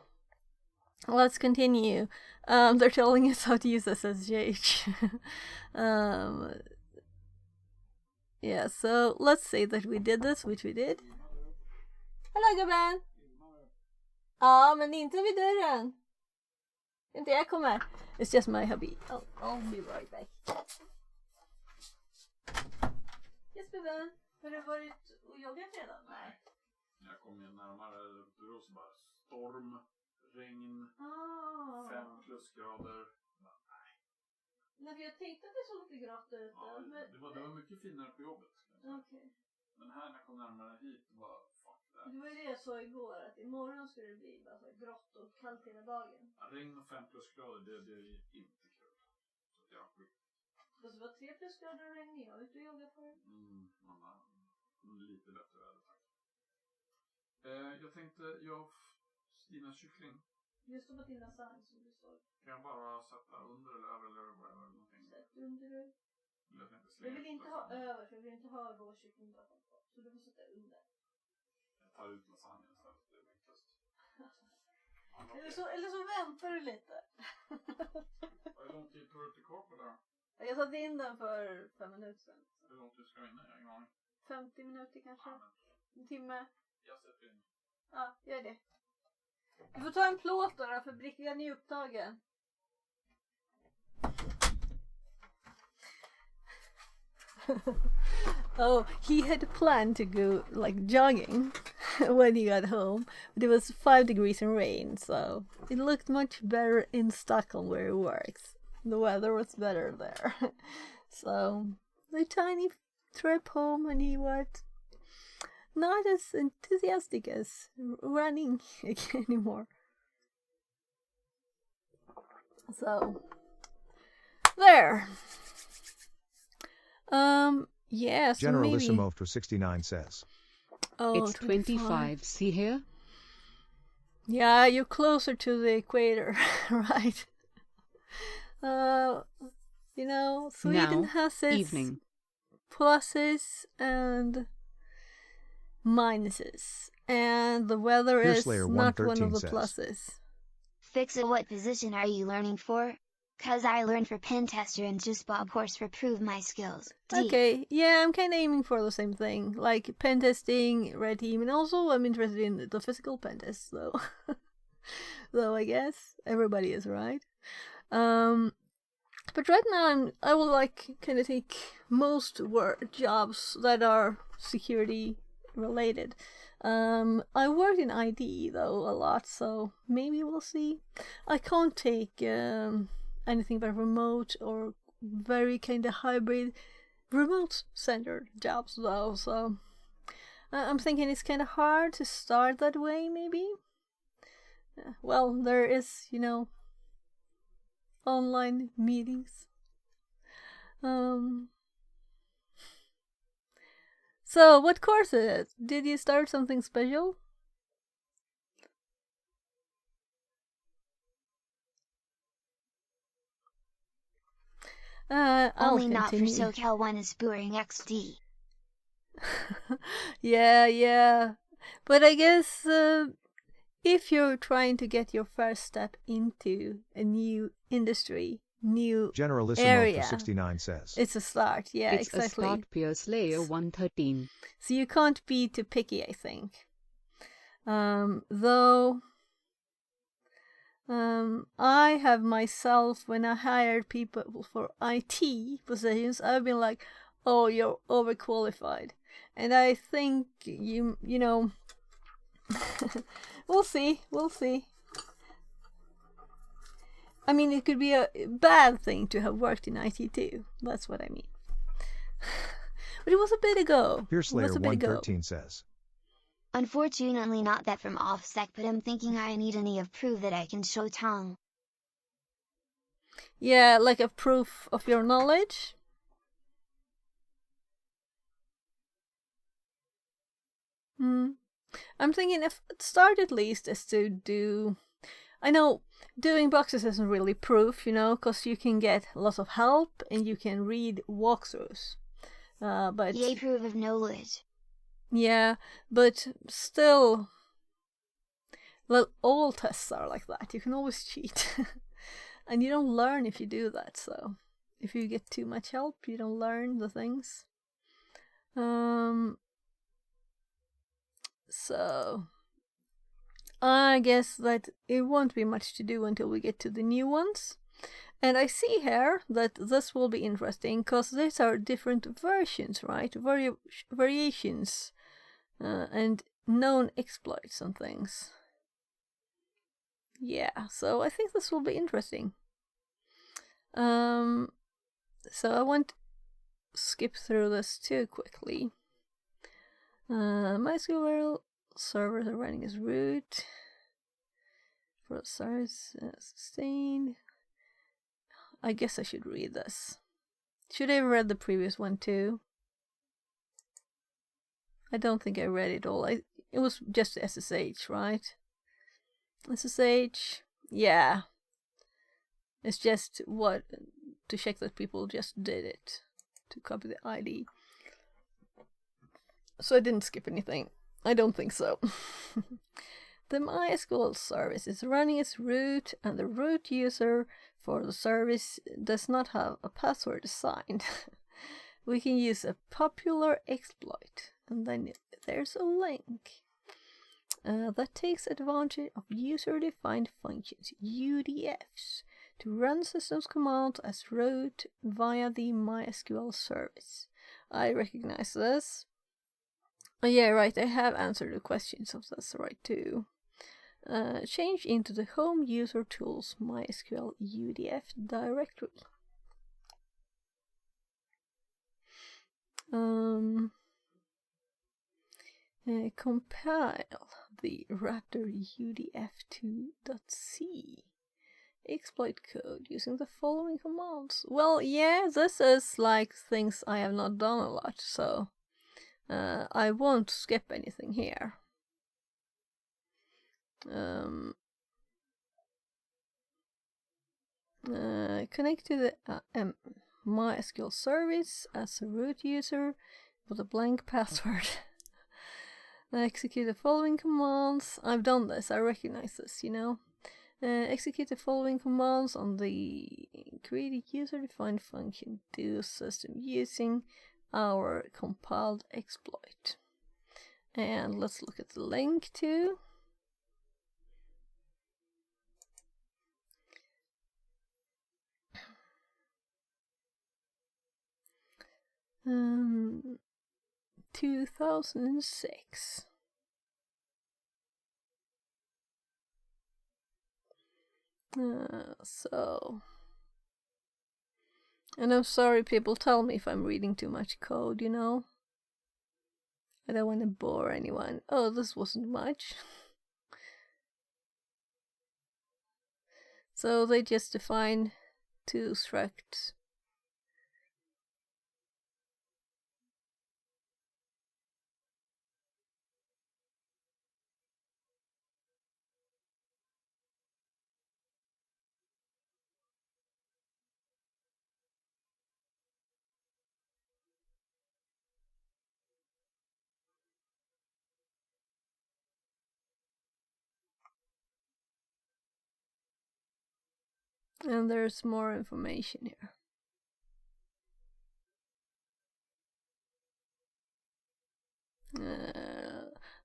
let's continue. They're telling us how to use SSH. Yeah, so let's say that we did this, which we did. Hello gubben! Ja, men inte vid dörren. Inte jag kommer. It's just my hubby. I'll be right back. Yes, gubben. Har du varit och joggat redan? Nej. Jag kom närmare Borås bara. Storm, regn, 5 plusgrader. Nej, för jag tänkte att det såg lite grått ut. Ja, det var mycket finare på jobbet. Okej. Men här när jag kom närmare hit var fuck that. Det var ju det jag sa igår, att imorgon skulle det bli bara så grått och kallt hela dagen. Regn och 5 plusgrader, det är inte kul. Så att det var 3 plusgrader och regn. Jag ute och jogga för. Mamma, lite bättre väder tack. Jag tänkte, Stina kyckling. Just som att din lasagne som du sa. Kan jag bara sätta under eller över eller någonting? Sätt under du. Jag vill inte ha över, för jag vill inte ha rå kyckling på. Så du får sätta under. Jag tar ut lasagnen istället, det är enklast. Eller så väntar du lite. Hur lång tid tog du till kvar på det? Jag satte in den för 5 minuter sedan. Hur lång tid ska jag in? Jag har ingen aning. 50 minuter kanske. En timme. Jag sätter in. Ja, gör det. Du får ta en plåt då, för brickan är upptagen. Oh, he had planned to go like jogging when he got home, but it was 5 degrees and rain, so it looked much better in Stockholm where he works. The weather was better there. So a tiny trip home, and he was not as enthusiastic as running anymore. So there. Yes. Generalissimo for 69 says. Oh, it's 25. See here? Yeah, you're closer to the equator, right? You know, Sweden now, has its evening. Pluses and minuses, and the weather is not one of the pluses. Fixa, what position are you learning for? Cause I learned for pen tester and just bought course for prove my skills. D. Okay, yeah, I'm kind of aiming for the same thing, like pen testing, red team, and also I'm interested in the physical pen test, though. Though I guess everybody is, right? But right now I will like kind of take most jobs that are security related. I worked in IT though a lot, so maybe we'll see. I can't take anything but remote or very kind of hybrid remote-centered jobs though, so I'm thinking it's kind of hard to start that way, maybe. Well, there is, you know, online meetings. So, what course is it? Did you start something special? Only not for SoCal 1 is Booring XD. Yeah. But I guess if you're trying to get your first step into a new industry, new Generalissimo area, for 69 says. It's a start, yeah, it's exactly. It's a start Pierce layer 113. So you can't be too picky, I think. Though I have myself, when I hired people for IT positions, I've been like, oh, you're overqualified. And I think you know, we'll see. I mean, it could be a bad thing to have worked in IT too. That's what I mean. But it was a bit ago. Pierslayer 113 says. Unfortunately not that from OffSec, but I'm thinking I need any of proof that I can show tongue. Yeah, like a proof of your knowledge. I'm thinking if start at least is to do... I know doing boxes isn't really proof, you know, because you can get lots of help and you can read walkthroughs. But yay, proof of knowledge. Yeah, but still, well, all tests are like that. You can always cheat. And you don't learn if you do that, so if you get too much help, you don't learn the things. So I guess that it won't be much to do until we get to the new ones. And I see here that this will be interesting because these are different versions, right? Variations and known exploits and things. Yeah, so I think this will be interesting. So I want skip through this too quickly. MySQL servers are running as root for the service sustained. I guess I should read this. Should I have read the previous one too? I don't think I read it all. It was just SSH, right? SSH, yeah. It's just what to check that people just did it to copy the ID. So I didn't skip anything. I don't think so. The MySQL service is running as root, and the root user for the service does not have a password assigned. We can use a popular exploit, and then there's a link that takes advantage of user-defined functions, UDFs, to run systems commands as root via the MySQL service. I recognize this. Oh, yeah, right, I have answered the questions, so that's right too. Change into the home user tools MySQL UDF directory. Compile the Raptor UDF2.c exploit code using the following commands. Well, yeah, this is like things I have not done a lot, so I won't skip anything here. Connect to the MySQL service as a root user with a blank password. Execute the following commands. I've done this, I recognize this, you know. Execute the following commands on the create a user-defined function do system using our compiled exploit. And let's look at the link too. Um, 2006. And I'm sorry, people, tell me if I'm reading too much code, you know. I don't want to bore anyone. Oh, this wasn't much. So they just define two structs. And there's more information here.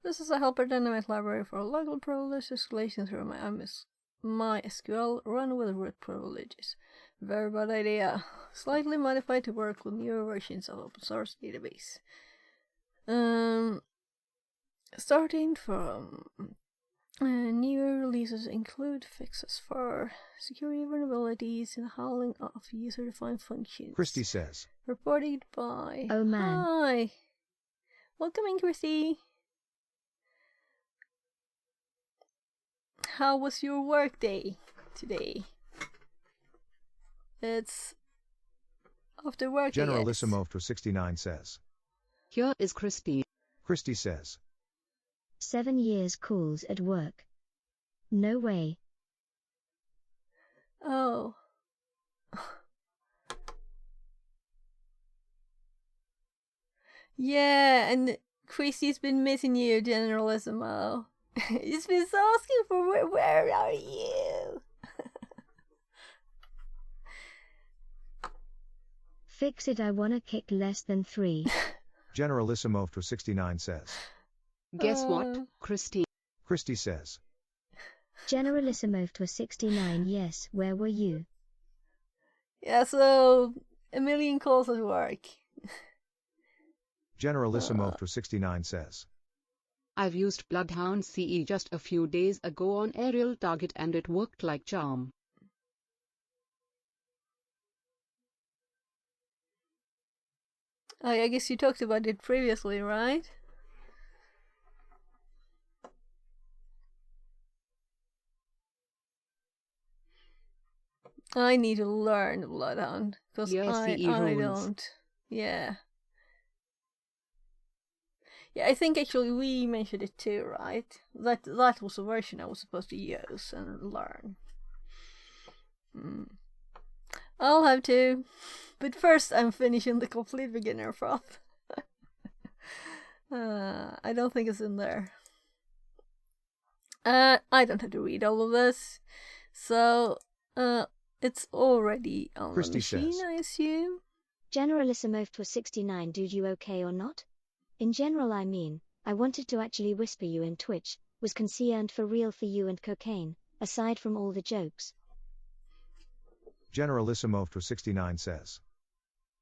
This is a helper dynamite library for local privilege escalation through MySQL run with root privileges. Very bad idea. Slightly modified to work with newer versions of open source database. Starting from newer releases include fixes for security vulnerabilities and handling of user-defined functions. Christy says. Reported by... Oh man. Hi. Welcome in, Christy. How was your work day today? It's after work. Generalissimo for 69 says. Here is Christy. Christy says. 7 years calls at work. No way. Oh. Yeah, and Christy's been missing you, Generalissimo. He's been asking for where are you? Fix it, I wanna kick less than 3. Generalissimo for 69 says. Guess what, Christy? Christy says. Generalissimo for 69, yes, where were you? Yeah, so a million calls at work. Generalissimo for 69 says. I've used Bloodhound CE just a few days ago on aerial target and it worked like charm. I guess you talked about it previously, right? I need to learn Bloodhound because I don't. Yeah. Yeah, I think actually we mentioned it too, right? That was a version I was supposed to use and learn. I'll have to, but first I'm finishing the complete beginner path. I don't think it's in there. I don't have to read all of this, so it's already on Christy the machine, says. I assume. Generalissimo for 69, dude, you okay or not? In general, I mean, I wanted to actually whisper you in Twitch, was concerned for real for you and cocaine, aside from all the jokes. Generalissimo for 69 says.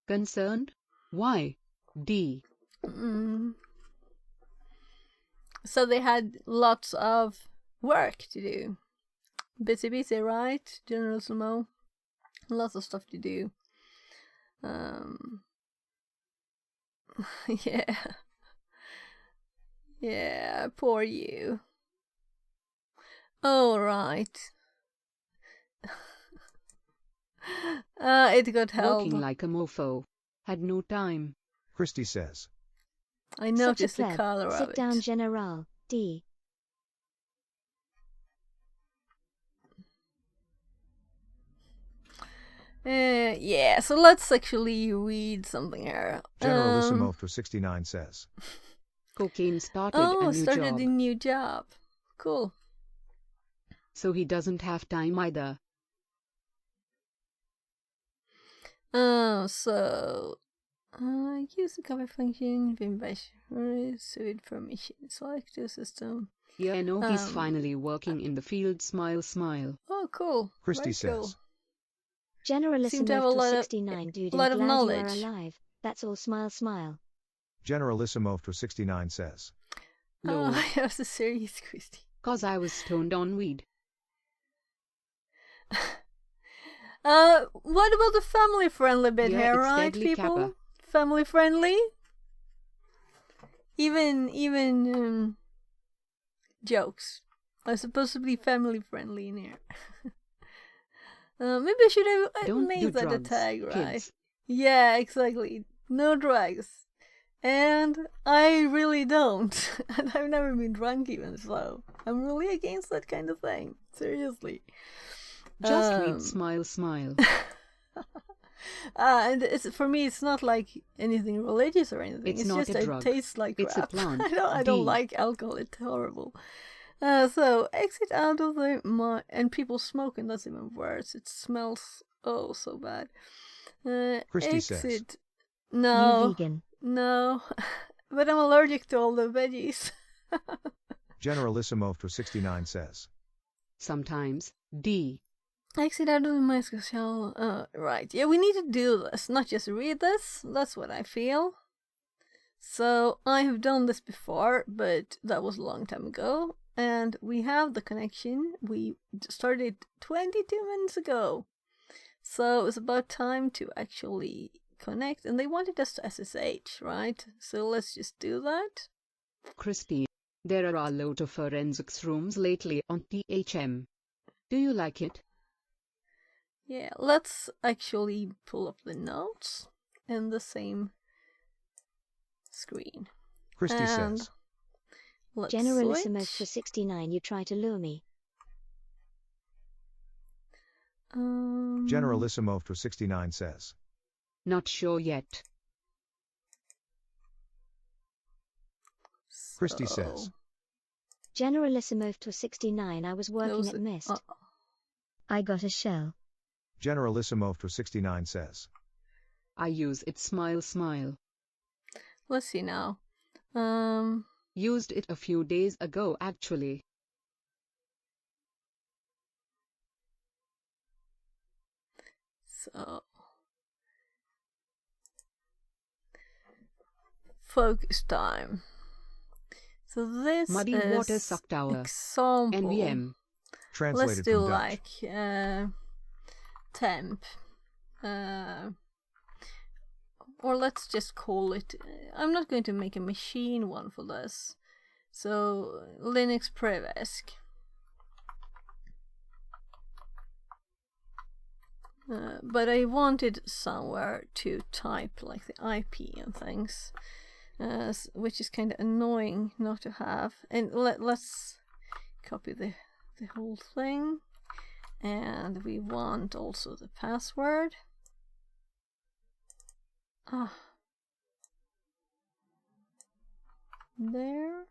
Concerned? Why? D. So they had lots of work to do. Busy, right? Generalissimo. Lots of stuff to do. Yeah. Yeah, poor you. All right. It got help. Walking like a mofo. Had no time. Christy says. I noticed the color of it. Sit down, General. D. Yeah, so let's actually read something here. Generalissimo for 69 says. Cocaine started a new job. Cool. So he doesn't have time either. Use the cover function, bin bash, with permission, select the system. Yeah, I know he's finally working in the field, smile, smile. Oh, cool. Christy says. Cool. Generalissimo for 69, dude, I'm glad knowledge. you are alive. That's all, smile, smile. Generalissimo for 69 says. No. Oh, that was a serious Christy. 'Cause I was stoned on weed. What about the family-friendly bit here, right, people? Kappa. Family-friendly? Even jokes are supposed to be family-friendly in here. Maybe I should have made that a tag, right? Kids. Yeah, exactly. No drugs. And I really don't. And I've never been drunk even, so I'm really against that kind of thing. Seriously. Just read smile, smile. And for me, it's not like anything religious or anything. It's not just a drug. It tastes like it's crap. A plant. I don't like alcohol. It's horrible. So exit out of the and people smoke, and that's even worse. It smells so bad. Christy exit. Says. No, you vegan. No, but I'm allergic to all the veggies. Generalissimo for 69 says. Sometimes. D. Exit out of the mask shell. Right. Yeah, we need to do this, not just read this. That's what I feel. So I have done this before, but that was a long time ago. And we have the connection. We started 22 minutes ago. So it's about time to actually connect. And they wanted us to SSH, right? So let's just do that. Christy, there are a lot of forensics rooms lately on THM. Do you like it? Yeah, let's actually pull up the notes in the same screen. Christy says. Generalissimo for 69, you try to lure me. Generalissimo for 69 says. Not sure yet. Christy says. Generalissimo for 69, I was working at Mist. I got a shell. Generalissimo for 69 says. I use it, smile, smile. Let's see now. Used it a few days ago, actually. So. Focus time. So this Muddy is water suck tower. Example. NVM. Translated Let's do from like Dutch. temp. or let's just call it, I'm not going to make a machine one for this. So Linux Prevesk. But I wanted somewhere to type like the IP and things, which is kind of annoying not to have. And let's copy the whole thing. And we want also the password. There.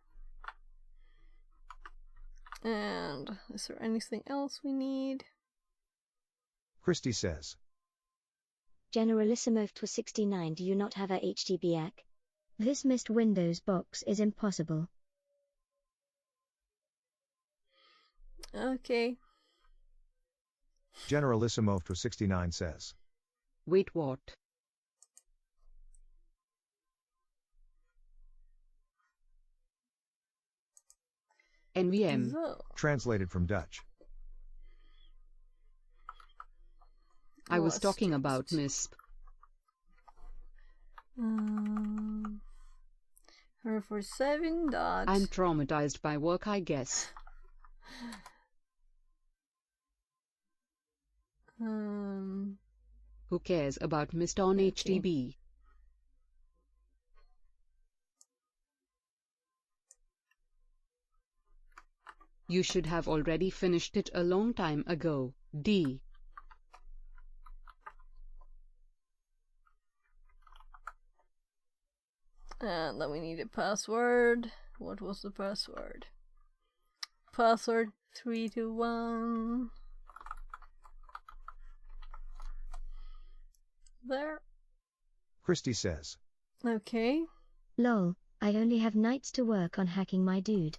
And is there anything else we need? Christy says. Generalissimo to 69, do you not have a HTTP? This missed Windows box is impossible. Okay. Generalissimo to 69 says. Wait, what? NVM. So. Translated from Dutch. I was talking about MISP. Her for 7 dots. I'm traumatized by work, I guess. Who cares about MISP on HTTP? You should have already finished it a long time ago, D. And then we need a password. What was the password? Password 321. There. Christy says. Okay. Lol, I only have nights to work on hacking my dude.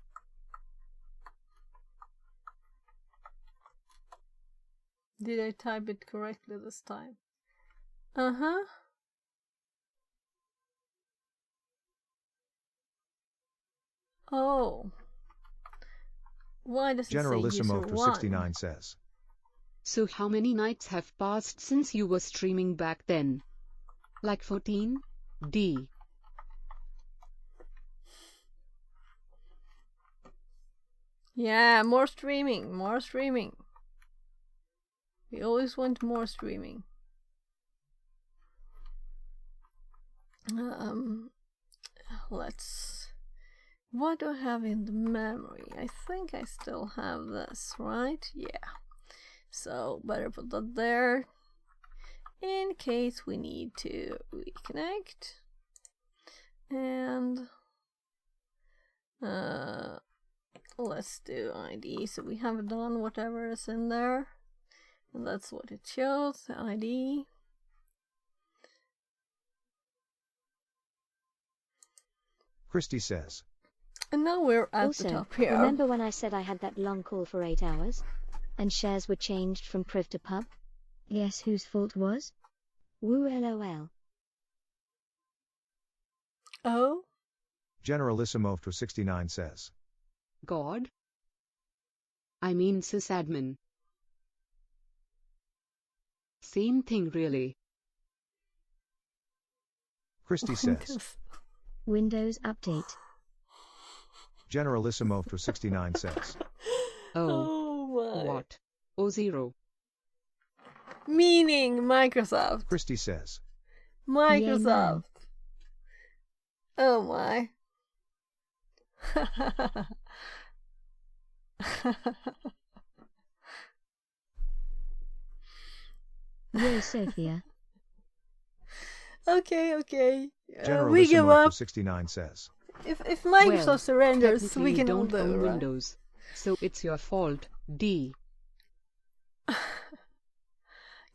Did I type it correctly this time? Uh-huh. Oh. Why does it say Generalissimo user to 1? 69 says. So how many nights have passed since you were streaming back then? Like 14? D. Yeah, more streaming, more streaming. We always want more streaming. Let's... What do I have in the memory? I think I still have this, right? Yeah. So, better put that there. In case we need to reconnect. And... let's do ID. So we have done whatever is in there. And that's what it shows, the ID. Christy says. And now we're at Also, the top here. Remember when I said I had that long call for 8 hours? And shares were changed from priv to pub? Guess whose fault was? Woo lol. Oh? Generalissimo to 69 says. God? I mean sysadmin. Same thing really. Christy says. Windows update. Generalissimo to 69 says. Oh my. What? 0. Meaning Microsoft. Christy says. Microsoft. Oh my. Yo, Sophia. Okay. We give up. 69 says. If Microsoft Well, surrenders, we can all don't do, own right? Windows, so it's your fault. D.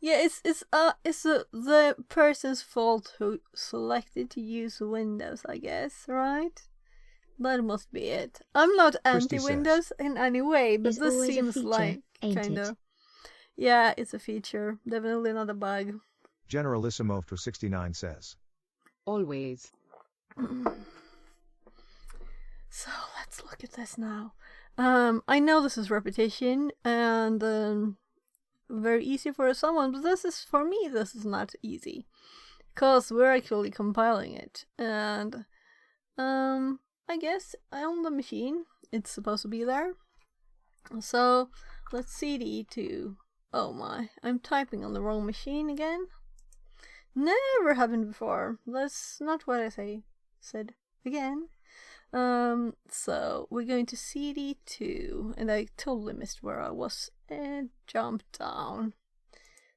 Yeah, it's the person's fault who selected to use Windows, I guess, right? That must be it. I'm not Christy anti-Windows in any way, but It's this always a seems feature, like ain't kind it? of... Yeah, it's a feature. Definitely not a bug. Generalissimo to 69 says. Always. So let's look at this now. I know this is repetition and very easy for someone, but this is, for me, this is not easy. because we're actually compiling it. And I guess on the machine it's supposed to be there. So let's cd to, oh my, I'm typing on the wrong machine again. Never happened before. That's not what I said again. So we're going to cd to, and I totally missed where I was, and jump down.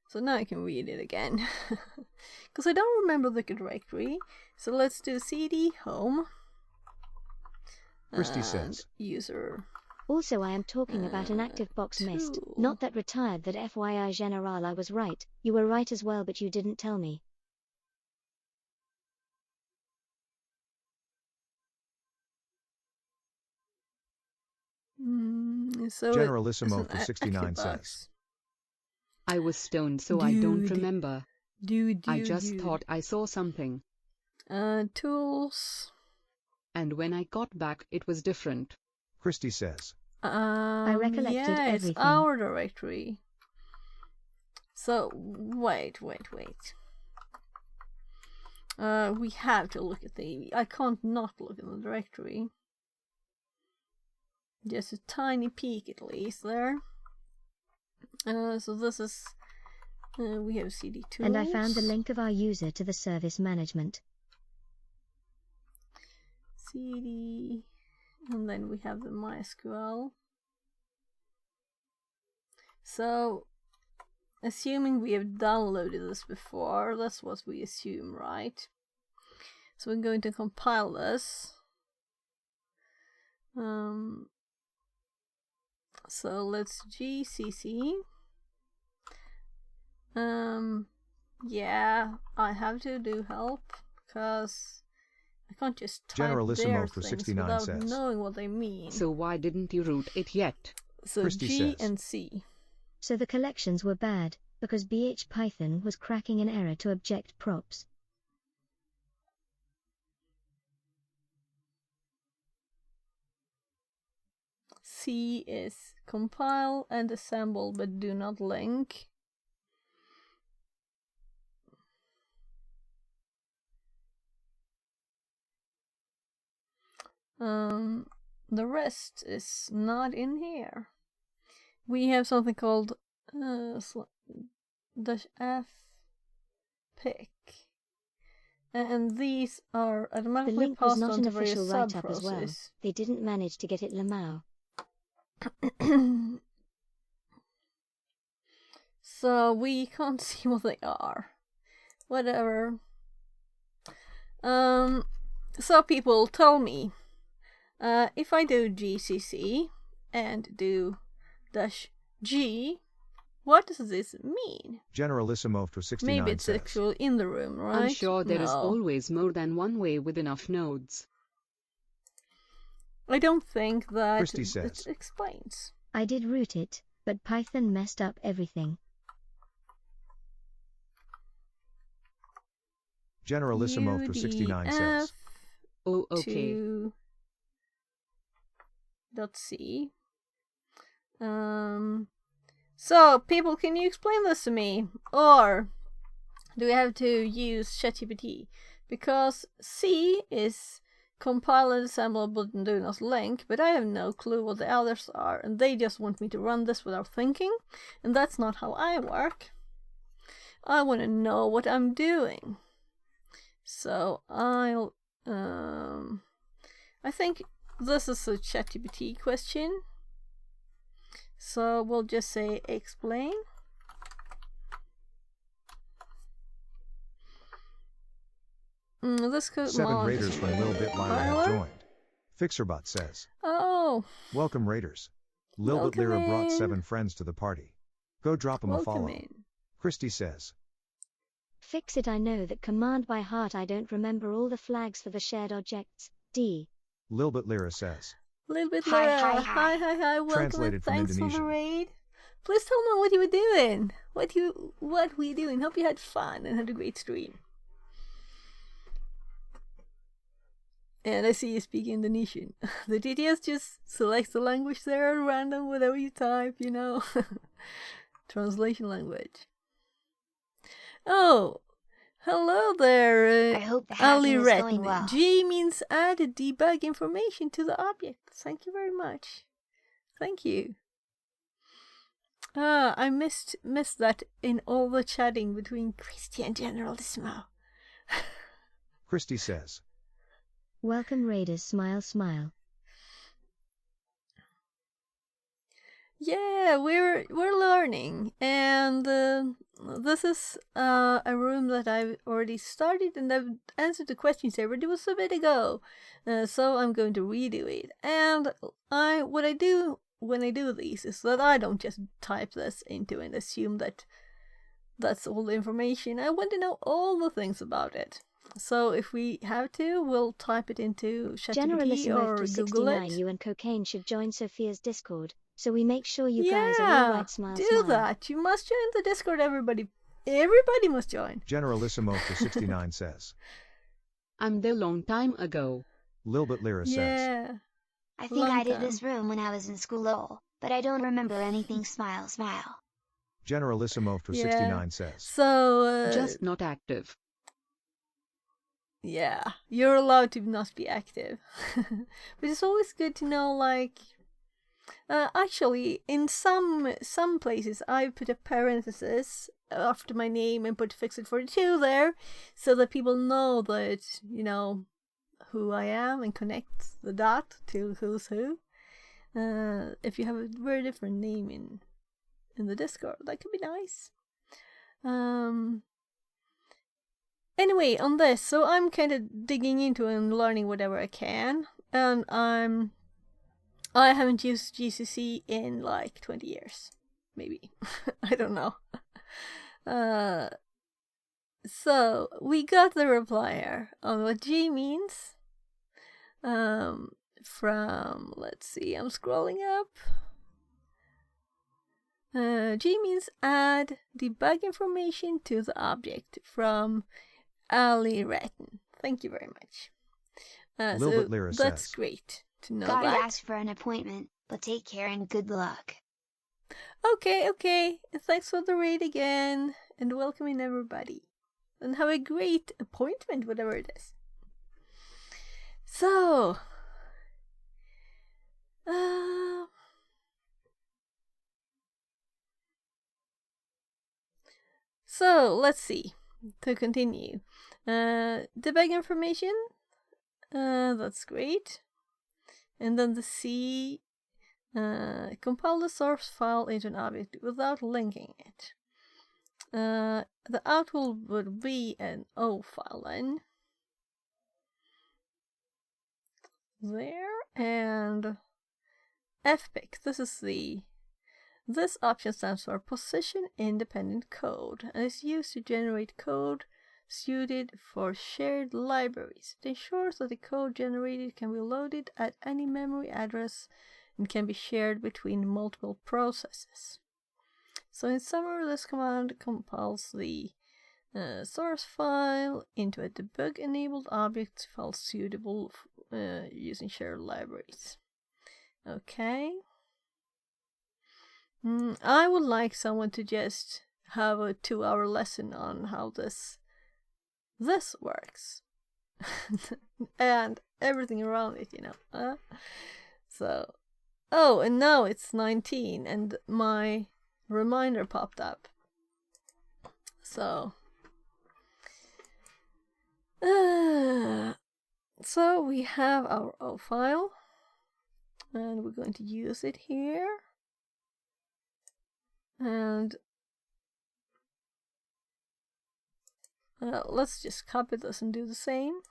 So now I can read it again, because I don't remember the directory. So let's do cd home. Christy says. User. Also, I am talking about an active box mist, not that retired. That FYI General, I was right. You were right as well, but you didn't tell me. So Generalissimo for 69 says. I was stoned, so I don't remember. I just thought I saw something. Tools. And when I got back, it was different. Christy says. I recollected everything. It's our directory. So, wait. We have to look at I can't not look at the directory. Just a tiny peek at least there. So this is, we have cd tools. And I found the link of our user to the service management. cd, and then we have the MySQL. So, assuming we have downloaded this before, that's what we assume, right? So we're going to compile this. So let's gcc. Yeah, I have to do help because I can't just type Generalissimo their for things 69 without says. knowing what they mean. So why didn't you root it yet? So Christy G says. and C. So the collections were bad, because BH-Python was cracking an error to object props. C is compile and assemble but do not link. The rest is not in here. We have something called -f pick, and these are The automatically link was passed not on an to various official write-up as well. subprocesses. They didn't manage to get it Lamau. So we can't see what they are. Whatever. So people tell me, if I do gcc and do -g, what does this mean? Generalissimo for 69 Maybe it's says. actually in the room, right? I'm sure there is No. always more than one way with enough nodes. I don't think that Christy says. it explains. I did root it, but Python messed up everything. Generalissimo for 69 says. Oh, okay. .c. So, people, can you explain this to me? Or do we have to use ChatGPT? Because C is compile and assemble but do not link, but I have no clue what the others are, and they just want me to run this without thinking, and that's not how I work. I want to know what I'm doing. So I'll, I think this is a ChatGPT question. So we'll just say explain. This could 7 raiders from Lil Bit Lyra have joined. Fixerbot says. Oh. Welcome raiders. Lil Bit Lyra brought 7 friends to the party. Go drop them a follow. Christy says. Fix it. I know that command by heart. I don't remember all the flags for the shared objects. D. Lil Bit Lyra says. Lil Bit Lyra. Hi. Welcome. Translated from Thanks Indonesian. for the raid. Please tell me what you were doing. What were you doing? Hope you had fun and had a great stream. And I see you speak Indonesian. The TTS just selects the language there at random, whatever you type, you know. Translation language. Oh, Hello there, I hope the Ali hacking is going Retton. well. G means add debug information to the object. Thank you very much. Thank you. I missed that in all the chatting between Christy and Generalissimo. Christy says. Welcome Raiders, smile smile. Yeah, we're learning, and this is a room that I've already started, and I've answered the questions there, but it was a bit ago, so I'm going to redo it. And what I do when I do these is that I don't just type this into and assume that that's all the information. I want to know all the things about it. So if we have to, we'll type it into ChatGPT or Google it. You and Cocaine should join Sophia's Discord, so we make sure you guys are all right. Smile, do smile. that. You must join the Discord, everybody. Everybody must join. Generalissimo for 69 says. I'm there long time ago. Lilbert Lyra says. Yeah. I think I did this room when I was in school, lol, but I don't remember anything. Smile, smile. Generalissimo for 69 says. So, just not active. Yeah, you're allowed to not be active. But it's always good to know, like, actually, in some places, I put a parenthesis after my name and put Fixit42 there, so that people know that, you know, who I am and connect the dot to who's who. If you have a very different name in the Discord, that could be nice. Anyway, on this, so I'm kind of digging into and learning whatever I can, and I haven't used GCC in like 20 years, maybe. I don't know. So we got the replier on what G means. From, let's see, I'm scrolling up. G means add debug information to the object, from Ali Retton. Thank you very much. So that's great to know. Gotta ask for an appointment, but take care and good luck. Okay. Thanks for the raid again, and welcoming everybody. And have a great appointment, whatever it is. So, let's see. To continue, debug information. That's great. And then the C, compile the source file into an object without linking it. The output would be an O file then. There, and fpic. This option stands for Position Independent Code, and is used to generate code suited for shared libraries. It ensures that the code generated can be loaded at any memory address and can be shared between multiple processes. So in summary, this command compiles the source file into a debug-enabled object file suitable using shared libraries. Okay. I would like someone to just have a 2-hour lesson on how this works. And everything around it, you know. So, oh, and now it's 19 and my reminder popped up. So, so we have our O file, and we're going to use it here. And let's just copy this and do the same.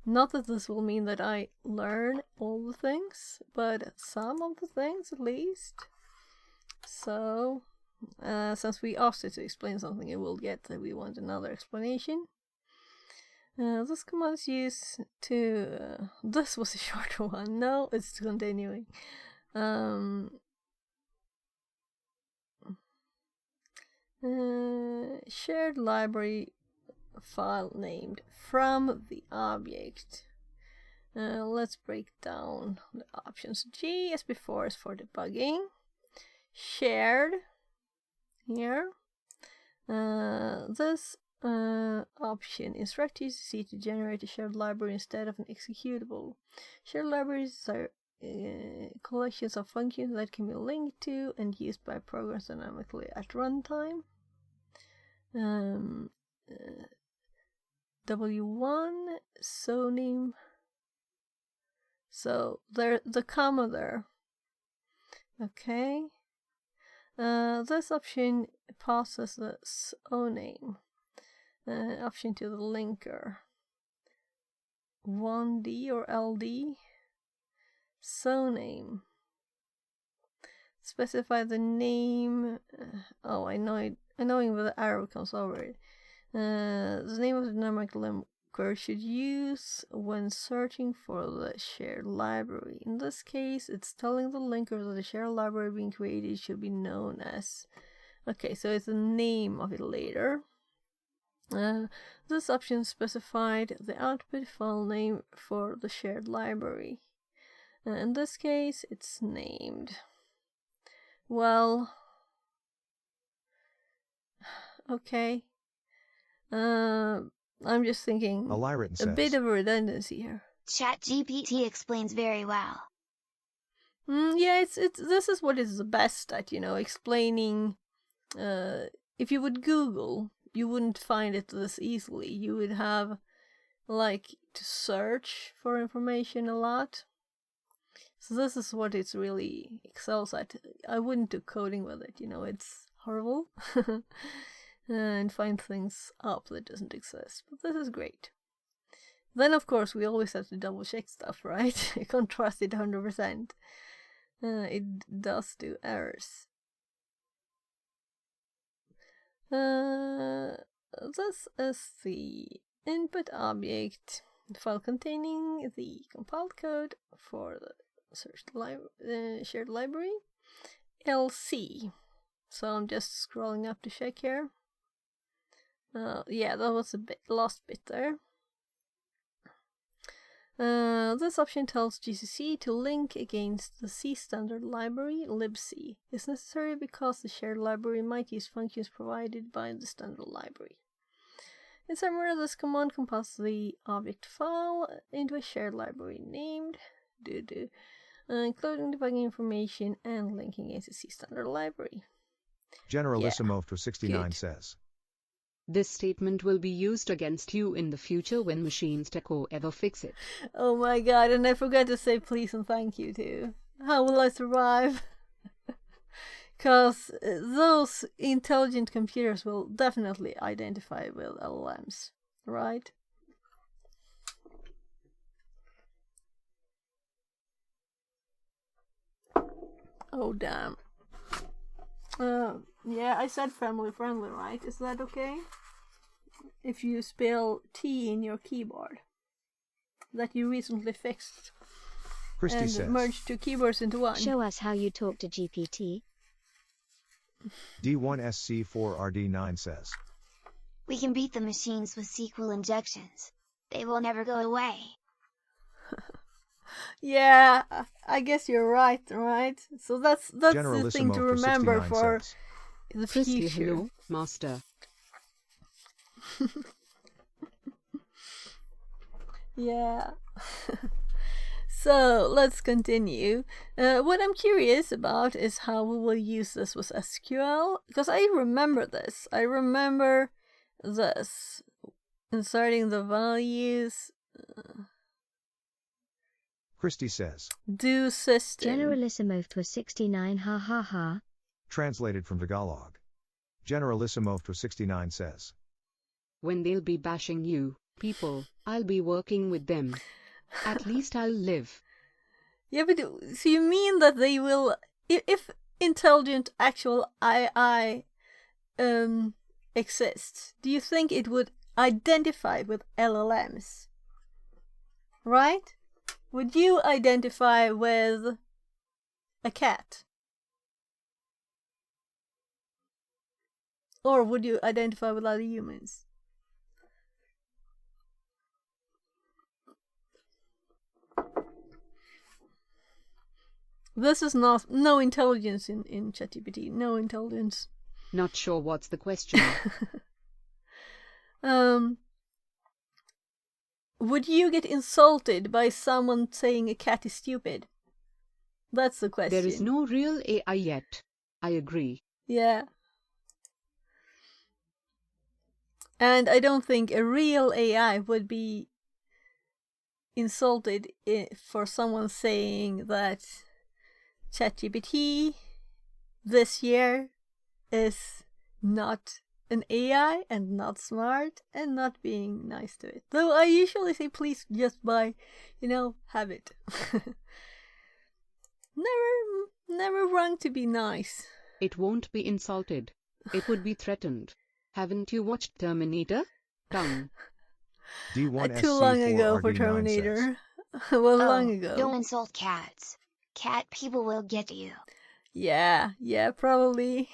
Not that this will mean that I learn all the things, but some of the things at least. So, since we asked it to explain something, it will get that we want another explanation. This command is used to... this was a shorter one. No, it's continuing. Shared library file named from the object. Let's break down the options. G, as before, is for debugging. Shared here. This option. Instruct GCC to generate a shared library instead of an executable. Shared libraries are collections of functions that can be linked to and used by programs dynamically at runtime. W1 soname. So there, the comma there. Okay. This option passes the soname option to the linker. 1D or LD. Soname. Specify the name. Oh, I know it. I know where the arrow comes over it. The name of the dynamic linker should use when searching for the shared library. In this case, it's telling the linker that the shared library being created should be known as. Okay, so it's the name of it later. This option specified the output file name for the shared library. In this case, it's named. Well, okay. I'm just thinking a bit of redundancy here. ChatGPT explains very well. Yeah, it's this is what it's the best at, explaining. If you would Google, you wouldn't find it this easily. You would have to search for information a lot. So this is what it's really excels at. I wouldn't do coding with it, it's horrible. And find things up that doesn't exist. But this is great. Then, of course, we always have to double check stuff, right? You can't trust it 100%. It does do errors. This is the input object file containing the compiled code for the shared library, LC. So I'm just scrolling up to check here. Yeah, that was a last bit there. This option tells GCC to link against the C standard library, libc. It's necessary because the shared library might use functions provided by the standard library. In summary, this command compiles the object file into a shared library named including debugging information and linking it to C standard library. Generalissimo for 69 says. This statement will be used against you in the future when Machines Techo ever fix it. Oh my god, and I forgot to say please and thank you too. How will I survive? Because those intelligent computers will definitely identify with LLMs, right? Oh damn. Yeah, I said family friendly, right? Is that okay? If you spell T in your keyboard that you recently fixed Christy and says. merged two keyboards into one. Show us how you talk to GPT. D1SC4RD9 says. We can beat the machines with SQL injections. They will never go away. Yeah, I guess you're right? So that's the thing to remember for the future. Hello, master. Yeah. So let's continue. What I'm curious about is how we will use this with SQL, because I remember this. I remember this. Inserting the values. Christy says. Do system. Generalissimo for 69 ha ha ha. Translated from Tagalog. Generalissimo for 69 says. When they'll be bashing you, people, I'll be working with them. At least I'll live. Yeah, but so you mean that they will, if intelligent actual AI exists, do you think it would identify with LLMs? Right? Would you identify with a cat? Or would you identify with other humans? This is no intelligence in ChatGPT. No intelligence. Not sure what's the question. Would you get insulted by someone saying a cat is stupid? That's the question. There is no real AI yet. I agree. Yeah. And I don't think a real AI would be insulted for someone saying that ChatGPT this year is not an AI and not smart and not being nice to it. Though I usually say please just have it. Never wrong to be nice. It won't be insulted. It would be threatened. Haven't you watched Terminator? Tongue. D1SC4 Too long ago for RD9 Terminator. Well, long ago. Don't insult cats. Cat people will get you. Yeah, probably.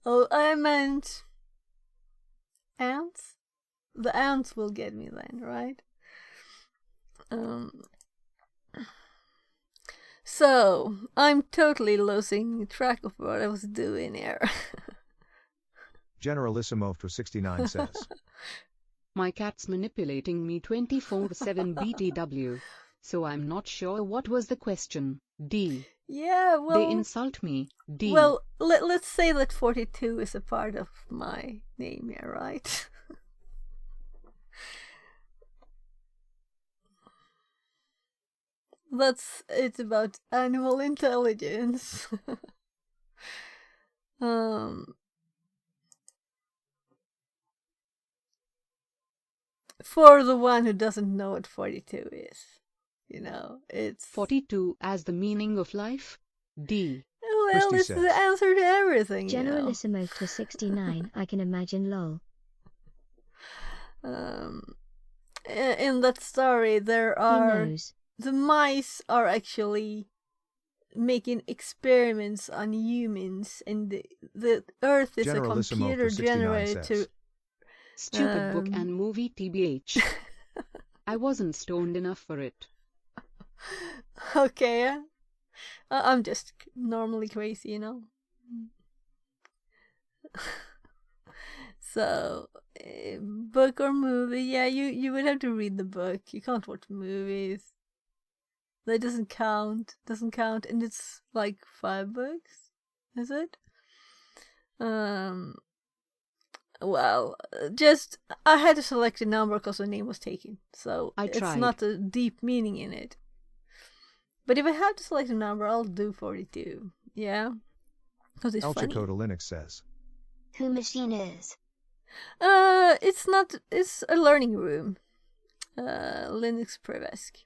Oh, I meant ants? The ants will get me then, right? So, I'm totally losing track of what I was doing here. Generalissimo for 69 says. My cat's manipulating me 24/7 BTW. So I'm not sure what was the question. D. Yeah, well... They insult me. D. Well, let's say that 42 is a part of my name here, right? It's about animal intelligence. For the one who doesn't know what 42 is. It's 42 as the meaning of life? D. Well, it's the answer to everything. Generalissimo to 69, I can imagine lol. In that story, there are... The mice are actually making experiments on humans, and the Earth is a computer generated... Stupid book and movie TBH. I wasn't stoned enough for it. Okay. I'm just normally crazy, So, book or movie? Yeah, you would have to read the book. You can't watch movies. That doesn't count. And it's like 5 books, is it? Well, I had to select a number because the name was taken, so it's not a deep meaning in it. But if I have to select a number, I'll do 42. Yeah, because it's funny. Elchico to Linux says. Who machine is? It's not. It's a learning room. Linux Prevesk.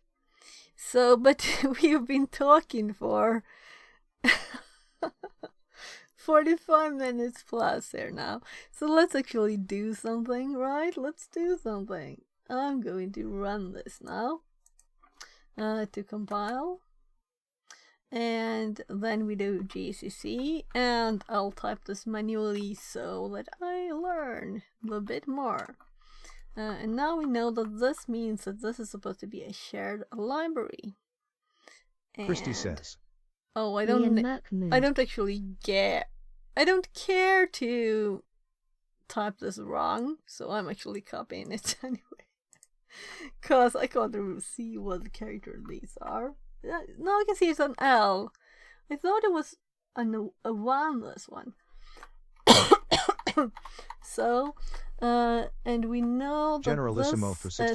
So, but we've been talking for 45 minutes plus here now. So let's actually do something, right? Let's do something. I'm going to run this now. To compile. And then we do GCC, and I'll type this manually so that I learn a bit more. And now we know that this means that this is supposed to be a shared library. And Christy says. Oh, I don't actually care. I don't care to type this wrong, so I'm actually copying it anyway. Because I can't see what character these are. Now I can see it's an L. I thought it was a 1, this one. So, and we know that this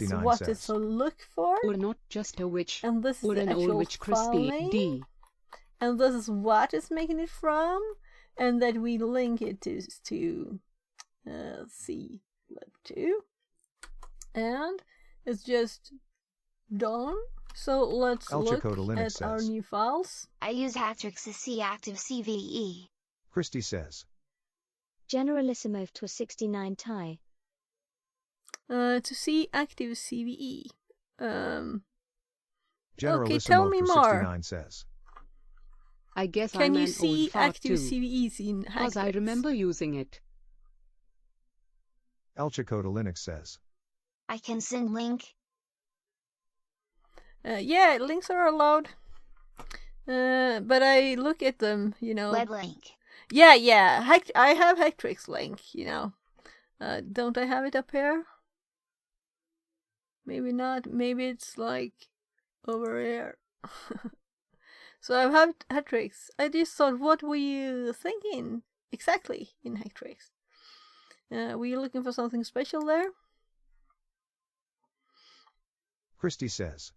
is what it's to look for. Or not just a witch. And this is or the an actual old witch Christy. D. And this is what it's making it from. And that we link it to C-lib2. And it's just done. So let's look at our new files. I use Hatrix to see active CVE. Christy says. Generalissimo to 69 Thai. To see active CVE. Okay, tell me more. 69 says. I guess Can you see active CVEs in Hatrix? Because I remember using it. Elchico to Linux says. I can send link. Yeah, links are allowed. But I look at them, Web link. Yeah. I have Hectrix link, you know. Don't I have it up here? Maybe not. Maybe it's like over here. So I have Hectrix. I just thought, what were you thinking exactly in Hectrix? Were you looking for something special there? Christy says.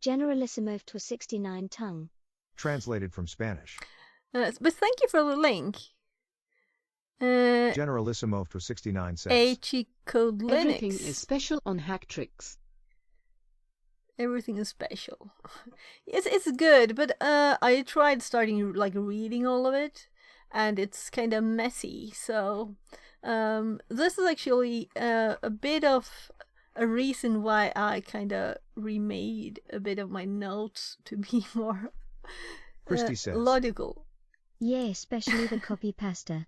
Generalissimo to 69 tongue. Translated from Spanish. But thank you for the link. Generalissimo to 69 says. HE Code Linux. Everything is special on Hectrix. Everything is special. It's good, but I tried starting like reading all of it, and it's kind of messy. So this is actually a bit of a reason why I kind of remade a bit of my notes to be more Christy says. logical. Yeah, especially the copy pasta.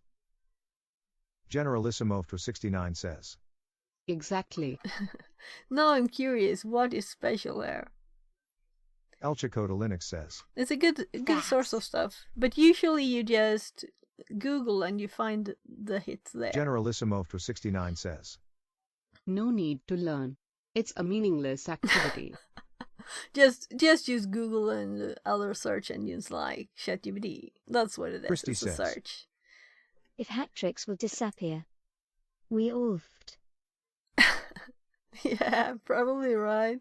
Generalissimo to 69 says. Exactly. Now I'm curious, what is special there? El Chico to Linux says. It's a good source of stuff, but usually you just Google and you find the hits there. Generalissimo to 69 says. No need to learn. It's a meaningless activity. just use Google and other search engines like ChatGPT. That's what it is. Christy it's says. a search. If Hectrix will disappear, we oofed. Yeah, probably right.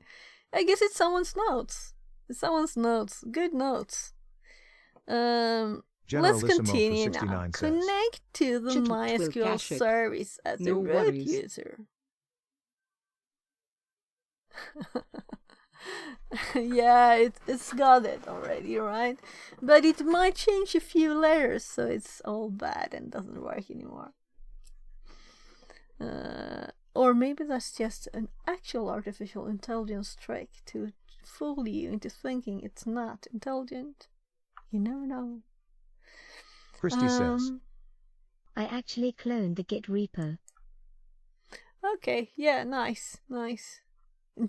I guess it's someone's notes. It's someone's notes. Good notes. Let's continue now. Says. Connect to the MySQL service as a root user. Yeah, it's got it already, right? But it might change a few letters, so it's all bad and doesn't work anymore. Or maybe that's just an actual artificial intelligence trick to fool you into thinking it's not intelligent. You never know. Christy says. I actually cloned the Git repo. Okay, yeah, nice.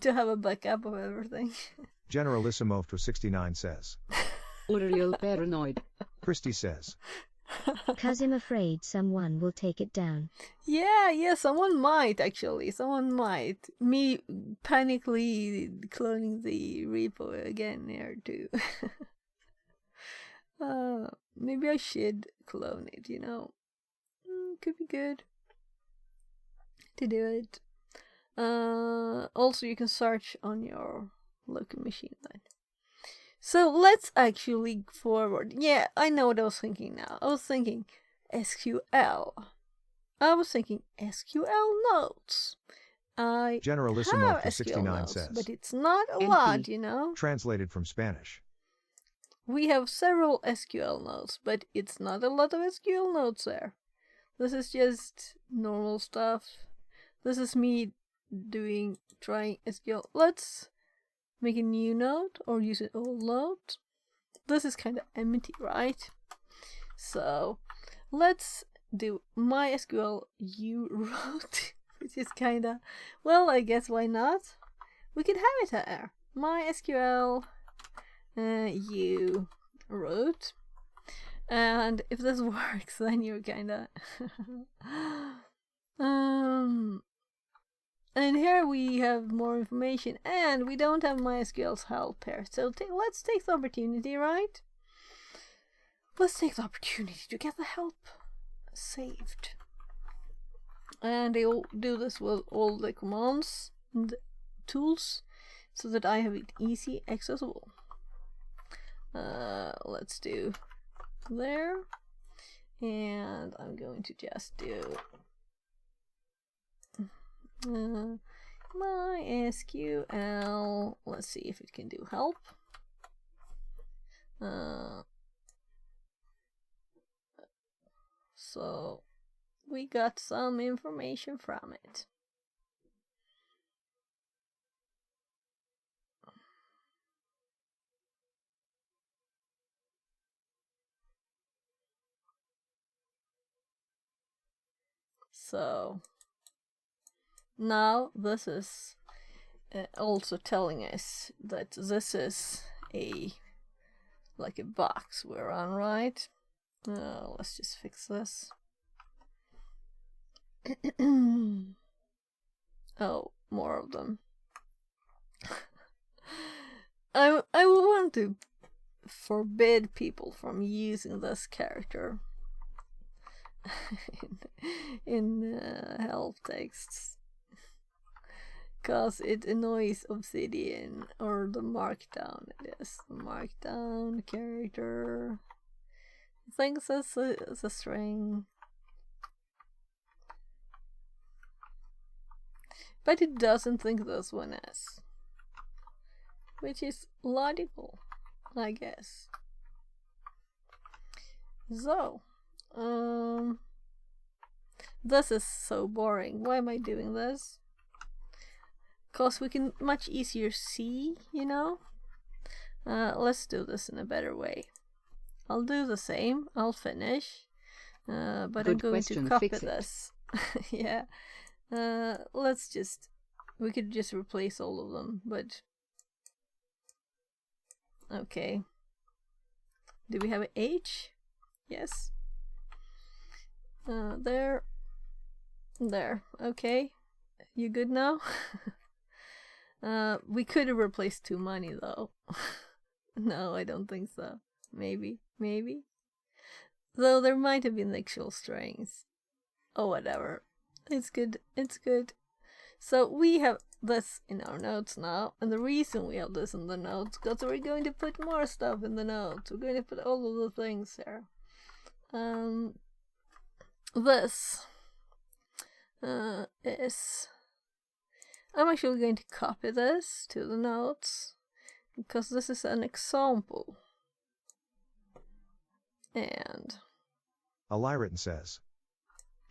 To have a backup of everything. Generalissimo to 69 says. Or real paranoid. Christy says. 'Cause I'm afraid someone will take it down. Yeah, someone might actually. Someone might. Me panically cloning the repo again here too. Maybe I should clone it, you know. Could be good to do it. Also, you can search on your local machine then. So let's actually forward. Yeah, I know what I was thinking now. I was thinking SQL. I was thinking SQL notes. I Generalissimo have for SQL 69 notes, says. but it's not a lot, you know. Translated from Spanish. We have several SQL notes, but it's not a lot of SQL notes there. This is just normal stuff. This is me trying SQL. Let's make a new node or use an old node. This is kind of empty, right? So let's do MySQL uRoot, which is kind of, well, I guess why not? We could have it there. MySQL uRoot. And if this works, then you're kind of and here we have more information, and we don't have MySQL's help here. So let's take the opportunity, right? Let's take the opportunity to get the help saved. And I'll do this with all the commands and tools so that I have it easy accessible. Let's do there. And I'm going to just do MySQL. Let's see if it can do help. So we got some information from it. So now this is also telling us that this is like a box we're on, right? Let's just fix this. Oh, more of them. I want to forbid people from using this character in help texts, cause it annoys Obsidian, or the Markdown. It is the Markdown character. It thinks it's a string, but it doesn't think this one is, which is logical, I guess. So, this is so boring. Why am I doing this? Cause we can much easier see, you know? Let's do this in a better way. I'll do the same. I'll finish. But Good I'm going question, to copy fix it. this. Yeah. We could just replace all of them, but... Okay. Do we have an H? Yes. There. Okay. You good now? We could have replaced too many though. No, I don't think so. Maybe. Though there might have been actual strings. Oh, whatever. It's good. So we have this in our notes now, and the reason we have this in the notes, because we're going to put more stuff in the notes. We're going to put all of the things there. This is... I'm actually going to copy this to the notes, because this is an example. And... Allyriton says,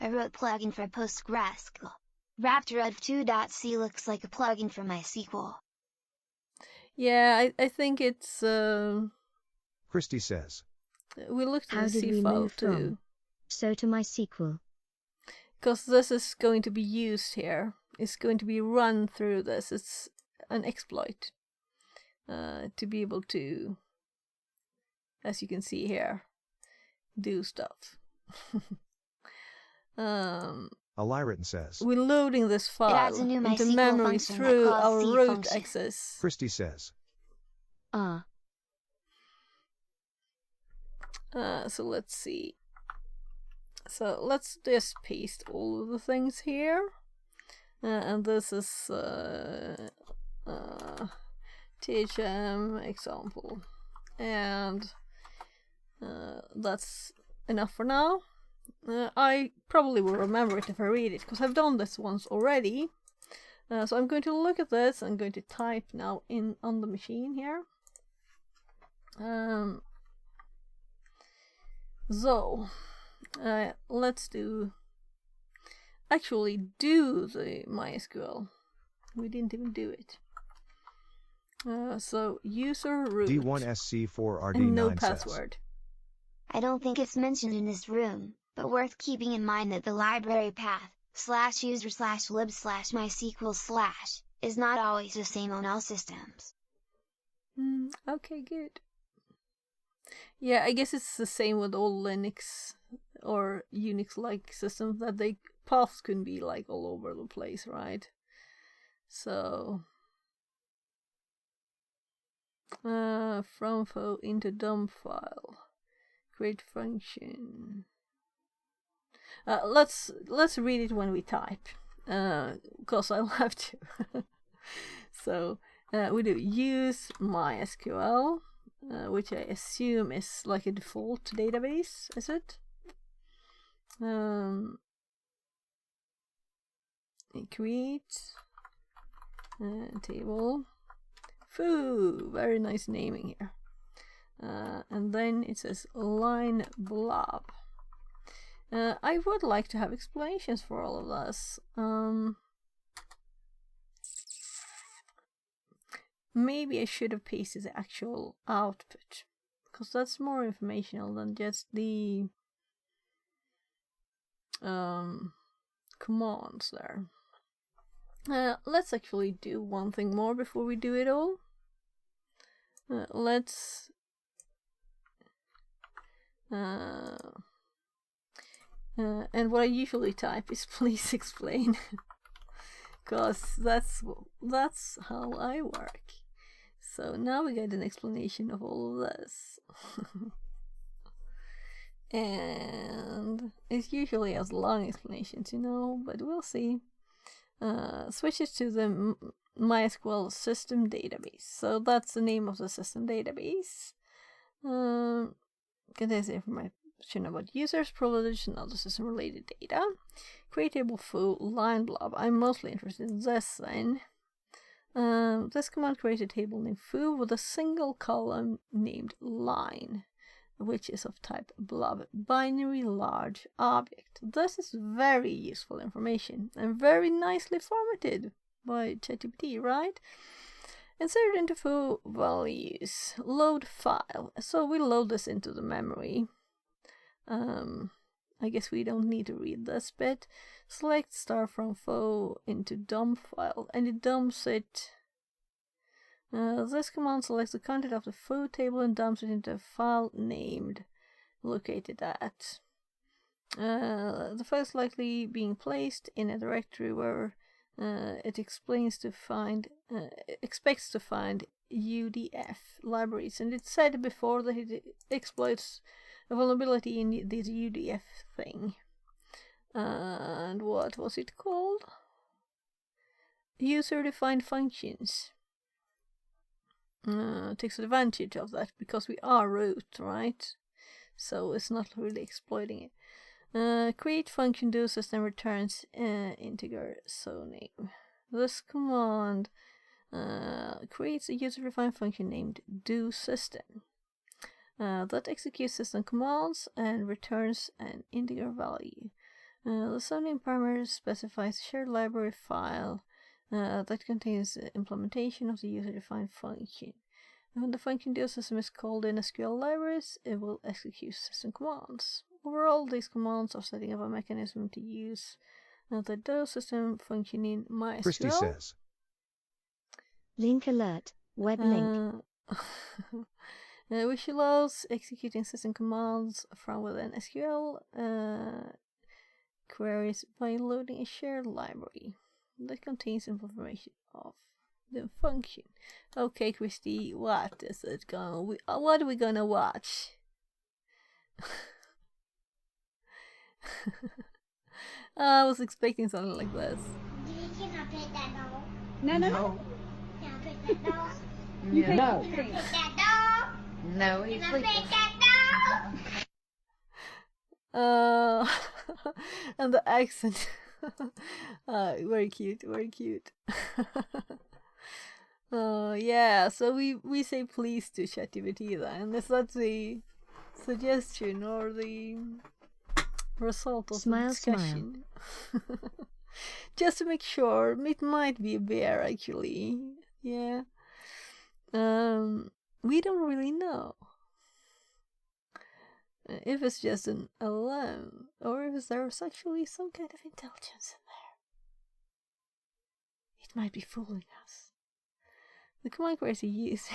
I wrote plugin for PostgreSQL. Raptorov2.c looks like a plugin for MySQL. Yeah, I think it's... Christy says, we looked at How the did C we file move too. from so to MySQL? Because this is going to be used here. It's going to be run through this. It's an exploit to be able to, as you can see here, do stuff. Allyriton says, We're loading this file adds a new into MySQL memory function that through calls our C root function. access. Christy says, So let's see. So let's just paste all of the things here. And this is THM example. And that's enough for now. I probably will remember it if I read it, because I've done this once already. So I'm going to look at this. I'm going to type now in on the machine here. So let's actually do the MySQL. We didn't even do it. So user root D1SC4RD9 and no says, password. I don't think it's mentioned in this room, but worth keeping in mind that the library path /user/lib/mysql/ is not always the same on all systems. Okay, good. Yeah, I guess it's the same with all Linux or Unix-like systems, that they paths can be like all over the place, right? So from file into dump file, create function. Let's read it when we type, because I'll have to. So we do use MySQL, which I assume is like a default database, is it? Create table. Foo, very nice naming here. And then it says line blob. I would like to have explanations for all of this. Maybe I should have pasted the actual output, because that's more informational than just the commands there. Let's actually do one thing more before we do it all. Let's And what I usually type is please explain, because that's how I work. So now we get an explanation of all of this. And it's usually as long explanations, but we'll see. Switches to the MySQL system database. So that's the name of the system database. Contains information about users, privileges, and other system-related data. Create table foo line blob. I'm mostly interested in this then. This command creates a table named foo with a single column named line, which is of type blob, binary large object. This is very useful information and very nicely formatted by ChatGPT, right? Insert into foo values, load file. So we load this into the memory. I guess we don't need to read this bit. Select star from foo into dump file, and it dumps it. This command selects the content of the foo table and dumps it into a file named located at. The file is likely being placed in a directory where it expects to find UDF libraries, and it said before that it exploits a vulnerability in this UDF thing. And what was it called? User-defined functions. Takes advantage of that because we are root, right? So it's not really exploiting it. Create function do system returns integer so name. This command creates a user-defined function named do system that executes system commands and returns an integer value. The subname parameter specifies a shared library file that contains the implementation of the user-defined function. And when the function do system is called in SQL libraries, it will execute system commands. Overall, these commands are setting up a mechanism to use the do system function in MySQL. Christy says. Link alert, web link. Which allows executing system commands from within SQL queries by loading a shared library that contains information of the function. Okay, Christy, what is it going? What are we gonna watch? I was expecting something like this. Can I pet that dog? No. Can I pet that dog? No. Can I pet that dog? No, he's Can I pet that dog? And the accent. Very cute, very cute. Yeah, so we say please to ChatGPT then. Is that the suggestion or the result of the discussion? Smile. Just to make sure, it might be a bear actually. Yeah. We don't really know if it's just an LM or if there's actually some kind of intelligence in there. It might be fooling us. The command creates a user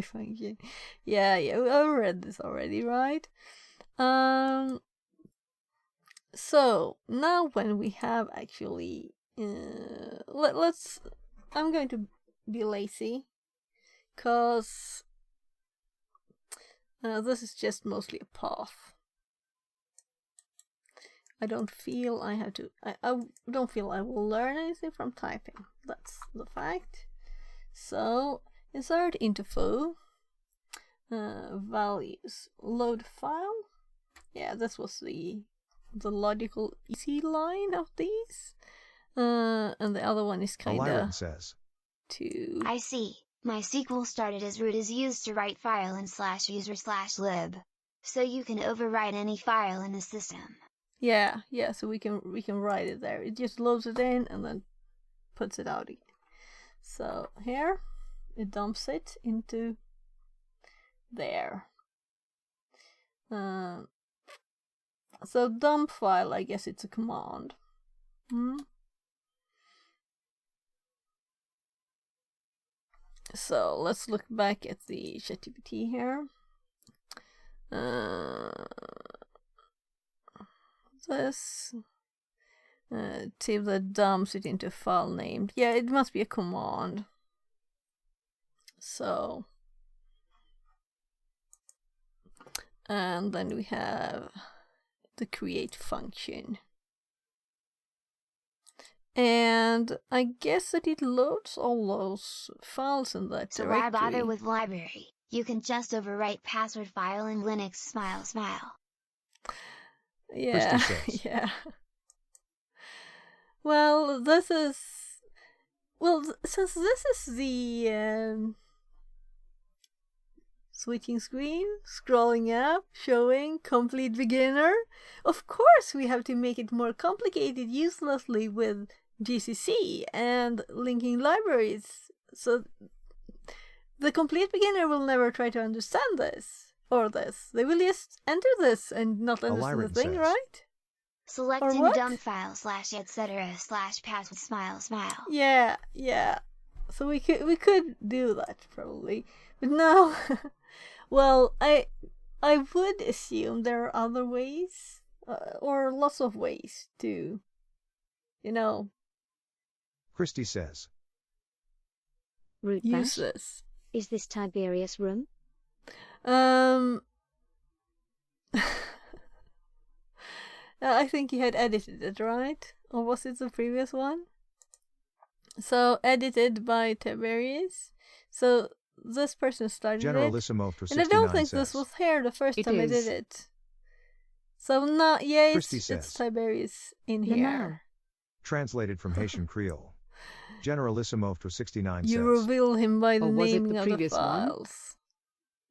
function. Yeah, I read this already, right? So now when we have actually, let's. I'm going to be lazy, cause this is just mostly a path. I don't feel I have to. I don't feel I will learn anything from typing. That's the fact. So insert into foo values load file. Yeah, this was the logical easy line of these. And the other one is kinda says. I see. MySQL started as root is used to write file in /user/lib. So you can overwrite any file in the system. Yeah, so we can write it there. It just loads it in and then puts it out again. So here it dumps it into there. So dump file, I guess it's a command. So let's look back at the ChatGPT here. this. See if that dumps it into file named. Yeah, it must be a command. So, and then we have the create function. And I guess that it loads all those files in that So directory. why bother with library? You can just overwrite password file in Linux. Smile. Yeah, yeah. Well, this is... Well, since this is the switching screen, scrolling up, showing complete beginner, of course we have to make it more complicated uselessly with GCC and linking libraries. So the complete beginner will never try to understand this or this. They will just enter this and not understand the thing, right? Selecting dump file / etc. / password smile. Yeah. So we could do that probably, but no. Well, I would assume there are other ways, or lots of ways to, Christy says. Root use bash? this. Is this Tiberius room? I think you had edited it, right? Or was it the previous one? So, edited by Tiberius. So, this person started Generalissimo it. And I don't think this was here the first time I did it. So, not, yeah, it's Tiberius in here. Translated from Haitian Creole. Generalissimo for 69 You says. reveal him by the naming of the previous files.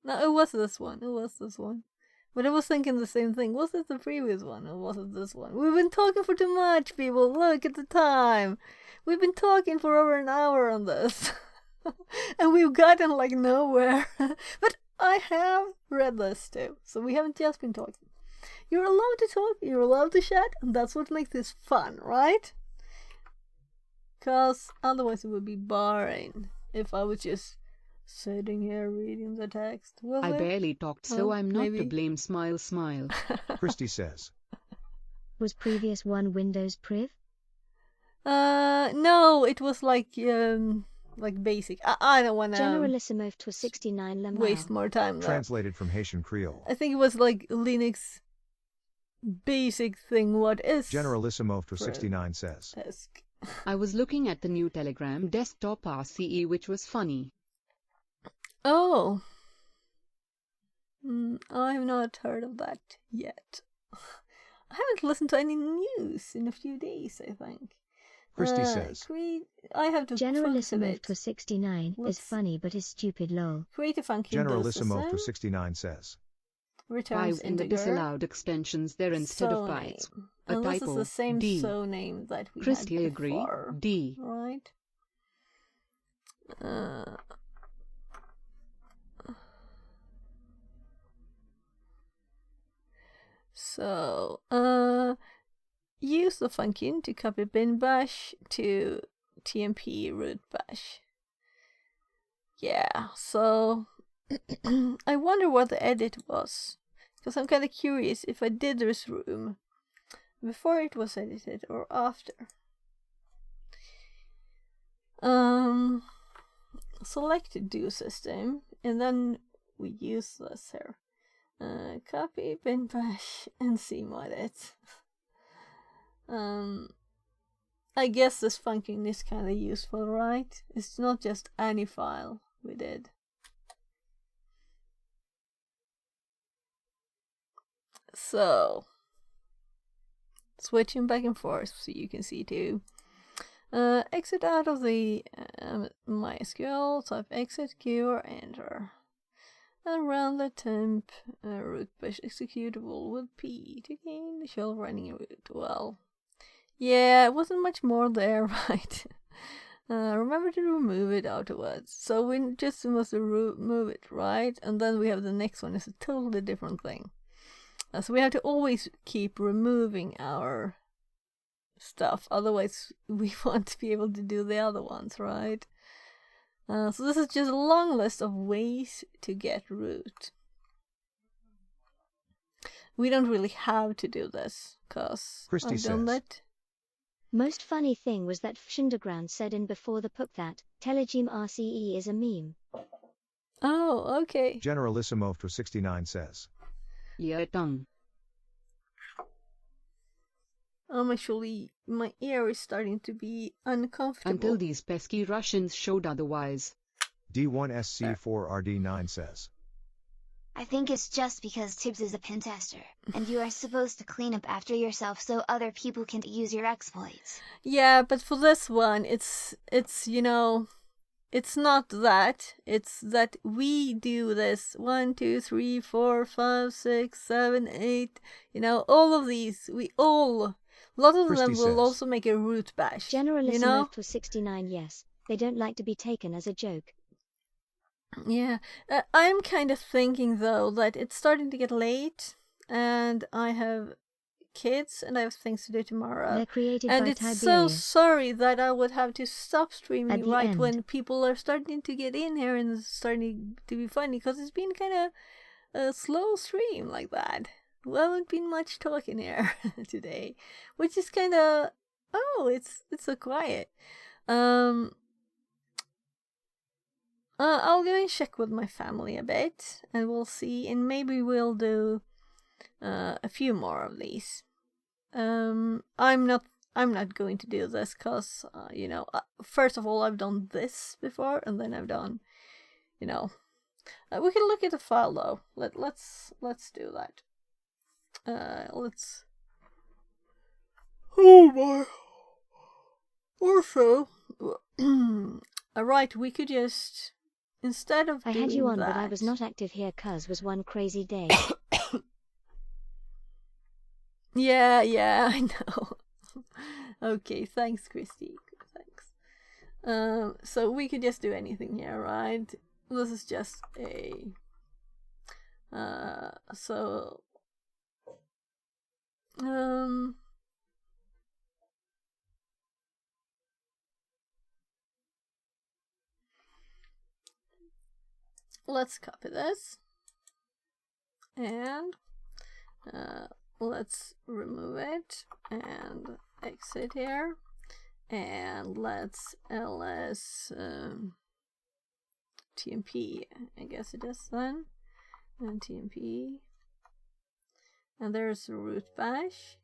No, it was this one. But I was thinking the same thing. Was it the previous one or was it this one? We've been talking for too much, people. Look at the time. We've been talking for over an hour on this. And we've gotten like nowhere. But I have read this too. So we haven't just been talking. You're allowed to talk. You're allowed to chat. And that's what makes this fun, right? Because otherwise it would be boring if I was just sitting here reading the text. I barely talked, so I'm not to blame. Smile. Christy says. Was previous one Windows Priv? No, it was like basic. I don't want to Generalissimo to 69 Lamar. waste more time there. Translated from Haitian Creole. I think it was like Linux basic thing. What is Generalissimo to 69 says. I was looking at the new Telegram desktop RCE, which was funny. Oh. I've not heard of that yet. I haven't listened to any news in a few days, I think. Christy says. I have to Generalissimo to 69 is funny but is stupid lol. Create a function. Generalissimo to 69 says. Returns 5 in the disallowed extensions there instead of bytes. A and typo. This is the same D. so name that we Christy had agree. before. D. Right? So, use the function to copy bin bash to tmp root bash. Yeah, so I wonder what the edit was. Because I'm kind of curious if I did this room before it was edited or after. Select do system and then we use this here. Copy bin bash and cmod it. I guess this function is kind of useful, right? It's not just any file we did. So, switching back and forth so you can see too. Exit out of the MySQL, type exit Q or enter. And run the temp root bash executable with P to gain the shell running root. Well, yeah, it wasn't much more there, right? Remember to remove it afterwards. So we just must remove it, right? And then we have the next one. It's a totally different thing. So we have to always keep removing our stuff. Otherwise, we want to be able to do the other ones, right? So this is just a long list of ways to get root. we don't really have to do this, because Christy I've done says. that. Most funny thing was that Fshinderground said in before the book that Telegym RCE is a meme. Oh, okay. Generalissimo for 69 says. Yeah, tongue. Actually, my ear is starting to be uncomfortable. Until these pesky Russians showed otherwise. D1SC4RD9 says. I think it's just because Tibbs is a pen tester, and you are supposed to clean up after yourself so other people can't use your exploits. Yeah, but for this one, it's you know, it's not that. It's that we do this 1, 2, 3, 4, 5, 6, 7, 8. You know, all of these. A lot of Christy them will says. also make a root bash. Generalissimo you know? for 69 yes. They don't like to be taken as a joke. Yeah, I'm kind of thinking though that it's starting to get late, and I have kids and I have things to do tomorrow. They're created and by it's Tiberia. so sorry that I would have to stop At streaming the right end. when people are starting to get in here and it's starting to be funny, because it's been kind of a slow stream like that. We haven't been much talking here today, which is kind of it's so quiet. I'll go and check with my family a bit, and we'll see, and maybe we'll do a few more of these. I'm not going to do this because you know, first of all, I've done this before, and then I've done, you know, we can look at the file though. Let's do that. Let's. Oh my. Also, right, we could just. Instead of I doing had you on, that, but I was not active here 'cause was one crazy day. Yeah, I know. Okay, thanks, Christy. Thanks. So we could just do anything here, right? This is just a. So. Let's copy this, and let's remove it and exit here, and let's ls tmp, I guess it is then, and tmp, and there's a root bash,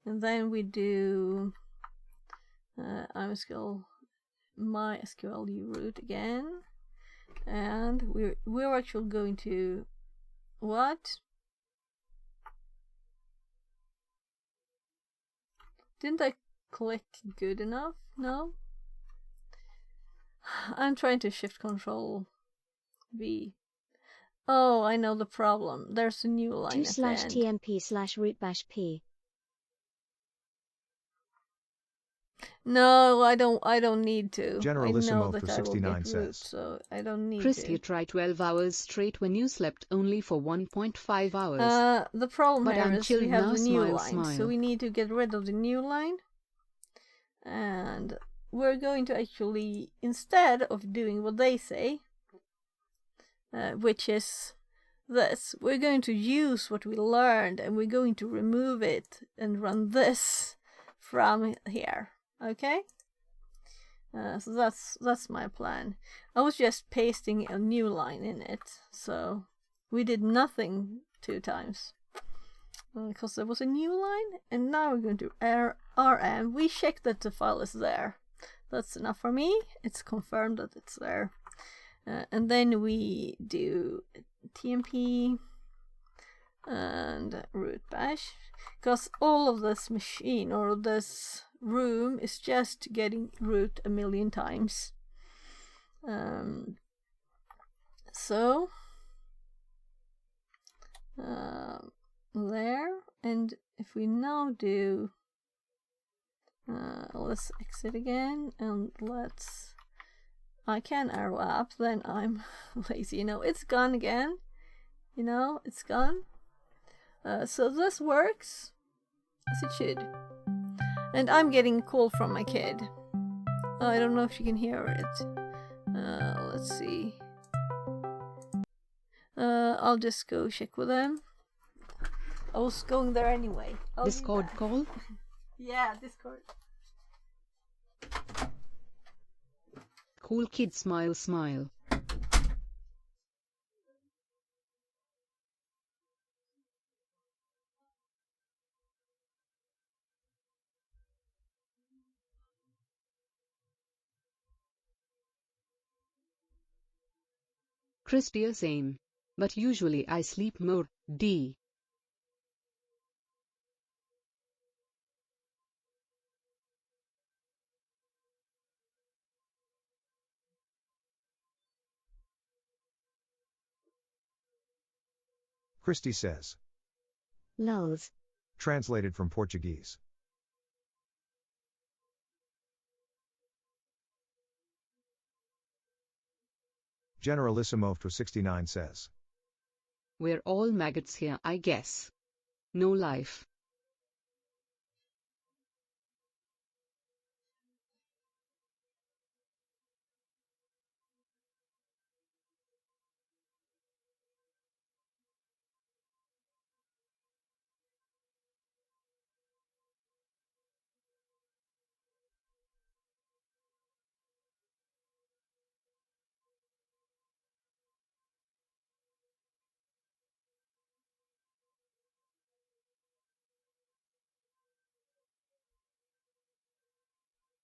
and then we do MySQL uroot again. And we're actually going to what? Didn't I click good enough? No. I'm trying to shift Control V. Oh, I know the problem. There's a new line at the end. 2/tmp/rootbash-p. No, I don't need to. Generalissimo I know that for I will 69 get says. root, so I don't need Chris, to. you tried 12 hours straight when you slept only for 1.5 hours. The problem But here I'm is chill we have now, the new smile, line, smile. so we need to get rid of the new line. And we're going to actually, instead of doing what they say, which is this, we're going to use what we learned, and we're going to remove it and run this from here. Okay? So that's my plan. I was just pasting a new line in it, so we did nothing 2 times. Because there was a new line, and now we're going to rm. We check that the file is there. That's enough for me. It's confirmed that it's there. And then we do tmp and root bash, because all of this machine or this room is just getting root a million times. So there, and if we now do let's exit again, and I can arrow up, then I'm lazy, it's gone again, it's gone. So this works as it should, and I'm getting a call from my kid. I don't know if you can hear it. Let's see. I'll just go check with them. I was going there anyway. Discord call? Yeah, Discord. Cool kid smile smile. Christier same. But usually I sleep more. D. Christy says. Lols. Translated from Portuguese. Generalissimo for 69 says. We're all maggots here, I guess. No life.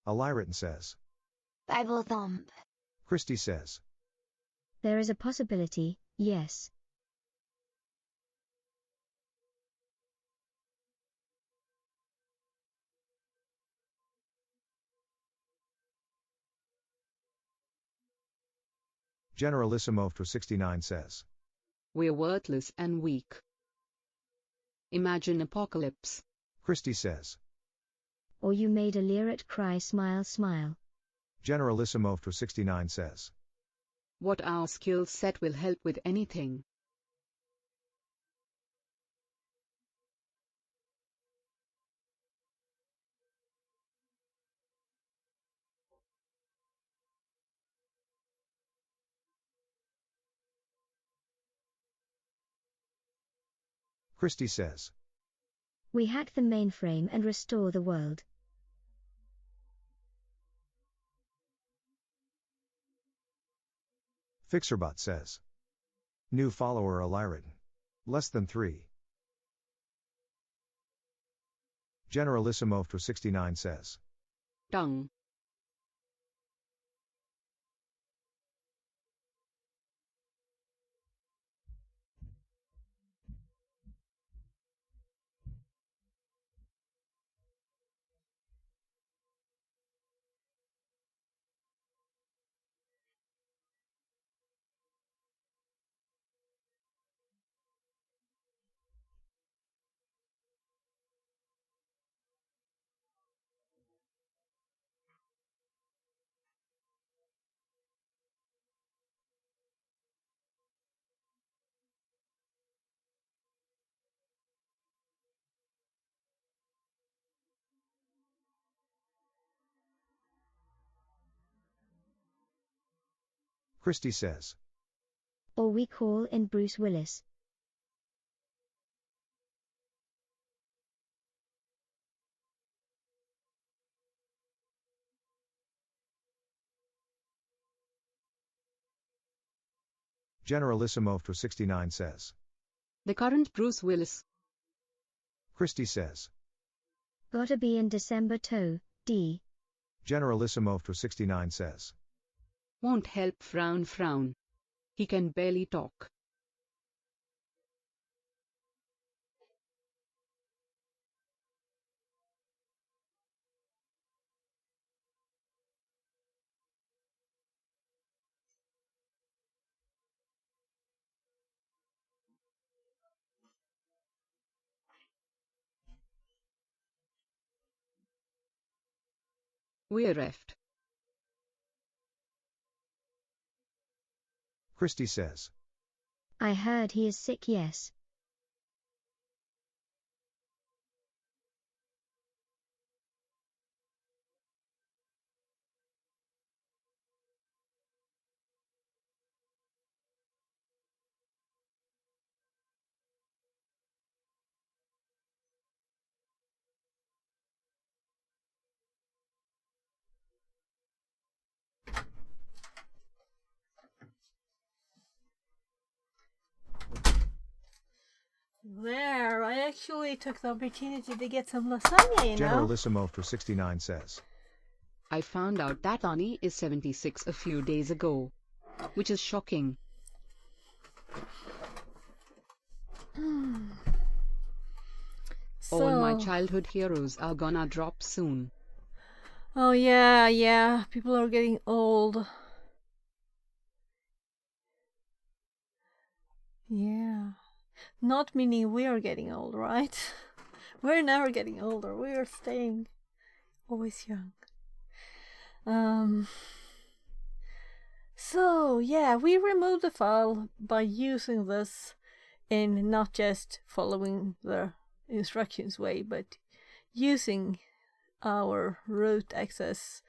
Aliriton says. Bible thump. Christy says. There is a possibility, yes. Generalissimo for 69 says. We're worthless and weak. Imagine apocalypse. Christy says. Or you made a Lyrit cry smile smile. Generalissimo for 69 says. What our skill set will help with anything. Christy says. We hack the mainframe and restore the world. Fixerbot says. New follower Aliriton. Less than 3. Generalissimo for 69 says. Tongue. Christy says. Or we call in Bruce Willis. Generalissimo for 69 says. The current Bruce Willis. Christy says. Gotta be in December too, D. Generalissimo for 69 says. Won't help frown frown. He can barely talk. We're effed. Christy says. I heard he is sick, yes. There, I actually took the opportunity to get some lasagna, you know? Generalissimo for 69 says. I found out that Ani is 76 a few days ago, which is shocking. All my childhood heroes are gonna drop soon. Oh yeah, people are getting old. Yeah. Not meaning we are getting old, right? We're never getting older. We are staying always young. So yeah, we removed the file by using this in not just following the instructions way, but using our root access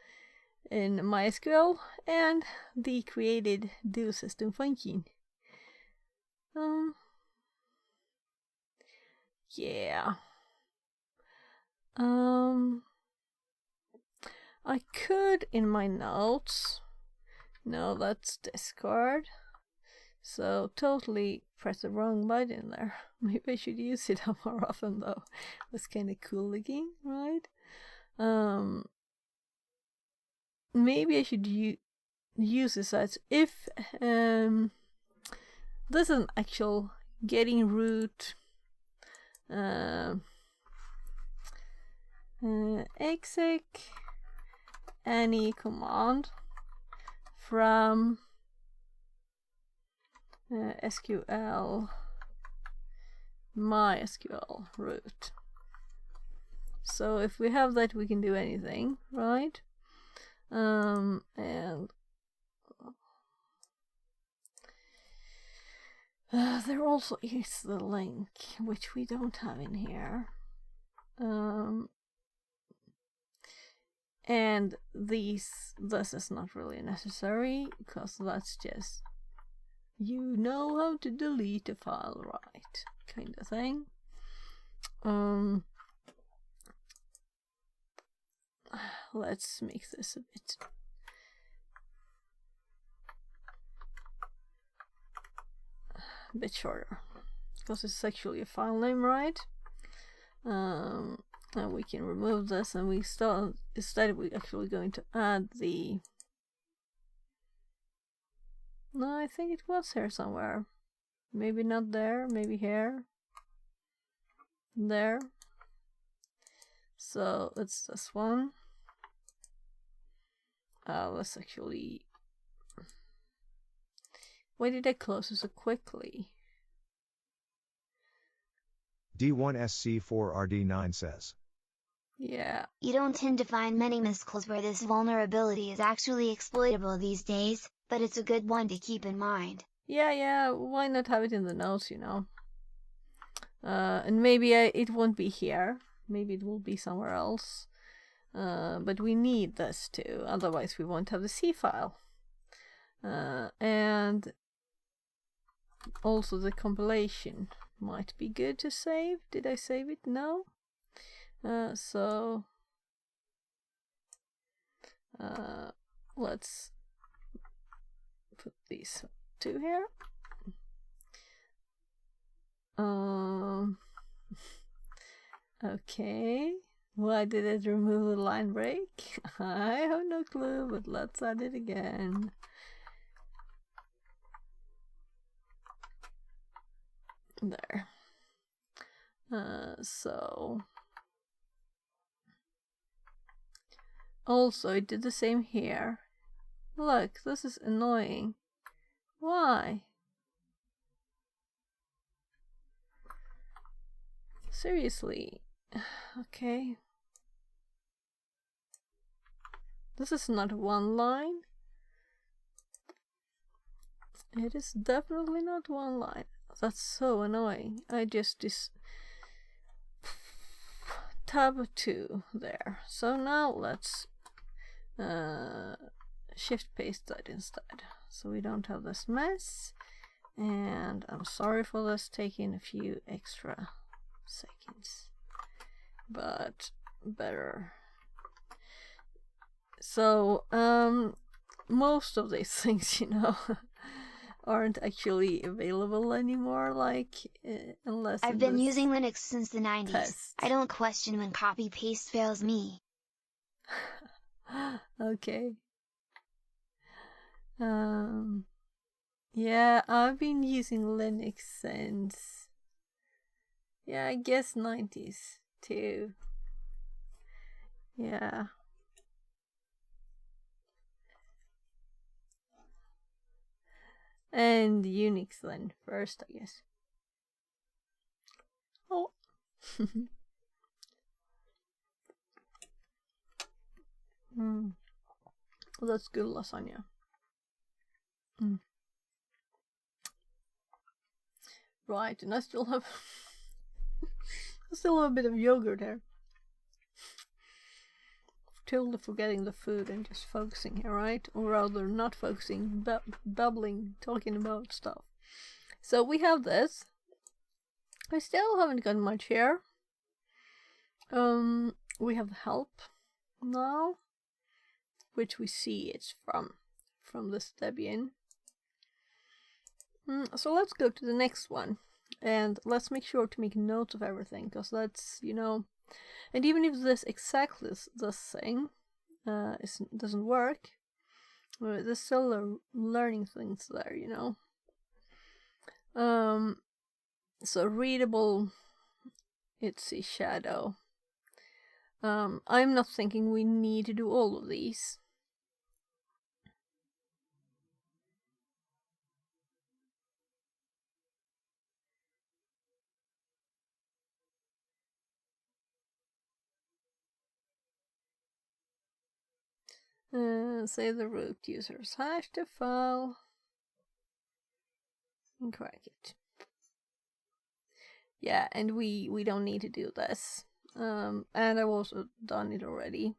in MySQL and the created do system function. Yeah. I could in my notes. No, that's discard. So totally press the wrong button there. Maybe I should use it more often though. That's kind of cool looking, right? Maybe I should use this as if this is an actual getting root exec any command from SQL MySQL root. So if we have that, we can do anything, right? And there also is the link, which we don't have in here. And this is not really necessary, because that's just, you know how to delete a file, right? Kind of thing. Let's make this a bit shorter, because it's actually a file name, right? And we can remove this, and we start instead we're actually going to add the, no, I think it was here somewhere, maybe not there, maybe here, there. So it's this one. Let's actually, why did I close it so quickly? D1SC4RD9 says. Yeah. You don't tend to find many miscalls where this vulnerability is actually exploitable these days, but it's a good one to keep in mind. Yeah, why not have it in the notes, you know? And maybe it won't be here. Maybe it will be somewhere else. But we need this too, otherwise we won't have the C file. And also the compilation might be good to save. Did I save it? No. So let's put these two here. Okay. Why did it remove the line break? I have no clue, but let's add it again. There. So also it did the same here. Look, this is annoying. Why? Seriously. Okay. This is not one line. It is definitely not one line. That's so annoying. I just tab 2 there. So now let's shift paste that instead, so we don't have this mess. And I'm sorry for this taking a few extra seconds, but better. So most of these things, you know, aren't actually available anymore, like, unless I've been using Linux since the 90s. Test. I don't question when copy-paste fails me. Okay. Yeah, I've been using Linux since, yeah, I guess 90s too. Yeah. And Unix then first, I guess. Oh. Well, that's good lasagna. Right, and I still have a bit of yogurt there. Totally forgetting the food and just focusing here, right? Or rather, not focusing, babbling, talking about stuff. So we have this. I still haven't gotten much here. We have help now, which we see it's from this Debian. So let's go to the next one, and let's make sure to make notes of everything, because that's, you know, and even if this exactly this thing doesn't work, there's still learning things there, you know. So readable, it's a shadow. I'm not thinking we need to do all of these. Say the root users hash the file and crack it. Yeah, and we don't need to do this. And I've also done it already.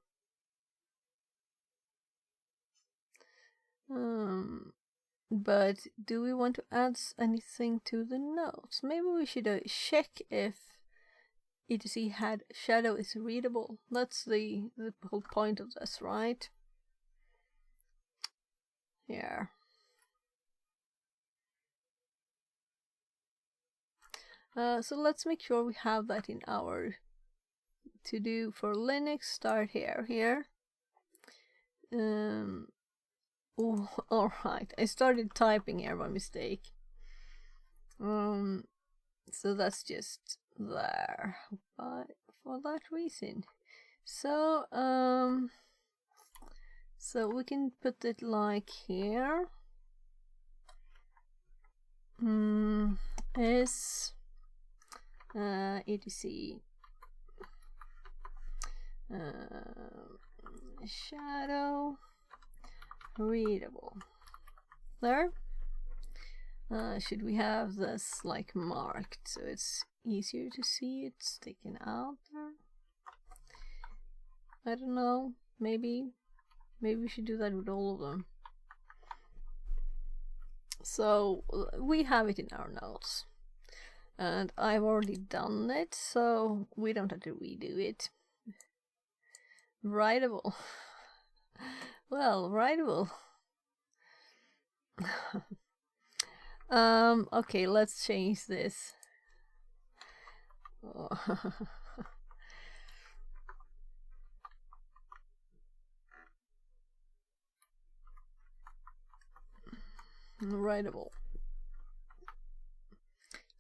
But do we want to add anything to the notes? Maybe we should check if etc had shadow is readable. That's the whole point of this, right? Yeah. So let's make sure we have that in our to do for Linux. Start here. Oh, all right. I started typing here by mistake. So that's just there, but for that reason. So so we can put it like here. Is etc shadow readable. There. Should we have this like marked so it's easier to see it sticking out there? I don't know. Maybe we should do that with all of them. So we have it in our notes, and I've already done it, so we don't have to redo it. Writable. Well, writable. Okay, let's change this. Oh. Writable.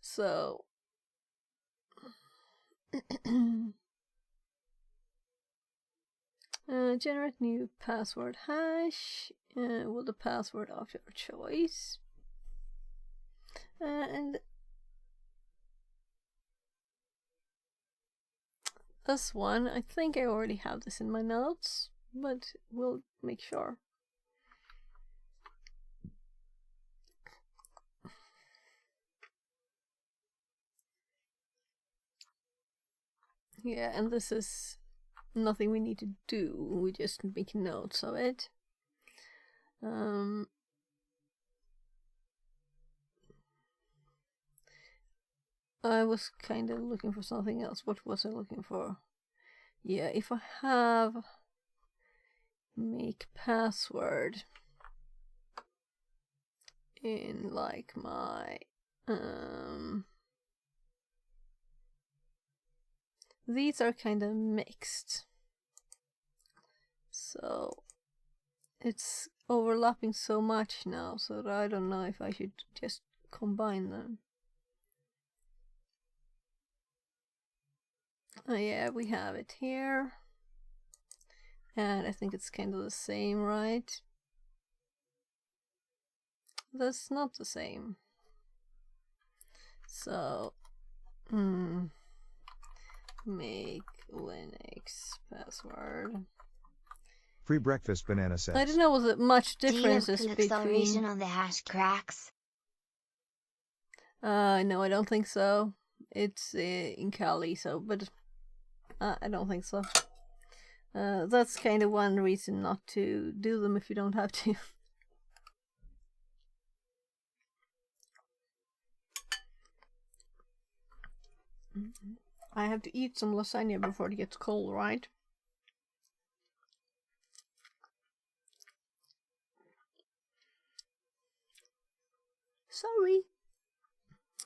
So generate new password hash with the password of your choice. And this one, I think I already have this in my notes, but we'll make sure. Yeah, and this is nothing we need to do, we just make notes of it. I was kind of looking for something else. What was I looking for? Yeah, if I have make password in like my these are kind of mixed, so it's overlapping so much now, so that I don't know if I should just combine them. Oh yeah, we have it here, and I think it's kind of the same, right? That's not the same. So make Linux password. Free breakfast banana says. I don't know, was it much differences Do you have between acceleration on the hash cracks? No, I don't think so. It's in Kali, so but I don't think so. That's kind of one reason not to do them if you don't have to. I have to eat some lasagna before it gets cold, right? Sorry.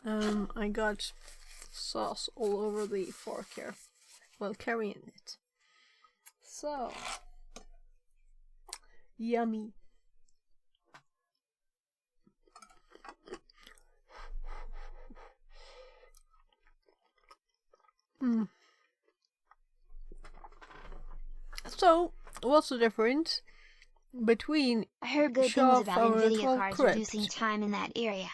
I got sauce all over the fork here while carrying it. So yummy. So, what's the difference between I heard good things about NVIDIA cards reducing time in that area.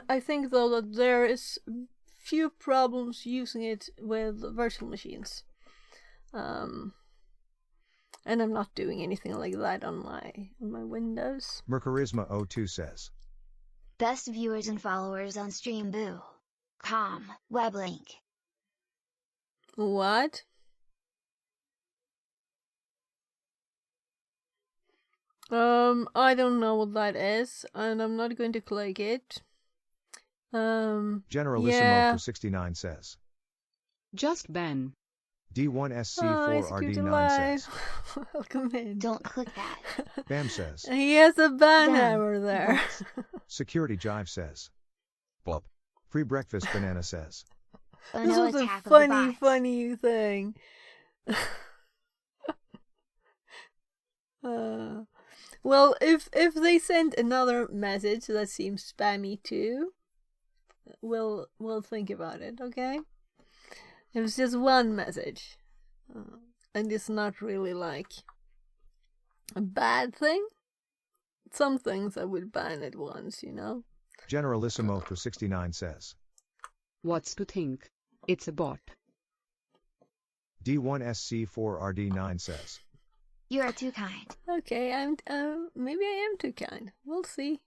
I think though that there is few problems using it with virtual machines. And I'm not doing anything like that on my Windows. Mercurisma02 says. Best viewers and followers on Streamboo.com web link. What? I don't know what that is, and I'm not going to click it. Generalissimo 69 says. Just ban. D1SC4RD9 says. Welcome in. Don't click that. Bam says. He has a ban hammer there. Security Jive says. Bob. Free breakfast banana says. This was a funny thing. Well, if they send another message that seems spammy too, we'll think about it, okay? It was just one message, and it's not really like a bad thing. Some things I would ban at once, you know. Generalissimo 69 says. What's to think? It's a bot. D1SC4RD9 says. You are too kind. Okay, maybe I am too kind. We'll see.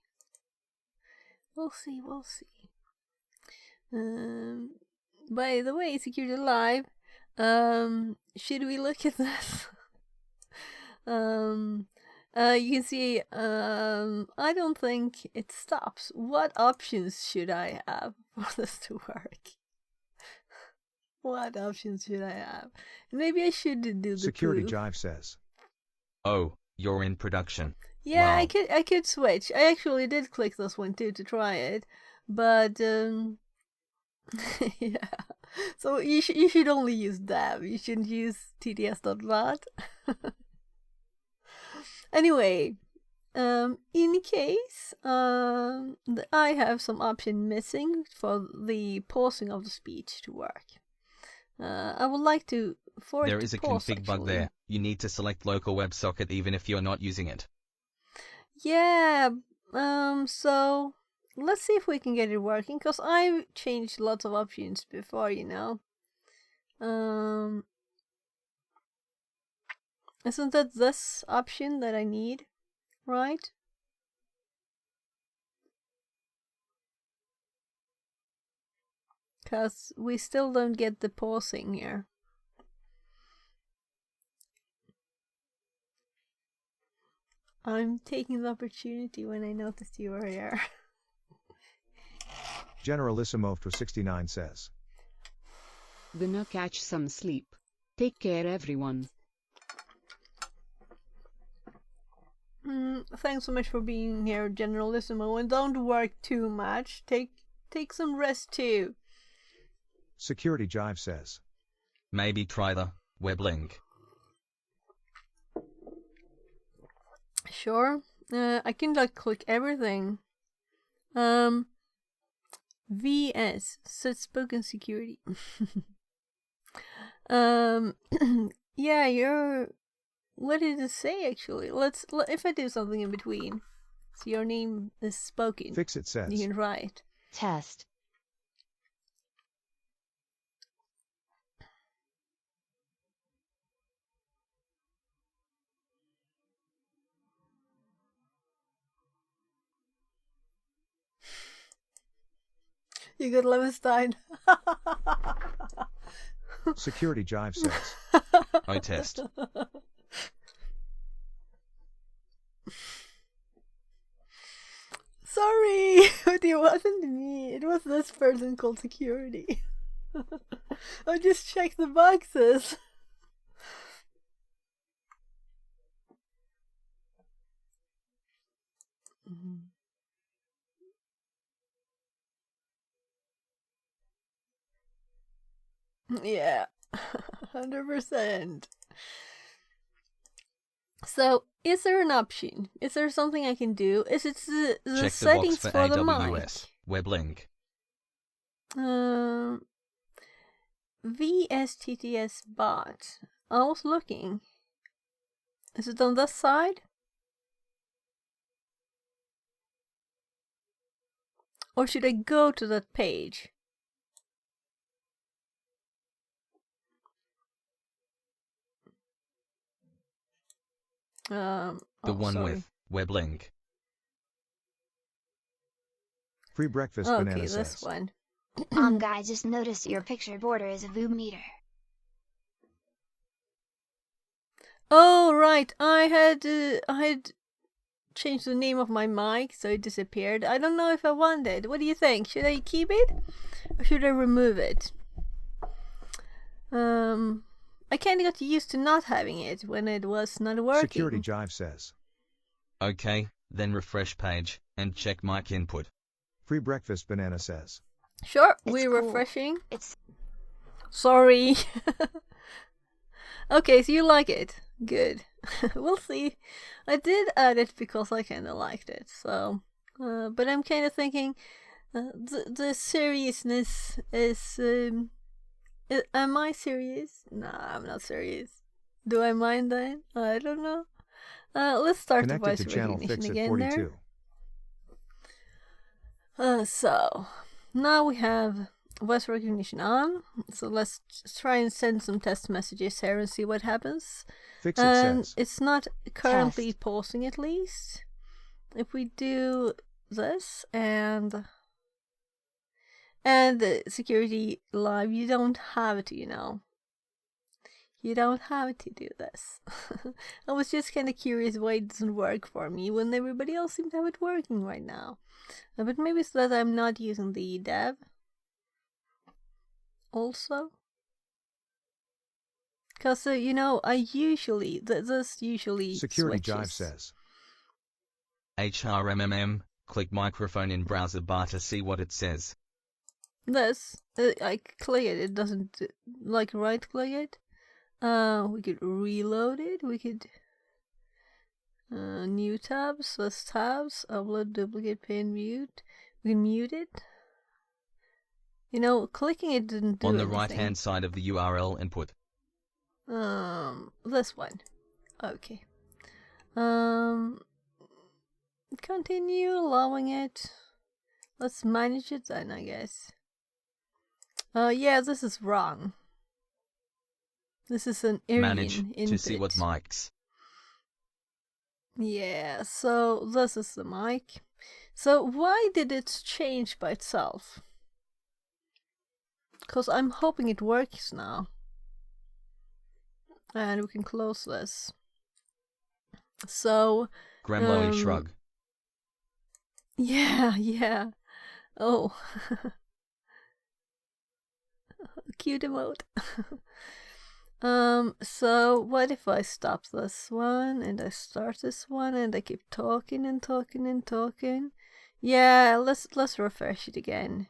We'll see. By the way, Security Live, should we look at this? You can see, I don't think it stops. What options should I have for this to work? What options should I have? Maybe I should do the Security proof. Jive says. Oh, you're in production. Yeah, wow. I could switch. I actually did click this one too to try it, but yeah. So you should only use dev. You shouldn't use tds.vat. Anyway, in case I have some option missing for the pausing of the speech to work, I would like to. There is a config bug there. You need to select local WebSocket even if you're not using it. Yeah. So let's see if we can get it working, because I've changed lots of options before, you know. Isn't that this option that I need, right? Because we still don't get the pausing here. I'm taking the opportunity when I noticed you were here. Generalissimo 69 says. Gonna catch some sleep. Take care everyone. Thanks so much for being here, Generalissimo, and don't work too much. Take some rest too. Security Jive says. Maybe try the web link. Sure. I can click everything. VS said spoken security. Yeah, you're. What did it say actually? If I do something in between. So your name is spoken. Fix It says. You can write. Test. You got Levenstein. Security Jive says. I test. Sorry, but it wasn't me. It was this person called Security. I just checked the boxes. Yeah, 100%. So, is there an option? Is there something I can do? Is it the Check settings the box for the AWS web link. mic? VSTTS bot. I was looking. Is it on this side? Or should I go to that page? The one with web link. Free breakfast Okay, banana this says. one. Guy, just noticed your picture border is a VooM meter. Oh right, I had changed the name of my mic, so it disappeared. I don't know if I want it. What do you think? Should I keep it or should I remove it? I kind of got used to not having it when it was not working. Security Jive says. Okay, then refresh page and check mic input. Free breakfast banana says. Sure, It's we're cool. refreshing. It's Sorry. Okay, so you like it. Good. We'll see. I did add it because I kind of liked it. So, but I'm kind of thinking the seriousness is. Am I serious? Nah, I'm not serious. Do I mind then? I don't know. Let's start the Connected voice to channel recognition Fix It again 42. there. So now we have voice recognition on. So let's try and send some test messages here and see what happens. Fix It And says. it's not currently Test. pausing at least. If we do this and the security live, you don't have to, you know. You don't have to do this. I was just kind of curious why it doesn't work for me when everybody else seems to have it working right now. But maybe it's that I'm not using the dev. Also. Because, you know, I usually, this usually Security switches. Jive says. HRMMM, click microphone in browser bar to see what it says. This, I click it, it doesn't, like, right click it. We could reload it, we could, new tabs, less tabs, upload, duplicate, pin, mute. We can mute it. You know, clicking it didn't do On the anything. right hand side of the URL input. This one. Okay. Continue allowing it. Let's manage it then, I guess. Yeah, this is wrong. This is an Arian Manage input. to see what mics. Yeah, so this is the mic. So why did it change by itself? Because I'm hoping it works now. And we can close this. So... Gremlowy shrug. Yeah. Oh. Cute emote. So what if I stop this one and I start this one and I keep talking and talking and talking? Yeah, let's refresh it again.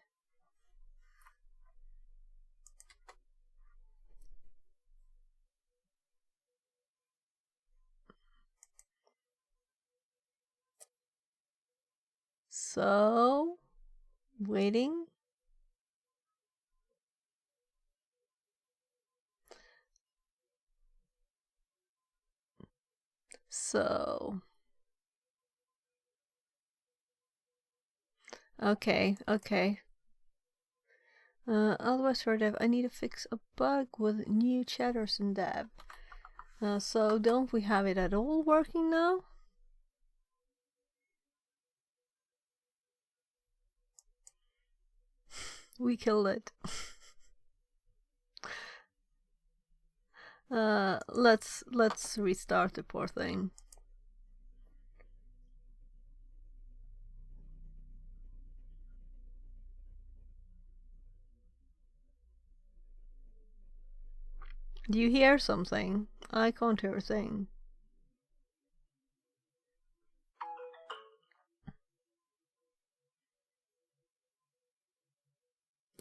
So, waiting. So, okay. Otherwise for dev, I need to fix a bug with new chatters in dev. So don't we have it at all working now? We killed it. Let's restart the poor thing. Do you hear something? I can't hear a thing.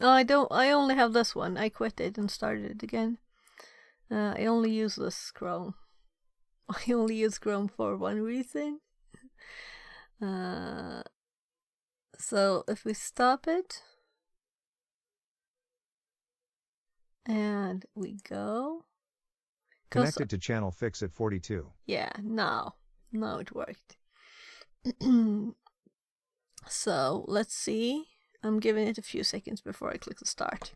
Oh, I only have this one. I quit it and started it again. I only use this Chrome. I only use Chrome for one reason. So if we stop it and we go connected to channel fix at 42. Yeah, now it worked. So let's see. I'm giving it a few seconds before I click the start.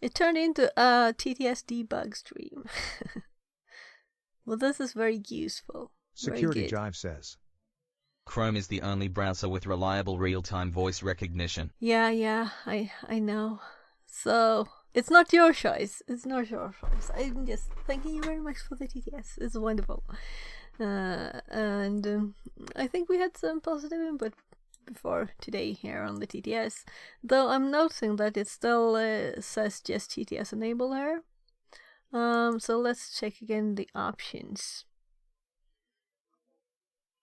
It turned into a TTS debug stream. Well, this is very useful. Security Jive says Chrome is the only browser with reliable real-time voice recognition. Yeah, I know. So it's not your choice. It's not your choice. I'm just thanking you very much for the TTS. It's wonderful. And I think we had some positive input before today here on the TTS, though I'm noticing that it still says just TTS enable here. So let's check again the options.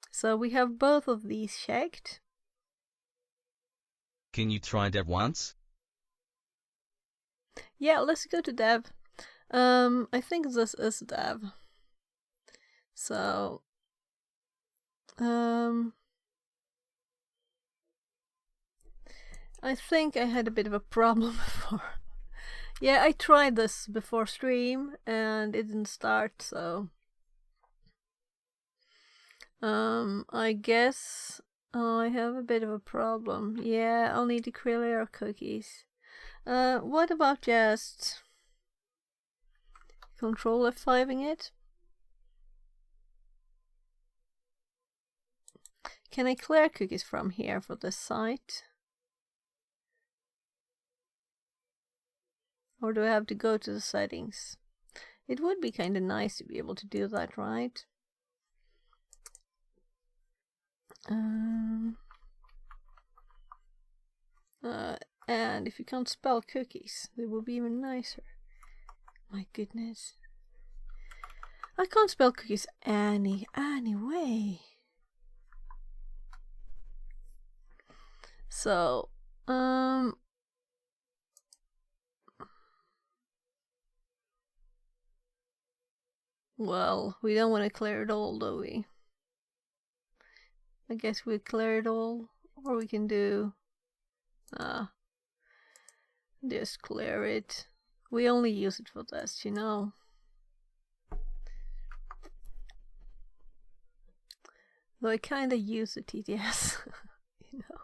So we have both of these checked. Can you try dev once? Yeah, let's go to dev. I think this is dev. So I think I had a bit of a problem before. Yeah, I tried this before stream and it didn't start, so I guess I have a bit of a problem. Yeah, I'll need to clear cookies. What about just Control F5ing it? Can I clear cookies from here for this site? Or do I have to go to the settings? It would be kind of nice to be able to do that, right? And if you can't spell cookies, it will be even nicer. My goodness. I can't spell cookies anyway. So, well, we don't want to clear it all, do we? I guess we clear it all, or we can do, just clear it. We only use it for this, you know. Though I kinda use the TTS, you know.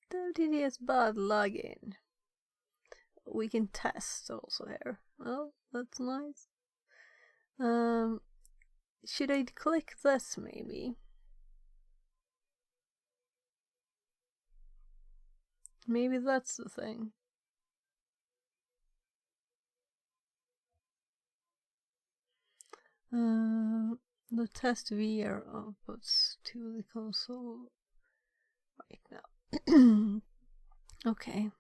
The TTS bot login. We can test also here. Oh, that's nice. Should I click this maybe? Maybe that's the thing. the test VR outputs to the console right now. Okay.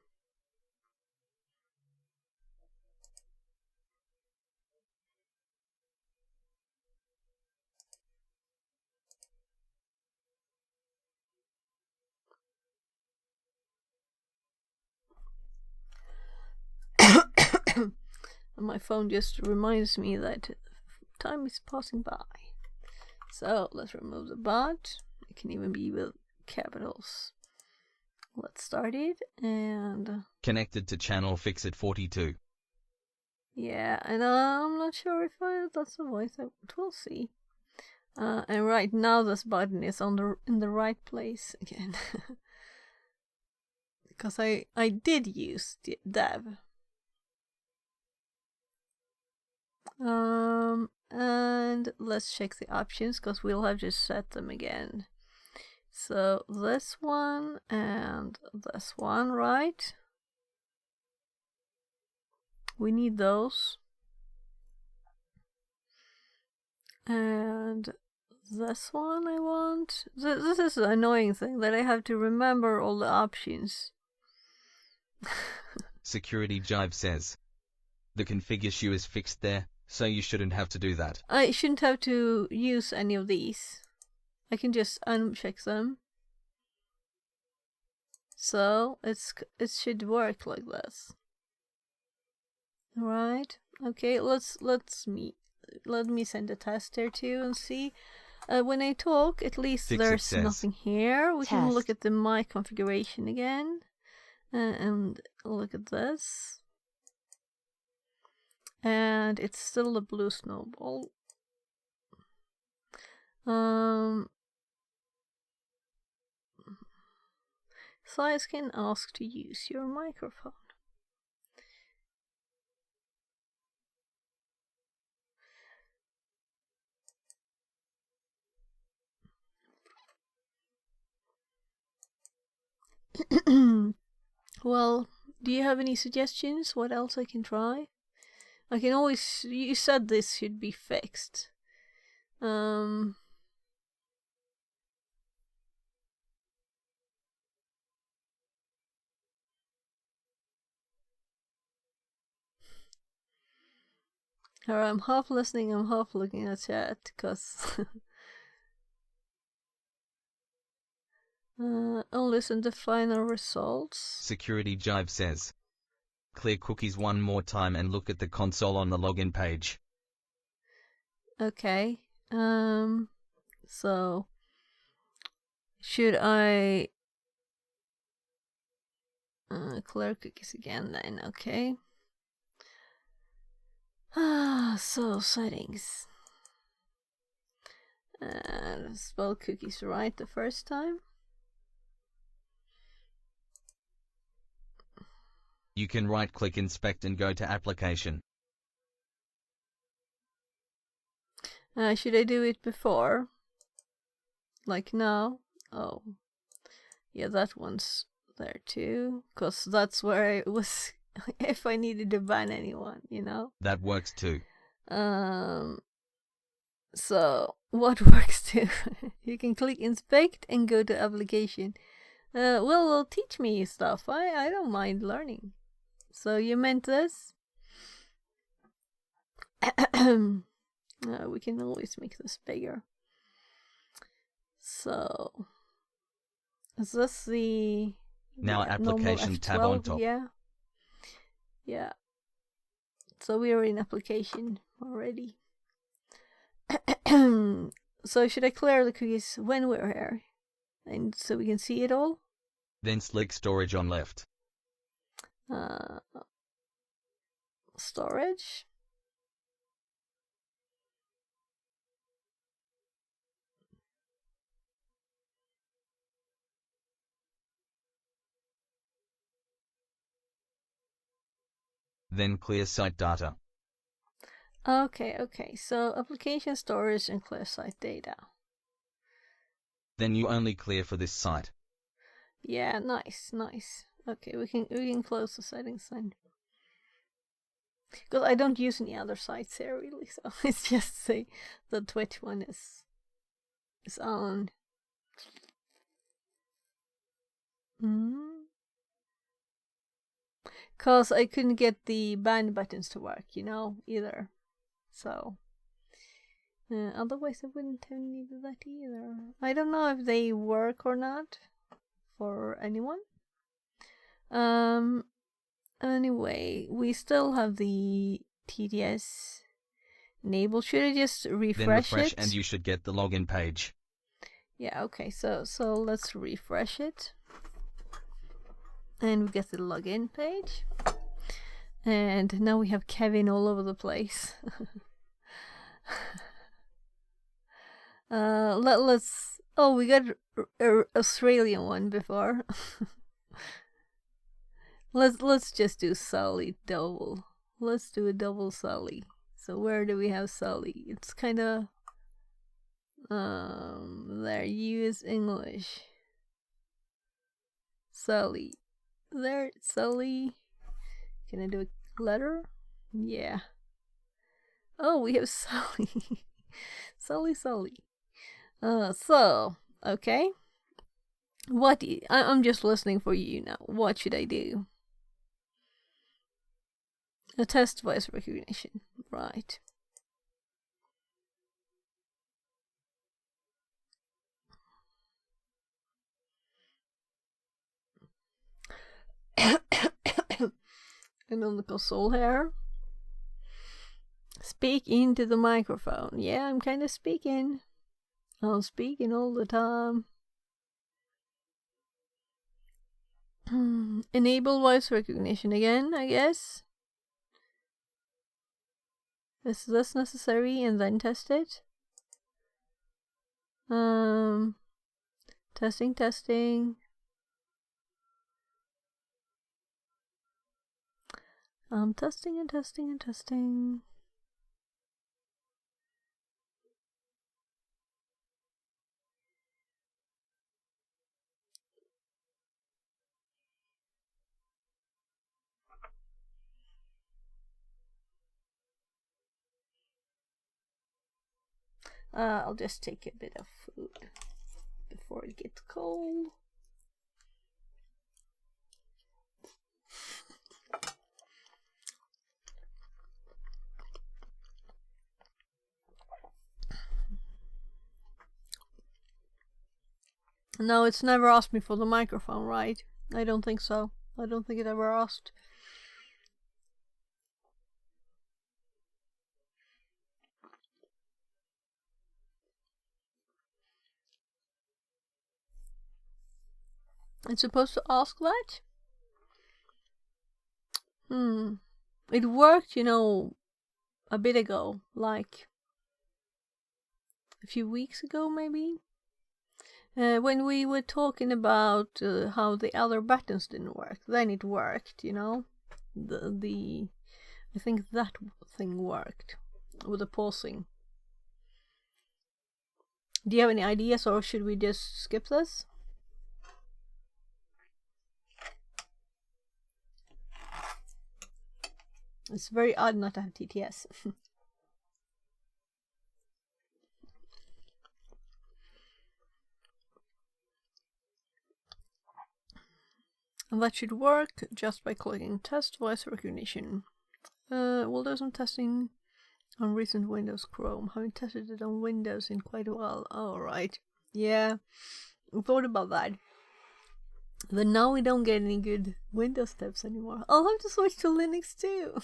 My phone just reminds me that time is passing by. So let's remove the bot. It can even be with capitals. Let's start it and connected to channel Fixit 42. Yeah, and I'm not sure if that's the voice. We'll see. And right now this button is in the right place again. Because I did use dev. And let's check the options because we'll have to set them again. So this one and this one, right? We need those. And this one I want. This is the annoying thing that I have to remember all the options. Security Jive says the config issue is fixed there, so you shouldn't have to do that. I shouldn't have to use any of these. I can just uncheck them. So it should work like this. Right? Okay, let me send a test there too and see. When I talk, at least there's nothing here. We can look at the mic configuration again. And look at this. And it's still a blue snowball. Size can ask to use your microphone. Well, do you have any suggestions? What else I can try? I can always... You said this should be fixed. Alright, I'm half listening, I'm half looking at chat, because... I'll listen to final results. Security Jive says clear cookies one more time and look at the console on the login page. Okay. So should I clear cookies again then? Okay. So settings. Spell cookies right the first time. You can right-click Inspect and go to Application. Should I do it before? Like now? Oh. Yeah, that one's there too. Because that's where I was... if I needed to ban anyone, you know? That works too. So, what works too? You can click Inspect and go to Application. Well, it'll teach me stuff. I don't mind learning. So you meant this? We can always make this bigger. So, is this the now Application tab on top? Yeah. Yeah. So we are in Application already. So should I clear the cookies when we're here, and so we can see it all? Then select Storage on left. Storage. Then clear site data. Okay, so application storage and clear site data. Then you only clear for this site. Yeah, nice. Okay, we can close the settings then. Because I don't use any other sites here really, so it's just the Twitch one is on. Because I couldn't get the band buttons to work, either. So, otherwise I wouldn't have needed that either. I don't know if they work or not for anyone. Anyway, we still have the TTS enabled. Should I just refresh it? Then refresh and you should get the login page. Yeah, okay, so let's refresh it. And we get the login page. And now we have Kevin all over the place. Let's... Oh, we got an Australian one before. Let's just do Sully double. Let's do a double Sully. So where do we have Sully? It's kind of... there, use English. Sully. There, Sully. Can I do a letter? Yeah. Oh, we have Sully. Sully. So, okay. I'm just listening for you now. What should I do? A test voice recognition. Right. And on the console here, speak into the microphone. Yeah, I'm kind of speaking. I'm speaking all the time. Enable voice recognition again, I guess. Is this necessary? And then test it. Testing. Testing. And testing. I'll just take a bit of food before it gets cold. No, it's never asked me for the microphone, right? I don't think so. I don't think it ever asked. It's supposed to ask that? It worked, a bit ago, like a few weeks ago, maybe? When we were talking about how the other buttons didn't work, then it worked, I think that thing worked with the pausing. Do you have any ideas, or should we just skip this? It's very odd not to have TTS. And that should work just by clicking Test Voice Recognition. We'll do some testing on recent Windows Chrome. Haven't tested it on Windows in quite a while. Alright. Yeah, I thought about that. But now we don't get any good Windows tabs anymore. I'll have to switch to Linux too.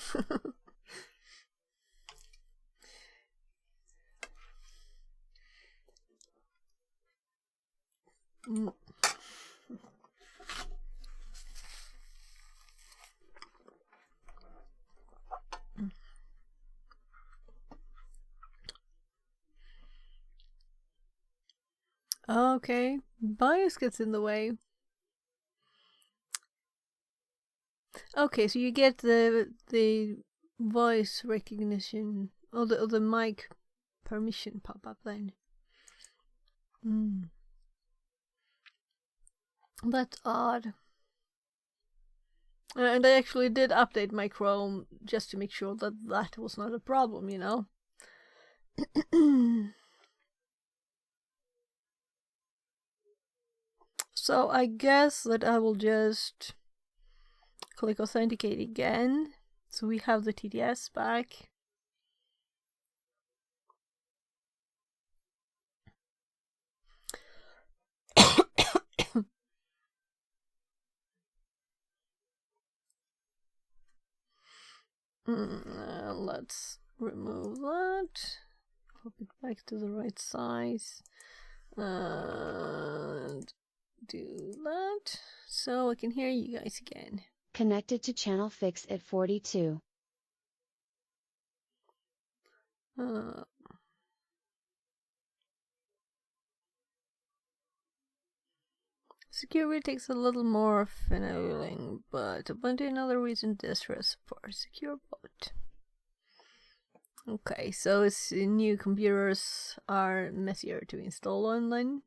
Okay, BIOS gets in the way. Okay, so you get the voice recognition or the mic permission pop up then. That's odd. And I actually did update my Chrome just to make sure that that was not a problem, you know. So I guess that I will just click authenticate again. So we have the TTS back. Let's remove that. Pop it back to the right size. And do that. So I can hear you guys again. Connected to channel fix at 42. Security takes a little more finagling, but Ubuntu and other reasons this support secure boot. Okay, so its new computers are messier to install online.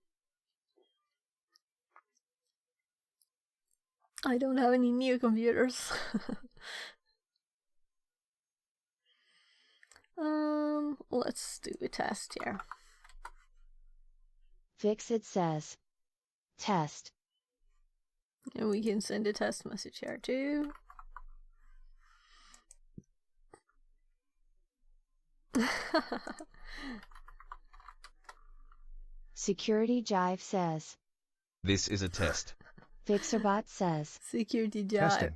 I don't have any new computers. Let's do a test here. Fixit says test. And we can send a test message here too. Security Jive says this is a test. Fixerbot says Security Jive. Testing.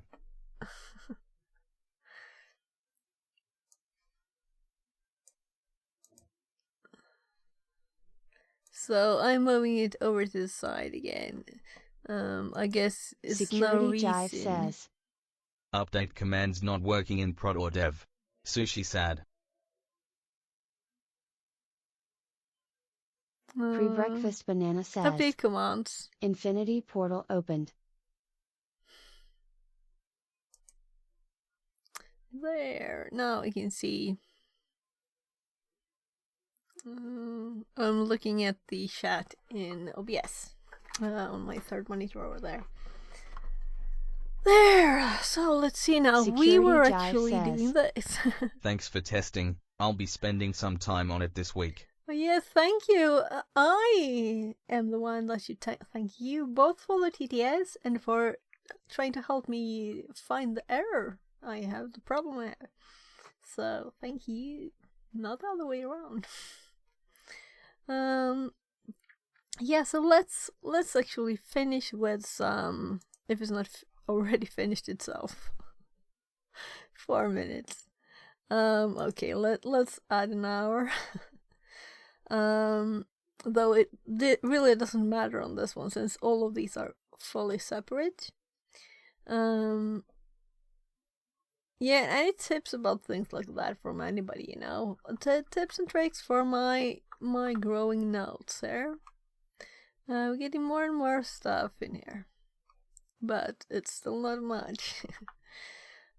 So I'm moving it over to the side again. I guess it's Security no reason. Jive says update commands not working in prod or dev. Sushi sad. Pre-breakfast banana says update commands. Infinity portal opened. There. Now I can see. I'm looking at the chat in OBS on my third monitor over there. There. So let's see now. Security we were Jive actually says, doing this. Thanks for testing. I'll be spending some time on it this week. Yes, thank you. I am the one that should thank you both for the TTS and for trying to help me find the error I have, the problem I have. So thank you. Not the other way around. Yeah, so let's actually finish with some, if it's not already finished itself. 4 minutes. Okay, let's add an hour. Though it really doesn't matter on this one since all of these are fully separate. Yeah, any tips about things like that from anybody, you know? Tips and tricks for my growing notes there. We're getting more and more stuff in here, but it's still not much.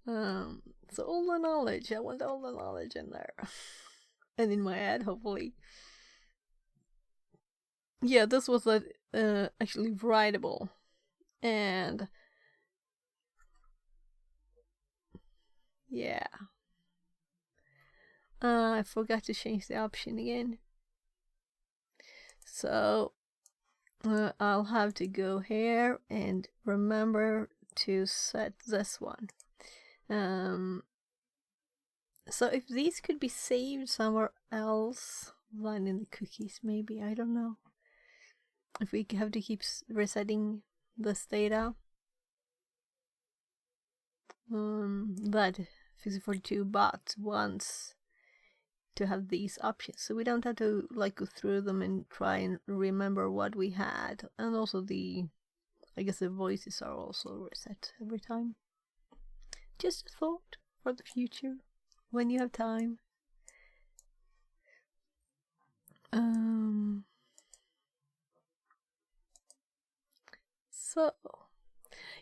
So all the knowledge, I want all the knowledge in there, and in my head, hopefully. Yeah, this was actually writable, and yeah. I forgot to change the option again. So I'll have to go here and remember to set this one. So if these could be saved somewhere else than in the cookies, maybe, I don't know. If we have to keep resetting this data. But Fixit42 bot wants to have these options, so we don't have to like go through them and try and remember what we had. And also I guess the voices are also reset every time. Just a thought for the future when you have time. So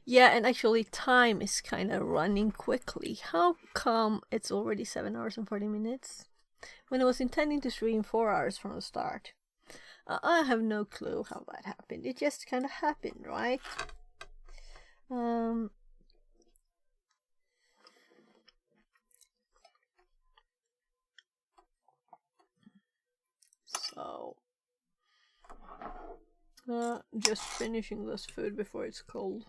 yeah, and actually time is kind of running quickly. How come it's already 7 hours and 40 minutes? When I was intending to stream 4 hours from the start. I have no clue how that happened. It just kind of happened, right? Just finishing this food before it's cold.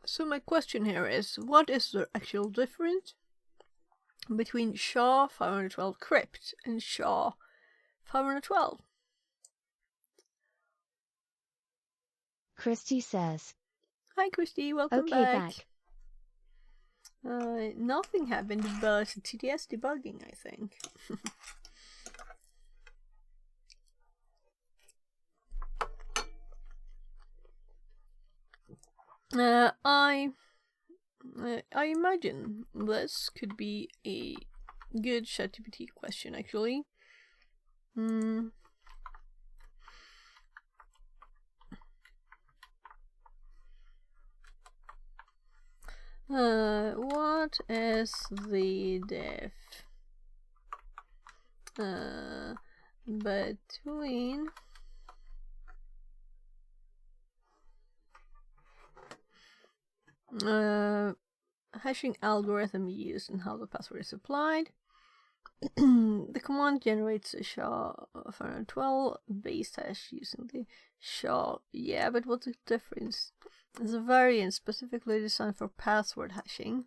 So my question here is, what is the actual difference between SHA 512 crypt and SHA 512? Christy says. Hi Christy, welcome back. Nothing happened but TTS debugging, I think. I imagine this could be a good ChatGPT question, actually. What is the diff between hashing algorithm used and how the password is applied? The command generates a SHA-512 base hash using the SHA. Yeah, but what's the difference? There's a variant specifically designed for password hashing.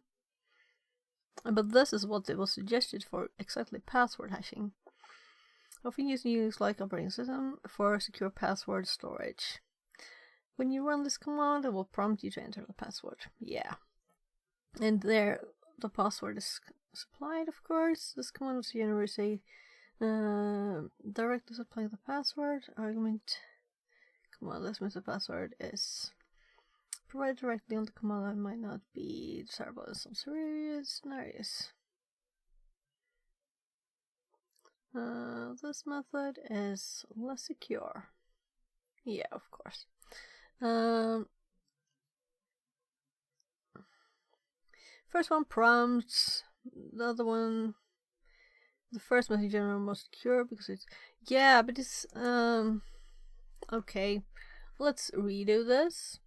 But this is what it was suggested for, exactly password hashing. Often used in Unix-like operating system for secure password storage. When you run this command, it will prompt you to enter the password. Yeah. And there, the password is supplied, of course. This command was generally directly supply the password. Argument command list the password is provided directly on the command line might not be desirable in some serious scenarios. This method is less secure. Yeah, of course. First one prompts, the other one, the first method in general most secure because it's, yeah, but it's, okay, let's redo this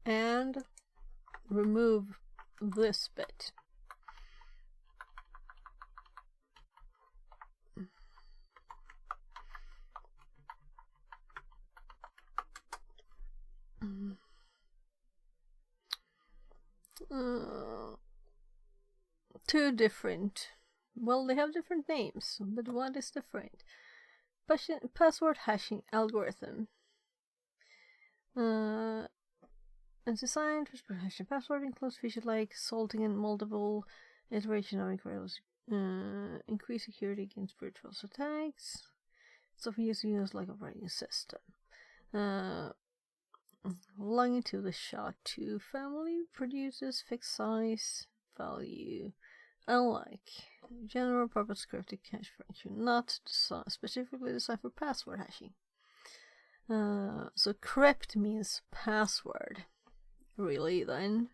and remove this bit. Two different. Well, they have different names, but what is different? Password hashing algorithm. It's designed to hash a password, includes features like salting and multiple iteration of inquiries, increase security against brute force attacks. It's often used in Unix like operating system. Belonging to the SHA-2 family, produces fixed size value, unlike general purpose cryptic hash function, not specifically designed for password hashing. So crypt means password, really, then.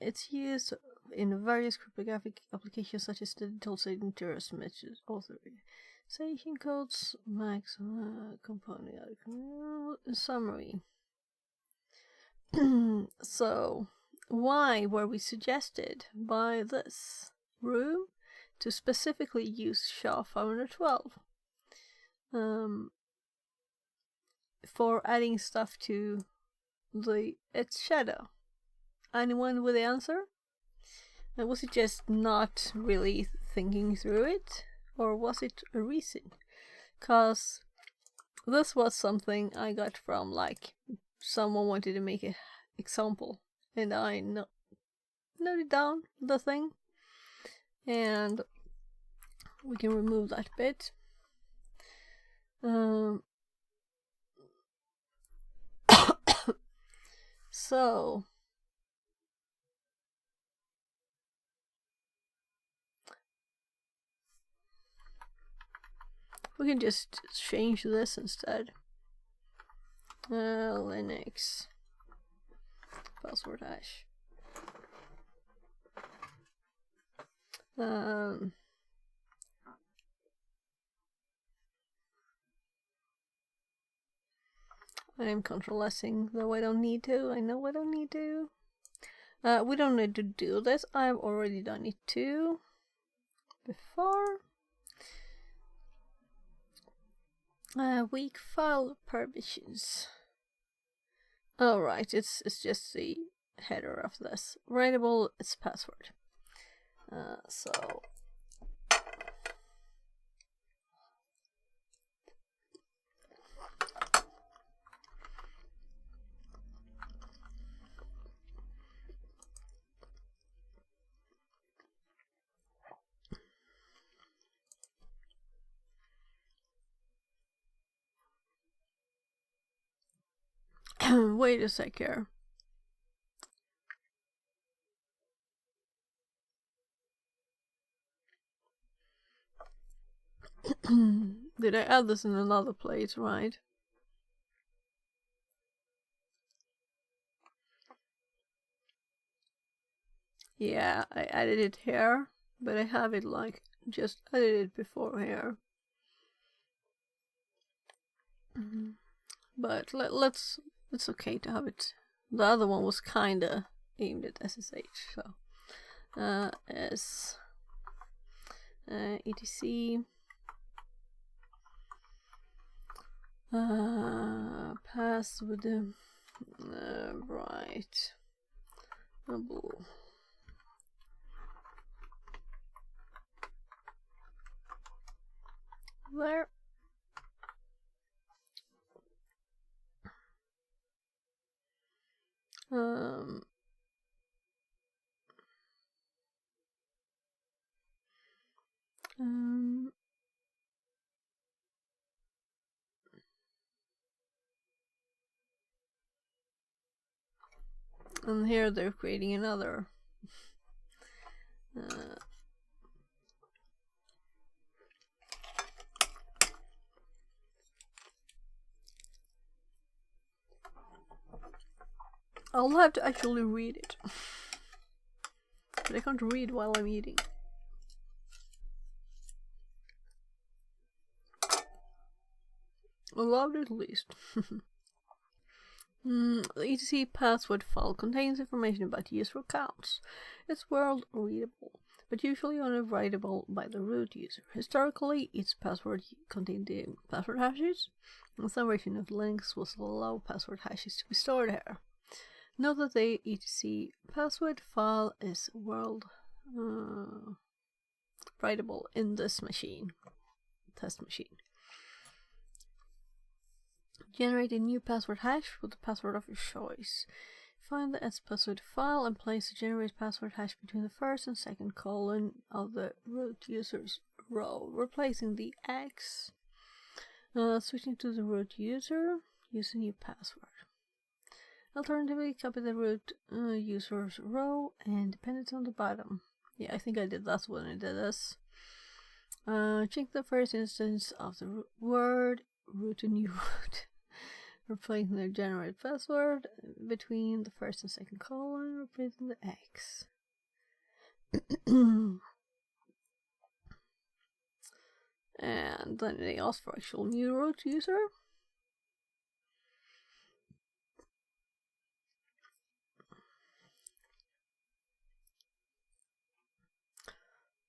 It's used in various cryptographic applications such as digital signatures, message authorization codes, max component summary. So, why were we suggested by this room to specifically use SHA-512 for adding stuff to its shadow? Anyone with the answer? Was it just not really thinking through it? Or was it a reason? Because this was something I got from, like, someone wanted to make an example. And I noted down the thing. And we can remove that bit. So we can just change this instead. Linux password hash. I am Ctrl-Sing, though I don't need to. I know I don't need to. We don't need to do this. I've already done it too before. Weak file permissions. Oh right, it's just the header of this. Writable, it's password. So wait a sec here. Did I add this in another place, right? Yeah, I added it here, but I have it like just added it before here. But it's okay to have it. The other one was kinda aimed at SSH, so etc pass with the right double there. And here they're creating another. I'll have to actually read it. But I can't read while I'm eating. Allowed at least. The etc password file contains information about user accounts. It's world readable, but usually only writable by the root user. Historically, its password contained the password hashes, and some version of Linux will allow password hashes to be stored here. Note that the etc password file is world writable in this machine, test machine. Generate a new password hash with the password of your choice. Find the password file and place the generate password hash between the first and second colon of the root user's row, replacing the X. Switching to the root user, use a new password. Alternatively, copy the root user's row and dependence on the bottom. Yeah, I think I did that when I did this. Check the first instance of the word, root to new root. Replacing the generate password between the first and second colon, replacing the X. And then they ask for actual new root user.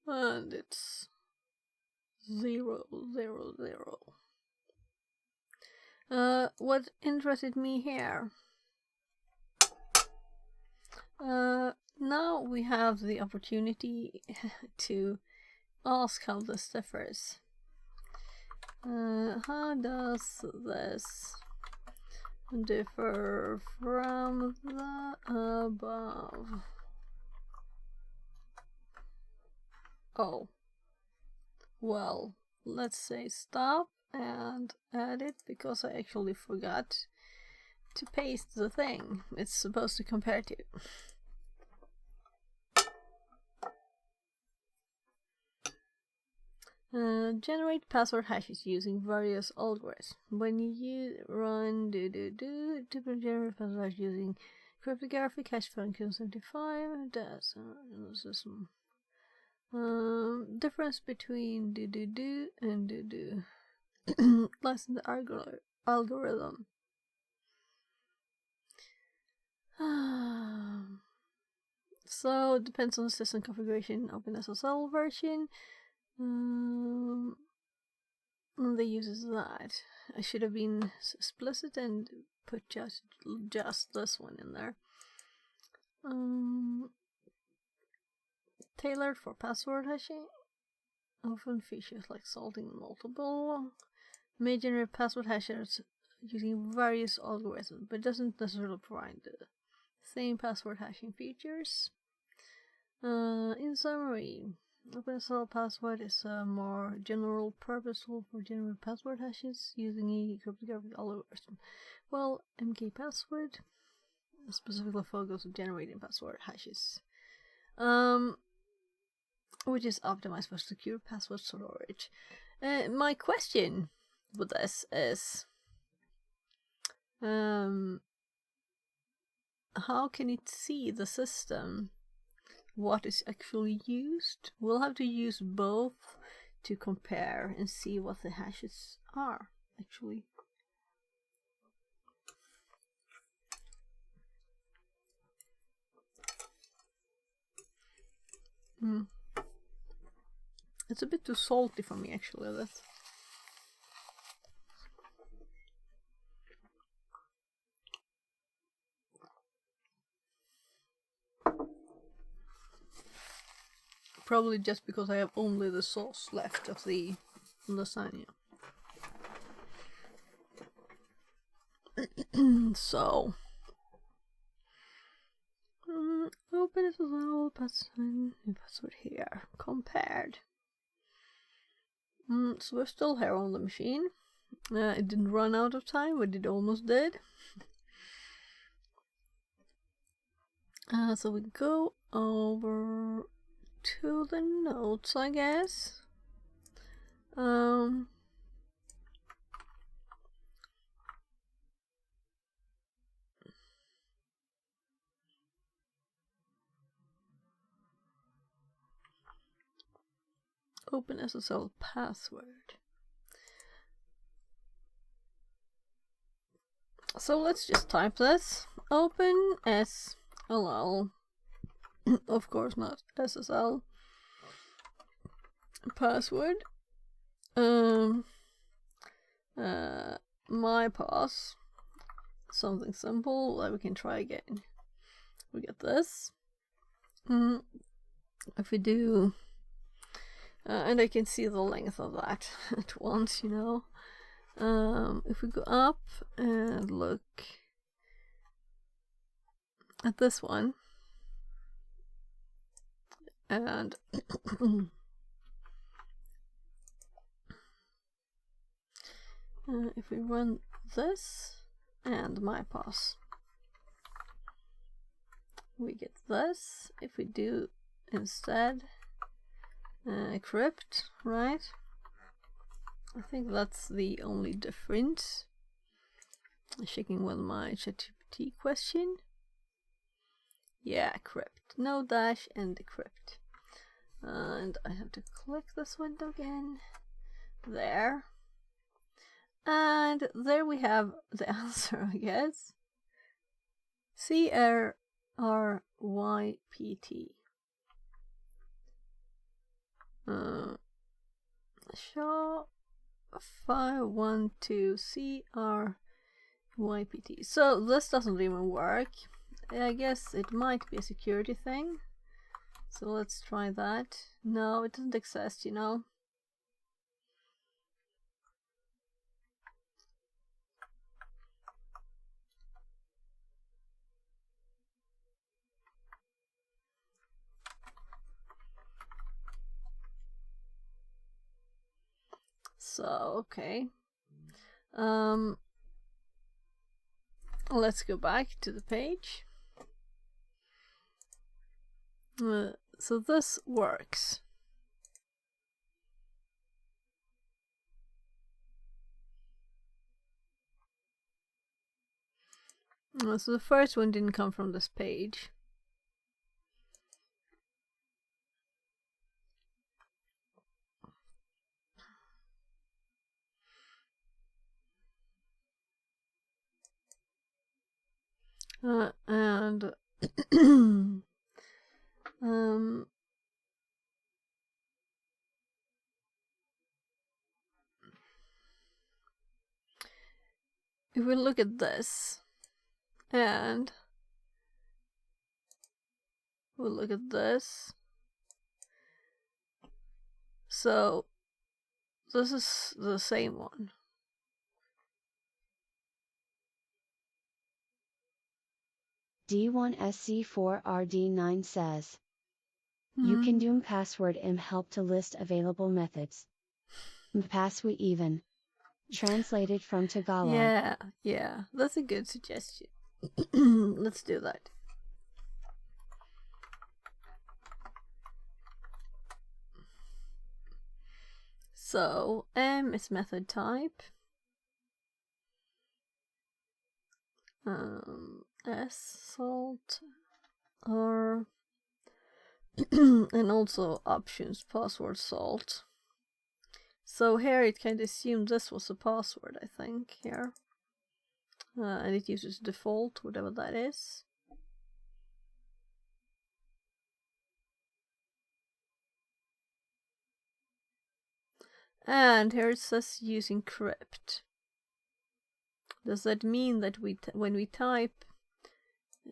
And it's 000. What interested me here? Now we have the opportunity to ask how this differs. How does this differ from the above? Oh, well, let's say stop and add it, because I actually forgot to paste the thing it's supposed to compare to. Generate password hashes using various algorithms. When you run to generate password hash using cryptographic hash function 75, that's system. Difference between and lies in the algorithm. So it depends on the system configuration. OpenSSL version. They uses that. I should have been explicit and put just this one in there. Tailored for password hashing. Often features like salting multiple. May generate password hashes using various algorithms, but doesn't necessarily provide the same password hashing features. In summary, OpenSSL password is a more general purpose tool for generating password hashes using a cryptographic algorithm, while MKPassword specifically focuses on generating password hashes, which is optimized for secure password storage. My question with this is, how can it see the system? What is actually used? We'll have to use both to compare and see what the hashes are actually. It's a bit too salty for me actually, that. Probably just because I have only the sauce left of the lasagna. So, open it as well, password here, compared. So we're still here on the machine. It didn't run out of time, but it almost did. So we go over to the notes, I guess. OpenSSL password. So let's just type this. OpenSSL. Of course not SSL. Password. My pass. Something simple that we can try again. We get this. If we do, and I can see the length of that at once, you know. If we go up and look at this one, and if we run this and my pass, we get this. If we do instead crypt, right? I think that's the only difference. I'm checking with my ChatGPT question. Yeah, crypt. No dash and decrypt. And I have to click this window again. There. And there we have the answer, I guess. CRYPT. Shaw 512 CRYPT. So this doesn't even work. I guess it might be a security thing. So let's try that. No, it doesn't exist, you know. So, okay. Let's go back to the page. So this works. So the first one didn't come from this page. And if we look at this and we'll look at this, so this is the same one. D1SC4RD9 says, you can do password help to list available methods. Password even. Translated from Tagalog. Yeah, that's a good suggestion. Let's do that. So M is method type. S salt R and also options password salt. So here it kind of assumed this was a password, I think, here. And it uses default, whatever that is. And here it says use encrypt. Does that mean that when we type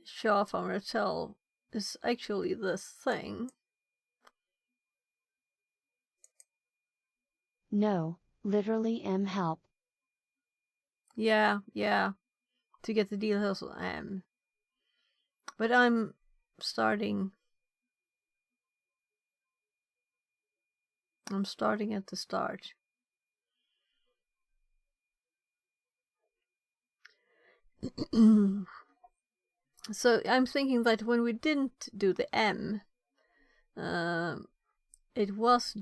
SHA from Ratel is actually this thing? No, literally help. Yeah, to get the details of M. But I'm starting at the start. So I'm thinking that when we didn't do the M, it was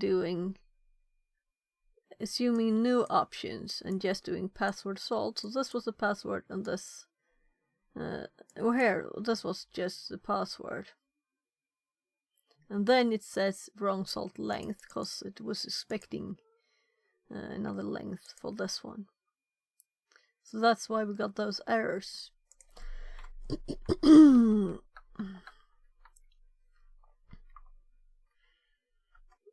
assuming new options and just doing password salt. So this was the password and this this was just the password. And then it says wrong salt length because it was expecting another length for this one. So that's why we got those errors.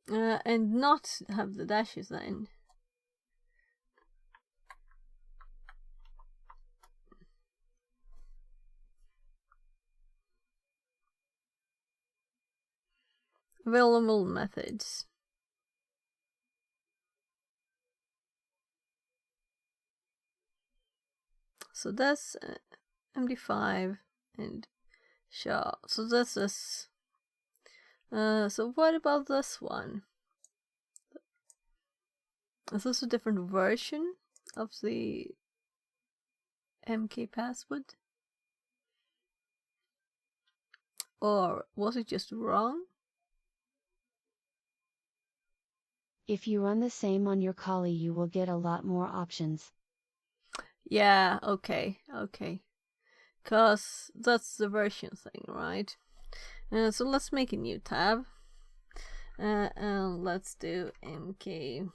And not have the dashes then. Available methods. So that's MD5 and SHA. So this is. So what about this one? Is this a different version of the MK password? Or was it just wrong? If you run the same on your Kali, you will get a lot more options. Yeah, okay. Cause that's the version thing, right? So let's make a new tab. And let's do MK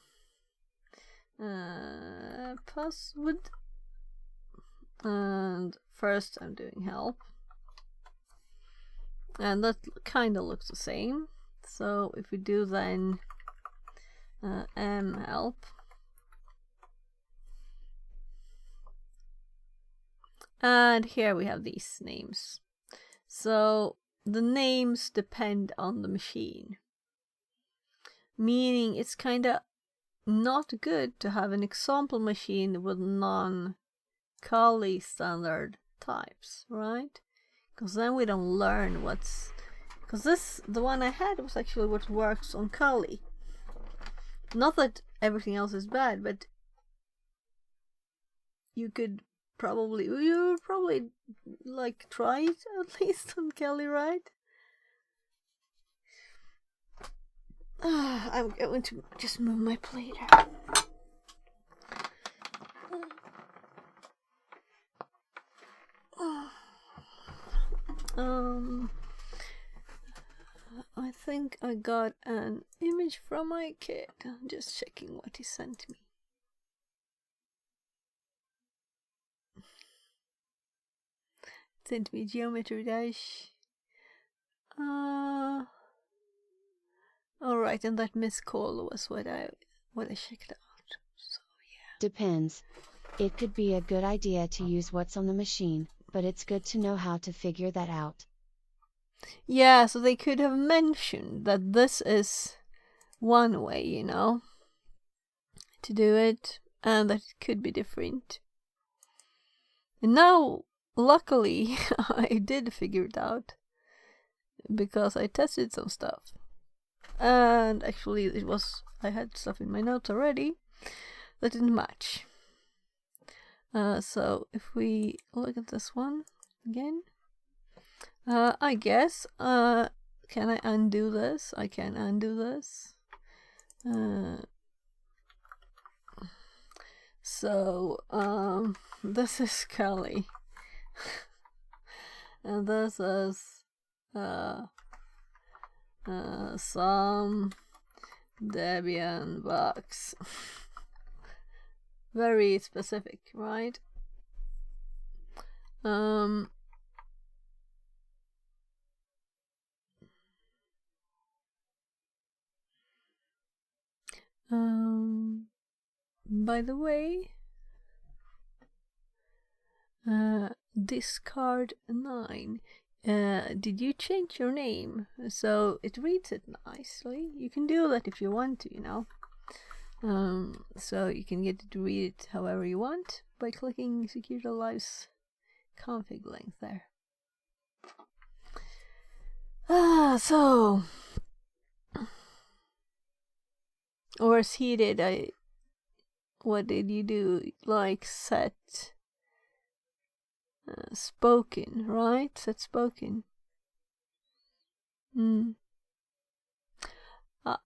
password. And first I'm doing help. And that kind of looks the same. So if we do then help. And here we have these names. So the names depend on the machine. Meaning it's kind of not good to have an example machine with non-Kali standard types, right? Because then we don't learn what's... Because the one I had was actually what works on Kali. Not that everything else is bad, but you would probably like try it at least on Kali, right? I'm going to just move my plate out. I think I got an image from my kid. I'm just checking what he sent me. Sent me Geometry Dash. Alright, and that missed call was what I checked out. So yeah. Depends. It could be a good idea to use what's on the machine, but it's good to know how to figure that out. Yeah, so they could have mentioned that this is one way, you know, to do it, and that it could be different. And now, luckily, I did figure it out, because I tested some stuff. And actually, I had stuff in my notes already that didn't match. So if we look at this one again, I guess, can I undo this? I can undo this. So, this is Kelly. And this is, some Debian box. Very specific, right? By the way, Discard 9. Did you change your name so it reads it nicely? You can do that if you want to, you know. So you can get it to read it however you want by clicking Secure Live's config link there. So, or as he did, what did you do? Like set spoken, right? Set spoken.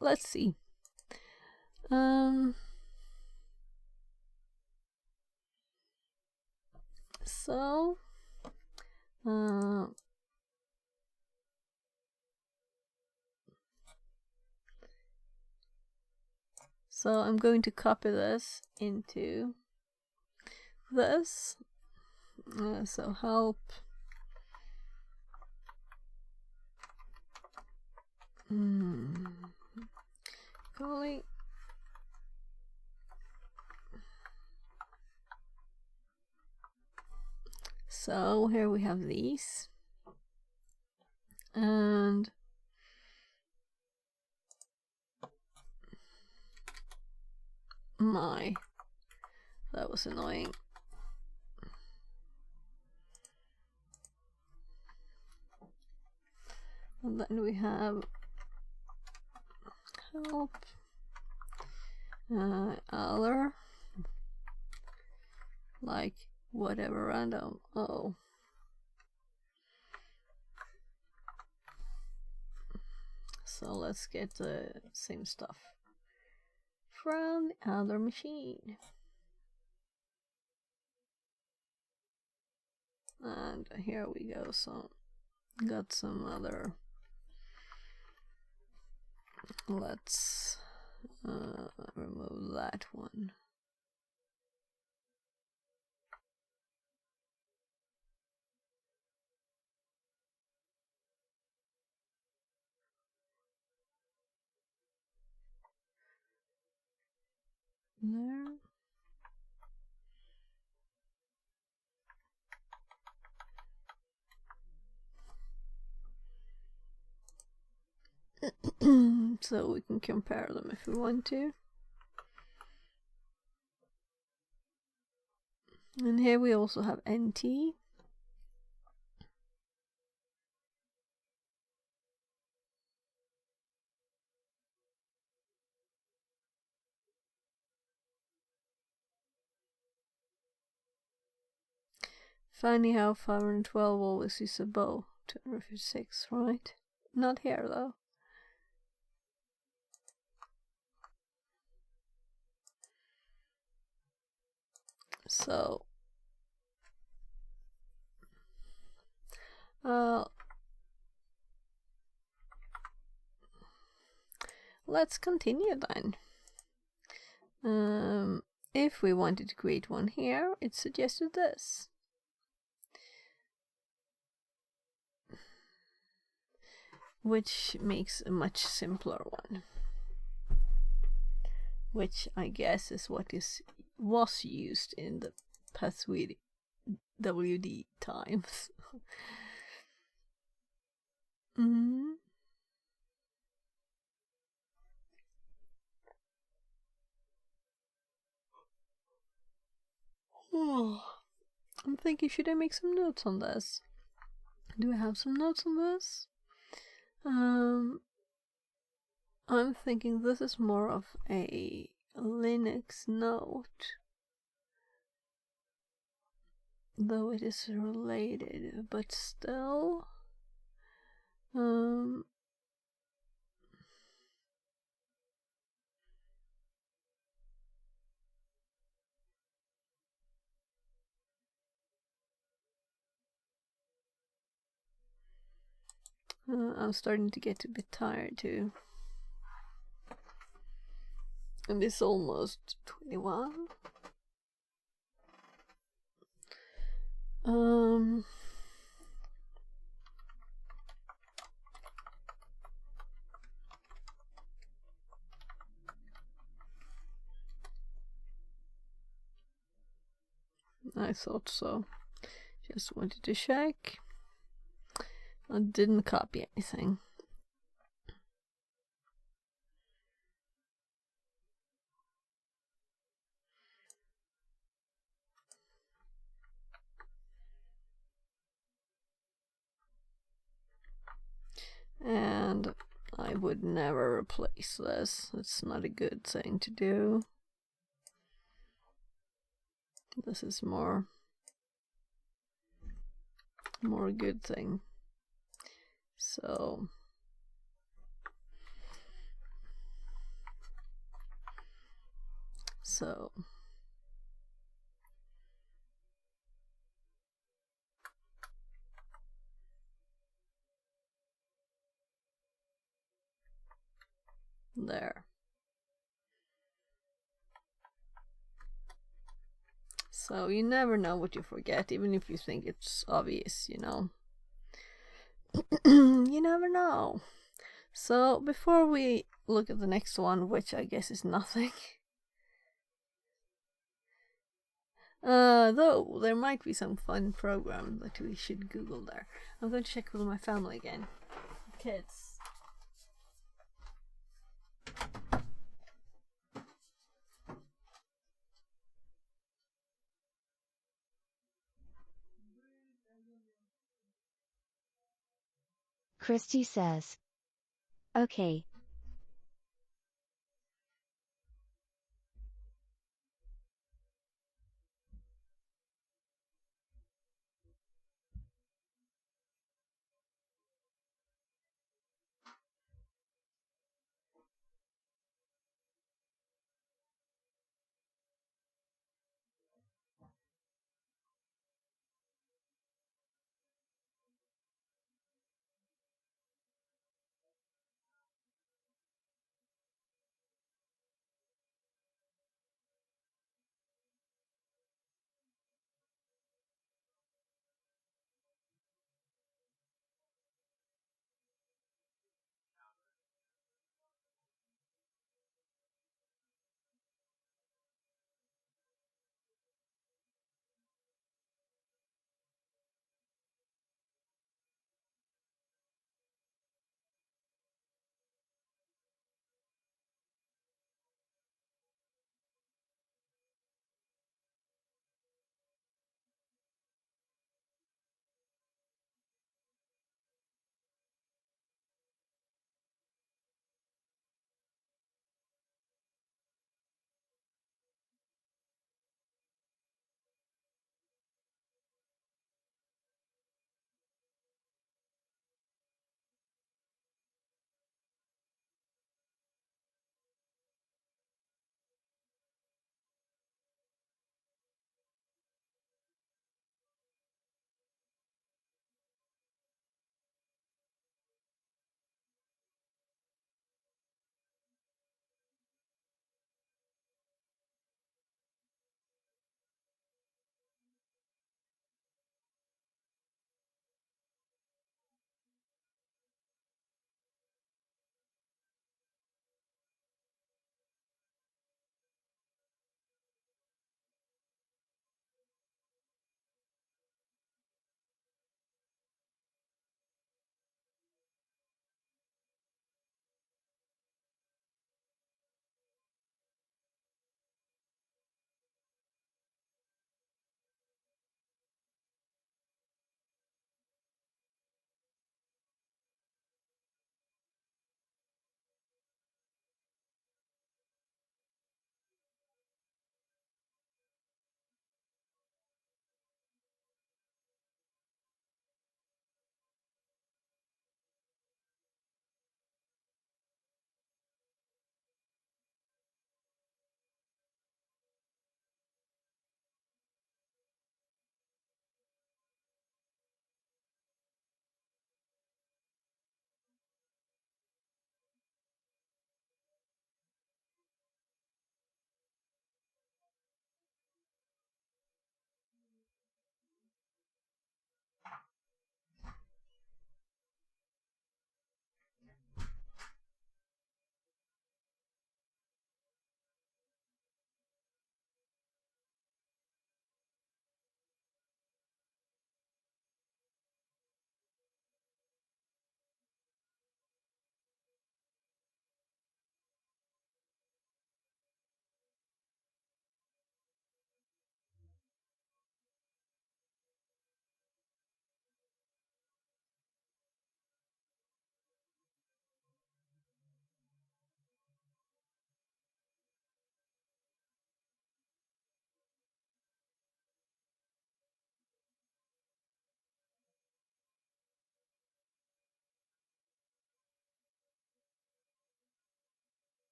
Let's see. So I'm going to copy this into this. So help. Calling. So here we have these. And that was annoying. And then we have help, other, like whatever random. Oh. So let's get the same stuff from the other machine. And here we go. So got some other. Let's remove that one. There. So we can compare them if we want to. And here we also have NT. Funny how 512 always is above 256, right? Not here though. So let's continue then. If we wanted to create one here, it suggested this. which makes a much simpler one, which I guess is what was used in the Pathway WD times. Mm-hmm. Oh, I'm thinking, should I make some notes on this? Do I have some notes on this? I'm thinking this is more of a Linux note, though it is related, but still. I'm starting to get a bit tired too. And it's almost 21. I thought so. Just wanted to check. I didn't copy anything. And I would never replace this. It's not a good thing to do. This is more a good thing. So there. So you never know what you forget, even if you think it's obvious, you know. You never know. So before we look at the next one, which I guess is nothing, though there might be some fun program that we should Google there. I'm going to check with my family again. Kids. Christy says. Okay.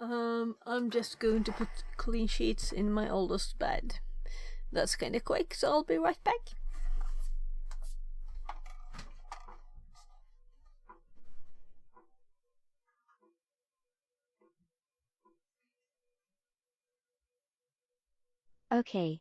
I'm just going to put clean sheets in my oldest bed. That's kind of quick, so I'll be right back. Okay.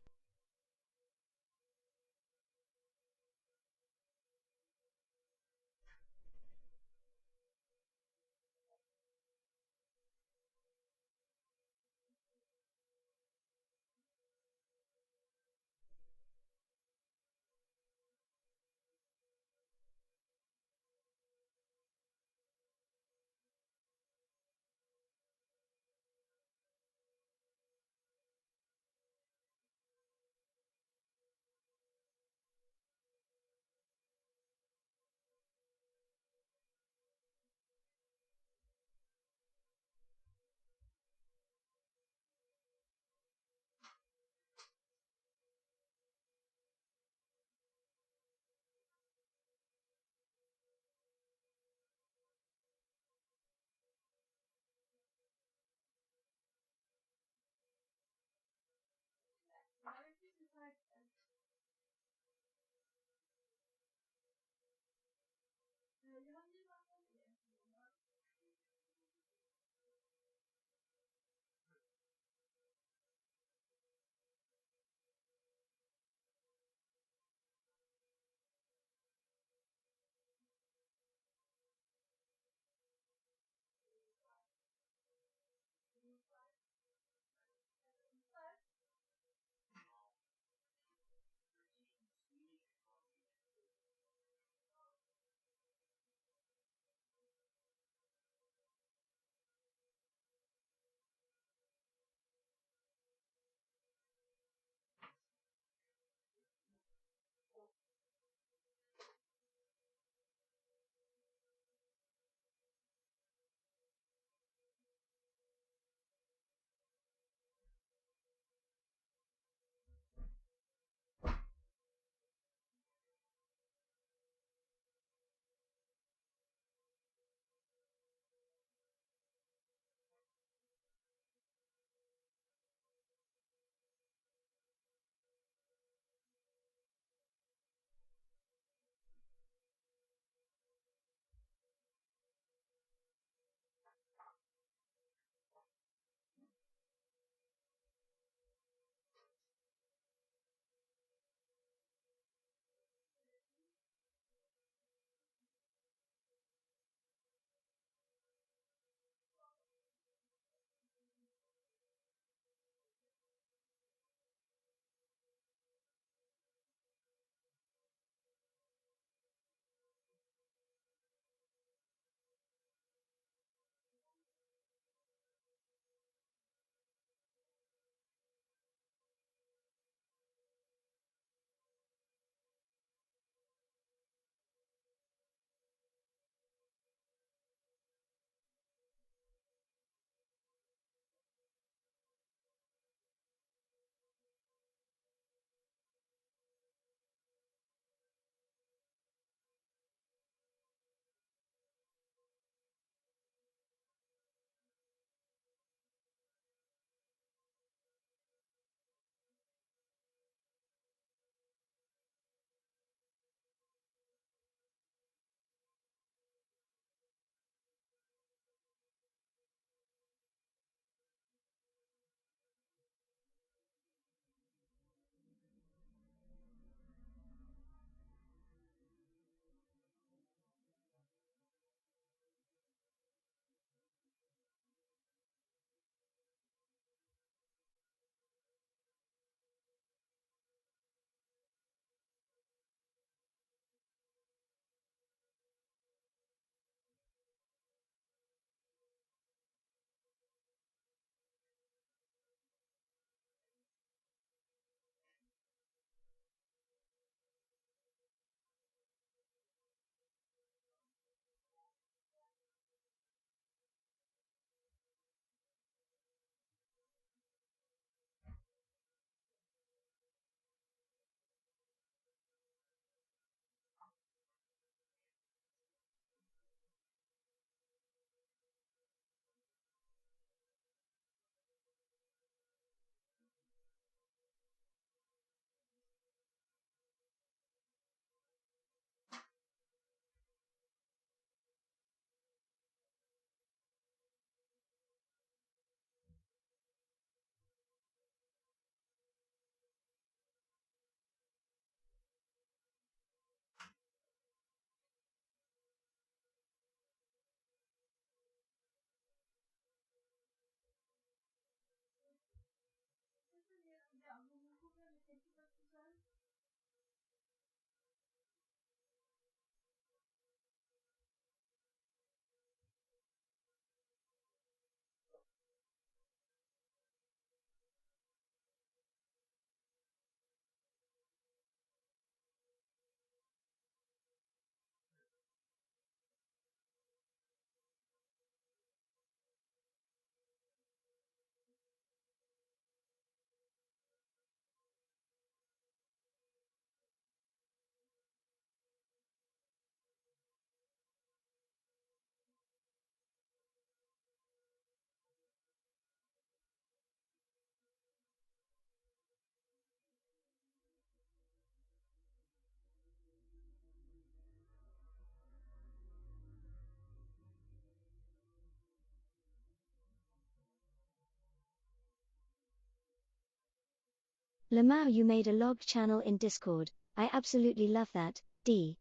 Lamau, you made a log channel in Discord. I absolutely love that, D.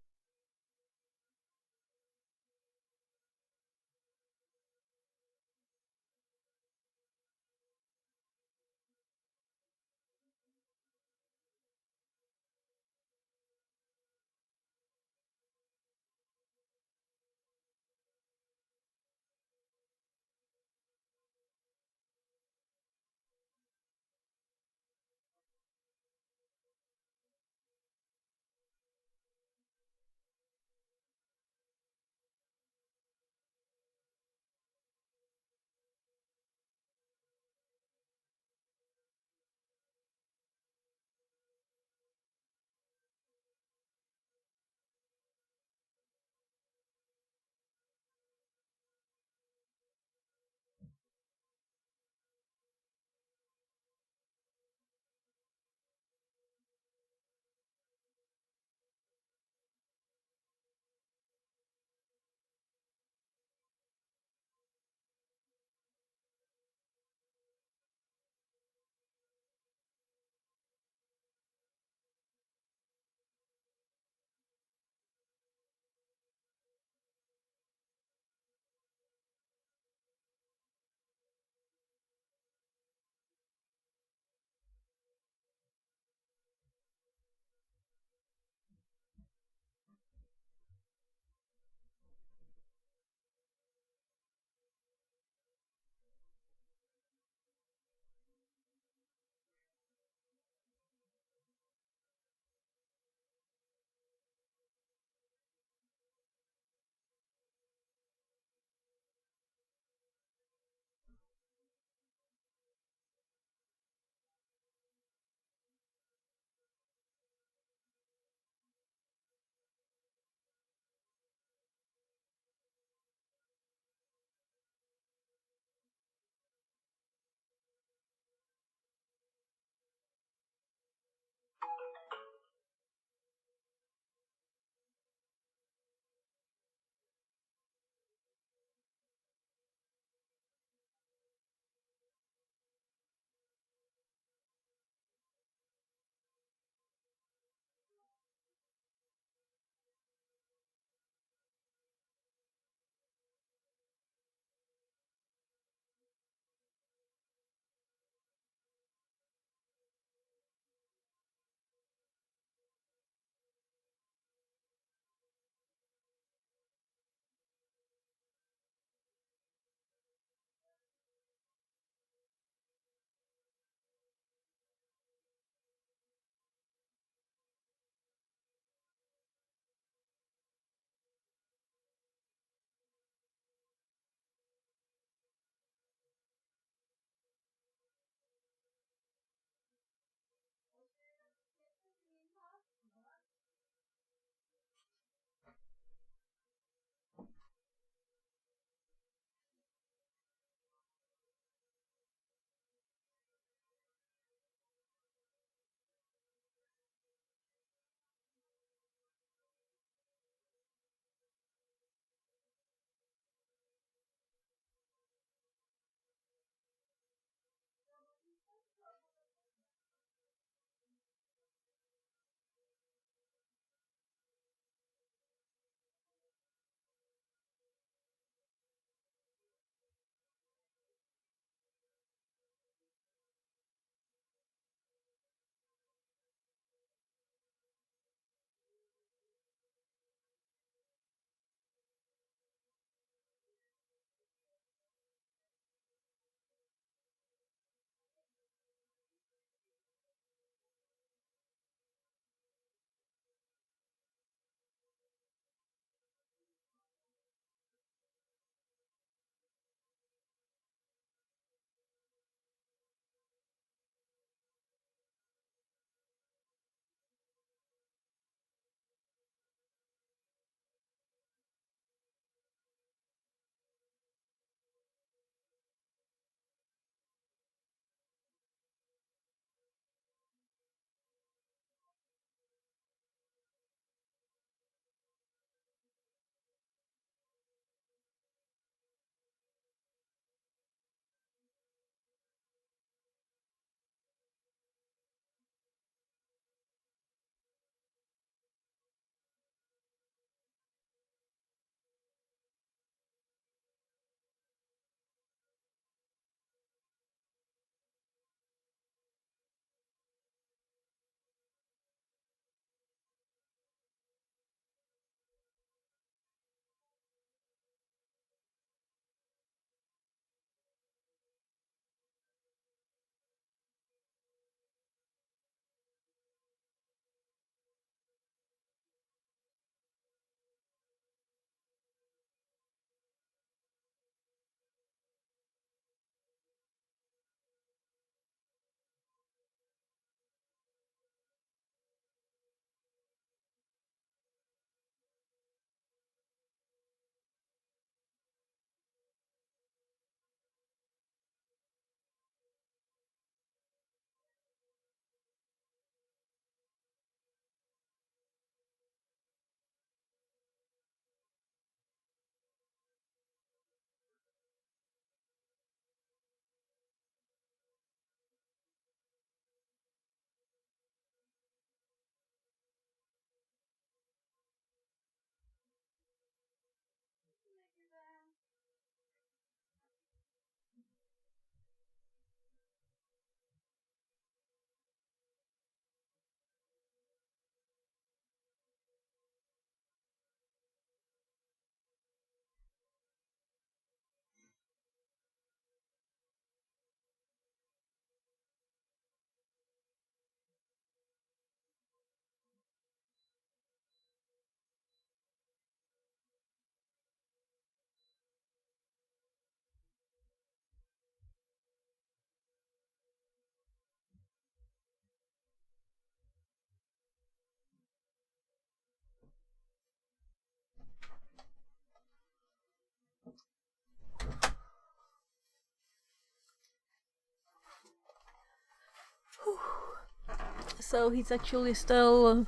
So he's actually still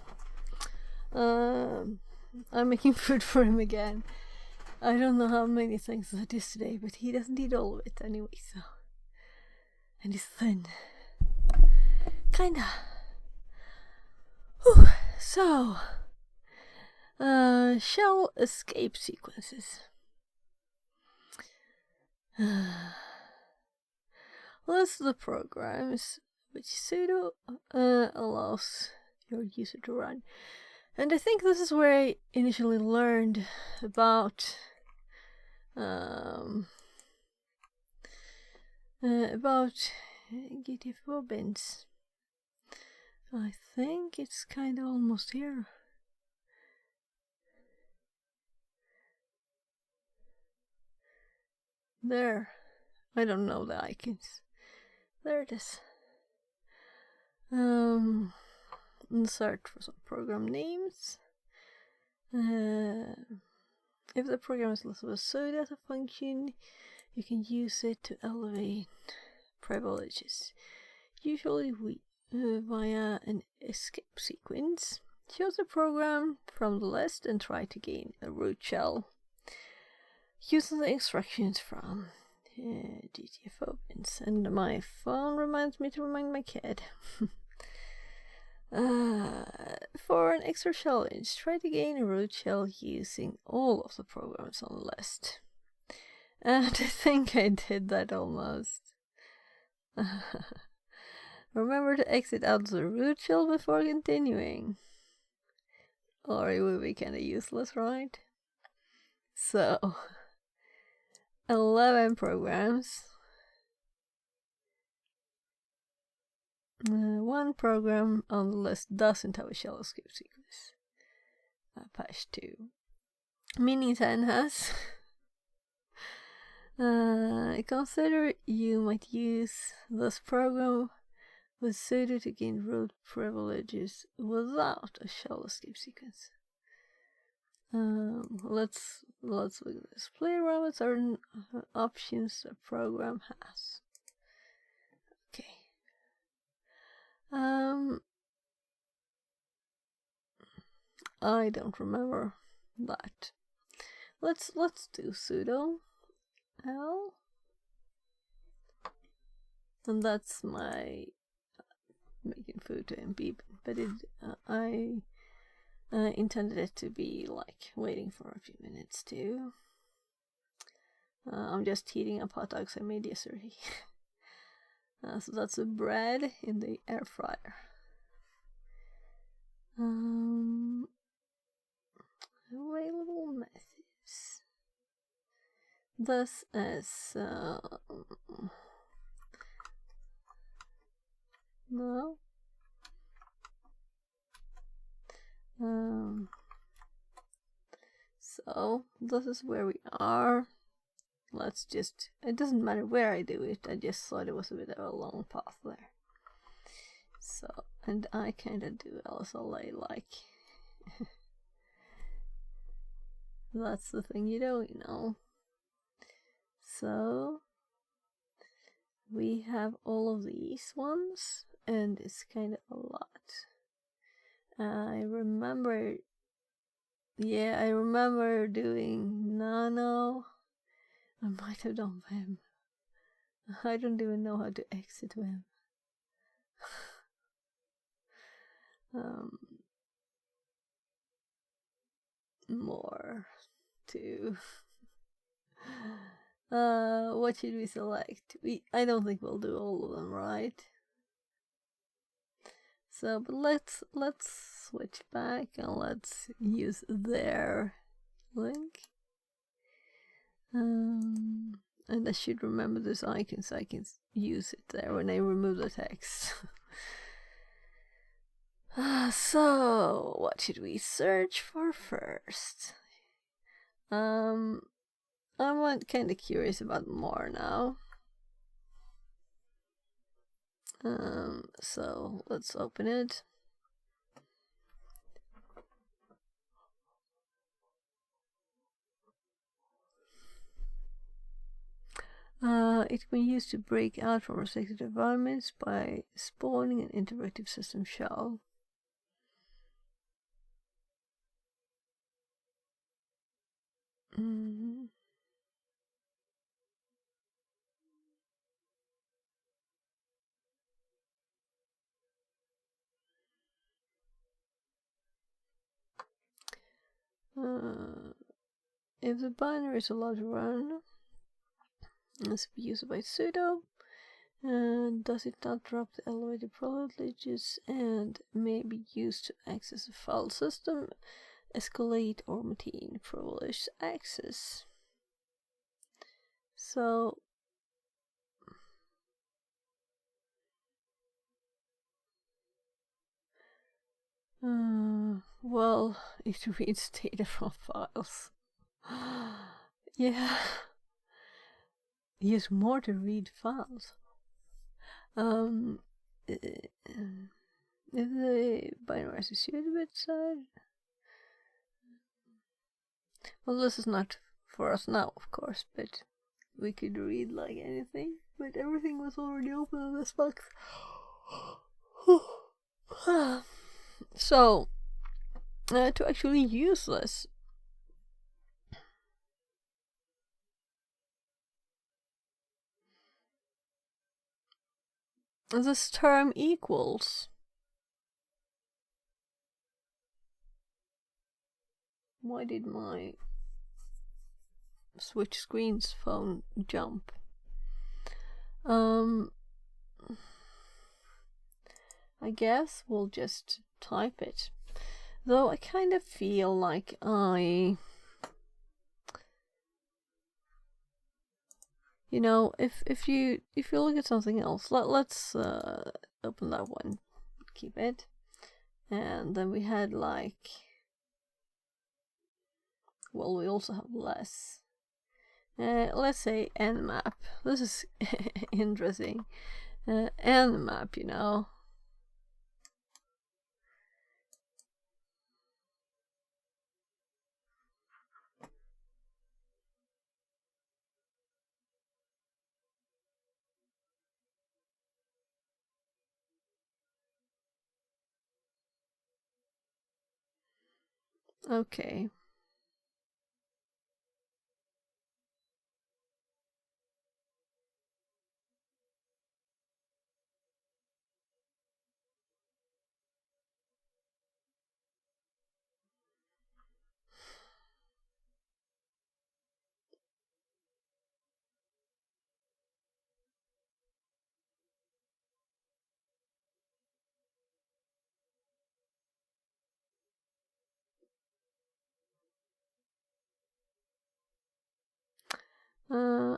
I'm making food for him again. I don't know how many things that is today, but he doesn't eat all of it anyway, so. And he's thin. Kinda. Whew. So, shell escape sequences. List the programs which sudo allows your user to run. And I think this is where I initially learned about GTFO bins. I think it's kind of almost here. There. I don't know the icons. There it is. Search for some program names. If the program is listed with sudo as a function, you can use it to elevate privileges. Usually via an escape sequence. Choose a program from the list and try to gain a root shell using the instructions from GTFO bins. And my phone reminds me to remind my kid. For an extra challenge, try to gain a root shell using all of the programs on the list. And I think I did that almost. Remember to exit out of the root shell before continuing. Or it would be kinda useless, right? So, 11 programs. One program on the list doesn't have a shell escape sequence. Patch 2. Mini10 has. Consider you might use this program with sudo to gain root privileges without a shell escape sequence. Let's look at this. Play around with certain options the program has. Okay. I don't remember that. Let's do sudo l, and that's my making food to MP. But I intended it to be like waiting for a few minutes too. I'm just heating up hot dogs I made yesterday. So that's the bread in the air fryer. Available methods. This is no. So this is where we are. Let's just, it doesn't matter where I do it, I just thought it was a bit of a long path there. So, and I kinda do LSLA like. That's the thing you don't know. So, we have all of these ones, and it's kinda a lot. I remember doing Nano. I might have done Vim. I don't even know how to exit Vim. More too. What should we select? I don't think we'll do all of them, right? So, but let's switch back and let's use their link. And I should remember this icon so I can use it there when I remove the text. So, what should we search for first? I'm kind of curious about more now. So let's open it. It can be used to break out from restricted environments by spawning an interactive system shell. Mm. If the binary is allowed to run, this will be used by sudo. And does it not drop the elevated privileges and may be used to access a file system, escalate or maintain privileged access. So well, it reads data from files. Yeah. Use more to read files. If the binary associated with side. Well, this is not for us now, of course, but we could read like anything. But everything was already open in this box. So, to actually use this, this term equals. Why did my switch screens phone jump? I guess we'll just type it. Though I kind of feel like you know, if you look at something else, let's open that one, keep it, and then we had like, well, we also have less. Let's say nmap. This is interesting. Nmap, you know. Okay.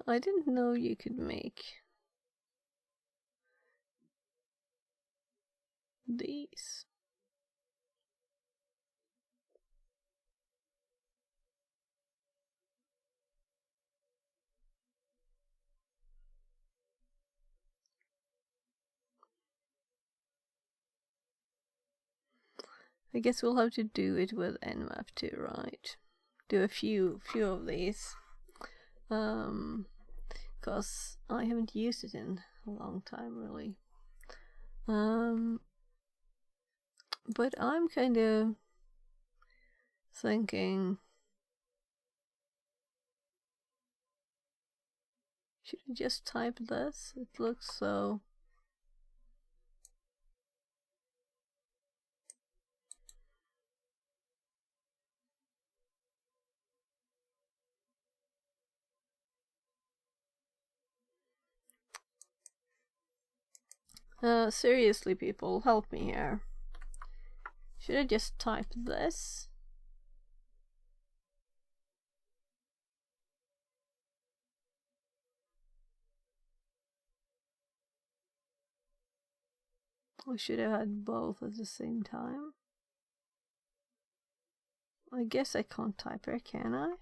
I didn't know you could make these. I guess we'll have to do it with nmap too, right? Do a few of these. Because I haven't used it in a long time, really. But I'm kind of thinking, should I just type this? It looks so... seriously, people, help me here. Should I just type this? Or should I have had both at the same time? I guess I can't type here, can I?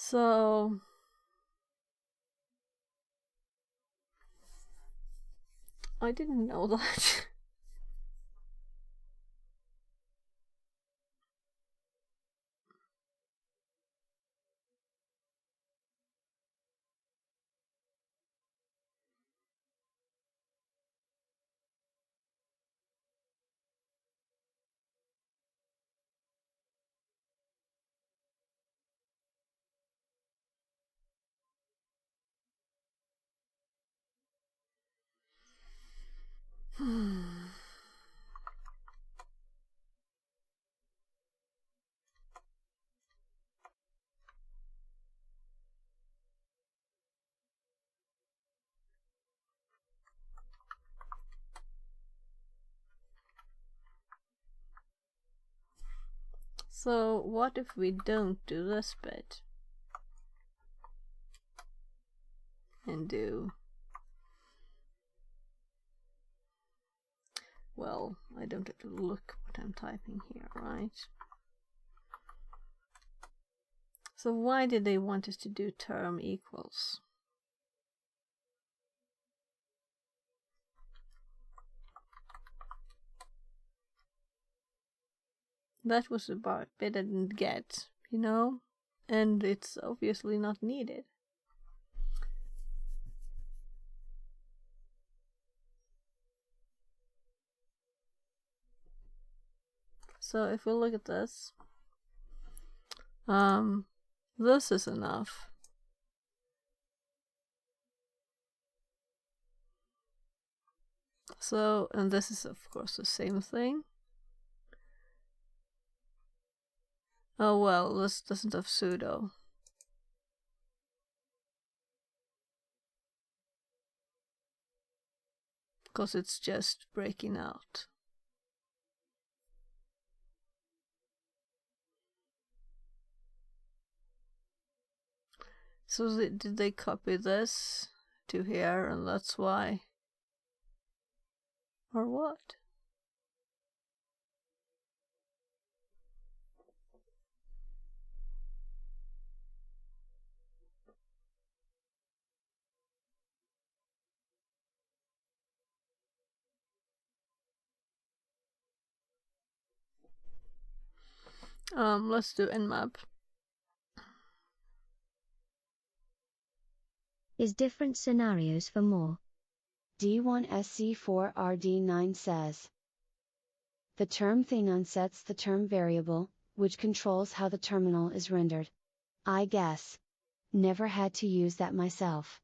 So I didn't know that. So what if we don't do this bit and do, well, I don't have to look what I'm typing here, right? So why did they want us to do term equals? That was the bit I didn't get, you know? And it's obviously not needed. So if we look at this, this is enough. So, and this is of course the same thing. Oh well, this doesn't have pseudo. Because it's just breaking out. So did they copy this to here and that's why? Or what? Let's do nmap. Is different scenarios for more. D1SC4RD9 says, the term thing unsets the term variable, which controls how the terminal is rendered. I guess. Never had to use that myself.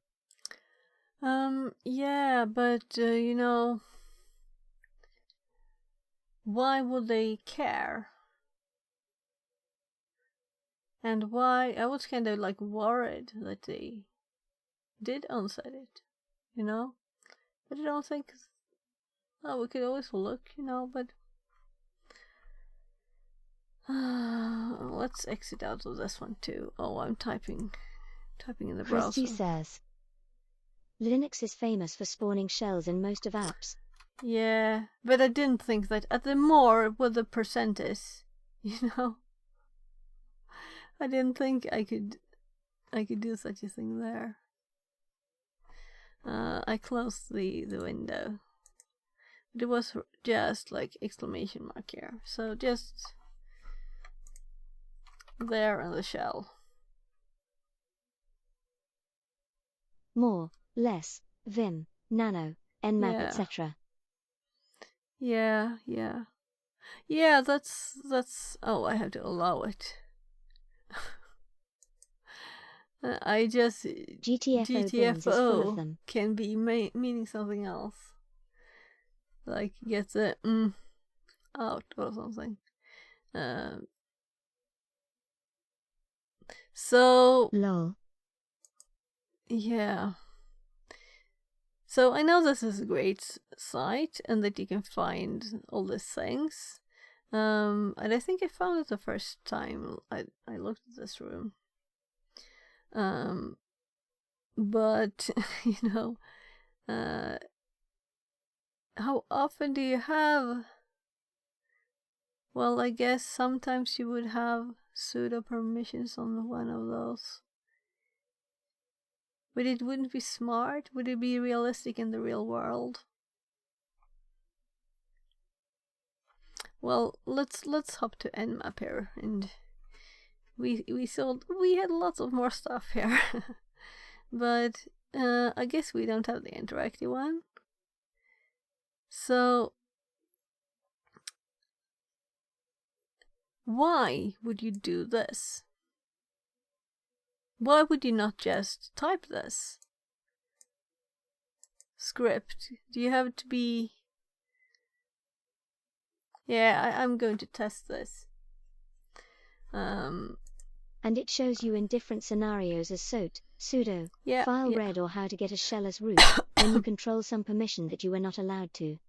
Yeah, but you know, why would they care? And why, I was kind of like worried that they did unset it, you know? But I don't think, oh, we could always look, you know, but let's exit out of this one too. Oh, I'm typing in the browser. Christy says, Linux is famous for spawning shells in most of apps. Yeah, but I didn't think that at the more with the percent is, you know? I didn't think I could do such a thing there. I closed the window. But it was just like exclamation mark here. So just there in the shell. More, less, Vim, Nano, Nmap, Yeah. etc. Yeah, yeah. Yeah, that's oh, I have to allow it. I just GTFO can be meaning something else, like get the out or something. So lol. Yeah. So I know this is a great site and that you can find all these things. And I think I found it the first time I looked at this room. But you know, how often do you have? Well, I guess sometimes you would have pseudo permissions on one of those. But it wouldn't be smart. Would it be realistic in the real world? Well, let's hop to Nmap here, and we had lots of more stuff here, but I guess we don't have the interactive one. So why would you do this? Why would you not just type this script? Do you have to be... Yeah, I'm going to test this. And it shows you in different scenarios as sudo, file read, or how to get a shell as root, when you control some permission that you were not allowed to.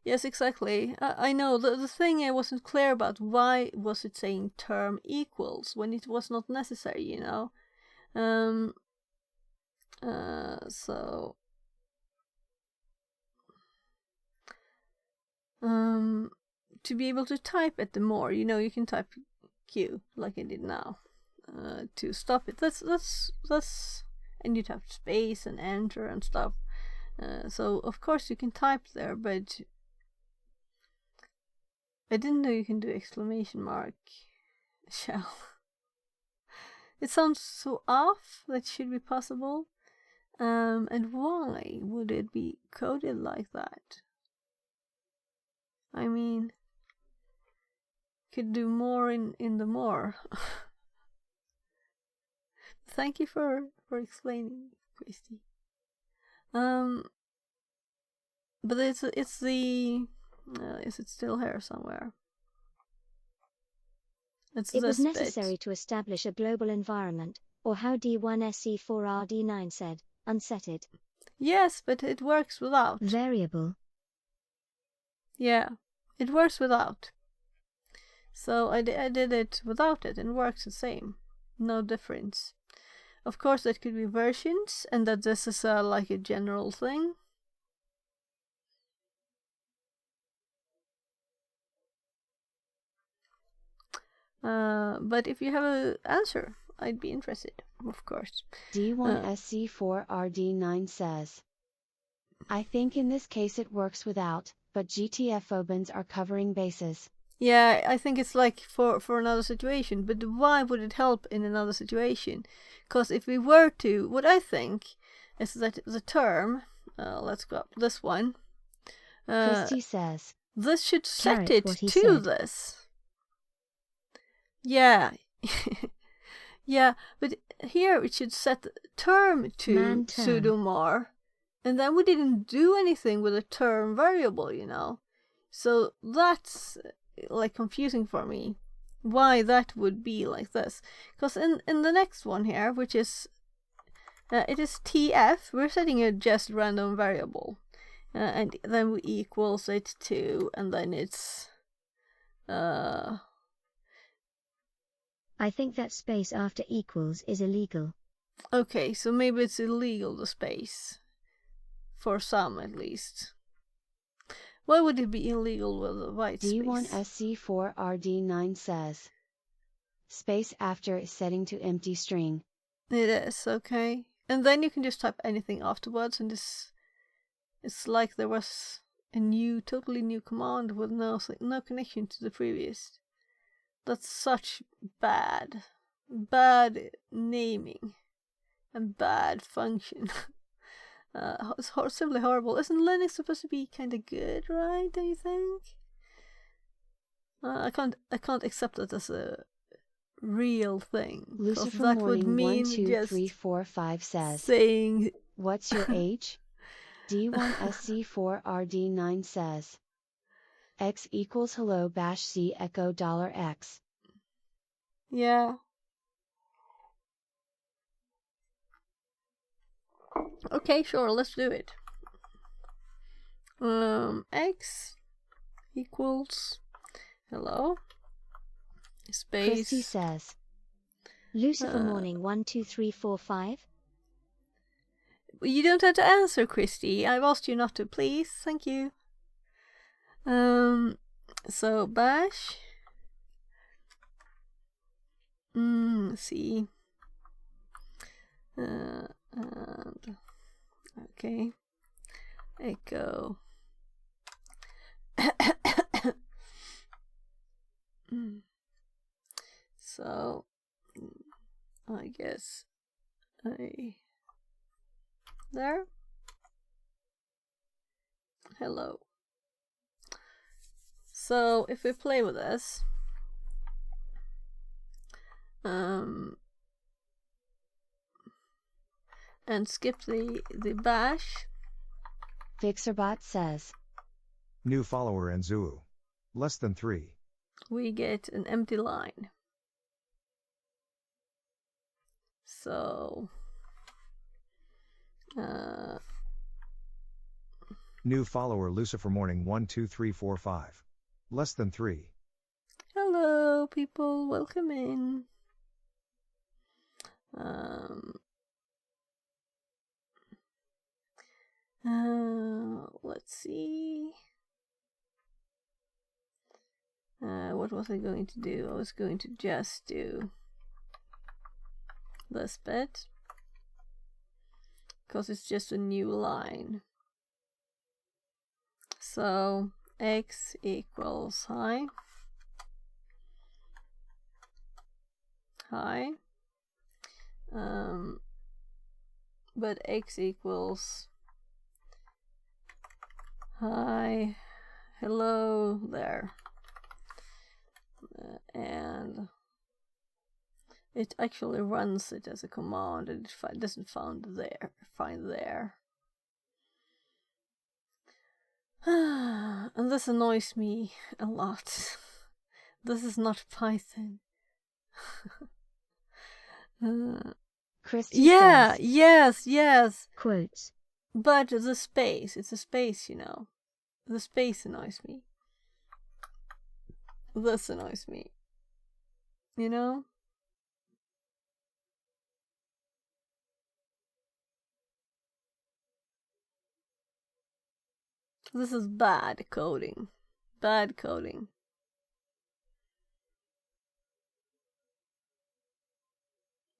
Yes, exactly. I know. The thing I wasn't clear about, why was it saying term equals when it was not necessary, you know? To be able to type it the more, you know, you can type Q like I did now to stop it. That's and you'd have space and enter and stuff. So of course you can type there, but I didn't know you can do exclamation mark shell. It sounds so off that should be possible. And why would it be coded like that? I mean, could do more in the more. Thank you for explaining, Christy. But it's the is it still here somewhere? It was necessary to establish a global environment, or how D1SC4RD9 said, unset it. Yes, but it works without. Variable. Yeah, it works without. So I did it without it, and it works the same. No difference. Of course, that could be versions, and that this is like a general thing. But if you have an answer, I'd be interested, of course. D1SC4RD9 says, I think in this case it works without, but GTF opens are covering bases. Yeah, I think it's like for another situation, but why would it help in another situation? Because if we were to, what I think is that the term, let's go up this one. Christy says, this should set it to this. Yeah. Yeah, but here it should set the term to sudo_more, and then we didn't do anything with a term variable, you know. So that's like confusing for me, why that would be like this. Because in the next one here, which is it is TF, we're setting a just random variable, and then we equals it to, and then it's I think that space after equals is illegal. Okay, so maybe it's illegal, the space. For some, at least. Why would it be illegal with a white space? D1SC4RD9 says, space after is setting to empty string. It is, okay. And then you can just type anything afterwards, and it's like there was a totally new command with no connection to the previous. That's such bad naming and bad function. It's simply horrible. Isn't Linux supposed to be kind of good, right? Do you think? I can't accept that as a real thing. Lucifer that Morning would mean 1 2 just 3 4 5 says, saying, what's your age? D1SC4RD9 says, X equals hello bash C echo $X. Yeah. Okay, sure, let's do it. X equals hello space. Christy says, Lucifer Morning 1 2 3 4 5. You don't have to answer, Christy. I've asked you not to, please. Thank you. So bash. Let's see. And okay, echo. So I guess there. Hello. So if we play with this, and skip the bash. Fixerbot says. New follower and Zuu. Less than 3. We get an empty line. So new follower Lucifer Morning 12345. Less than 3. Hello people, welcome in. Let's see. What was I going to do? I was going to just do this bit because it's just a new line. So x equals hi, but x equals hi, hello there, and it actually runs it as a command, and it doesn't find there. And this annoys me a lot. This is not Python. Christy yeah, says, yes. Quotes. But the space, it's a space, you know. The space annoys me. This annoys me. You know? This is bad coding. Bad coding.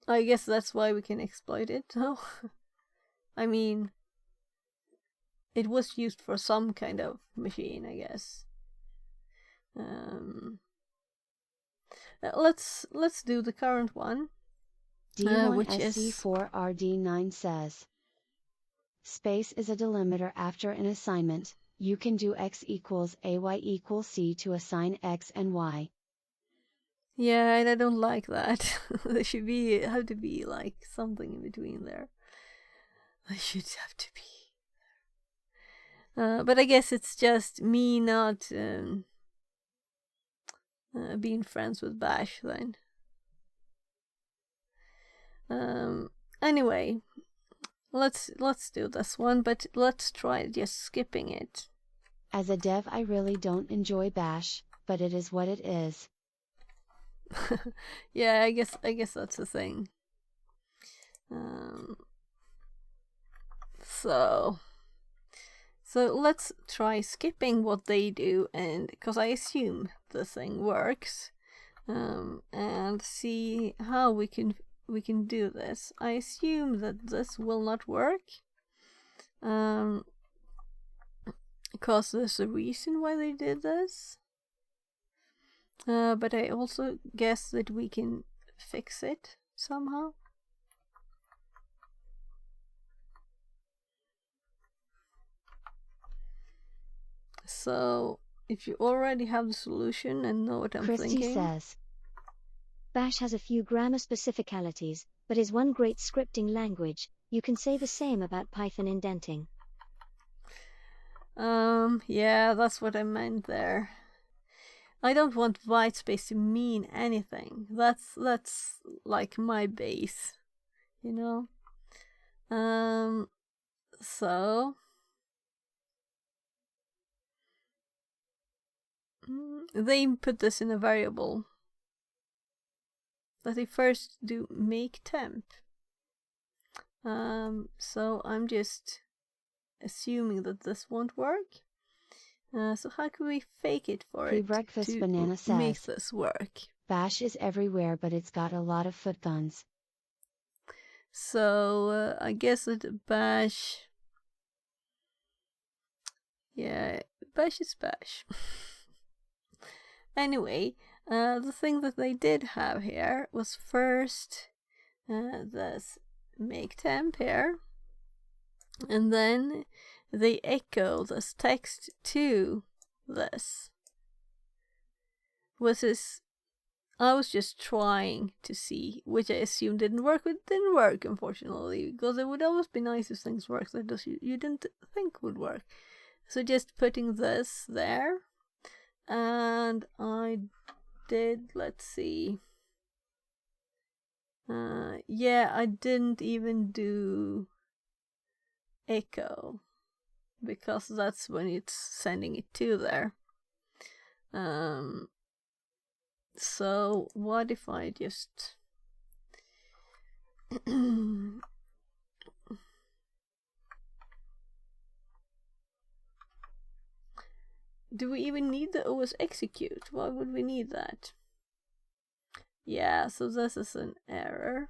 I guess that's why we can exploit it, though. I mean, it was used for some kind of machine, I guess. Let's do the current one, which is D1SC4RD9 says, space is a delimiter after an assignment. You can do x equals a y equals c to assign x and y. Yeah, and I don't like that. There should have to be like something in between there. There should have to be. But I guess it's just me not being friends with Bash then. Anyway, let's do this one, but let's try just skipping it. As a dev, I really don't enjoy Bash, but it is what it is. Yeah, I guess that's the thing. So let's try skipping what they do, and because I assume the thing works, and see how we can do this. I assume that this will not work, because there's a reason why they did this. But I also guess that we can fix it somehow. So, if you already have the solution and know what I'm Christy thinking... says, Bash has a few grammar specificalities, but is one great scripting language. You can say the same about Python indenting. Yeah, that's what I meant there. I don't want whitespace to mean anything. That's like my base, you know? So... they put this in a variable that they first do make temp. So I'm just assuming that this won't work. So how can we fake it for it Pre-breakfast to banana says, make this work? Bash is everywhere, but it's got a lot of footguns. So I guess that bash. Yeah, bash is bash. Anyway, the thing that they did have here was first this make temp here, and then they echo this text to this, which is, I was just trying to see, which I assumed didn't work, but it didn't work, unfortunately, because it would always be nice if things worked that just you didn't think would work. So just putting this there, and I did, let's see, yeah, I didn't even do echo, because that's when it's sending it to there. So what if I just do we even need the OS execute? Why would we need that? Yeah, so this is an error.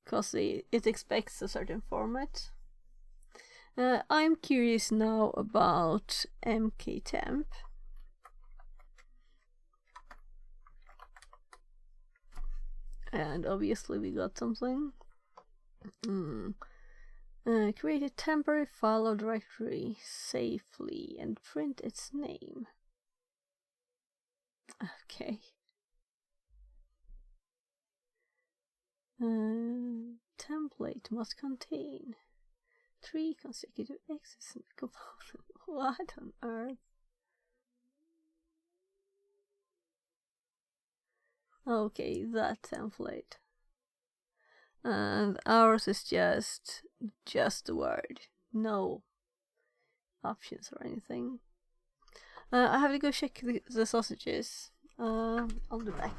Because it expects a certain format. I'm curious now about mktemp. And obviously we got something. Create a temporary file or directory safely and print its name. Okay. Template must contain 3 consecutive X's in the component. What on earth? Okay, that template. And ours is just the word. No options or anything. I have to go check the sausages. I'll be back.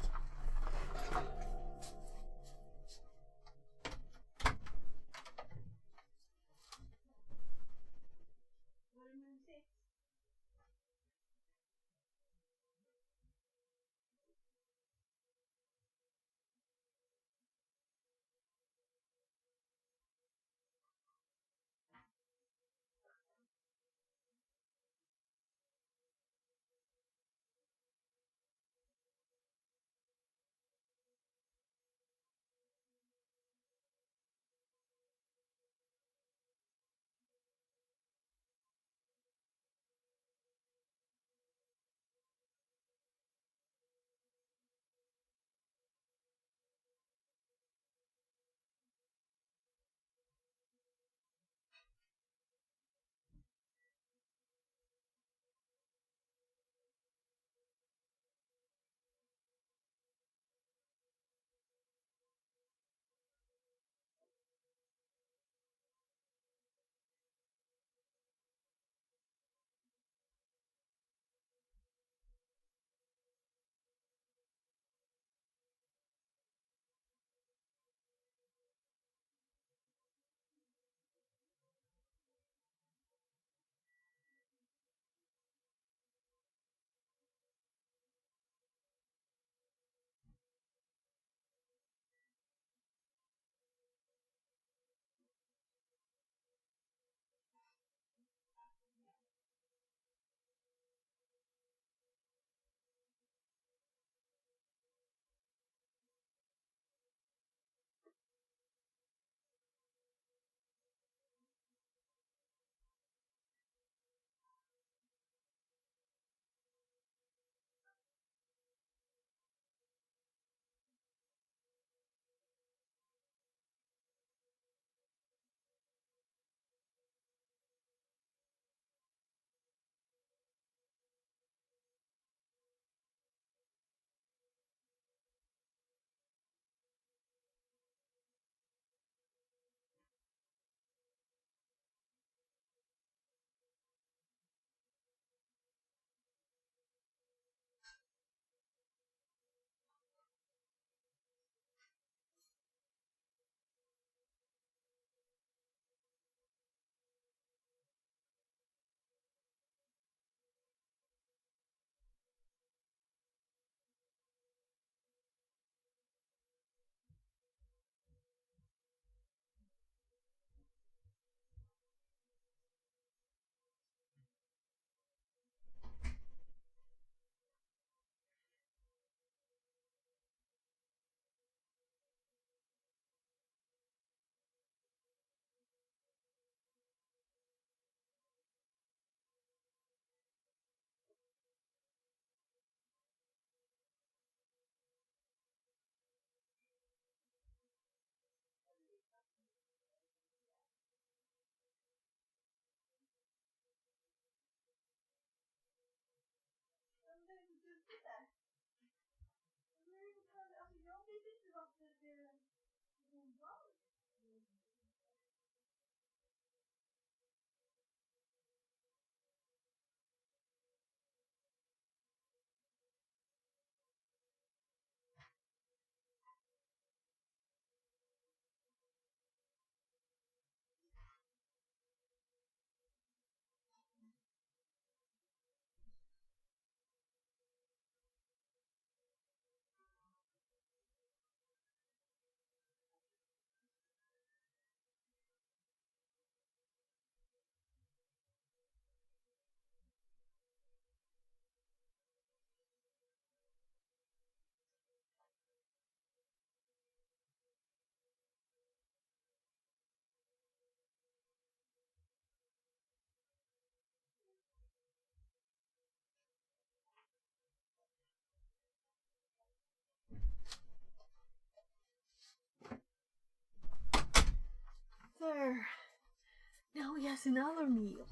yes, another meal.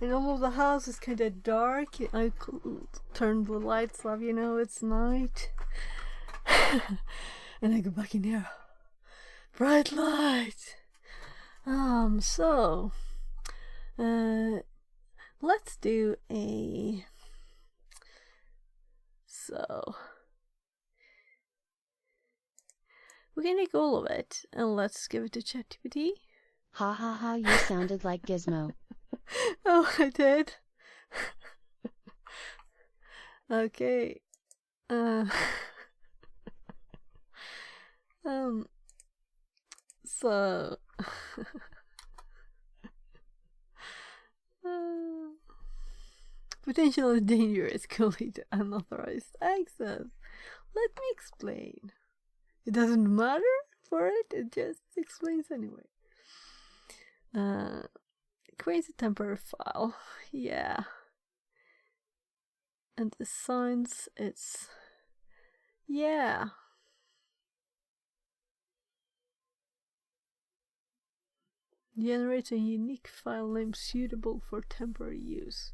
And all of the house is kind of dark. I turn the lights off, it's night. And I go back in there. Bright light. So, let's do a... So, we're gonna take all of it and let's give it to ChatGPT. Ha ha ha, you sounded like Gizmo. Oh, I did? Okay. So... potentially dangerous colleague to unauthorized access. Let me explain. It doesn't matter for it, it just explains anyway. Creates a temporary file, yeah. And assigns its, yeah. Generates a unique file name suitable for temporary use.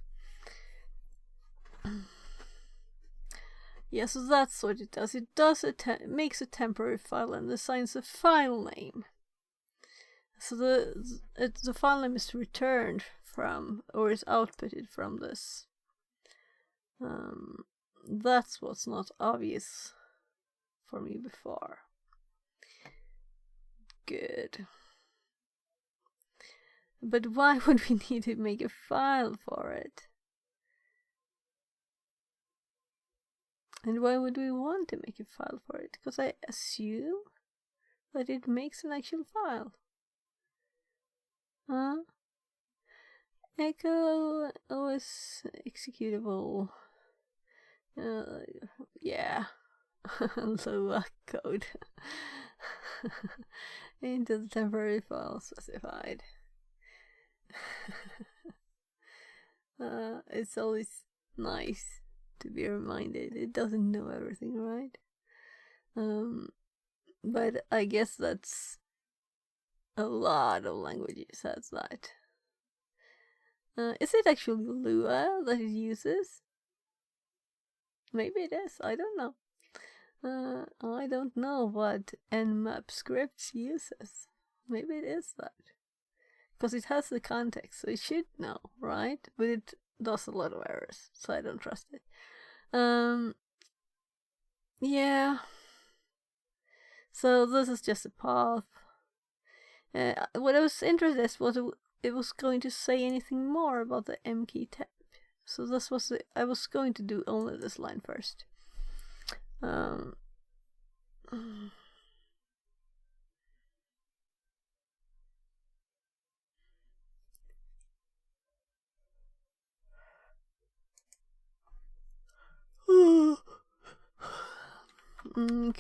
Yeah, so that's what it does. It makes a temporary file and assigns a file name. So the file name is returned from, or is outputted from this. That's what's not obvious for me before. Good. But why would we need to make a file for it? And why would we want to make a file for it? Because I assume that it makes an actual file. Huh? Echo OS executable. Yeah. Lua code. Into the temporary file specified. It's always nice to be reminded it doesn't know everything, right? But I guess that's a lot of languages has that. Is it actually Lua that it uses? Maybe it is, I don't know. I don't know what Nmap scripts uses. Maybe it is that. Because it has the context, so it should know, right? But it does a lot of errors, so I don't trust it. Yeah. So this is just a path. What I was interested in was it was going to say anything more about the mkey temp. So this was I was going to do only this line first.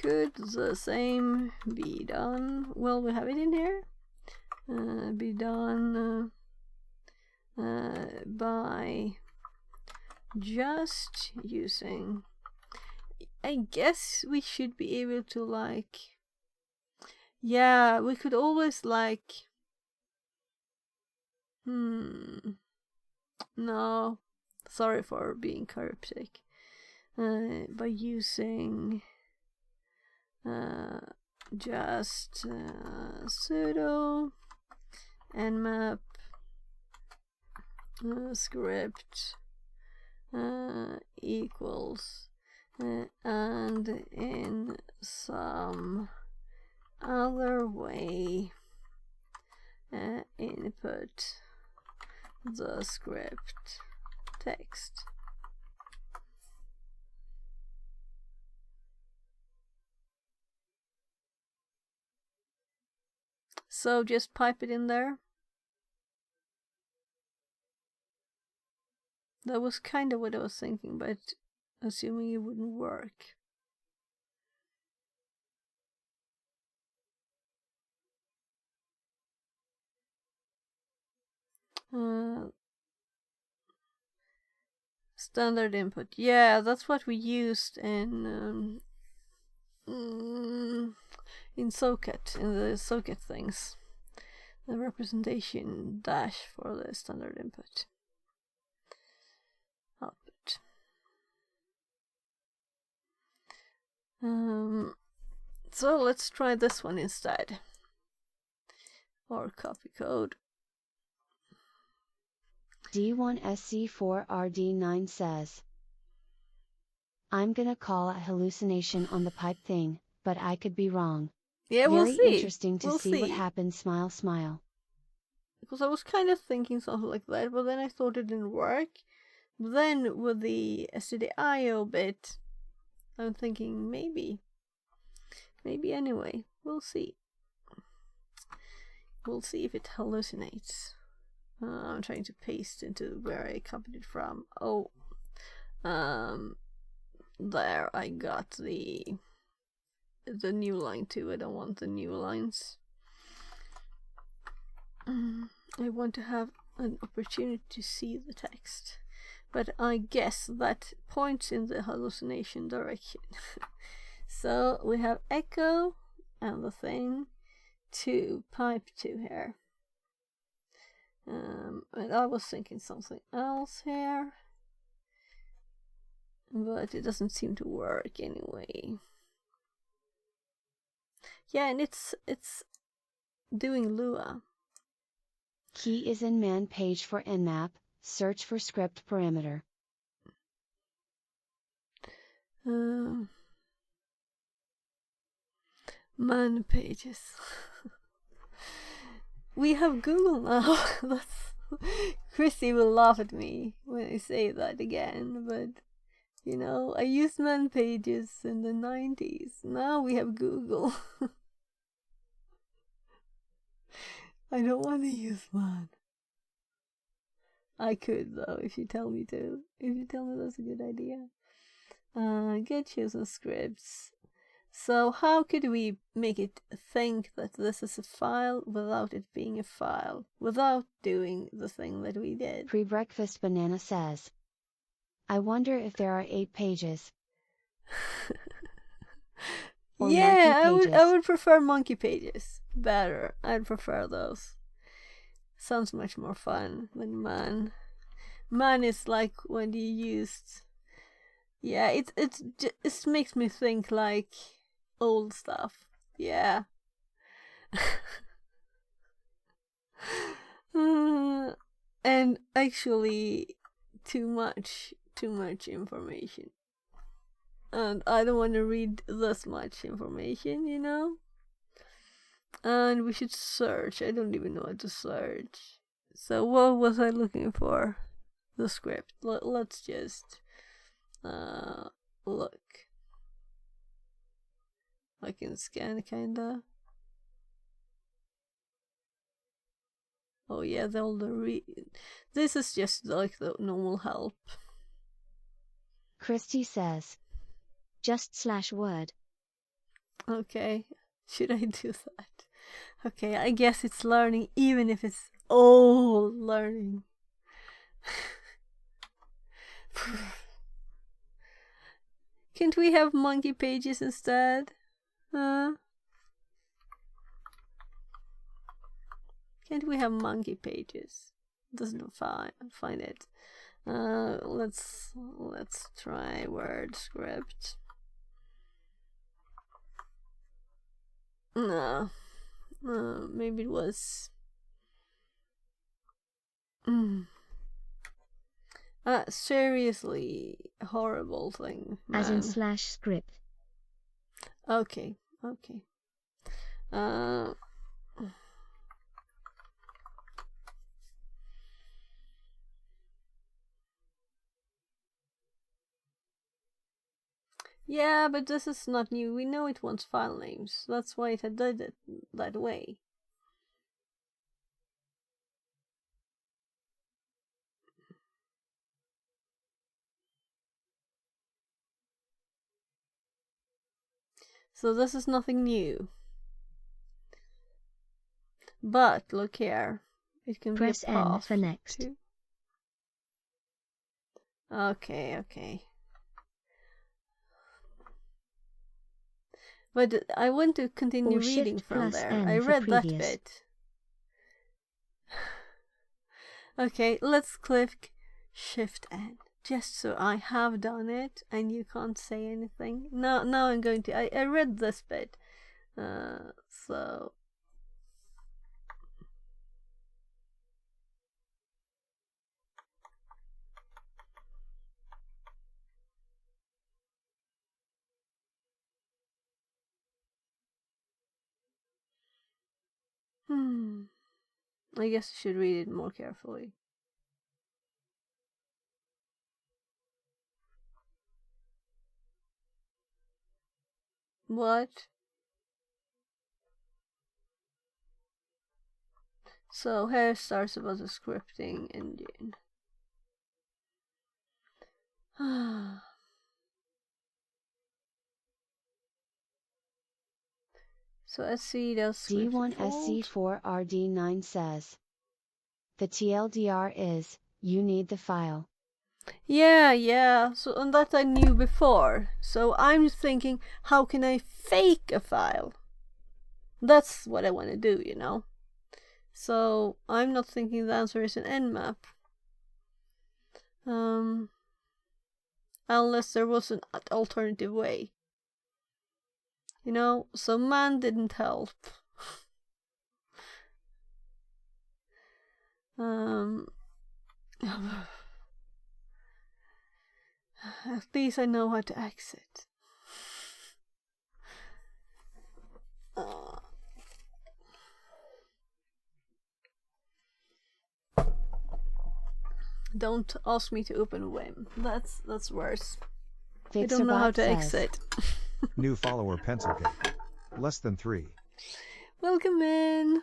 Could the same be done? Well, we have it in here. Be done by just using. I guess we should be able to like. Yeah, we could always like. No, sorry for being cryptic. By using just sudo nmap script equals and in some other way input the script text. So just pipe it in there. That was kind of what I was thinking, but assuming it wouldn't work. Standard input. Yeah, that's what we used in Socket, in the Socket things. a representation dash for the standard input. Output. So let's try this one instead. Or copy code. D1SC4RD9 says, I'm gonna call a hallucination on the pipe thing, but I could be wrong. Yeah, we'll see. Very interesting to We'll see what happens, smile smile. Because I was kind of thinking something like that, but then I thought it didn't work. But then with the STDIO bit, I'm thinking maybe. Maybe anyway. We'll see. We'll see if it hallucinates. I'm trying to paste into where I copied it from. Oh, there I got the new line too. I don't want the new lines. I want to have an opportunity to see the text, but I guess that points in the hallucination direction. So we have echo and the thing to pipe to here. And I was thinking something else here, but it doesn't seem to work anyway. Yeah, and it's doing Lua. Key is in man page for nmap, search for script parameter. Man pages. We have Google now. That's Chrissy will laugh at me when I say that again, but you know, I used man pages in the 90s. Now we have Google. I don't want to use man. I could though, if you tell me to. If you tell me that's a good idea. Get chosen scripts. So how could we make it think that this is a file without it being a file? Without doing the thing that we did? Pre-breakfast banana says, I wonder if there are 8 pages. Yeah, I would prefer monkey pages. Better. I'd prefer those. Sounds much more fun than man. Man is like when you used... Yeah, it makes me think like old stuff. Yeah. And actually too much information. And I don't want to read this much information, you know? And we should search. I don't even know what to search. So what was I looking for? The script. Let's just look. I can scan kinda. Oh yeah, this is just like the normal help. Christy says, just /word. Okay, should I do that? Okay, I guess it's learning, even if it's old learning. Can't we have monkey pages instead? Can't we have monkey pages? Doesn't find it. Let's try word script. No, maybe it was. Seriously horrible thing. Man. As in /script. Okay. Yeah, but this is not new. We know it wants file names. That's why it had did it that way. So this is nothing new. But look here. It can press be a path N for next. Too. Okay. But I want to continue or reading from there. N I read that previous. bit. Okay, let's click Shift N. Just so I have done it and you can't say anything. Now I'm going to... I read this bit. So... I guess I should read it more carefully. What? So here starts about the scripting engine. So SC does D1 SC4 RD9 says. The TLDR is, you need the file. Yeah. So and that I knew before. So I'm thinking, how can I fake a file? That's what I want to do, you know. So I'm not thinking the answer is an nmap. Unless there was an alternative way. You know, so man didn't help. At least I know how to exit. Don't ask me to open Wim. That's worse. I don't know how to exit. New follower Pencil Cake. Less than 3. Welcome in.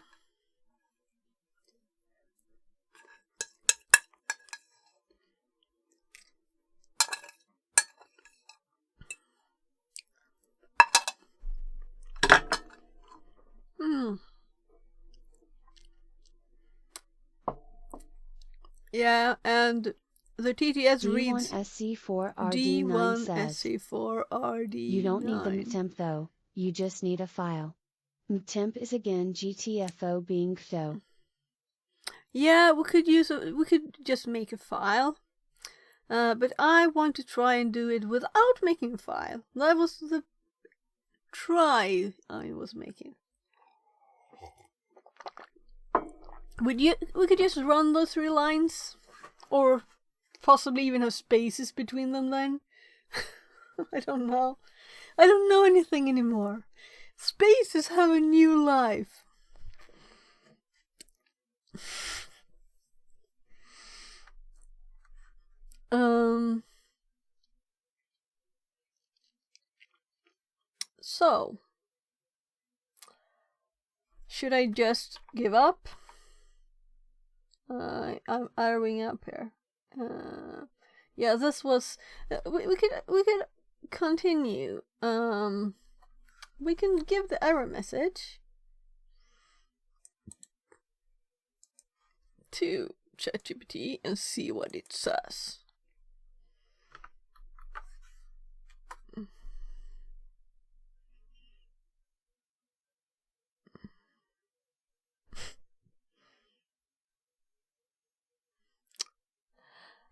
Yeah, and the TTS reads D1 SC4 RD9 says. SC4 RD9. You don't need the mtemp though, you just need a file. Mtemp is again GTFO being THO. Yeah, we could just make a file. But I want to try and do it without making a file. That was the try I was making. We could just run those 3 lines, or possibly even have spaces between them then. I don't know. I don't know anything anymore. Spaces have a new life. So, should I just give up? I'm arrowing up here. Yeah, this was. We could continue. We can give the error message to ChatGPT and see what it says.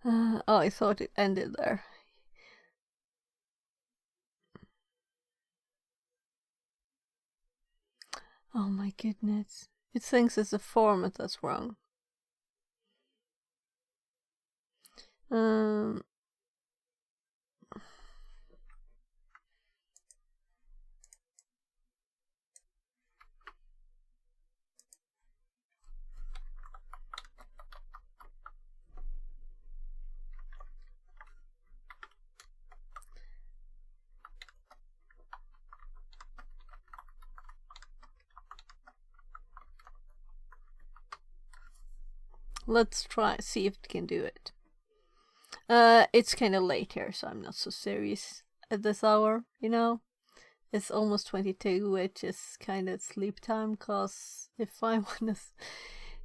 Oh, I thought it ended there. Oh my goodness. It thinks it's a format that's wrong. Let's try, see if it can do it. It's kind of late here, so I'm not so serious at this hour, you know? It's almost 22, which is kind of sleep time, cause if I want to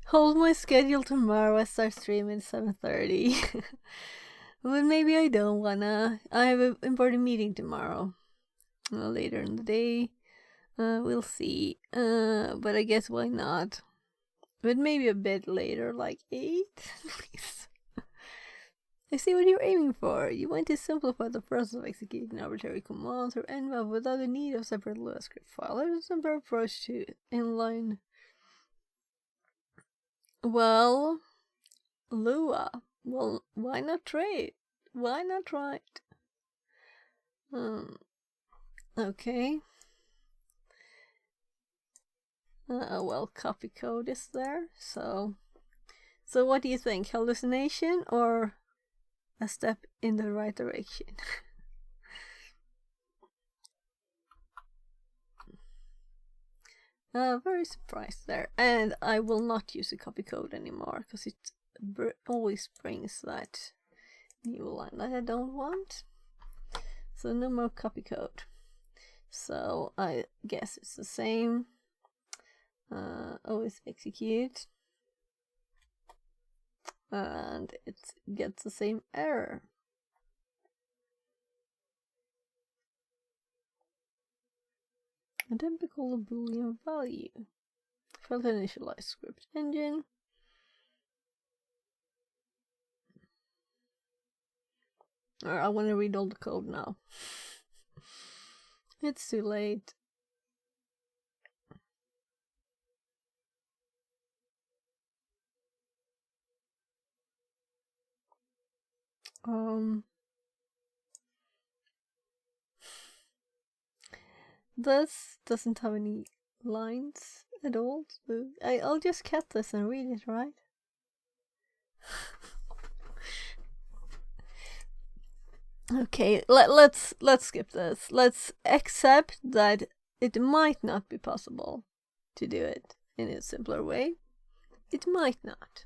hold my schedule tomorrow, I start streaming at 7:30. But maybe I don't wanna. I have an important meeting tomorrow. Later in the day. We'll see. But I guess why not? But maybe a bit later, like 8. I see what you're aiming for. You want to simplify the process of executing arbitrary commands or nval without the need of separate Lua script file. There's a simpler approach to inline. Well, Lua. Well, why not try it? Why not try it? Okay. Well, copy code is there. So what do you think? Hallucination or a step in the right direction? Very surprised there. And I will not use the copy code anymore because it always brings that new line that I don't want. So no more copy code. So I guess it's the same. Always execute. And it gets the same error. Identical Boolean value. Failed to initialize script engine. I want to read all the code now. It's too late. This doesn't have any lines at all. So I'll just cut this and read it, right? Okay, let's skip this. Let's accept that it might not be possible to do it in a simpler way. It might not.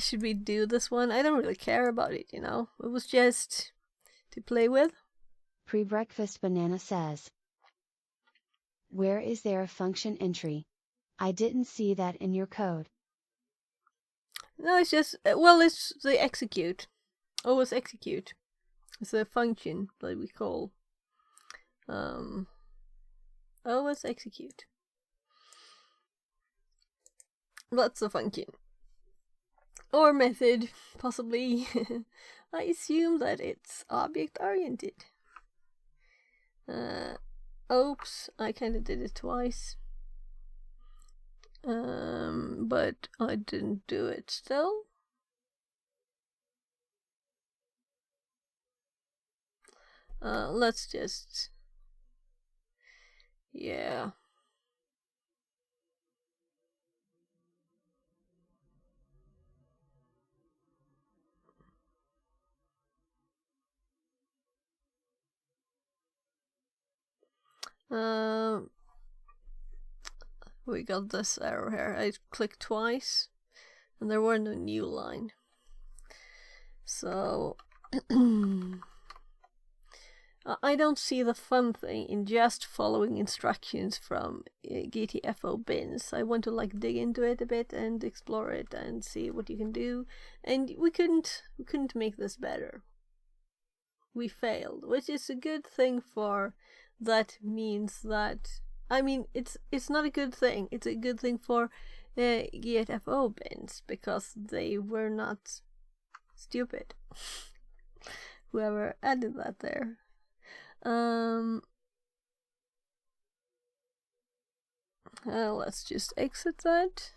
Should we do this one? I don't really care about it, you know. It was just to play with. Pre-breakfast banana says, where is there a function entry? I didn't see that in your code. No, it's just, well, it's the execute. Always execute. It's a function that we call always execute. That's a function. Or method, possibly. I assume that it's object-oriented. Oops, I kinda did it twice. But I didn't do it still. Let's just... yeah. We got this error here. I clicked twice and there were no new line. So I don't see the fun thing in just following instructions from GTFO bins. I want to like dig into it a bit and explore it and see what you can do. And we couldn't make this better. We failed, which is a good thing for. That means that, I mean, it's not a good thing. It's a good thing for GTFO bins because they were not stupid. Whoever added that there. Let's just exit that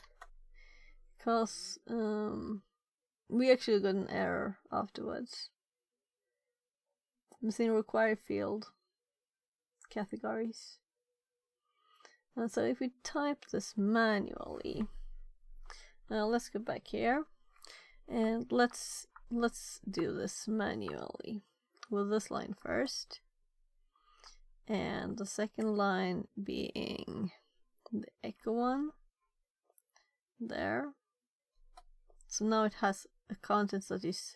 because we actually got an error afterwards. Missing required field categories. And so if we type this manually, let's go back here and let's do this manually with this line first, and the second line being the echo one there. So now it has a content that is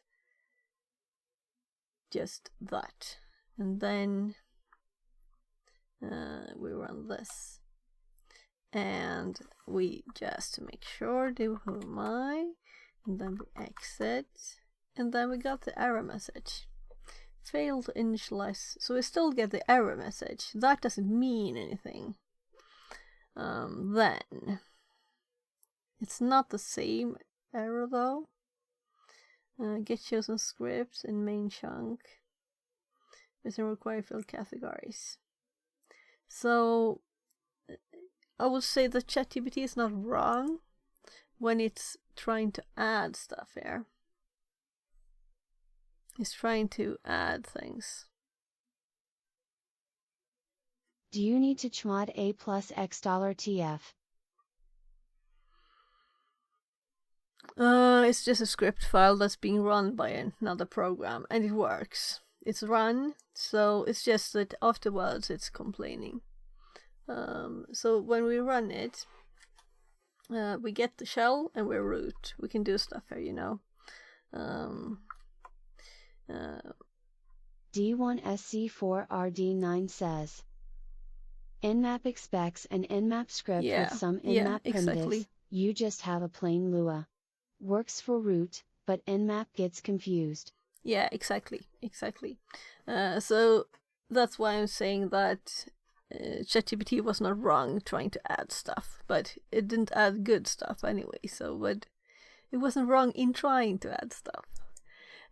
just that, and then we run this, and we just make sure do who am I, and then we exit, and then we got the error message. Failed to initialize, so we still get the error message. That doesn't mean anything. Then It's not the same error though. Get chosen scripts in main chunk. Doesn't require field categories. So I would say that ChatGPT is not wrong when it's trying to add stuff here. It's trying to add things. Do you need to chmod a plus x $TF? It's just a script file that's being run by another program, and it works. It's run, so it's just that afterwards it's complaining. So when we run it, we get the shell and we're root. We can do stuff here, you know. D1SC4RD9 says Nmap expects an Nmap script with some Nmap primitives. Exactly. You just have a plain Lua. Works for root, but Nmap gets confused. Yeah, exactly. So that's why I'm saying that ChatGPT was not wrong trying to add stuff, but it didn't add good stuff anyway. But it wasn't wrong in trying to add stuff.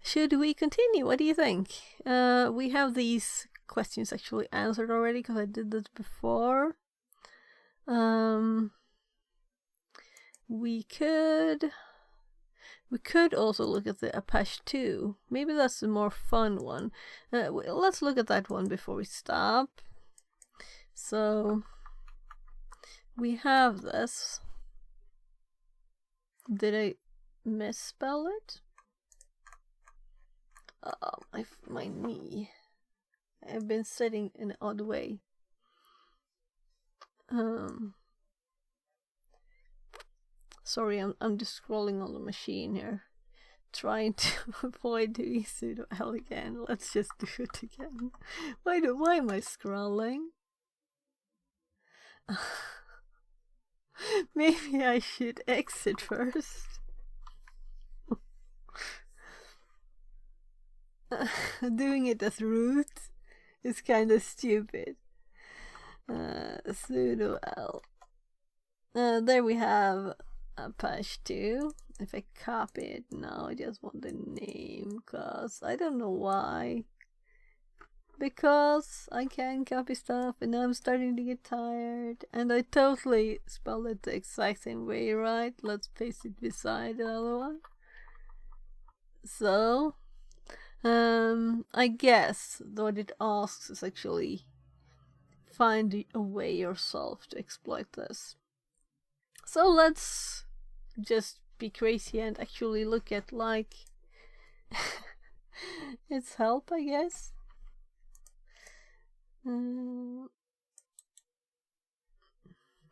Should we continue? What do you think? We have these questions actually answered already because I did this before. We could also look at the Apache 2. Maybe that's the more fun one. Let's look at that one before we stop. So we have this. Did I misspell it? Oh, my knee. I've been sitting in an odd way. Sorry, I'm just scrolling on the machine here, trying to avoid doing sudo L again. Let's just do it again. Why am I scrolling? Maybe I should exit first. Doing it as root is kind of stupid. Sudo L. There we have Apache 2. If I copy it now, I just want the name, cause I don't know why. Because I can copy stuff and I'm starting to get tired, and I totally spelled it the exact same way, right? Let's paste it beside the other one. So I guess what it asks is actually find a way yourself to exploit this. So let's just be crazy and actually look at like its help, I guess.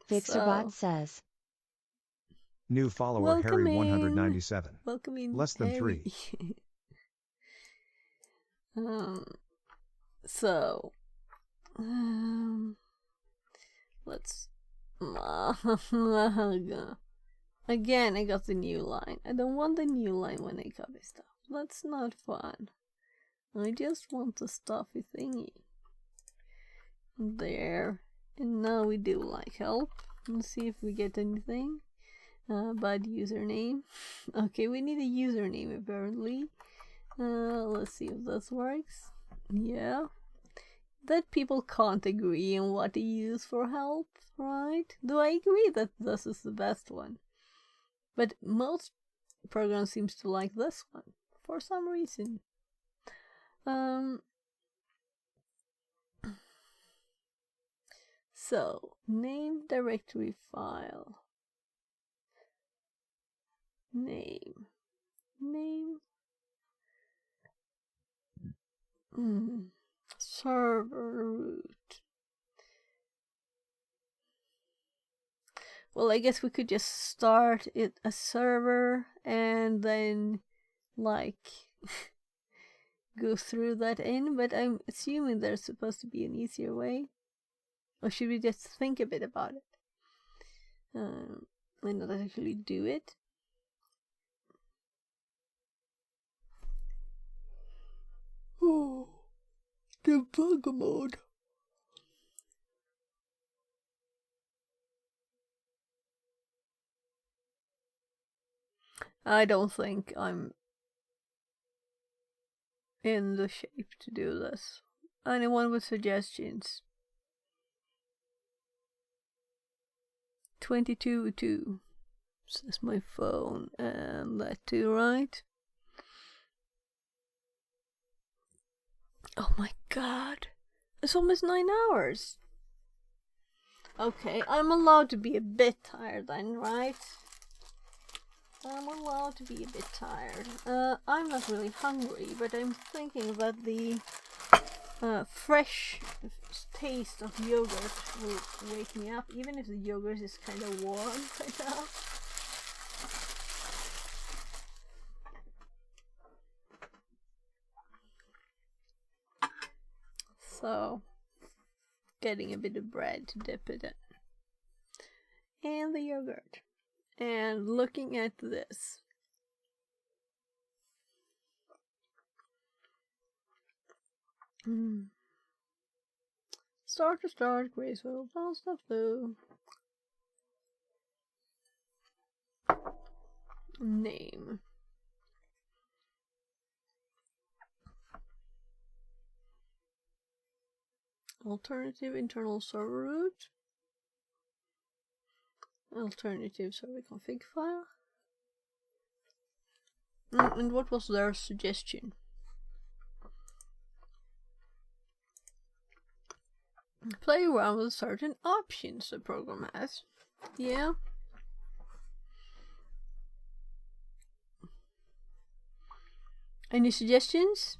Fixerbot says new follower Harry 197. Welcome in, less than Harry. 3. Let's again, I got the new line. I don't want the new line when I copy stuff. That's not fun. I just want the stuffy thingy. There. And now we do like help. Let's see if we get anything. Bad username. Okay, we need a username apparently. Let's see if this works. Yeah. That people can't agree on what to use for help, right? Do I agree that this is the best one? But most programs seems to like this one for some reason. So, name directory file. Name. Server root. Well, I guess we could just start it a server and then like go through that in, but I'm assuming there's supposed to be an easier way. Or should we just think a bit about it? And not actually do it? Oh, debug mode. I don't think I'm in the shape to do this. Anyone with suggestions? 22:02 says my phone, and that too, right? Oh my god, it's almost 9 hours. Okay, I'm allowed to be a bit tired then, right? I'm allowed to be a bit tired. I'm not really hungry, but I'm thinking that the fresh taste of yogurt will wake me up, even if the yogurt is kind of warm right now. So, getting a bit of bread to dip it in. And the yogurt. And looking at this. Start to start, graceful, past the blue. Name. Alternative internal server root. Alternative server config file. And what was their suggestion? Play around with certain options the program has. Yeah. Any suggestions?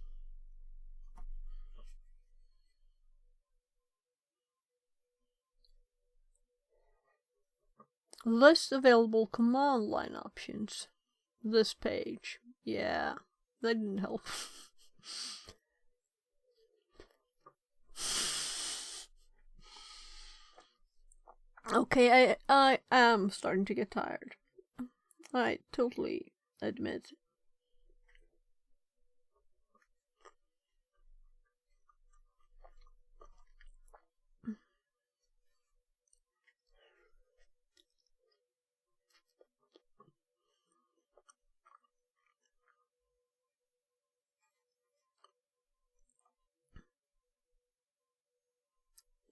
List available command line options. This page. Yeah, that didn't help. Okay, I am starting to get tired. I totally admit.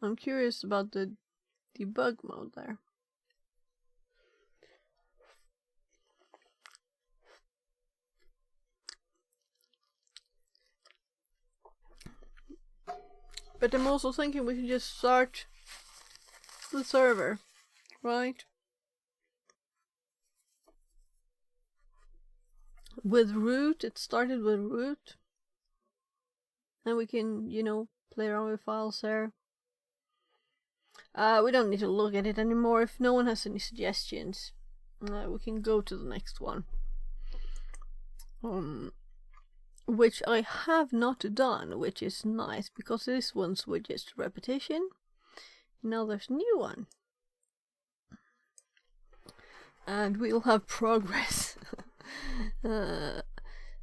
I'm curious about the debug mode there. But I'm also thinking we can just start the server, right? With root, it started with root. And we can, you know, play around with files there. We don't need to look at it anymore. If no one has any suggestions, we can go to the next one. Which I have not done, which is nice, because this one's with just repetition. Now there's a new one. And we'll have progress.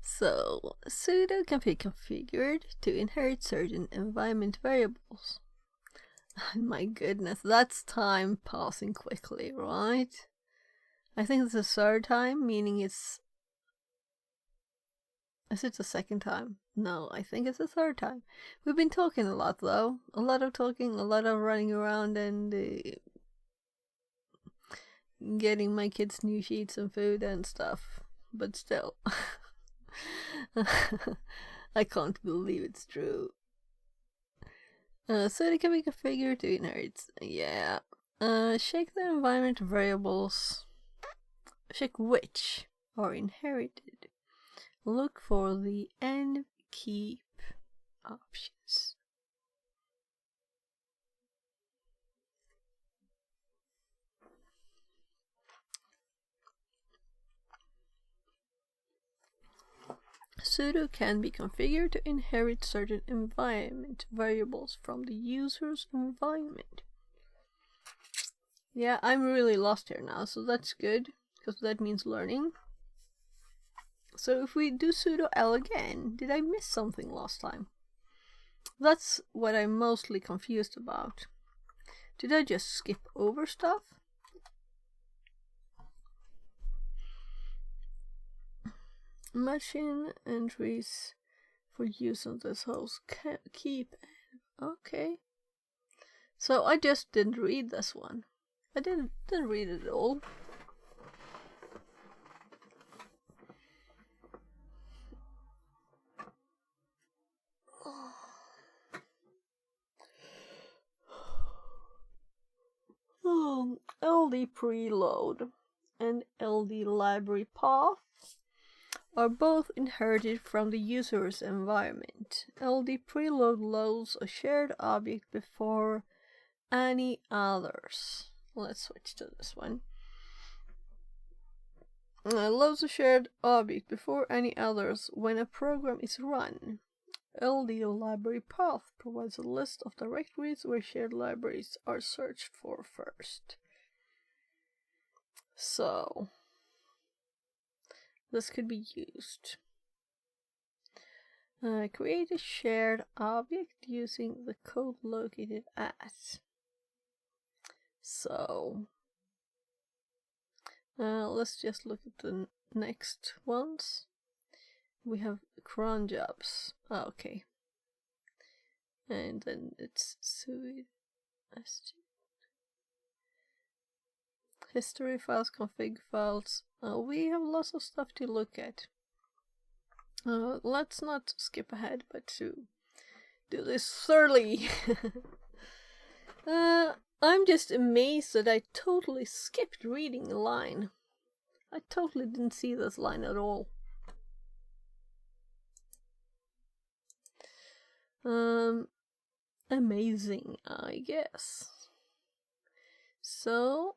So, sudo can be configured to inherit certain environment variables. My goodness, that's time passing quickly, right? I think it's the third time, meaning it's... Is it the second time? No, I think it's the third time. We've been talking a lot, though. A lot of talking, a lot of running around and getting my kids new sheets and food and stuff. But still. I can't believe it's true. So they can be configured to inherit. Yeah. Check the environment variables. Check which are inherited. Look for the end keep options. Sudo can be configured to inherit certain environment variables from the user's environment. Yeah, I'm really lost here now, so that's good, because that means learning. So if we do sudo L again, did I miss something last time? That's what I'm mostly confused about. Did I just skip over stuff? machine entries for use on this host. Keep. Okay. So I just didn't read this one. I didn't read it at all. LD preload and LD library path are both inherited from the user's environment. LD preload loads a shared object before any others. Let's switch to this one. Loads a shared object before any others when a program is run. LD library path provides a list of directories where shared libraries are searched for first. So, this could be used. Create a shared object using the code located at. So, let's just look at the next ones. We have cron jobs. Oh, okay. And then it's suid. History files, config files. We have lots of stuff to look at. Let's not skip ahead, but to do this thoroughly. I'm just amazed that I totally skipped reading a line. I totally didn't see this line at all. Amazing, I guess. So,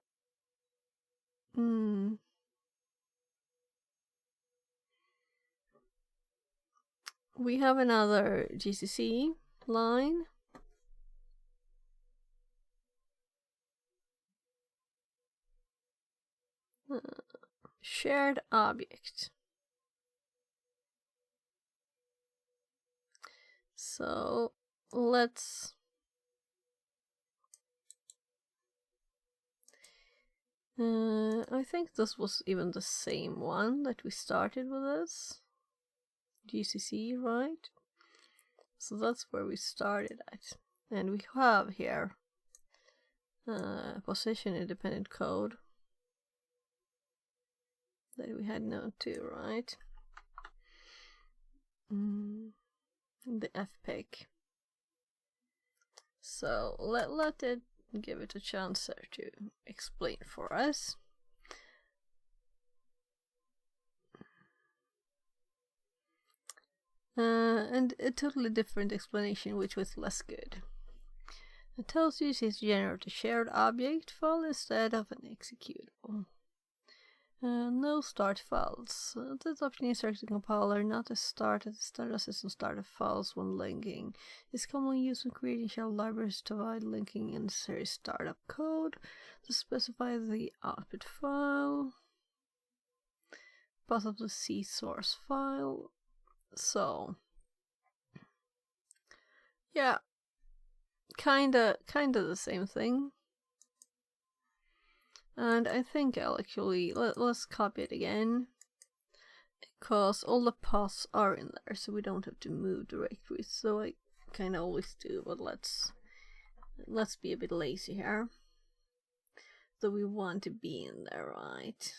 we have another GCC line. Shared object. So let's I think this was even the same one that we started with this GCC, right? So that's where we started at, and we have here position independent code that we had known to, right? The fpic. So let it give it a chance there to explain for us. And a totally different explanation, which was less good. It tells you to generate a shared object file instead of an executable. No start files. This option instructs the compiler not to start at the standard system startup files when linking. It's commonly used when creating shell libraries to provide linking and necessary startup code to specify the output file, path of the C source file. So, yeah, kinda the same thing. And I think I'll actually, let's copy it again, because all the paths are in there, so we don't have to move directories. So I kind of always do, but let's be a bit lazy here. So we want to be in there, right?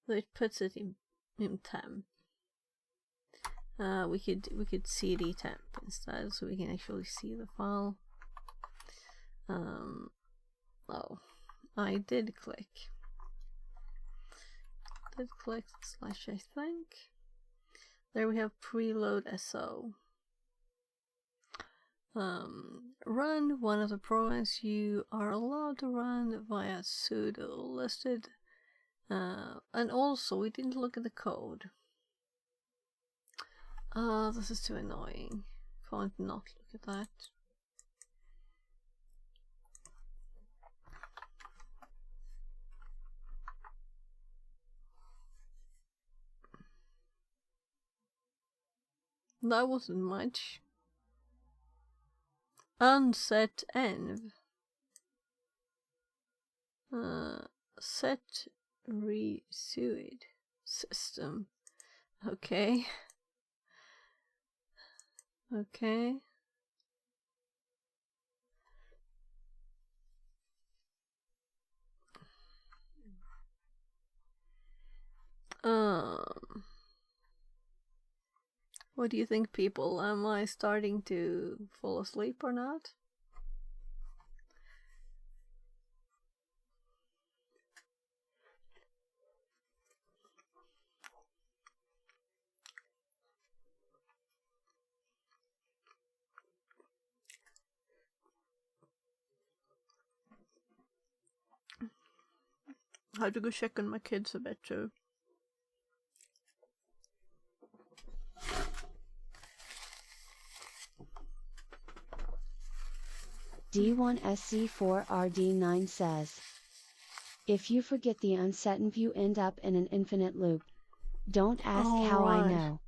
So it puts it in temp. We could cd temp instead, so we can actually see the file. Oh, I did click slash, I think. There we have preload so. Run one of the programs you are allowed to run via sudo listed. And also we didn't look at the code. This is too annoying. Can't not look at that. That wasn't much. Unset env. Set Resuid system. Okay. Okay. What do you think, people? Am I starting to fall asleep or not? I had to go check on my kids a bit too. D1SC4RD9 says, if you forget the unsetting, you end up in an infinite loop. Don't ask how I know.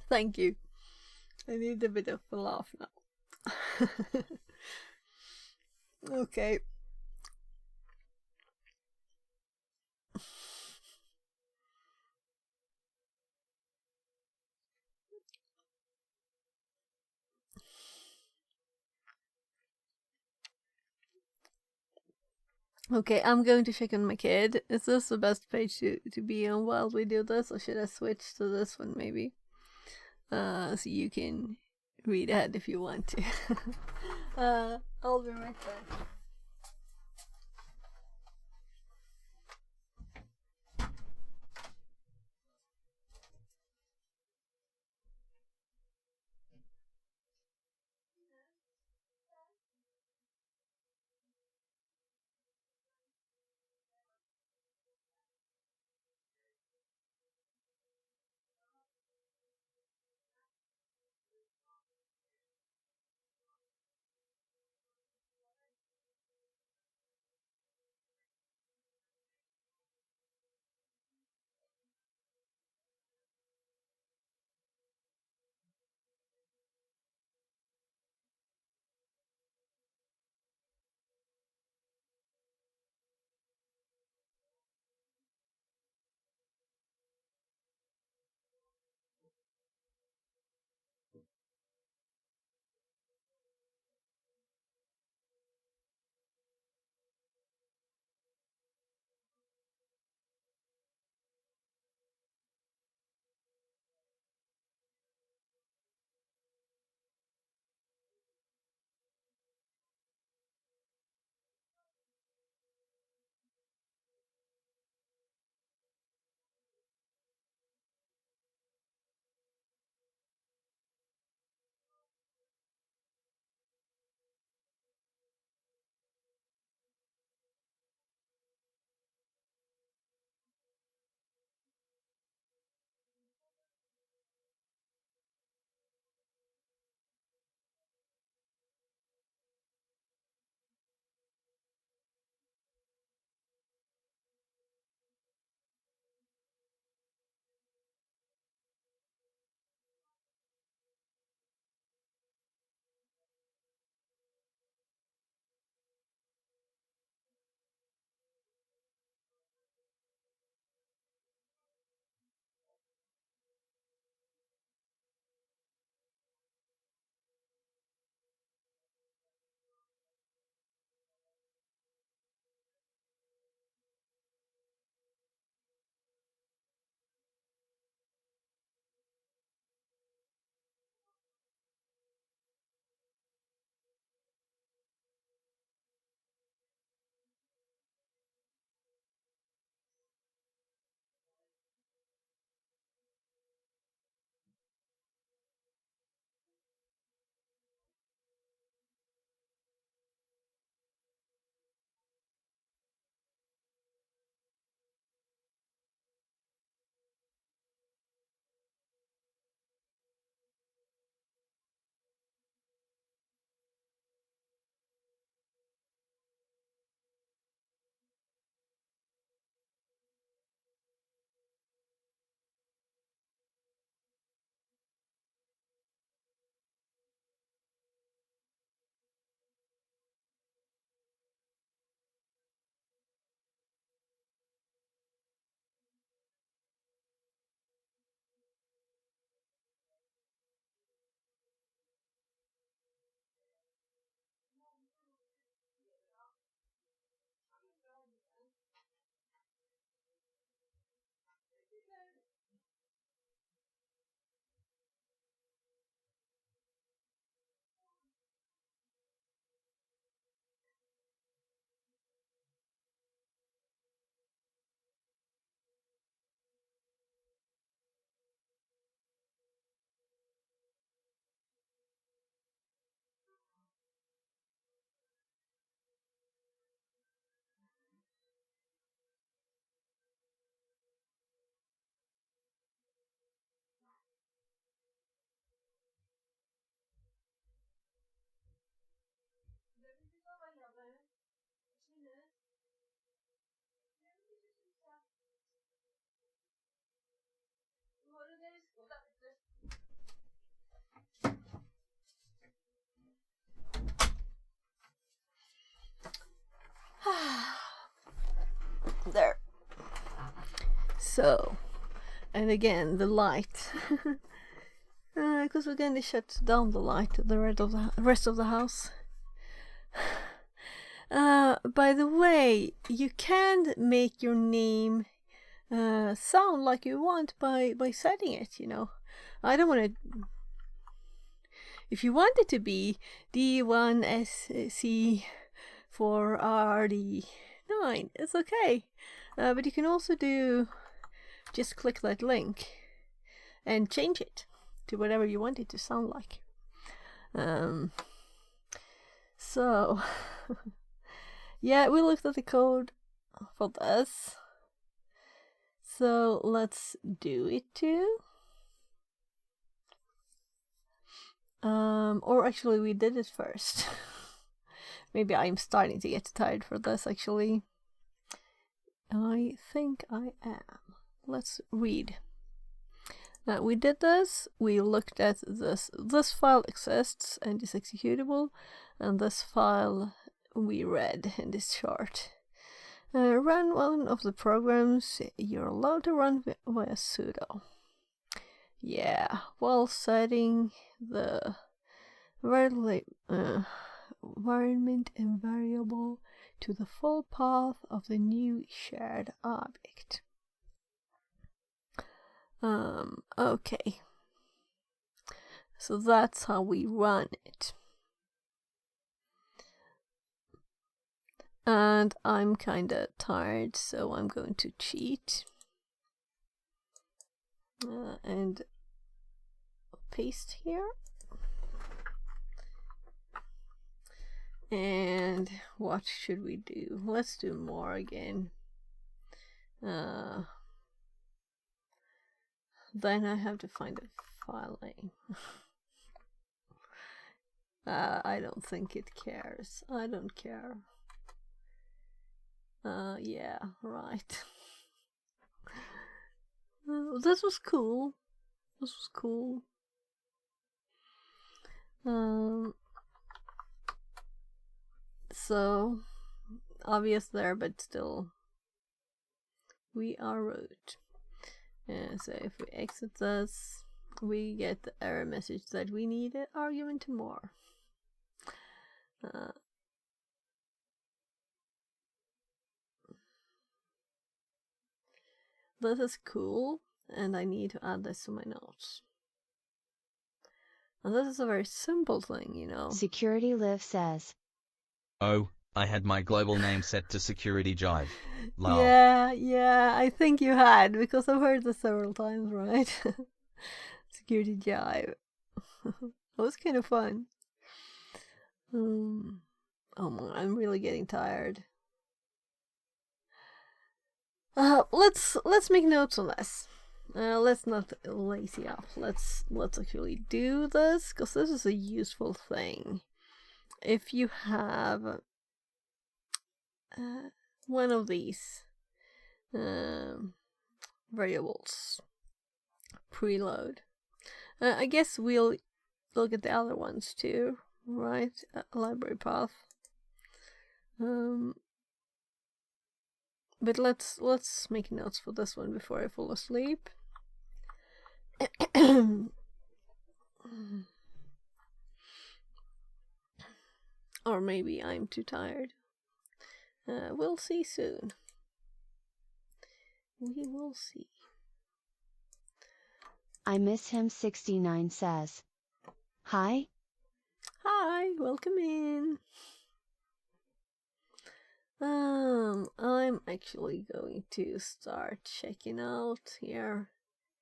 Thank you. I need a bit of a laugh now. Okay. Okay, I'm going to check on my kid. Is this the best page to be on while we do this, or should I switch to this one maybe? So you can read ahead if you want to. I'll be right back. So, and again, the light. Because we're going to shut down the light the rest of the house. By the way, you can make your name sound like you want by setting it, you know. I don't want to... If you want it to be D1SC4RD9, it's okay. But you can also just click that link and change it to whatever you want it to sound like. So, yeah, we looked at the code for this. So let's do it too. Or actually we did it first. Maybe I'm starting to get tired for this actually. I think I am. Let's read. We did this, we looked at this file exists and is executable, and this file we read and is short. Run one of the programs you're allowed to run via sudo. Yeah, while setting the environment and variable to the full path of the new shared object. Okay. So that's how we run it. And I'm kinda tired, so I'm going to cheat. And paste here. And what should we do? Let's do more again. Then I have to find a file name. I don't think it cares. I don't care. Yeah, right. This was cool. This was cool. So obvious there, but still we are root. So if we exit this, we get the error message that we need an argument to more. This is cool, and I need to add this to my notes. And this is a very simple thing, you know. Security Live says. Oh, I had my global name set to Security Jive. Lol. Yeah, I think you had, because I've heard this several times, right? Security Jive. That was kind of fun. Oh my, I'm really getting tired. Let's make notes on this. Let's not lazy up. Let's actually do this, because this is a useful thing. If you have one of these variables, preload. I guess we'll look at the other ones too, right? Library path. But let's make notes for this one before I fall asleep. Or maybe I'm too tired. We'll see soon. We will see. I miss him 69 says. Hi. Hi, welcome in. I'm actually going to start checking out here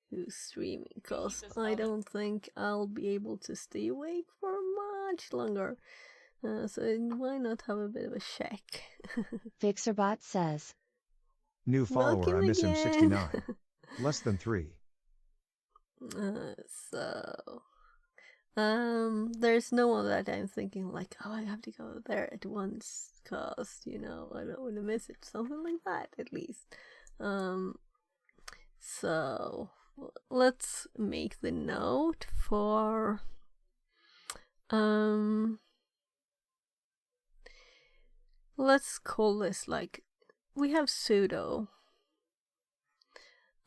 who's streaming, because I don't think I'll be able to stay awake for much longer. So why not have a bit of a check? Fixerbot says. New follower, Welcome I miss again. him 69. Less than 3. There's no one that I'm thinking like, oh, I have to go there at once, cause, you know, I don't want to miss it. Something like that, at least. So let's make the note for, let's call this like, we have sudo.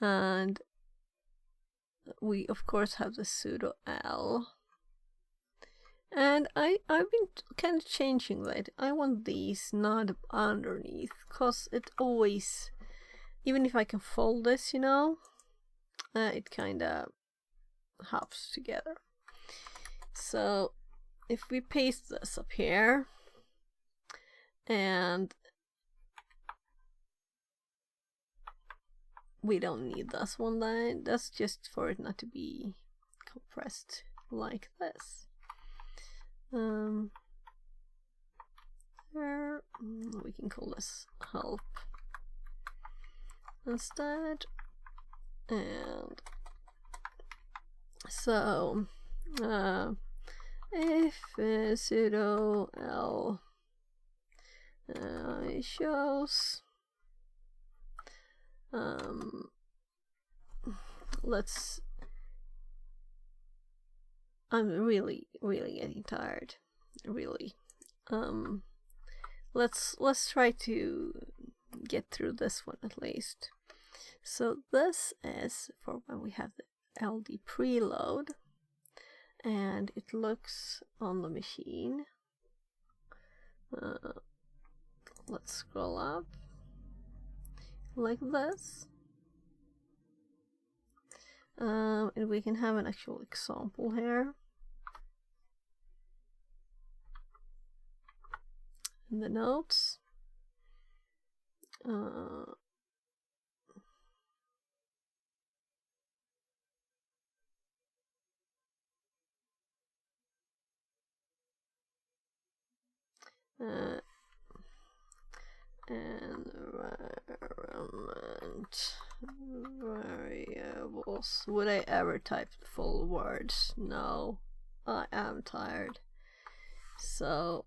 And we of course have the sudo L. And I've been kind of changing that. I want these not underneath, because it always, even if I can fold this, it kind of hops together. So if we paste this up here, and we don't need this one line, that's just for it not to be compressed like this. There, we can call this help instead. And so if sudo L shows I'm really getting tired, really. Let's try to get through this one at least. So this is for when we have the LD preload, and it looks on the machine. Let's scroll up like this. And we can have an actual example here. In the notes. Environment variables. Would I ever type full words? No, I am tired. So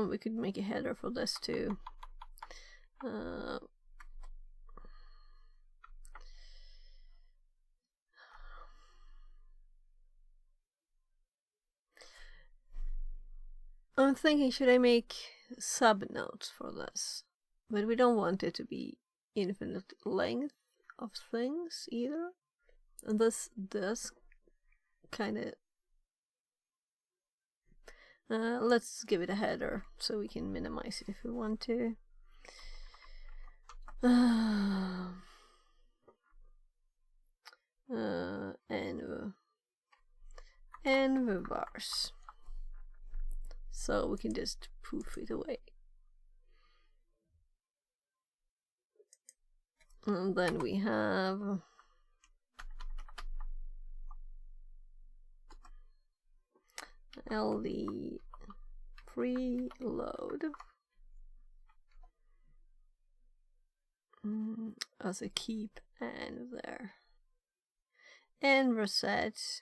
we could make a header for this too. I'm thinking, should I make subnotes for this? But we don't want it to be infinite length of things either. And this kind of let's give it a header so we can minimize it if we want to. Env-vars. So we can just poof it away. And then we have LD preload as a keep and there. And reset.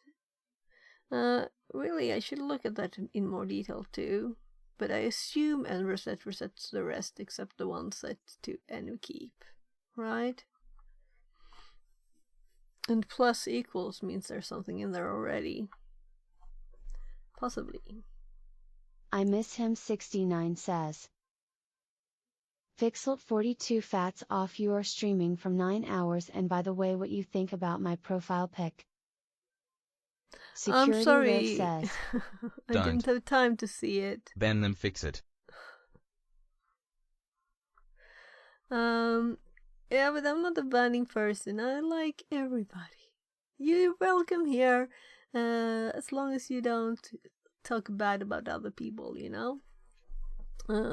Really, I should look at that in more detail too. But I assume and reset resets the rest except the one set to env keep, right? And plus equals means there's something in there already. Possibly. I miss him 69 says. Fixelt 42 fats off, you are streaming from 9 hours, and by the way, what you think about my profile pic? Security I'm sorry. says. I didn't have time to see it. Ban them, fix it. Yeah, but I'm not a banning person. I like everybody. You're welcome here, as long as you don't talk bad about other people,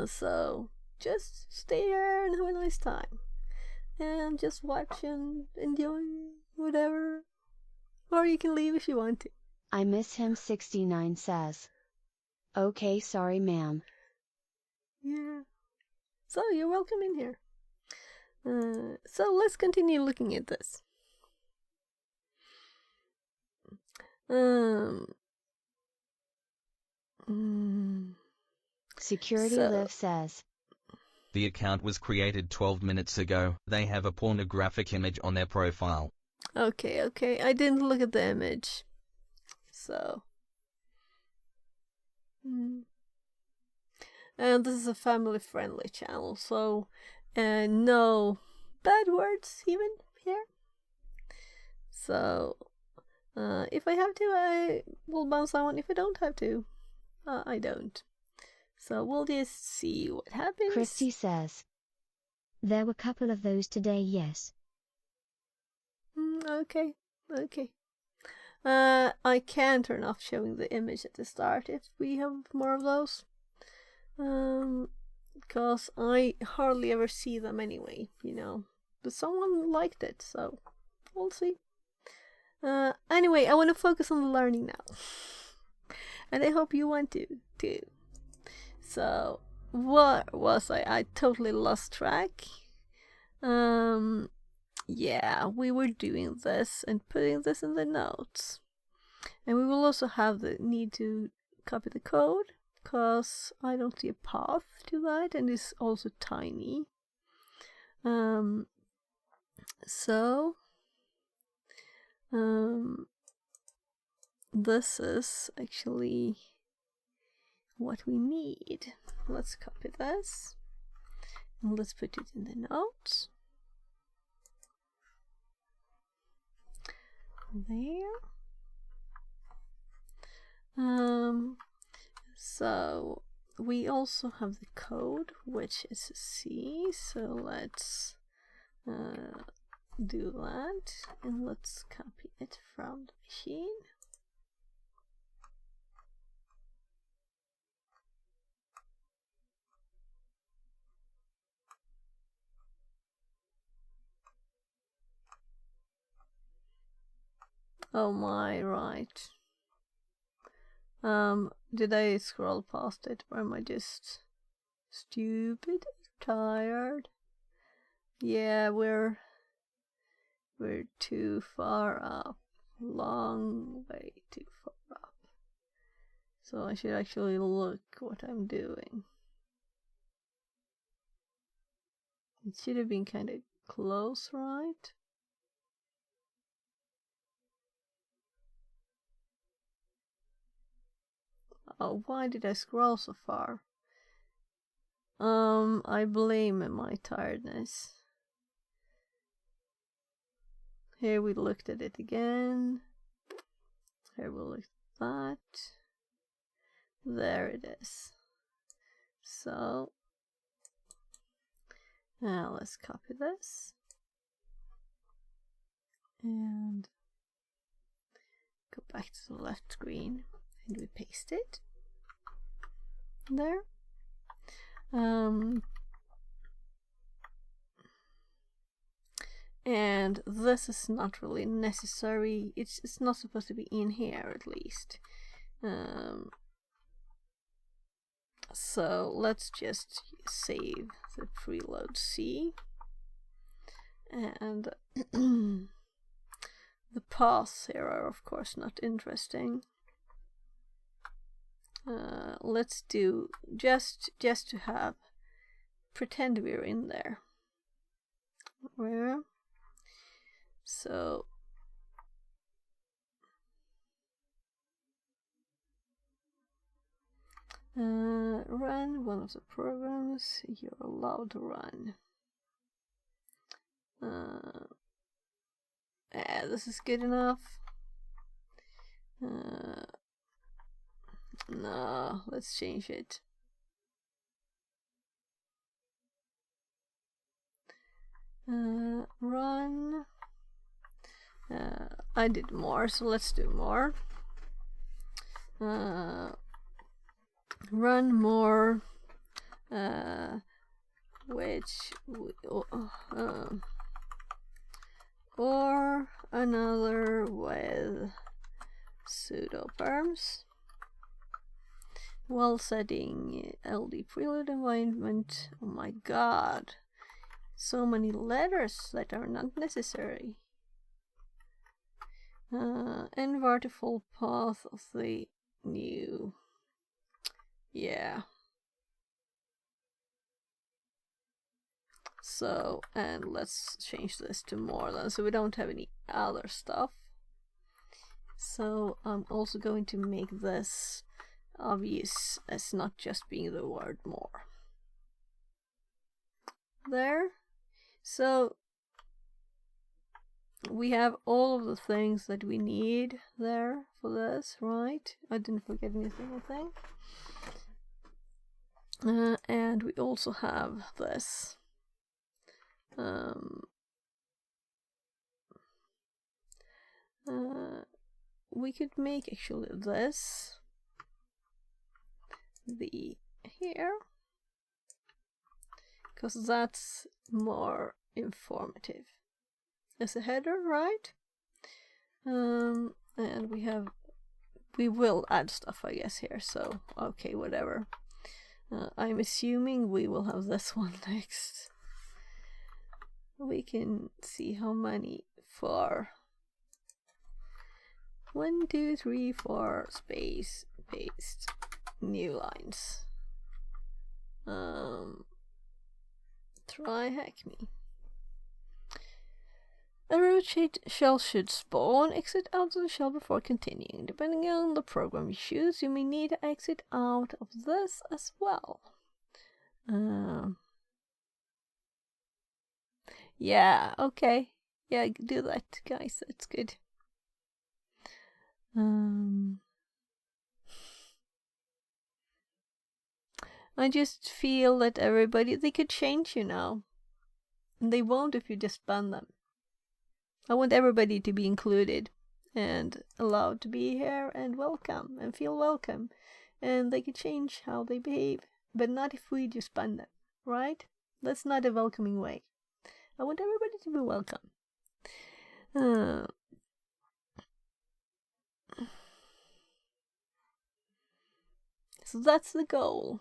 So just stay here and have a nice time, and just watch and enjoy whatever, or you can leave if you want to. I miss him 69 says. Okay, sorry ma'am. Yeah. So you're welcome in here. So let's continue looking at this. Security Live says. The account was created 12 minutes ago. They have a pornographic image on their profile. Okay, I didn't look at the image. So. And this is a family-friendly channel, so no bad words even here. So, if I have to, I will ban someone. If I don't have to, I don't. So we'll just see what happens. Christy says, there were a couple of those today, yes. Okay. I can turn off showing the image at the start if we have more of those. Because I hardly ever see them anyway, you know. But someone liked it, so we'll see. Anyway, I want to focus on the learning now. And I hope you want to, too. So, what was I? I totally lost track. Yeah, we were doing this and putting this in the notes. And we will also have the need to copy the code, because I don't see a path to that, and it's also tiny. This is actually what we need. Let's copy this and let's put it in the notes. There. So we also have the code, which is C. So let's do that, and let's copy it from the machine. Oh my, right. Did I scroll past it, or am I just stupid, tired? Yeah, we're too far up. Long way too far up. So I should actually look what I'm doing. It should have been kind of close, right? Oh, why did I scroll so far? I blame my tiredness. Here we looked at it again. Here we looked at that. There it is. So, now let's copy this. And go back to the left screen. And we paste it. There. And this is not really necessary. It's not supposed to be in here, at least. So let's just save the preload C. And the paths here are of course not interesting. Let's do just to have, pretend we're in there. Where? So run one of the programs you're allowed to run. This is good enough. No, let's change it. Run. I did more, so let's do more. Run more. Or another with sudo perms while setting LD preload environment. Oh my god, so many letters that are not necessary. And vertical path of the new. Yeah. So, and let's change this to more then, so we don't have any other stuff. So I'm also going to make this obvious as not just being the word more. There. So we have all of the things that we need there for this, right? I didn't forget anything, I think. And we also have this. We could make actually this the here, because that's more informative as a header, right? And we will add stuff, I guess, here, so okay, whatever. I'm assuming we will have this one next. We can see how many for 1, 2, 3, 4 space paste new lines. Try hack me. A rotate shell should spawn. Exit out of the shell before continuing. Depending on the program you choose, you may need to exit out of this as well. Yeah, okay. Yeah, do that, guys. That's good. I just feel that they could change, you know. And they won't if you just ban them. I want everybody to be included and allowed to be here and welcome and feel welcome. And they could change how they behave, but not if we just ban them, right? That's not a welcoming way. I want everybody to be welcome. So that's the goal.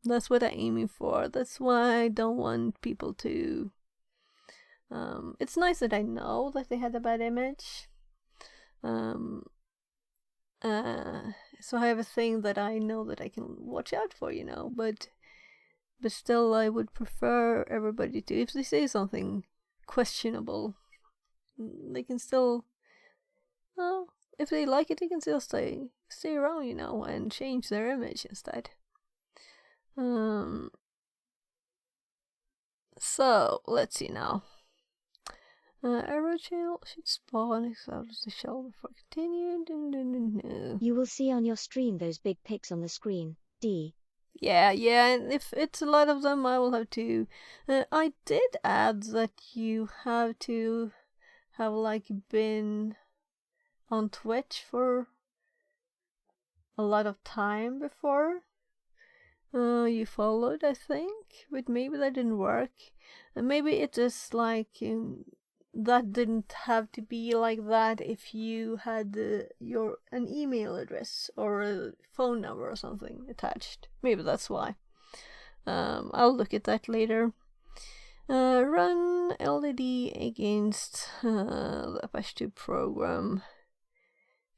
That's what I'm aiming for. That's why I don't want people to... it's nice that I know that they had a bad image. So I have a thing that I know that I can watch out for, you know, but still I would prefer everybody to, if they say something questionable, they can still, if they like it, they can still stay around, you know, and change their image instead. So let's see now. Arrow shell should spawn out of the shell before continuing. You will see on your stream those big pics on the screen, D. Yeah, and if it's a lot of them, I will have to... I did add that you have to have, like, been on Twitch for a lot of time before you followed, I think. But maybe that didn't work. And maybe it is, like... that didn't have to be like that if you had an email address or a phone number or something attached. Maybe that's why. I'll look at that later. Run LDD against the Apache 2 program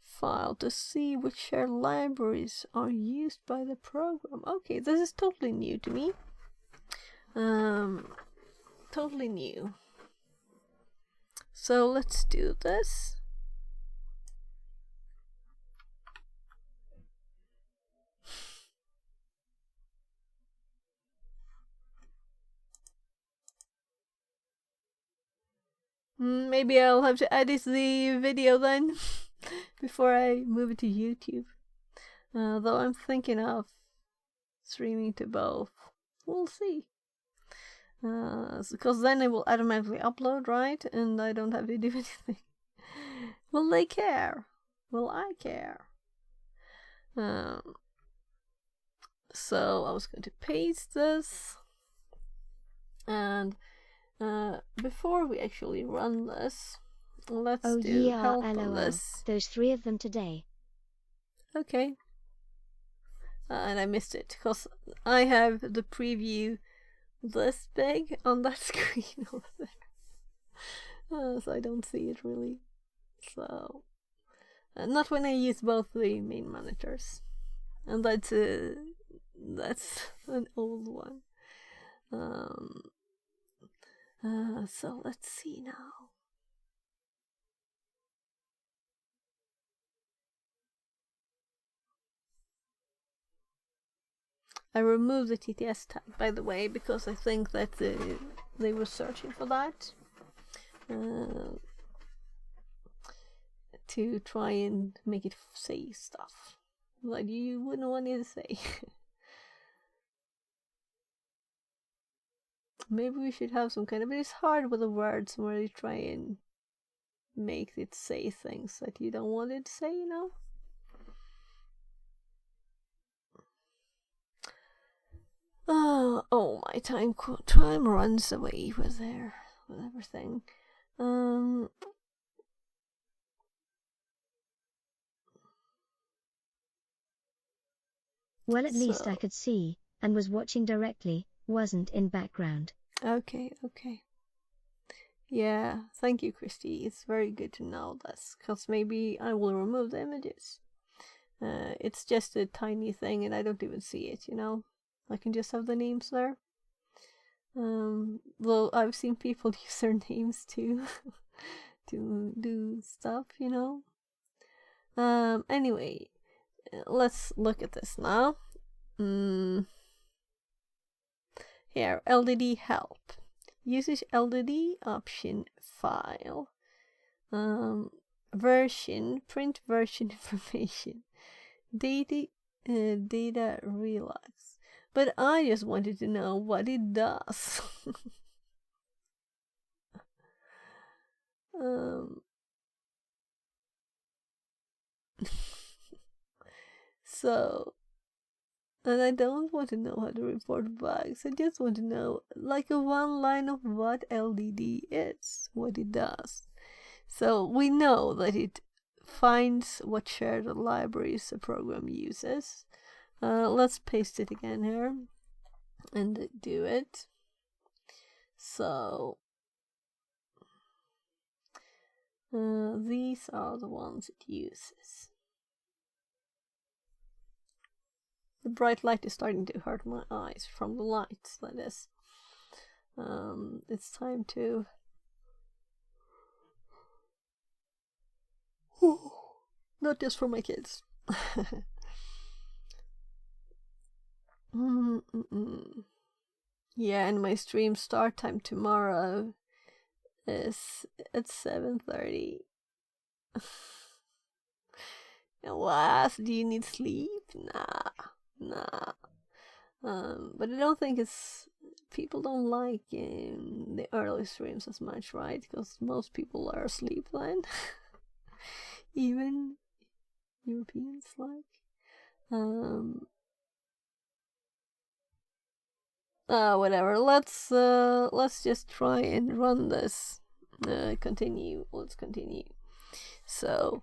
file to see which shared libraries are used by the program. Okay, this is totally new to me. Totally new. So let's do this. Maybe I'll have to edit the video then before I move it to YouTube. Though I'm thinking of streaming to both. We'll see. Because then it will automatically upload, right? And I don't have to do anything. Will they care? Will I care? So I was going to paste this. And before we actually run this, let's do help on this. Those 3 of them today. Okay. And I missed it because I have the preview this big on that screen over there. So I don't see it really. So not when I use both the main monitors, and that's an old one. So let's see now. I removed the TTS tag, by the way, because I think that they were searching for that. To try and make it say stuff that you wouldn't want it to say. Maybe we should have some kind of... But it's hard with the words where you try and make it say things that you don't want it to say, you know? Oh, my time runs away with everything. Well, at least I could see, and was watching directly, wasn't in background. Okay. Yeah, thank you, Christy. It's very good to know this, because maybe I will remove the images. It's just a tiny thing, and I don't even see it, you know? I can just have the names there. Though I've seen people use their names to do stuff, you know? Anyway, let's look at this now. Here, LDD help. Uses LDD option file. Version, print version information. Data relax. But I just wanted to know what it does. So, and I don't want to know how to report bugs. I just want to know, like, a one line of what LDD is, what it does. So we know that it finds what shared libraries the program uses. Let's paste it again here and do it. So these are the ones it uses. The bright light is starting to hurt my eyes from the lights, that is. It's time to... Not just for my kids. Yeah, and my stream start time tomorrow is at 7:30. What? Do you need sleep? Nah. But I don't think people don't like the early streams as much, right? Because most people are asleep then. Even Europeans like. Whatever. Let's just try and run this. Continue. Let's continue. So,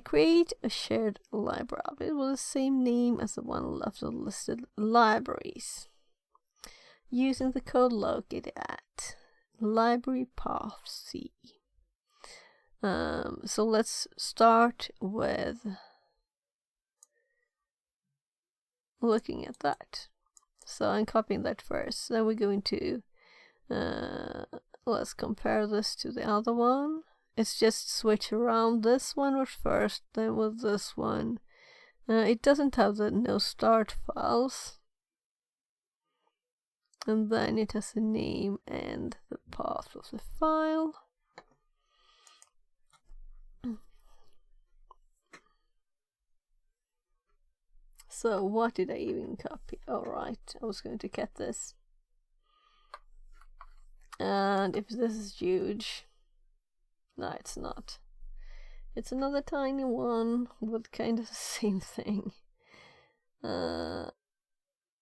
create a shared library object with the same name as the one left of the listed libraries, using the code located at library path C. So let's start with looking at that. So I'm copying that first. Then we're going to let's compare this to the other one. It's just switch around. This one was first, then with this one. It doesn't have the no start files. And then it has the name and the path of the file. So what did I even copy? Oh right, I was going to cut this. And if this is huge, no, it's not. It's another tiny one with kind of the same thing.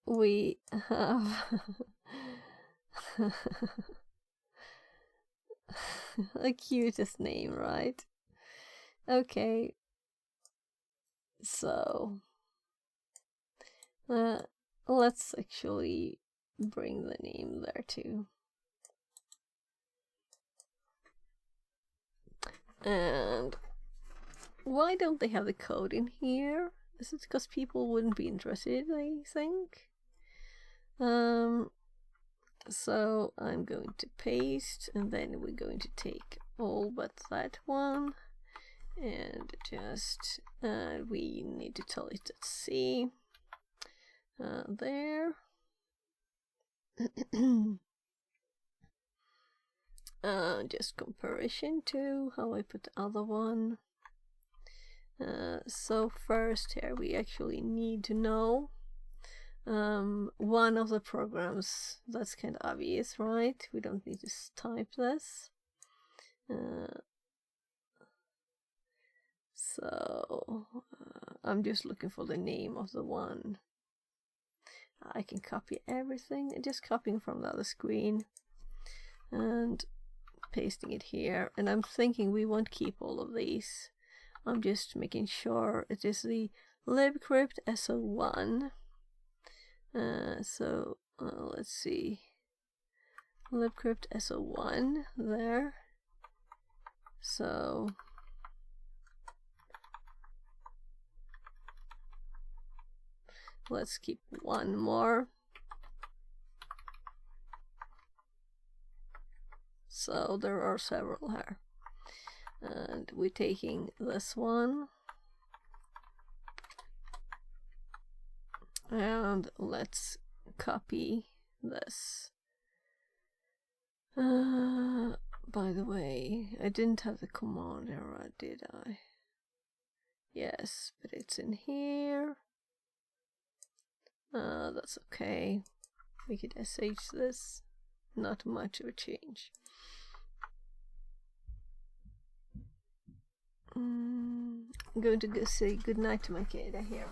We have the cutest name, right? Okay. So let's actually bring the name there too. And why don't they have the code in here? Is it because people wouldn't be interested, I think? So I'm going to paste, and then we're going to take all but that one, and just we need to tell it at C there. Just comparison to how I put the other one. So first here we actually need to know one of the programs. That's kind of obvious, right? We don't need to type this. So I'm just looking for the name of the one. I can copy everything, just copying from the other screen and pasting it here. And I'm thinking we won't keep all of these. I'm just making sure it is the libcrypt so1. So let's see, libcrypt so1 there. So let's keep one more. So there are several here, and we're taking this one, and let's copy this. By the way, I didn't have the command error, did I? Yes, but it's in here. That's okay. We could sh this. Not much of a change. I'm going to go say goodnight to my kid here.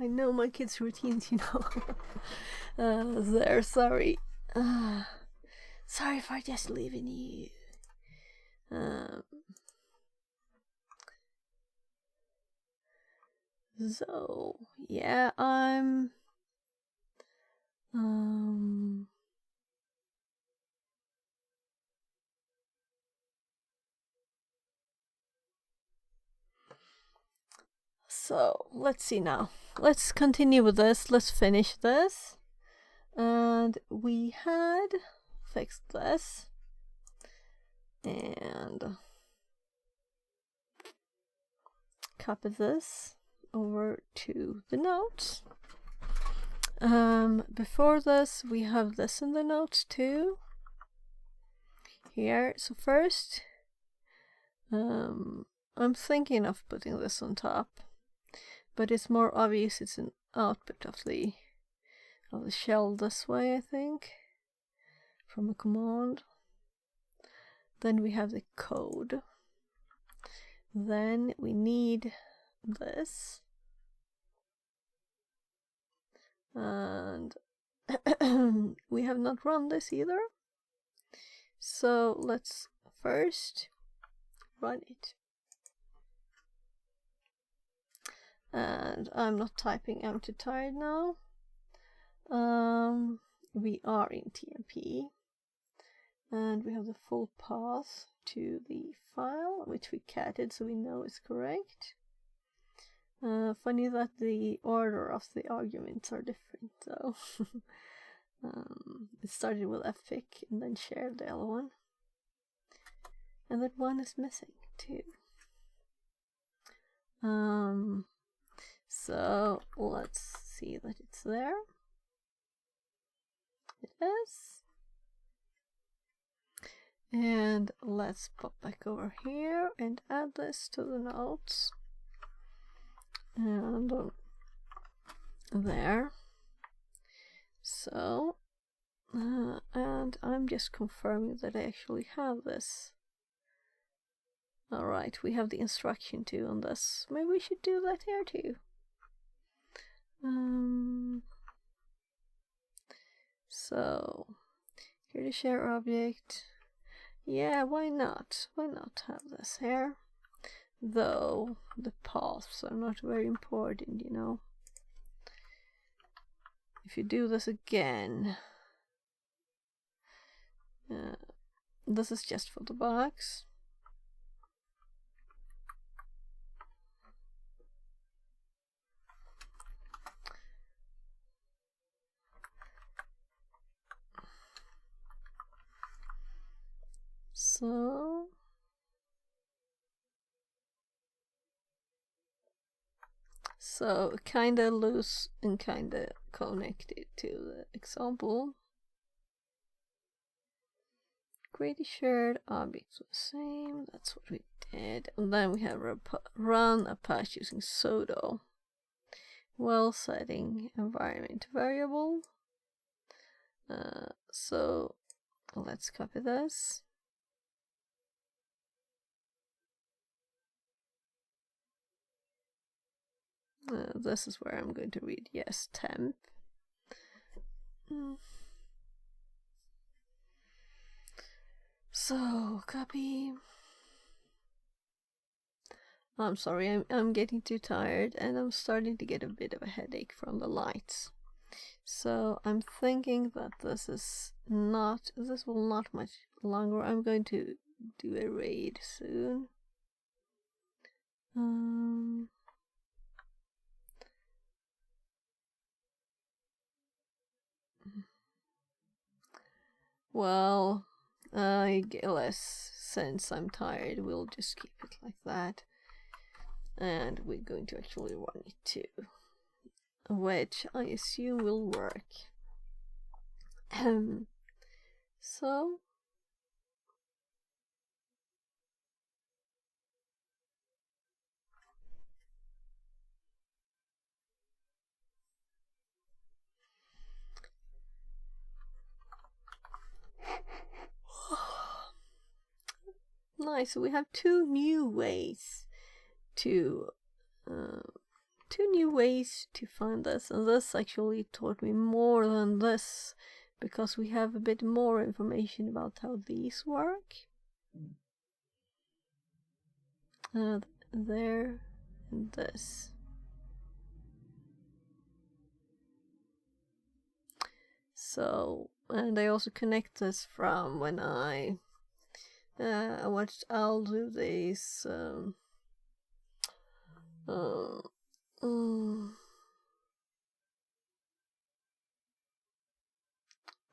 I know my kids' routines, you know. There, sorry. Sorry for just leaving you. So, yeah, I'm... So, let's see now. Let's continue with this. Let's finish this. And we had fixed this. And copy this over to the notes. Before this, we have this in the notes too. Here. So first, I'm thinking of putting this on top. But it's more obvious it's an output of the shell this way, I think, from a command. Then we have the code. Then we need this. And we have not run this either. So let's first run it. And I'm not typing, I'm too tired now. We are in TMP. And we have the full path to the file, which we catted so we know is correct. Funny that the order of the arguments are different though. It started with fpic and then shared the other one. And that one is missing too. So let's see that it's there. It is. And let's pop back over here and add this to the notes. And there. So, and I'm just confirming that I actually have this. Alright, we have the instruction too on this. Maybe we should do that here too. So, here to share object. Yeah, why not? Why not have this here? Though the paths are not very important, you know. If you do this again, this is just for the box. So kinda loose and kinda connected to the example. Create a shared object the same, that's what we did. And then we have run Apache using sudo. While setting environment variable. So let's copy this. This is where I'm going to read yes temp. So copy. I'm sorry, I'm getting too tired and I'm starting to get a bit of a headache from the lights. So I'm thinking that this will not much longer. I'm going to do a raid soon. Well, I guess since I'm tired, we'll just keep it like that. And we're going to actually run it too, which I assume will work. So nice. We have two new ways to 2 new ways to find this, and this actually taught me more than this, because we have a bit more information about how these work. There and this. So, and I also connect this from when I watched Al do these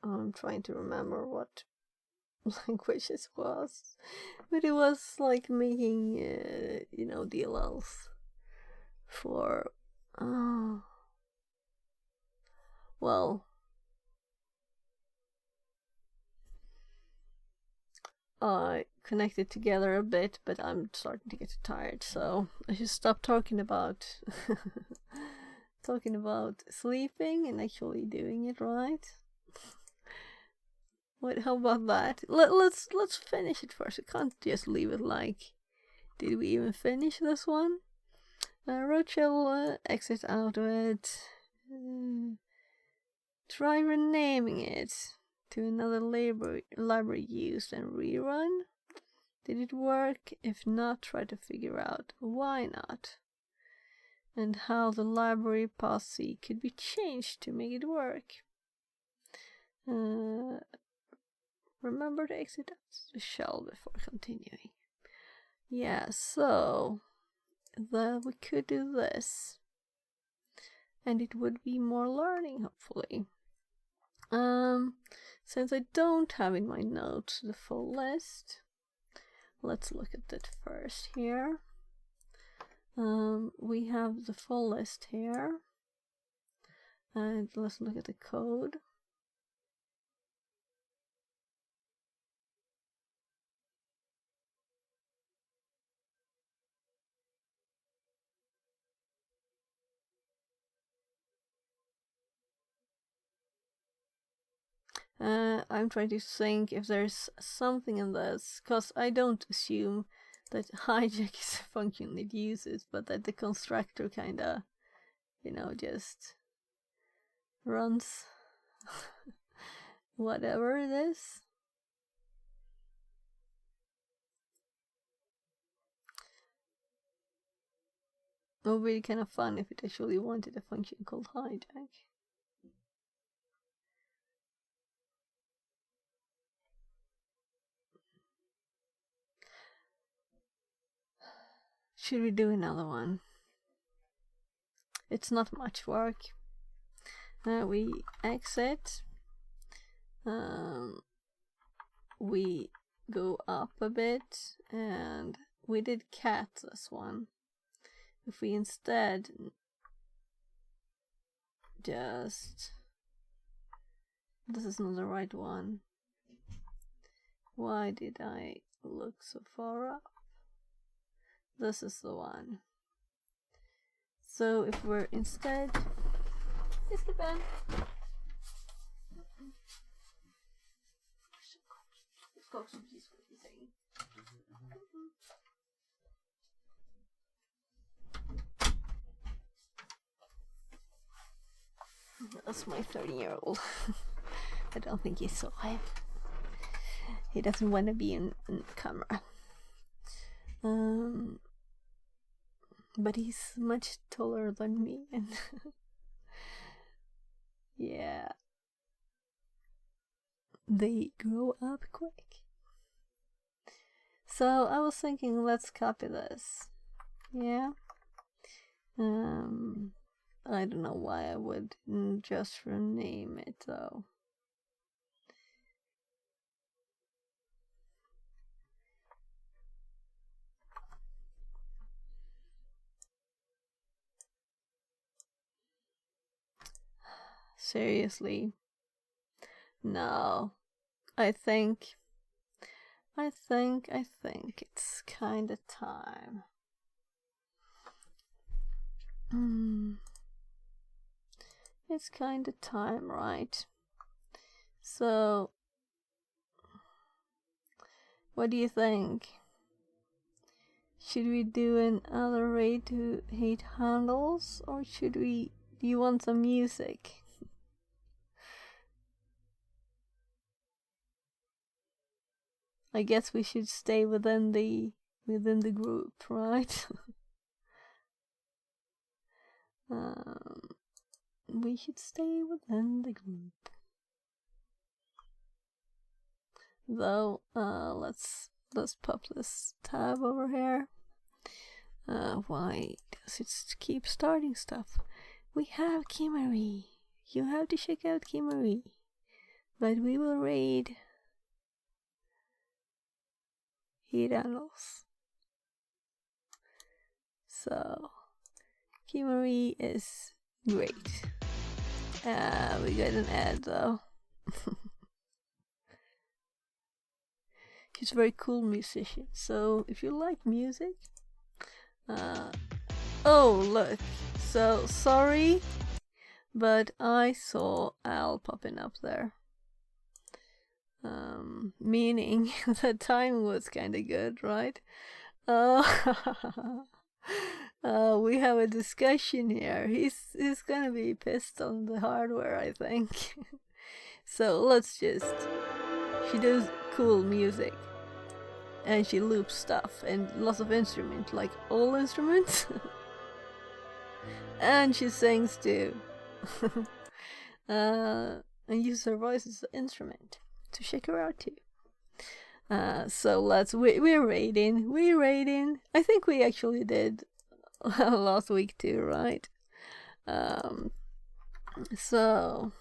I'm trying to remember what language it was, but it was like making DLLs for well, I connected together a bit, but I'm starting to get tired, so I should stop talking about sleeping and actually doing it right. How about that? Let's finish it first. We can't just leave it like, did we even finish this one? Rochelle, exit out of it. Try renaming it to another library used and rerun. Did it work? If not, try to figure out why not, and how the library posse could be changed to make it work. Remember to exit the shell before continuing. Yeah, so we could do this, and it would be more learning, hopefully. Since I don't have in my notes the full list, let's look at it first here. We have the full list here, and let's look at the code. I'm trying to think if there's something in this, because I don't assume that hijack is a function it uses, but that the constructor kinda, just runs whatever it is. It would be kind of fun if it actually wanted a function called hijack. Should we do another one? It's not much work. We exit. We go up a bit, and we did cat this one. If we instead just... This is not the right one. Why did I look so far up? This is the one. So if we're instead... It's the pen. That's my 13-year-old. I don't think he saw it. He doesn't want to be in camera. But he's much taller than me, and yeah, they grow up quick. So I was thinking, let's copy this. Yeah. I don't know why I would just rename it though. Seriously? No. I think it's kinda time. It's kinda time, right? So, what do you think? Should we do another raid to hate handles, or should we? Do you want some music? I guess we should stay within the group, right? We should stay within the group. Though, let's pop this tab over here. Why does it keep starting stuff? We have Kimmery. You have to check out Kimmery. But we will raid hate handles. So Kimmery is great. We got an ad though. She's a very cool musician. So if you like music, oh look. So sorry, but I saw Al popping up there. Meaning the timing was kind of good, right? We have a discussion here. He's gonna be pissed on the hardware, I think. So let's just. She does cool music, and she loops stuff and lots of instruments, like all instruments. And she sings too. And uses her voice as an instrument. So check her out too. So we're raiding. I think we actually did last week too, right? So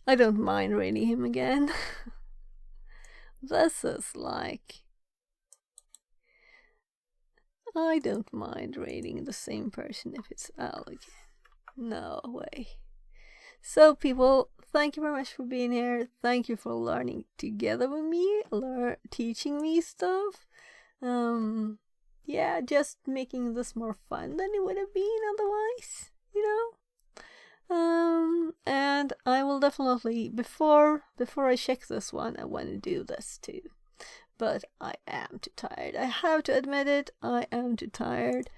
I don't mind raiding him again. This is like, I don't mind raiding the same person if it's Al again. No way. So people, thank you very much for being here. Thank you for learning together with me, teaching me stuff. Yeah, just making this more fun than it would have been otherwise, you know. And I will definitely, before I check this one, I want to do this too. But I am too tired. I have to admit it, I am too tired.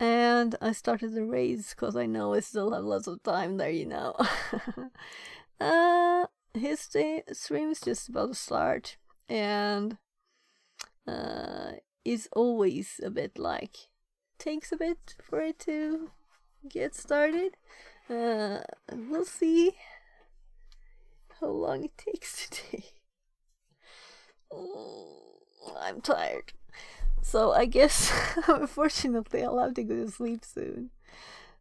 And I started the raids because I know I still have lots of time there, you know. His stream is just about to start, and it's always a bit like, takes a bit for it to get started. We'll see how long it takes today. I'm tired. So I guess, unfortunately, I'll have to go to sleep soon.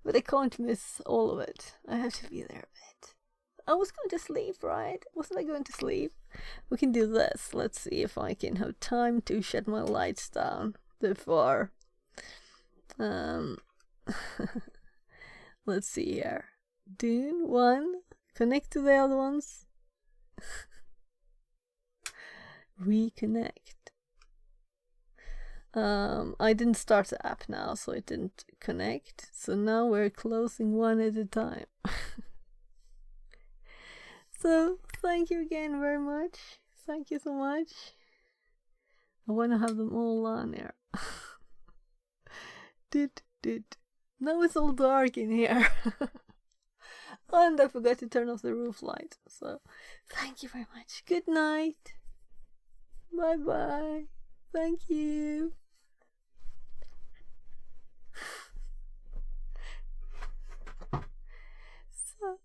But I can't miss all of it. I have to be there a bit. I was going to sleep, right? Wasn't I going to sleep? We can do this. Let's see if I can have time to shut my lights down before. Let's see here. Dune 1. Connect to the other ones. Reconnect. I didn't start the app now, so it didn't connect. So now we're closing one at a time. So, thank you again very much. Thank you so much. I want to have them all on here. Now it's all dark in here. And I forgot to turn off the roof light. So, thank you very much. Good night. Bye bye. Thank you. So